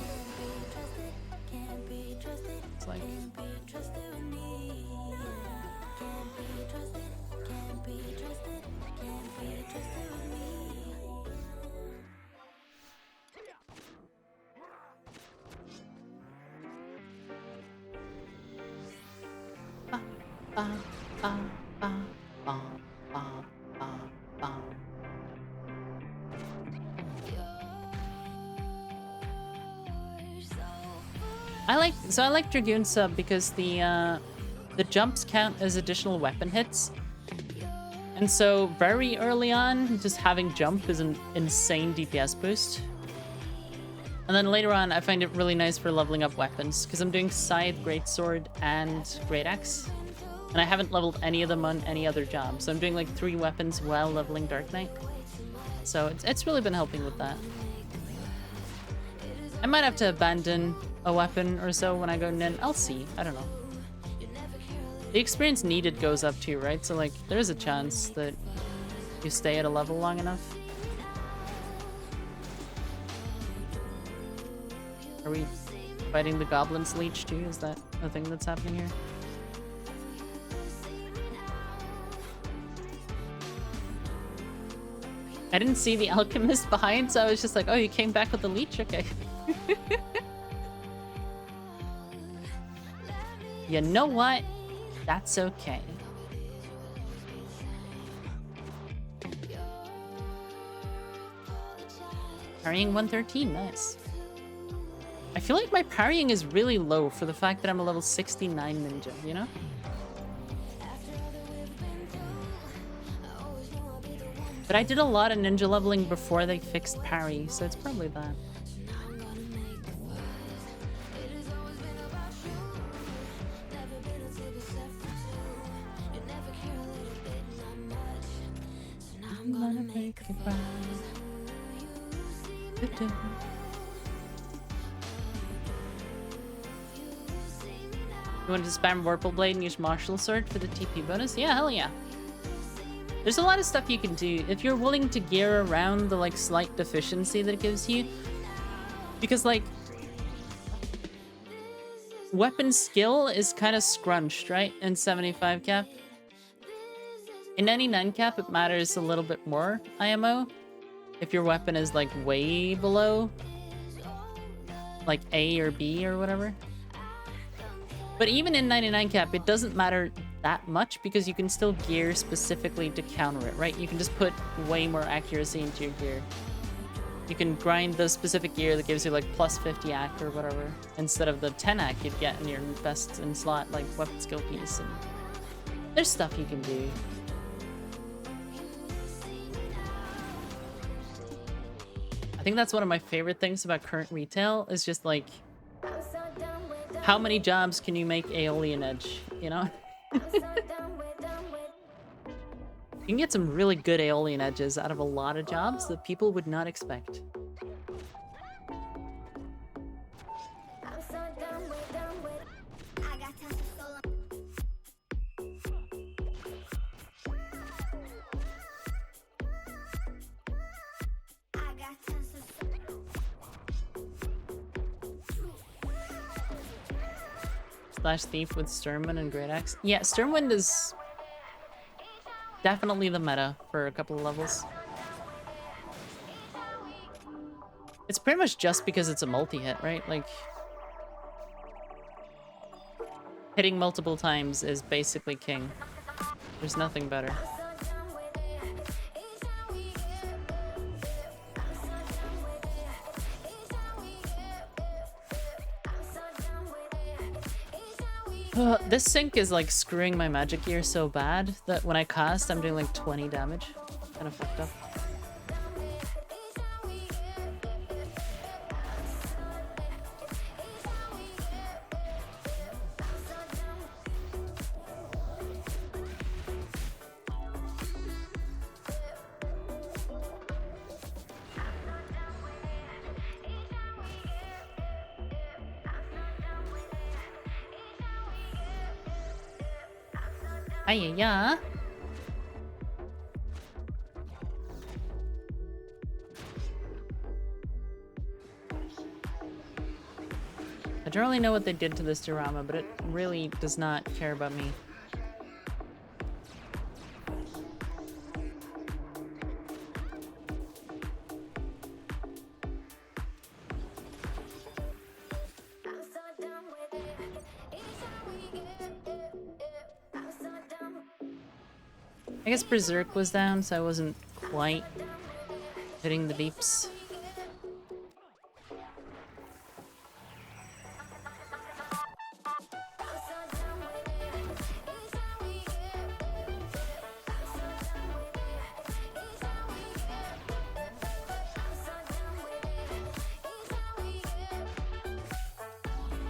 It's like... I like Dragoon sub because the jumps count as additional weapon hits. And so very early on, just having jump is an insane DPS boost. And then later on, I find it really nice for leveling up weapons because I'm doing Scythe, Greatsword, and Great Axe. And I haven't leveled any of them on any other job. So I'm doing like 3 weapons while leveling Dark Knight. So it's really been helping with that. I might have to abandon a weapon or so when I go Nin. I'll see. I don't know. The experience needed goes up too, right? So like, there's a chance that you stay at a level long enough. Are we fighting the Goblin's Leech too? Is that a thing that's happening here? I didn't see the alchemist behind, so I was just like, oh, you came back with the leech? Okay. You know what? That's okay. Parrying 113, nice. I feel like my parrying is really low for the fact that I'm a level 69 ninja, you know? But I did a lot of ninja leveling before they fixed parry, so it's probably that. I'm gonna make it right. You wanted to spam Vorpal Blade and use Martial Sword for the TP bonus? Yeah, hell yeah. There's a lot of stuff you can do if you're willing to gear around the like slight deficiency that it gives you. Because like weapon skill is kind of scrunched, right? In 75 cap. In 99 cap it matters a little bit more, IMO. If your weapon is like way below like A or B or whatever. But even in 99 cap, it doesn't matter that much because you can still gear specifically to counter it, right? You can just put way more accuracy into your gear. You can grind the specific gear that gives you like plus 50 act or whatever, instead of the 10 act you'd get in your best in slot, like weapon skill piece. And there's stuff you can do. I think that's one of my favorite things about current retail is just like how many jobs can you make Aeolian Edge, you know? You can get some really good Aeolian Edges out of a lot of jobs that people would not expect. Slash Thief with Sternwind and Great Axe. Yeah, Sternwind is definitely the meta for a couple of levels. It's pretty much just because it's a multi-hit, right? Like, hitting multiple times is basically king. There's nothing better. This sync is like screwing my magic gear so bad that when I cast, I'm doing like 20 damage. Kind of fucked up. Yeah. I don't really know what they did to this diorama, but it really does not care about me. I guess Berserk was down, so I wasn't quite hitting the deeps.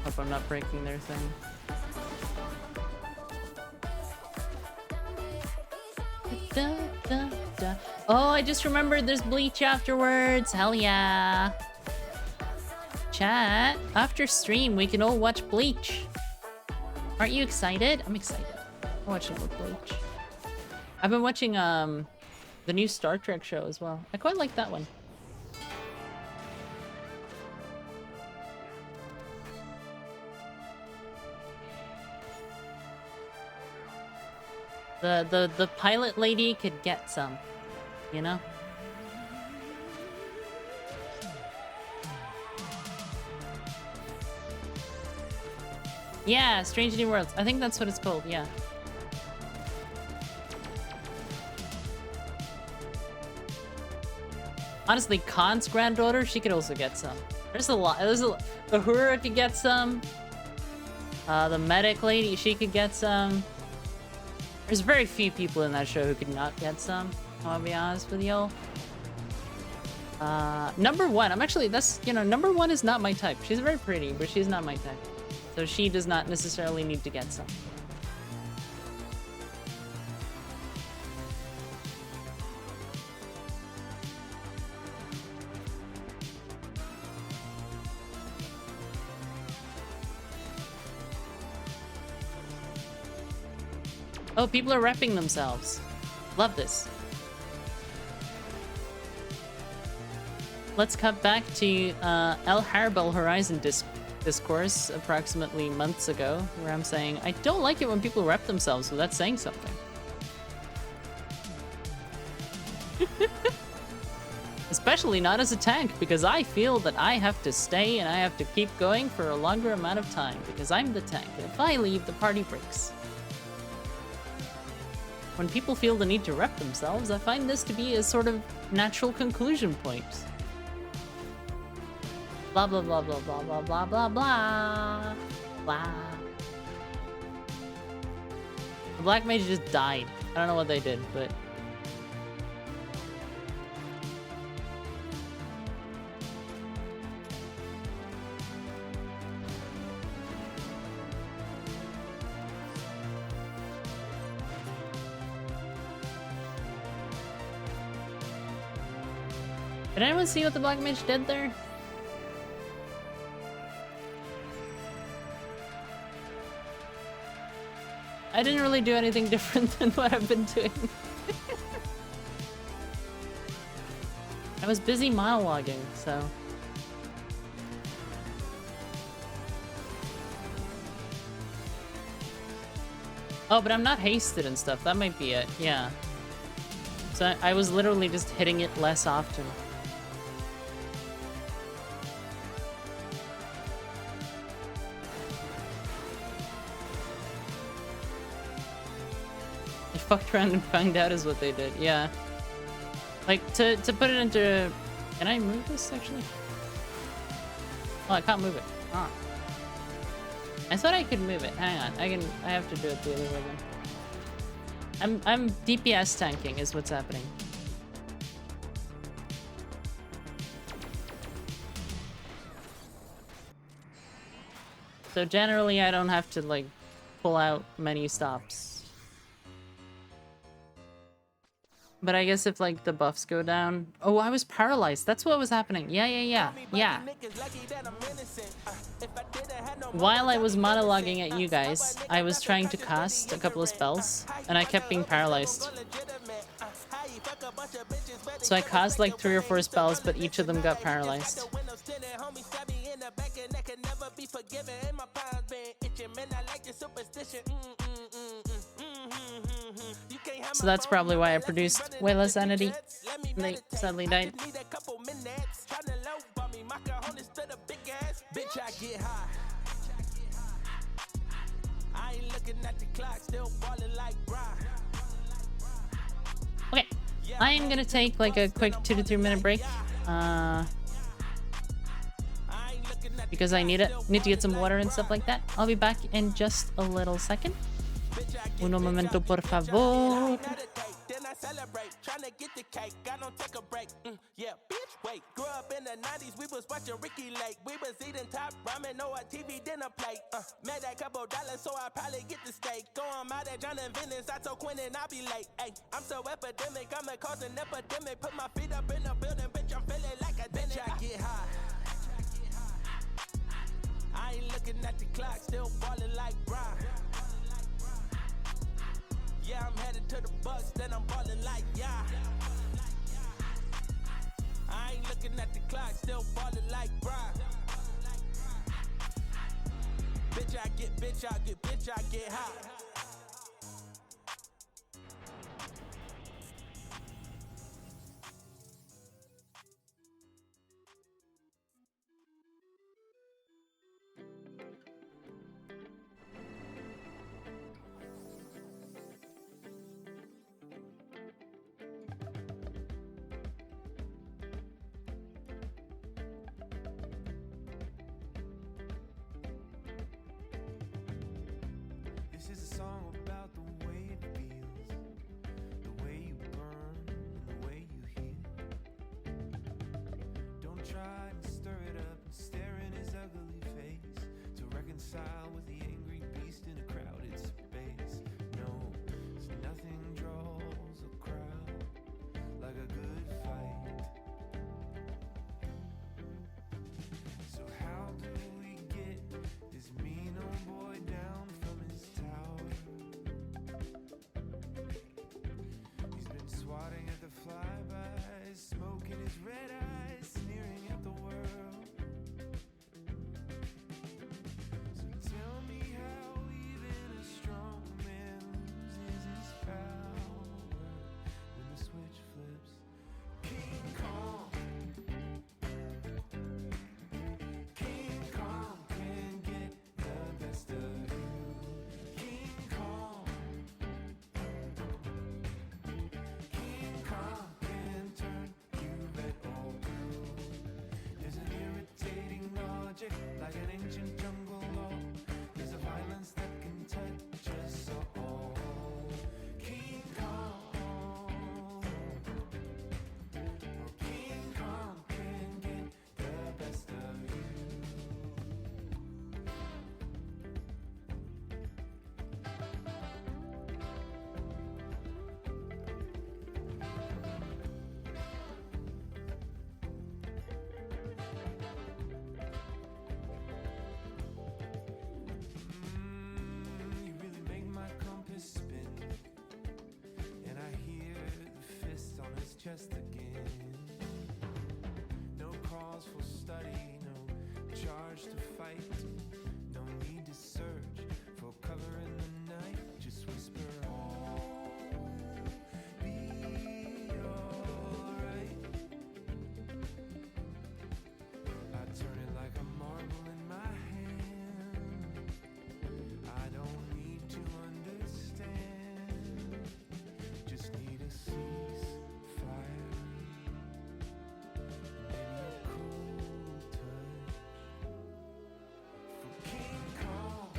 Hope I'm not breaking their thing. Da, da, da. Oh, I just remembered there's Bleach afterwards. Hell yeah. Chat, after stream, we can all watch Bleach. Aren't you excited? I'm excited. I'm watching more Bleach. I've been watching the new Star Trek show as well. I quite like that one. The pilot lady could get some, you know? Yeah, Strange New Worlds. I think that's what it's called, yeah. Honestly, Khan's granddaughter, she could also get some. There's a lot. Uhura could get some. The medic lady, she could get some. There's very few people in that show who could not get some. I'll be honest with you. Number one, number one is not my type. She's very pretty, but she's not my type. So she does not necessarily need to get some. Oh, people are repping themselves. Love this. Let's cut back to ElleHarribel Horizon discourse approximately months ago, where I'm saying, I don't like it when people rep themselves without saying something. Especially not as a tank, because I feel that I have to stay and I have to keep going for a longer amount of time, because I'm the tank. If I leave, the party breaks. When people feel the need to rep themselves, I find this to be a sort of natural conclusion point. Blah blah blah blah blah blah blah blah blah blah. The black mage just died. I don't know what they did, but did anyone see what the black mage did there? I didn't really do anything different than what I've been doing. I was busy monologuing, so... Oh, but I'm not hasted and stuff. That might be it, yeah. So I was literally just hitting it less often. Fucked around and found out is what they did, yeah. Like, to put it into... Can I move this, actually? Oh, I can't move it. Ah. I thought I could move it. Hang on, I have to do it the other way then. I'm DPS tanking is what's happening. So generally I don't have to, like, pull out many stops. But I guess if, like, the buffs go down... Oh, I was paralyzed. That's what was happening. Yeah. While I was monologuing at you guys, I was trying to cast a couple of spells, and I kept being paralyzed. So I cast, like, 3 or 4 spells, but each of them got paralyzed. So that's probably why I produced way less sanity. They sadly died. Okay, I am gonna take like a quick 2 to 3 minute break. Because I need to get some water and stuff like that. I'll be back in just a little second. Uno momento, por favor. Then I celebrate, tryna get the cake. I don't take a break. Yeah, bitch, wait. Grew up in the 90s, we was watching Ricky Lake. We was eating top ramen, no a TV dinner plate. Made that couple dollars, so I probably get the steak. Go on out at John and Venice, I told Quinn and I'll be late. Ay, I'm so epidemic, I'm a cause an epidemic. Put my feet up in the building, bitch, I'm feeling like a bitch. I get high. I ain't looking at the clock, still ballin' like Brian. Yeah, I'm headed to the Bucks, then I'm ballin' like yeah. I ain't looking at the clock, still ballin' like Brian. Bitch, I get high. reconcile with the angry beast in a crowded space. No, nothing draws a crowd like a good fight. So how do we get this mean old boy down from his tower? He's been swatting at the flybys, smoking his red eyes, sneering at the world. So tell me how even a strong man loses his power when the switch flips. King Kong, King Kong can get the best of you. King Kong, King Kong can turn you red or blue. There's an irritating logic like an ancient jungle law. There's a violence that can touch us all. King Kong, oh, King Kong can get the best of you. You really make my compass spin, and I hear the fist on his chest again. No cause for study, no charge to fight, no need to search for cover in the night. Just whisper, all will be alright. I turn it like a marble in my hand. I don't need to understand, just need a ceasefire, maybe a cool touch for King Kong.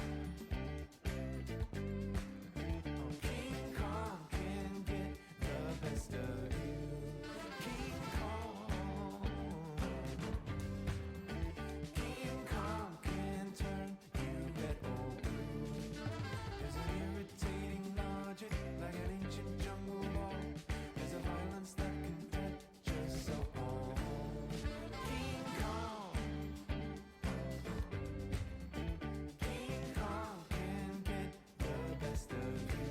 Oh, King Kong can get the best of you. King Kong, King Kong can turn you red or blue. There's an irritating logic like an ancient jungle law. There's a violence that can touch us all. King Kong, King Kong can get the best of you.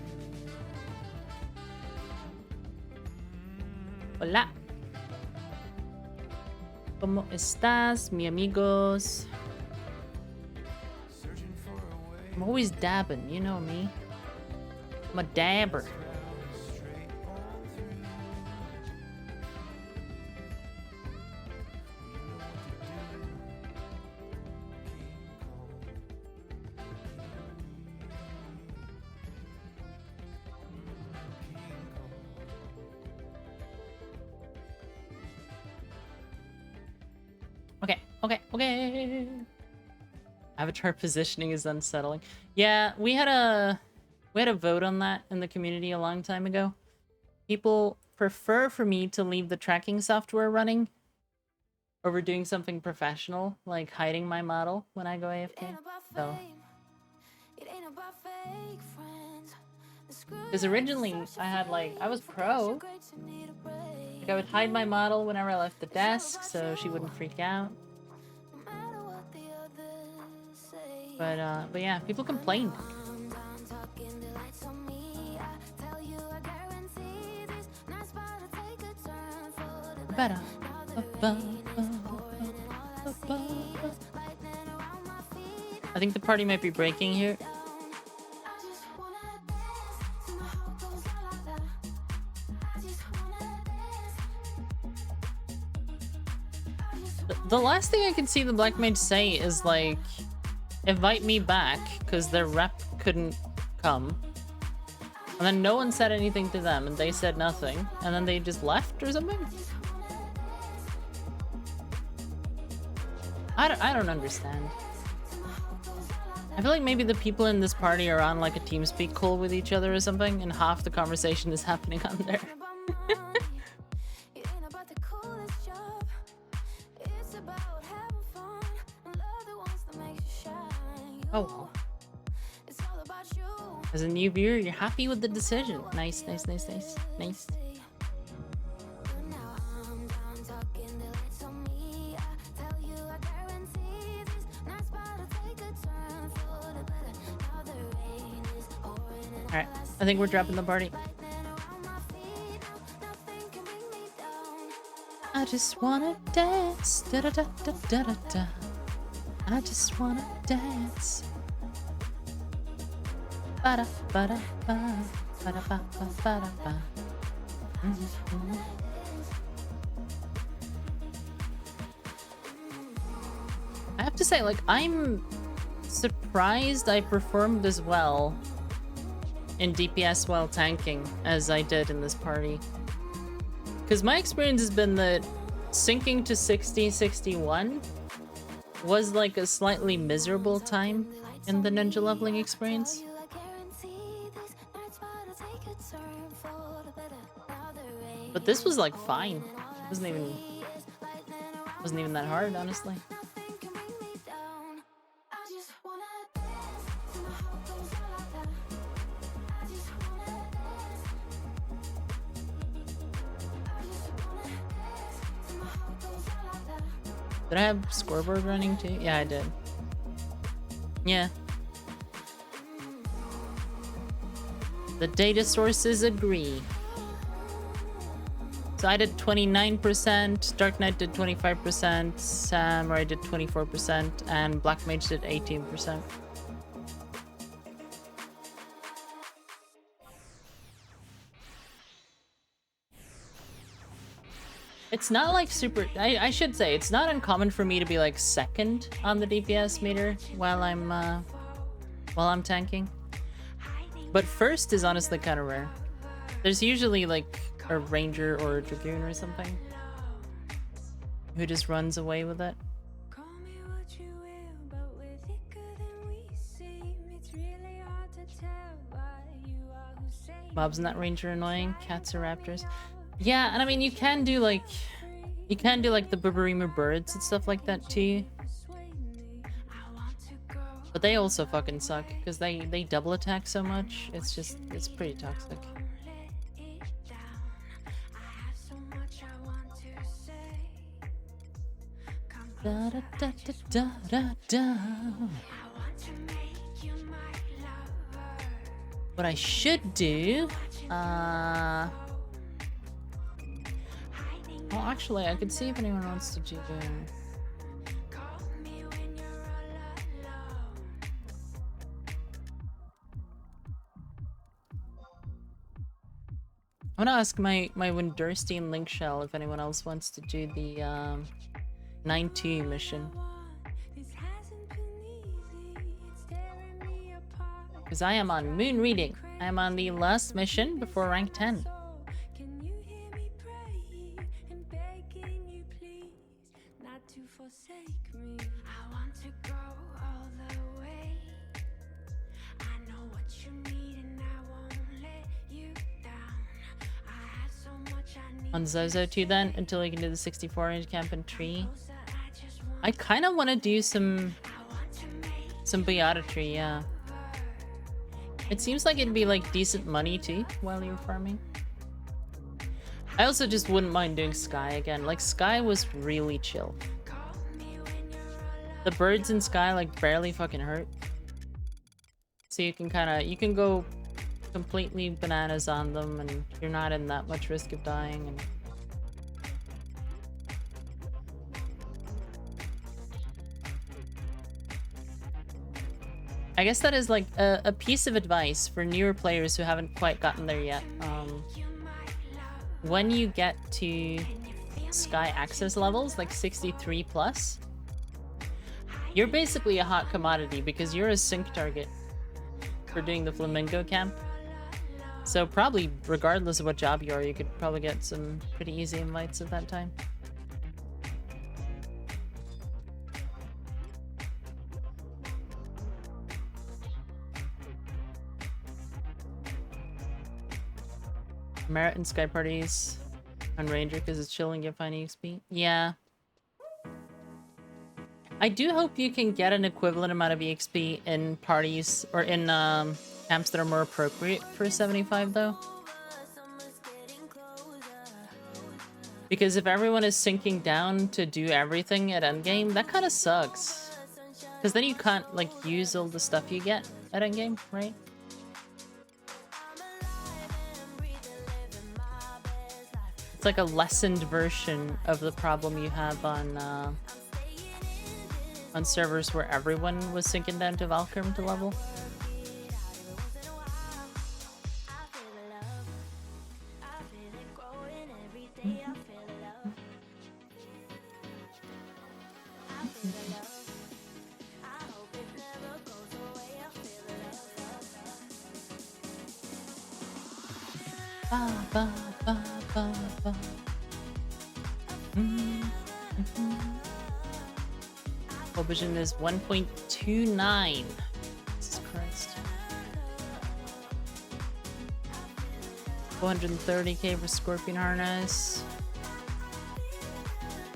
Hola. ¿Cómo estás, mi amigos? Searching for a way I'm always dabbing, you know me. I'm a dabber. straight on through. You know what to do. Okay. Avatar positioning is unsettling. Yeah, we had a vote on that in the community a long time ago. People prefer for me to leave the tracking software running over doing something professional, like hiding my model when I go AFK. So, because originally I was pro. Like I would hide my model whenever I left the desk so she wouldn't freak out. But yeah, people complained. Better. I think the party might be breaking here. The last thing I can see the Black Mage say is like, invite me back, because their rep couldn't come. And then no one said anything to them, and they said nothing. And then they just left or something? I don't understand. I feel like maybe the people in this party are on like a TeamSpeak call with each other or something, and half the conversation is happening on there. Oh. It's all about you. As a new viewer, you're happy with the decision. Nice, nice, nice, nice, nice. Now I'm done talking the lights on me. I tell you, I guarantee this night's about to take a turn for the better. Now the rain is pouring and Alright, I think we're dropping the party. lightning around my feet. Now nothing can bring me down. I just wanna dance. Da da da da da da da. I just wanna dance. Ba da ba da ba. Ba da ba ba ba da ba. I have to say, like, I'm surprised I performed as well in DPS while tanking as I did in this party. Because my experience has been that sinking to 60, 61 was like a slightly miserable time in the ninja leveling experience. I guarantee this night's about to take a turn for the better. Now the rain But this was like fine. It wasn't even that hard, honestly. nothing can bring me down. I just wanna dance till my heart goes la la la. I just wanna dance. I just wanna dance till my heart goes la la la. Did I have scoreboard running too? Yeah, I did. Yeah. The data sources agree. So I did 29%, Dark Knight did 25%, Samurai did 24%, and Black Mage did 18%. It's not like super... I should say, it's not uncommon for me to be like second on the DPS meter while I'm tanking. But first is honestly kind of rare. There's usually like a ranger or a dragoon or something who just runs away with it. Call me what you will, but we're thicker than we seem. It's really hard to tell why you are who say Mobs in that range are annoying. Cats or raptors. Yeah, and I mean you can do like the Bubberima birds and stuff like that too. But they also fucking suck because they double attack so much. It's pretty toxic. Da da da da da da da. What I should do, well, actually, I could see if anyone wants to do. I'm gonna ask my Windurstein Link Shell if anyone else wants to do the 9-2 mission. Because I am on moon reading. I am on the last mission before rank 10. Can you hear me praying and begging you please not to forsake me? I want to go all the way. I know what you need and I won't let you down. I have so much I need. On Zozo too then, until we can do the 64-inch camp and tree. I kind of want to do some Beata-tree, yeah. It seems like it'd be like decent money too while you're farming. I also just wouldn't mind doing Sky again. Like Sky was really chill. The birds in Sky like barely fucking hurt. So you can go completely bananas on them and you're not in that much risk of dying. And I guess that is like a piece of advice for newer players who haven't quite gotten there yet. When you get to Sky access levels, like 63 plus, you're basically a hot commodity because you're a sync target for doing the Flamingo camp. So probably, regardless of what job you are, you could probably get some pretty easy invites at that time. Merit and Sky parties on Ranger because it's chill and get fine EXP. Yeah. I do hope you can get an equivalent amount of EXP in parties or in camps that are more appropriate for 75 though. Because if everyone is sinking down to do everything at endgame, that kind of sucks. Because then you can't like use all the stuff you get at endgame, right? It's like a lessened version of the problem you have on servers where everyone was sinking down to Valkyrie to level. Ba, ba, ba, ba, ba. Vision is 1.29. Jesus Christ. 430k for Scorpion Harness.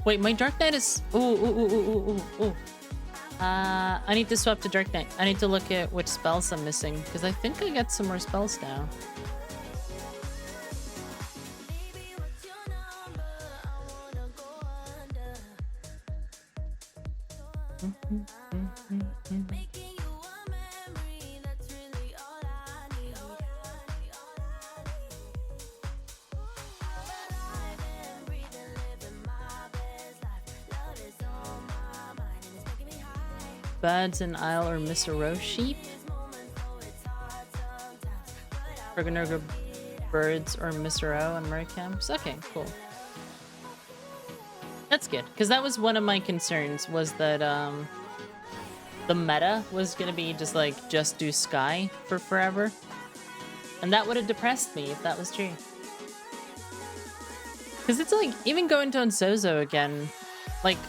Wait, my Dark Knight is... Ooh. I need to swap to Dark Knight. I need to look at which spells I'm missing, because I think I got some more spells now. Birds and Isle or Misero sheep. Burgonerga birds or Misero and Mercamps. Okay, cool. That's good, because that was one of my concerns, was that the meta was gonna be just do Sky for forever. And that would have depressed me if that was true. Because it's like, even going to Zozo again, like,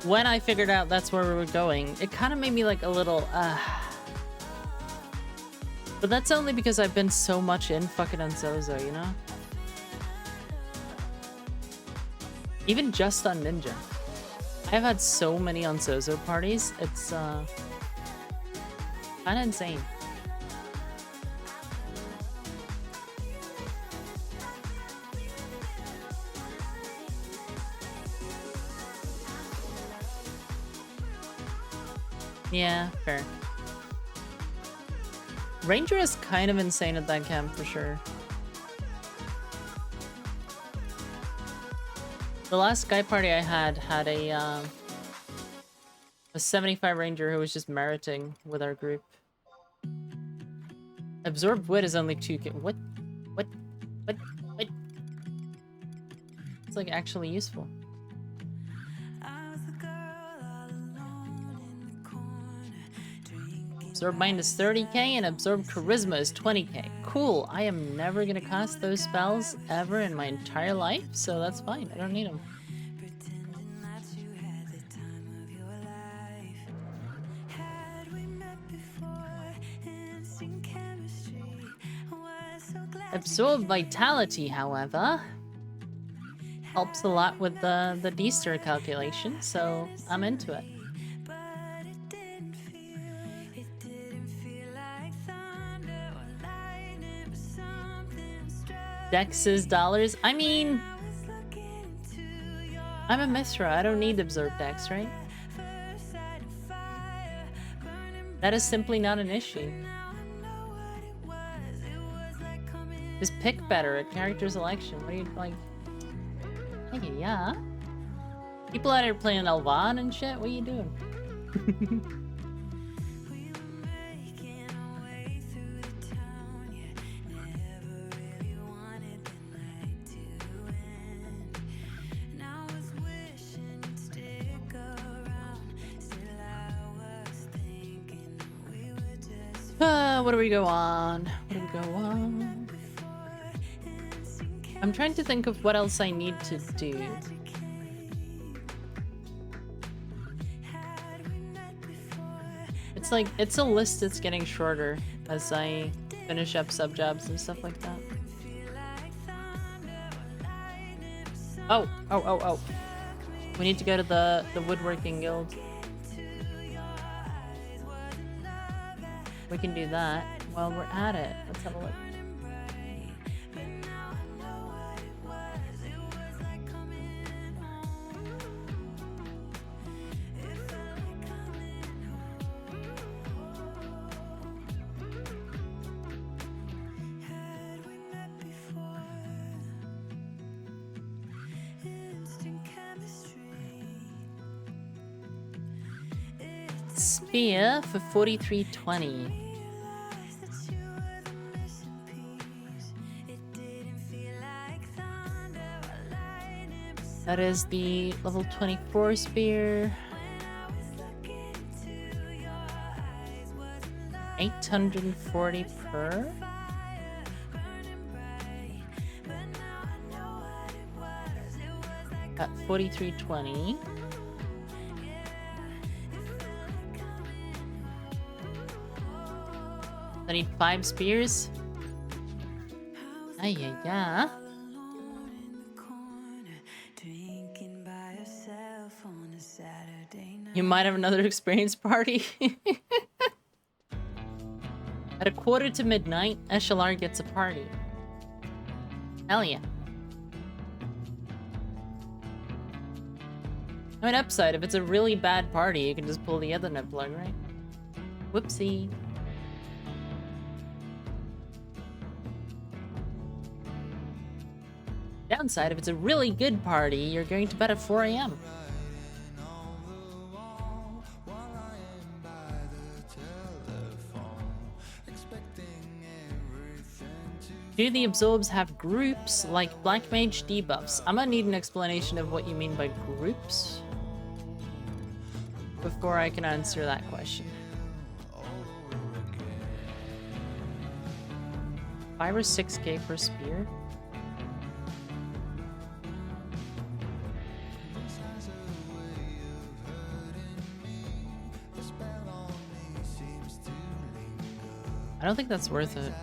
when I figured out that's where we were going, it kind of made me like a little, But that's only because I've been so much in fucking Zozo, you know? Even just on Ninja. I've had so many on Zozo parties, it's kind of insane. Yeah, fair. Ranger is kind of insane at that camp for sure. The last Sky party I had a 75 Ranger who was just meriting with our group. Absorbed Wit is only 2k. What? It's like actually useful. Absorb Mind is 30k and Absorb Charisma is 20k. Cool. I am never gonna cast those spells ever in my entire life, so that's fine. I don't need them. Absorb Vitality, however, helps a lot with the D-stir calculation, so I'm into it. Dex's dollars. I mean, I'm a Mithra. I don't need Absorb Dex, right? That is simply not an issue. Just pick better at character selection. What are you like? Hey, yeah. People out here playing Elvan and shit. What are you doing? What do we go on? I'm trying to think of what else I need to do. It's like, it's a list that's getting shorter as I finish up sub jobs and stuff like that. Oh. We need to go to the woodworking guild. We can do that while we're at it. Let's have a look. Spear for 43.20. That is the level 24 spear. 840 per. At 43.20. I need 5 spears. Yeah. You might have another experience party. At a quarter to midnight, SLR gets a party. Hell yeah. I mean, upside, if it's a really bad party, you can just pull the other nut plug, right? Whoopsie. Downside, if it's a really good party, you're going to bed at 4 a.m. Do the absorbs have groups like Black Mage debuffs? I'm gonna need an explanation of what you mean by groups before I can answer that question. 5 or 6k per spear? I don't think that's worth it.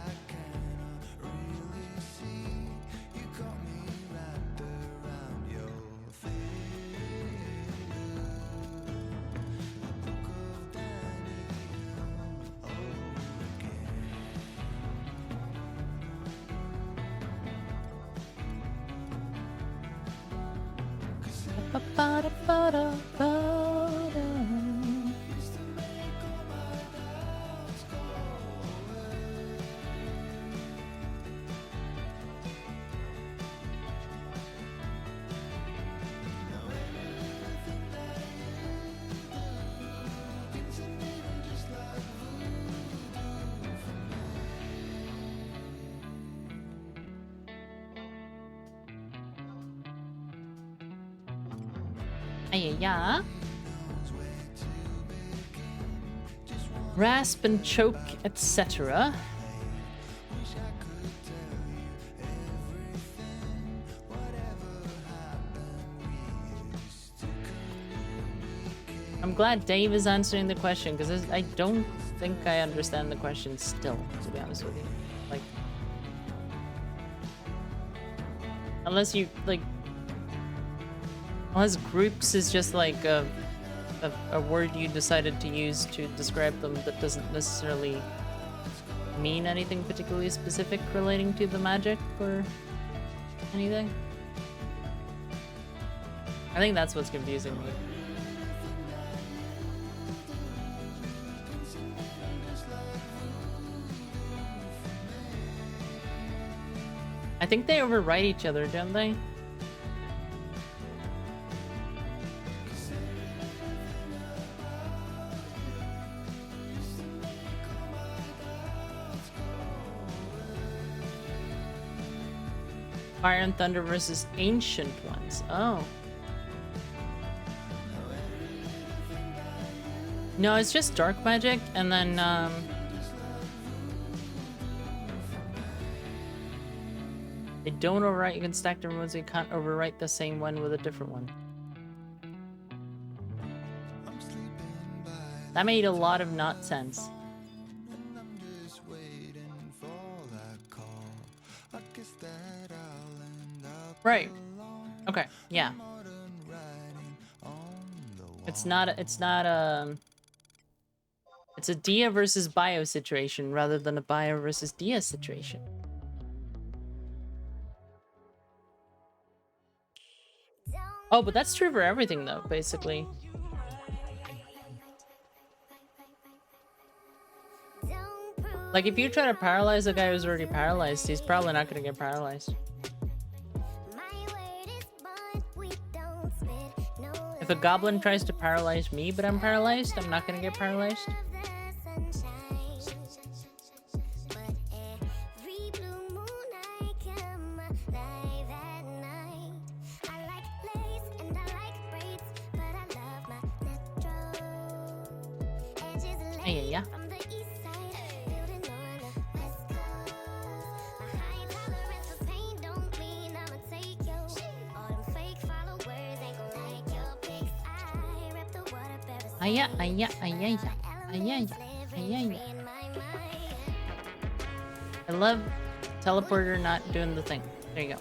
Yeah. Rasp and choke, etc. I'm glad Dave is answering the question because I don't think I understand the question still, to be honest with you. Like, unless you like. Unless groups is just like a word you decided to use to describe them that doesn't necessarily mean anything particularly specific relating to the magic or anything. I think that's what's confusing me. I think they overwrite each other, don't they? Fire and Thunder versus Ancient Ones. Oh. No, it's just dark magic, and then, they don't overwrite. You can stack different ones, you can't overwrite the same one with a different one. That made a lot of not sense. Right. Okay. Yeah. It's not It's a Dia versus Bio situation rather than a Bio versus Dia situation. Oh, but that's true for everything though, basically. Like, if you try to paralyze a guy who's already paralyzed, he's probably not gonna get paralyzed. If a goblin tries to paralyze me, but I'm paralyzed, I'm not gonna get paralyzed. Yeah. Aya. I love teleporter not doing the thing. There you go.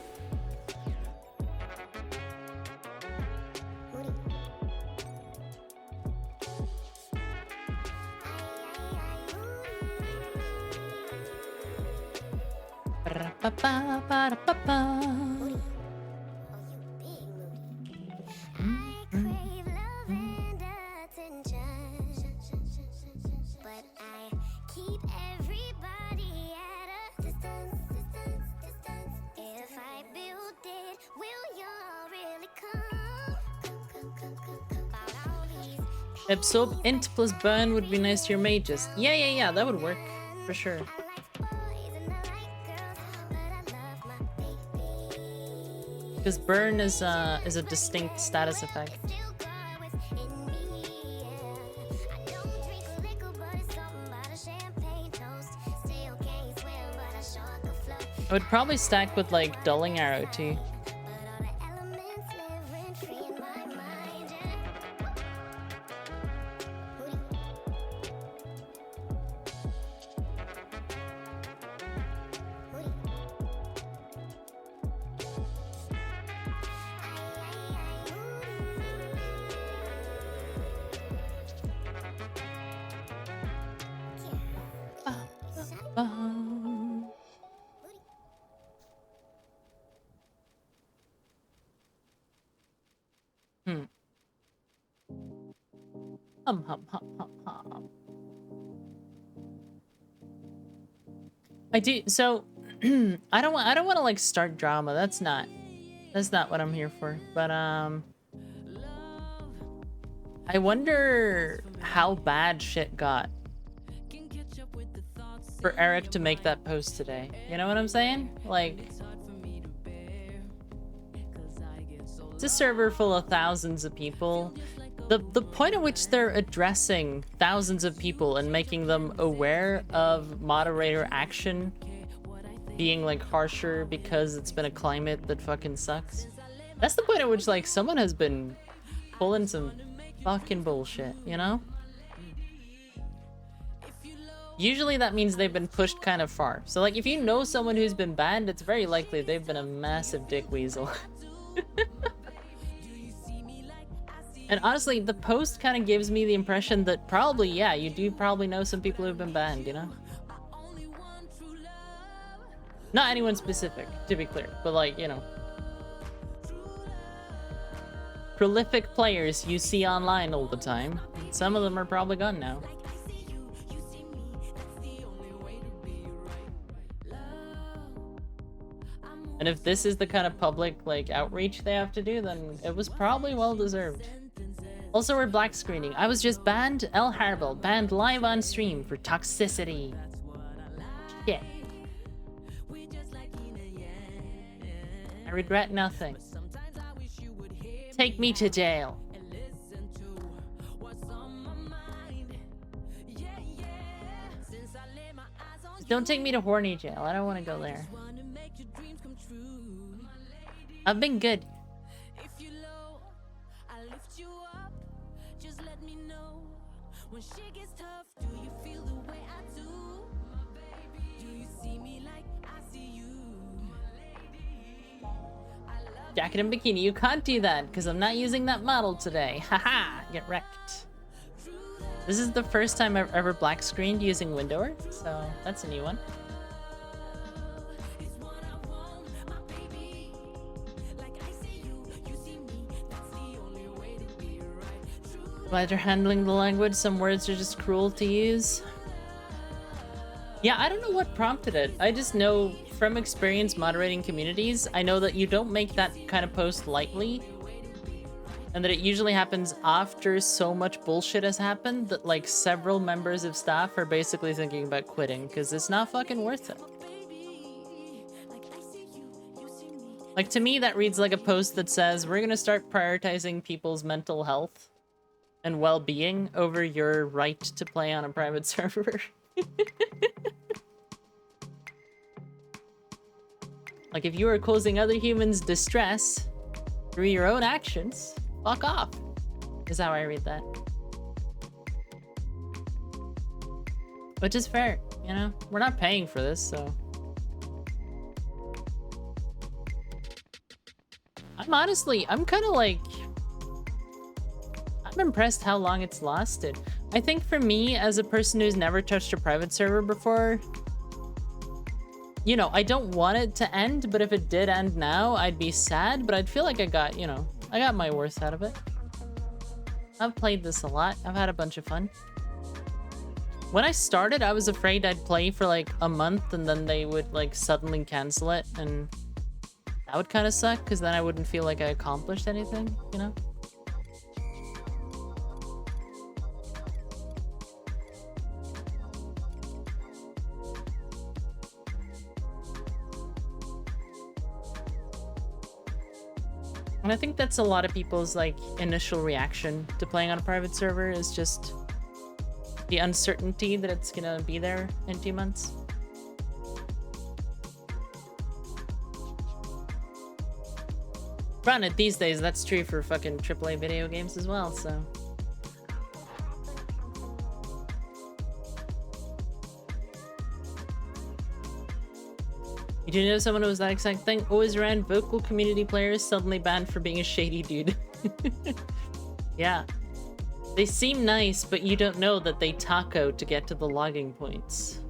Absorb int plus burn would be nice to your mages. Yeah, that would work for sure. Because burn is a distinct status effect. I would probably stack with like dulling arrow too. I do so I don't want to like start drama. That's not what I'm here for. But I wonder how bad shit got for Eric to make that post today. You know what I'm saying? Like, it's a server full of thousands of people. The point at which they're addressing thousands of people and making them aware of moderator action being like harsher because it's been a climate that fucking sucks. That's the point at which like someone has been pulling some fucking bullshit, you know? Usually that means they've been pushed kind of far. So like if you know someone who's been banned, it's very likely they've been a massive dick weasel. And honestly, the post kind of gives me the impression that probably, yeah, you do probably know some people who've been banned, you know? Not anyone specific, to be clear, but like, you know. Prolific players you see online all the time. Some of them are probably gone now. And if this is the kind of public, like, outreach they have to do, then it was probably well deserved. Also, we're black screening. I was just banned. ElleHarribel banned live on stream for toxicity. Shit. I regret nothing. Take me to jail. Don't take me to horny jail. I don't want to go there. I've been good. Jacket and bikini, you can't do that because I'm not using that model today. Haha, get wrecked. This is the first time I've ever black screened using Windower, so that's a new one. Glad you're handling the language. Some words are just cruel to use. Yeah, I don't know what prompted it. I just know from experience moderating communities, I know that you don't make that kind of post lightly. And that it usually happens after so much bullshit has happened that like several members of staff are basically thinking about quitting because it's not fucking worth it. Like to me, that reads like a post that says, we're gonna start prioritizing people's mental health and well-being over your right to play on a private server. Like if you are causing other humans distress through your own actions, fuck off, is how I read that. Which is fair, you know? We're not paying for this, so... I'm kind of like... I'm impressed how long it's lasted. I think for me, as a person who's never touched a private server before, you know, I don't want it to end, but if it did end now, I'd be sad, but I'd feel like I got, you know, I got my worth out of it. I've played this a lot. I've had a bunch of fun. When I started, I was afraid I'd play for like a month and then they would like suddenly cancel it, and that would kind of suck because then I wouldn't feel like I accomplished anything, you know? And I think that's a lot of people's like initial reaction to playing on a private server is just the uncertainty that it's gonna be there in 2 months. Granted, these days that's true for fucking AAA video games as well, so... You do know someone who was that exact thing? Always around vocal community players suddenly banned for being a shady dude. Yeah. They seem nice, but you don't know that they taco to get to the logging points.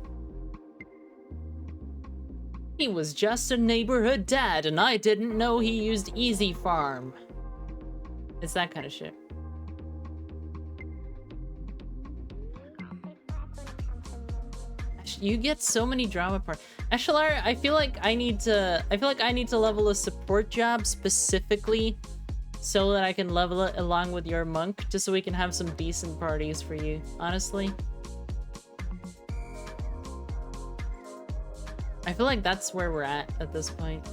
He was just a neighborhood dad, and I didn't know he used Easy Farm. It's that kind of shit. You get so many drama parts. Eshalar, I feel like I need to level a support job specifically so that I can level it along with your monk, just so we can have some decent parties for you, honestly. I feel like that's where we're at this point.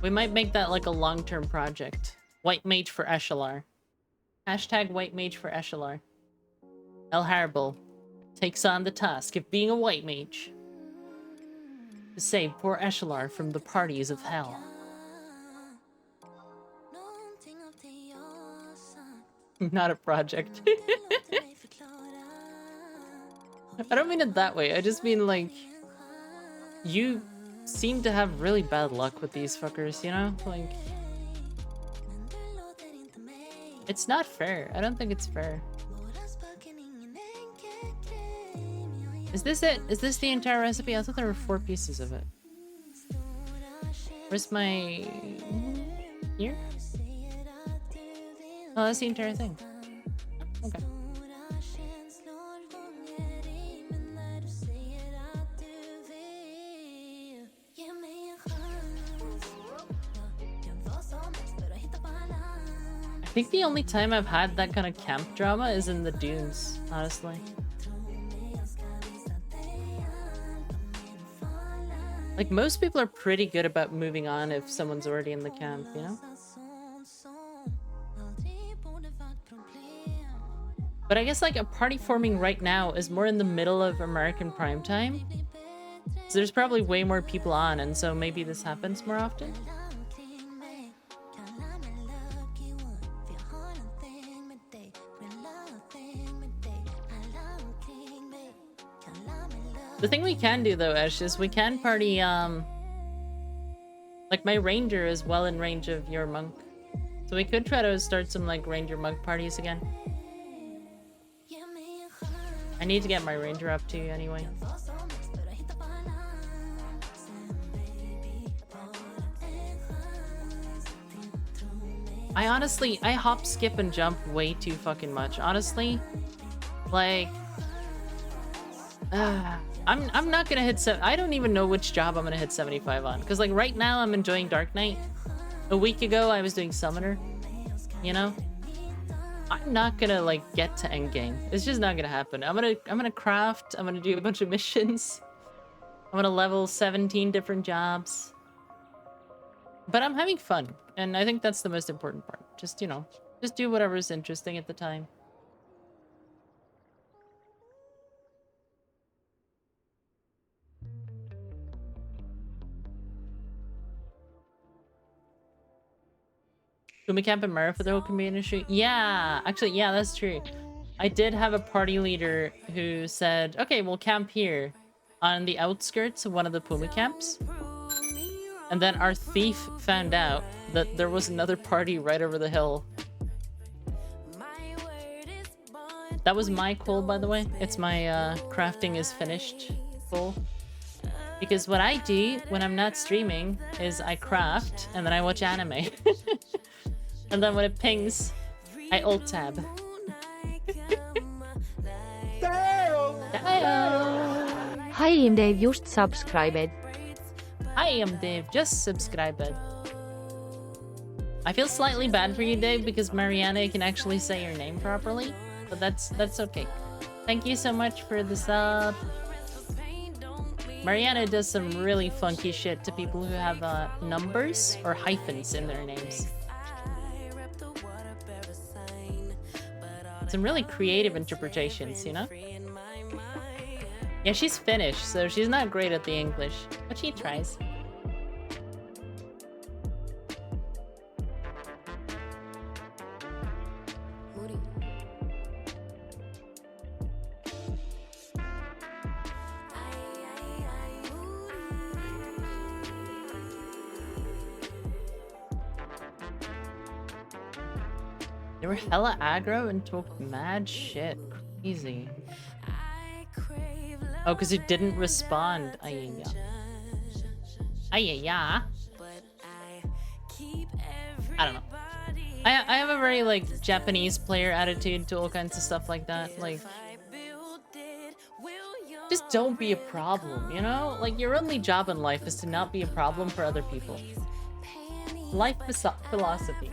We might make that like a long-term project. White mage for Eshalar. Hashtag white mage for Eshalar. ElleHarribel takes on the task of being a white mage to save poor Eshalar from the parties of hell. Not a project. I don't mean it that way. I just mean like, you seem to have really bad luck with these fuckers, you know? Like, it's not fair. I don't think it's fair. Is this it? Is this the entire recipe? I thought there were 4 pieces of it. Where's my... Here? Oh, that's the entire thing. Okay. I think the only time I've had that kind of camp drama is in the dunes, honestly. Like, most people are pretty good about moving on if someone's already in the camp, you know? But I guess, like, a party forming right now is more in the middle of American prime time. So there's probably way more people on, and so maybe this happens more often. The thing we can do, though, Ash, is we can party, Like, my ranger is well in range of your monk. So we could try to start some, like, ranger monk parties again. I need to get my ranger up too, anyway. I hop, skip, and jump way too fucking much. Honestly, like, I'm not gonna hit I don't even know which job I'm gonna hit 75 on. Because, like, right now I'm enjoying Dark Knight. A week ago I was doing Summoner. You know? I'm not gonna, like, get to endgame. It's just not gonna happen. I'm gonna craft. I'm gonna do a bunch of missions. I'm gonna level 17 different jobs. But I'm having fun. And I think that's the most important part. Just, you know, just do whatever's interesting at the time. Can we camp in Mara for the whole community? Yeah, actually, yeah, that's true. I did have a party leader who said, okay, we'll camp here on the outskirts of one of the Puma camps. And then our thief found out that there was another party right over the hill. That was my call, by the way. It's my crafting is finished call. Because what I do when I'm not streaming is I craft and then I watch anime. And then when it pings, I alt tab. Hi, I'm Dave, just subscribed. Hi, I'm Dave, just subscribed. I feel slightly bad for you, Dave, because Mariana can actually say your name properly. But that's okay. Thank you so much for the sub. Mariana does some really funky shit to people who have numbers or hyphens in their names. Some really creative interpretations, you know? Yeah, she's Finnish, so she's not great at the English, but she tries. They were hella aggro and talked mad shit. Crazy. Oh, because it didn't respond. Ayaya. Ayaya. I don't know. I have a very, like, Japanese player attitude to all kinds of stuff like that. Like, just don't be a problem, you know? Like, your only job in life is to not be a problem for other people. Life philosophy.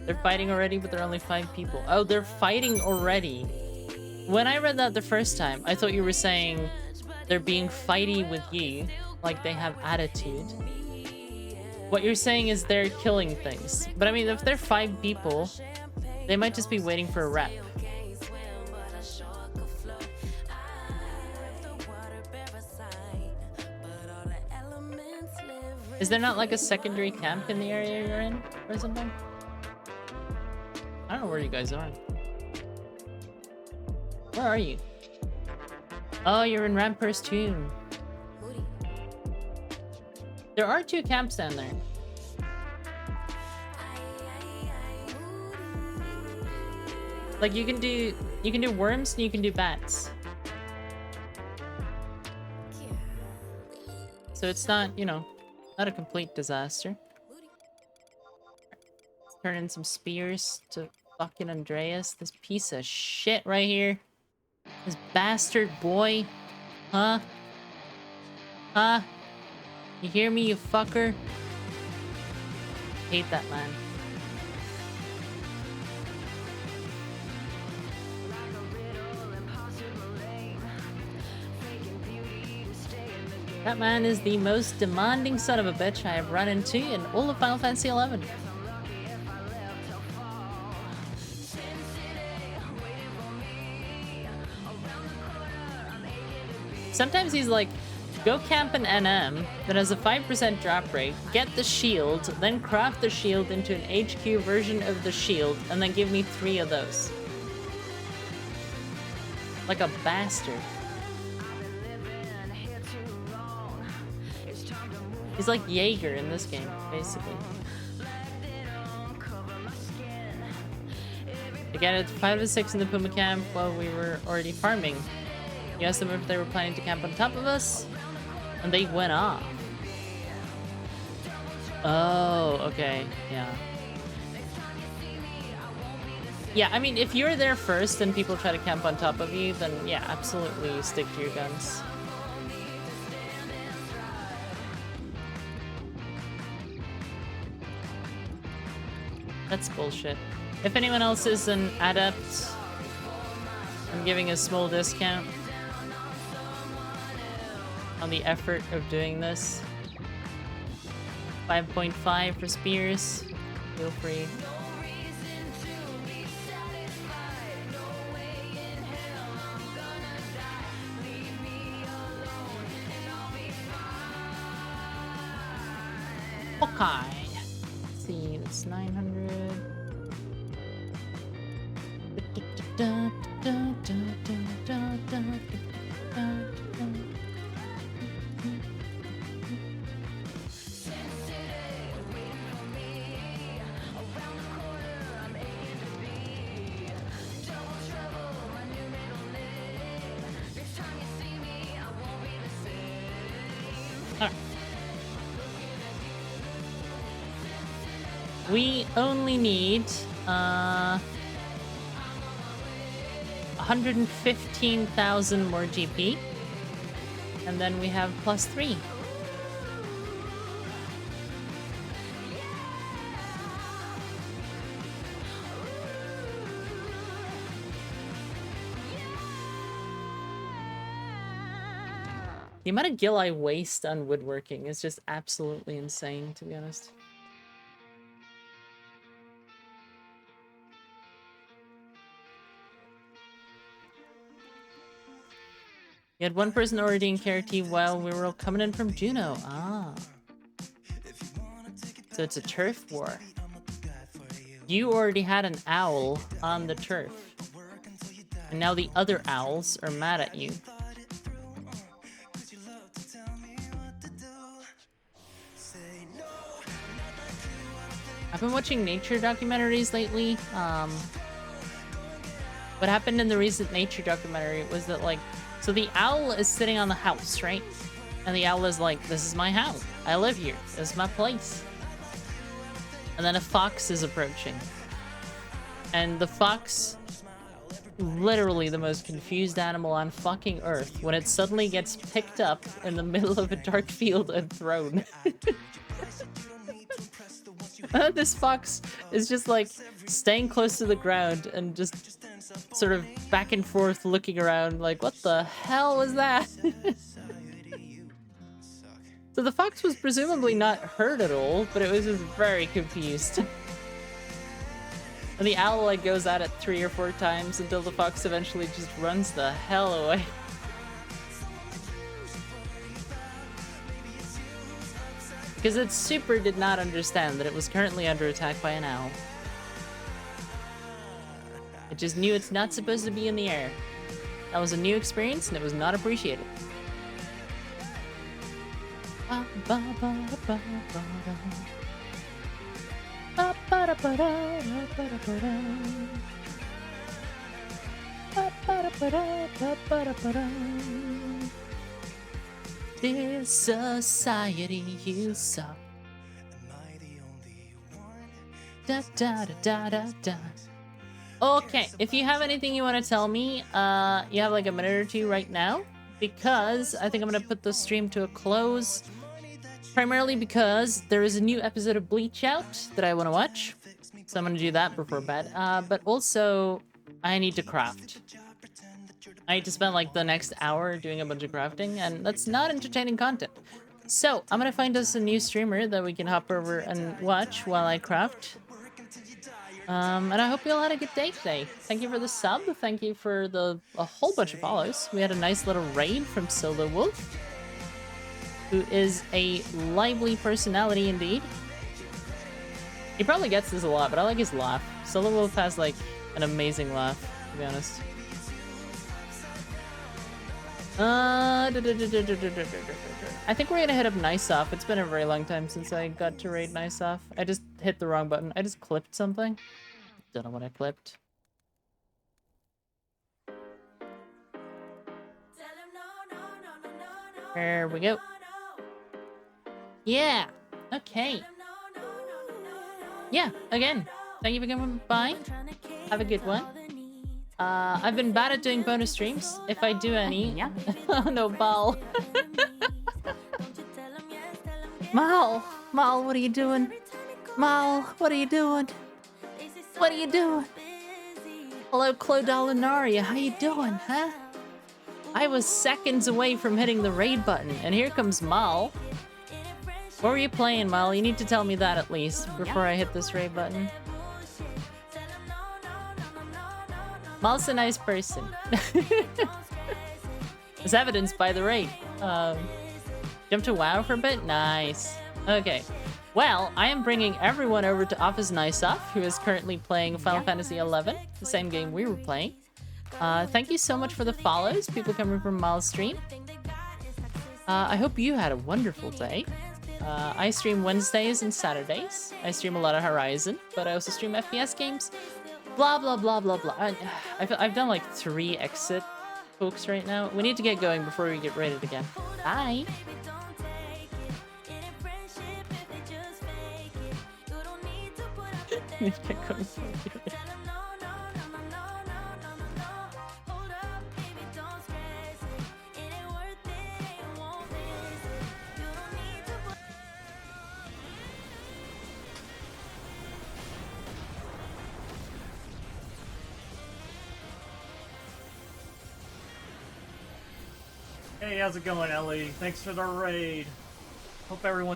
They're fighting already, but they're only 5 people. Oh, they're fighting already. When I read that the first time, I thought you were saying they're being fighty with you, like they have attitude. What you're saying is they're killing things. But I mean, if they're 5 people, they might just be waiting for a rep. Is there not like a secondary camp in the area you're in or something? I don't know where you guys are. Where are you? Oh, you're in Ramper's tomb. There are 2 camps down there. Like you can do worms and you can do bats. So it's not, you know, not a complete disaster. Turn in some spears to fucking Andreas. This piece of shit right here. This bastard boy. Huh? Huh? You hear me, you fucker? Hate that man. That man is the most demanding son of a bitch I have run into in all of Final Fantasy XI. Sometimes he's like, go camp an NM that has a 5% drop rate, get the shield, then craft the shield into an HQ version of the shield, and then give me 3 of those. Like a bastard. He's like Jaeger in this game, basically. Again, it's 5 to 6 in the Puma camp while we were already farming. We asked them if they were planning to camp on top of us, and they went off. Oh, okay, yeah. Yeah, I mean, if you're there first and people try to camp on top of you, then yeah, absolutely stick to your guns. That's bullshit. If anyone else is an adept, I'm giving a small discount on the effort of doing this. 5.5 for spears. Feel free. Okay. Let's see, it's 900. We only need 115,000 more GP, and then we have +3. The amount of gil I waste on woodworking is just absolutely insane, to be honest. You had one person already in Carity while we were all coming in from Juno. Ah. So it's a turf war. You already had an owl on the turf. And now the other owls are mad at you. I've been watching nature documentaries lately. What happened in the recent nature documentary was that, like, so the owl is sitting on the house, right? And the owl is like, this is my house. I live here. This is my place. And then a fox is approaching. And the fox, literally the most confused animal on fucking earth, when it suddenly gets picked up in the middle of a dark field and thrown. This fox is just like staying close to the ground and just sort of back and forth looking around like, what the hell was that? So the fox was presumably not hurt at all, but it was just very confused. And the owl like goes at it 3 or 4 times until the fox eventually just runs the hell away. Because its super did not understand that it was currently under attack by an owl. It just knew it's not supposed to be in the air. That was a new experience and it was not appreciated. This society you suck. Da da da da da. Okay, if you have anything you want to tell me, you have like a minute or two right now, because I think I'm gonna put the stream to a close. Primarily because there is a new episode of Bleach out that I want to watch, so I'm gonna do that before bed. But also, I need to craft. I need to spend like the next hour doing a bunch of crafting, and that's not entertaining content. So I'm gonna find us a new streamer that we can hop over and watch while I craft. And I hope you all had a good day today. Thank you for the sub. Thank you for a whole bunch of follows. We had a nice little raid from Solo Wolf, who is a lively personality indeed. He probably gets this a lot, but I like his laugh. Solo Wolf has like an amazing laugh, to be honest. I think we're gonna hit up Nice Off. It's been a very long time since I got to raid Nice Off. I just hit the wrong button. I just clipped something. Don't know what I clipped. There we go. Yeah. Okay. Yeah, again. Thank you for coming by. Have a good one. I've been bad at doing bonus streams. If I do any. Yeah. Oh no, Mal. Mal, what are you doing? Mal, what are you doing? What are you doing? Hello, Clodalinaria. How you doing, huh? I was seconds away from hitting the raid button, and here comes Mal. What were you playing, Mal? You need to tell me that at least before I hit this raid button. Mal's a nice person. As evidenced by the raid. Jump to WoW for a bit? Nice. Okay. Well, I am bringing everyone over to Office Nice Off, who is currently playing Final Fantasy XI, the same game we were playing. Thank you so much for the follows, people coming from Mal's stream. I hope you had a wonderful day. I stream Wednesdays and Saturdays. I stream a lot of Horizon, but I also stream FPS games. Blah, blah, blah, blah, blah. I've done like 3 exit folks right now. We need to get going before we get raided again. Bye. Get going. Hey, how's it going, Ellie? Thanks for the raid. Hope everyone's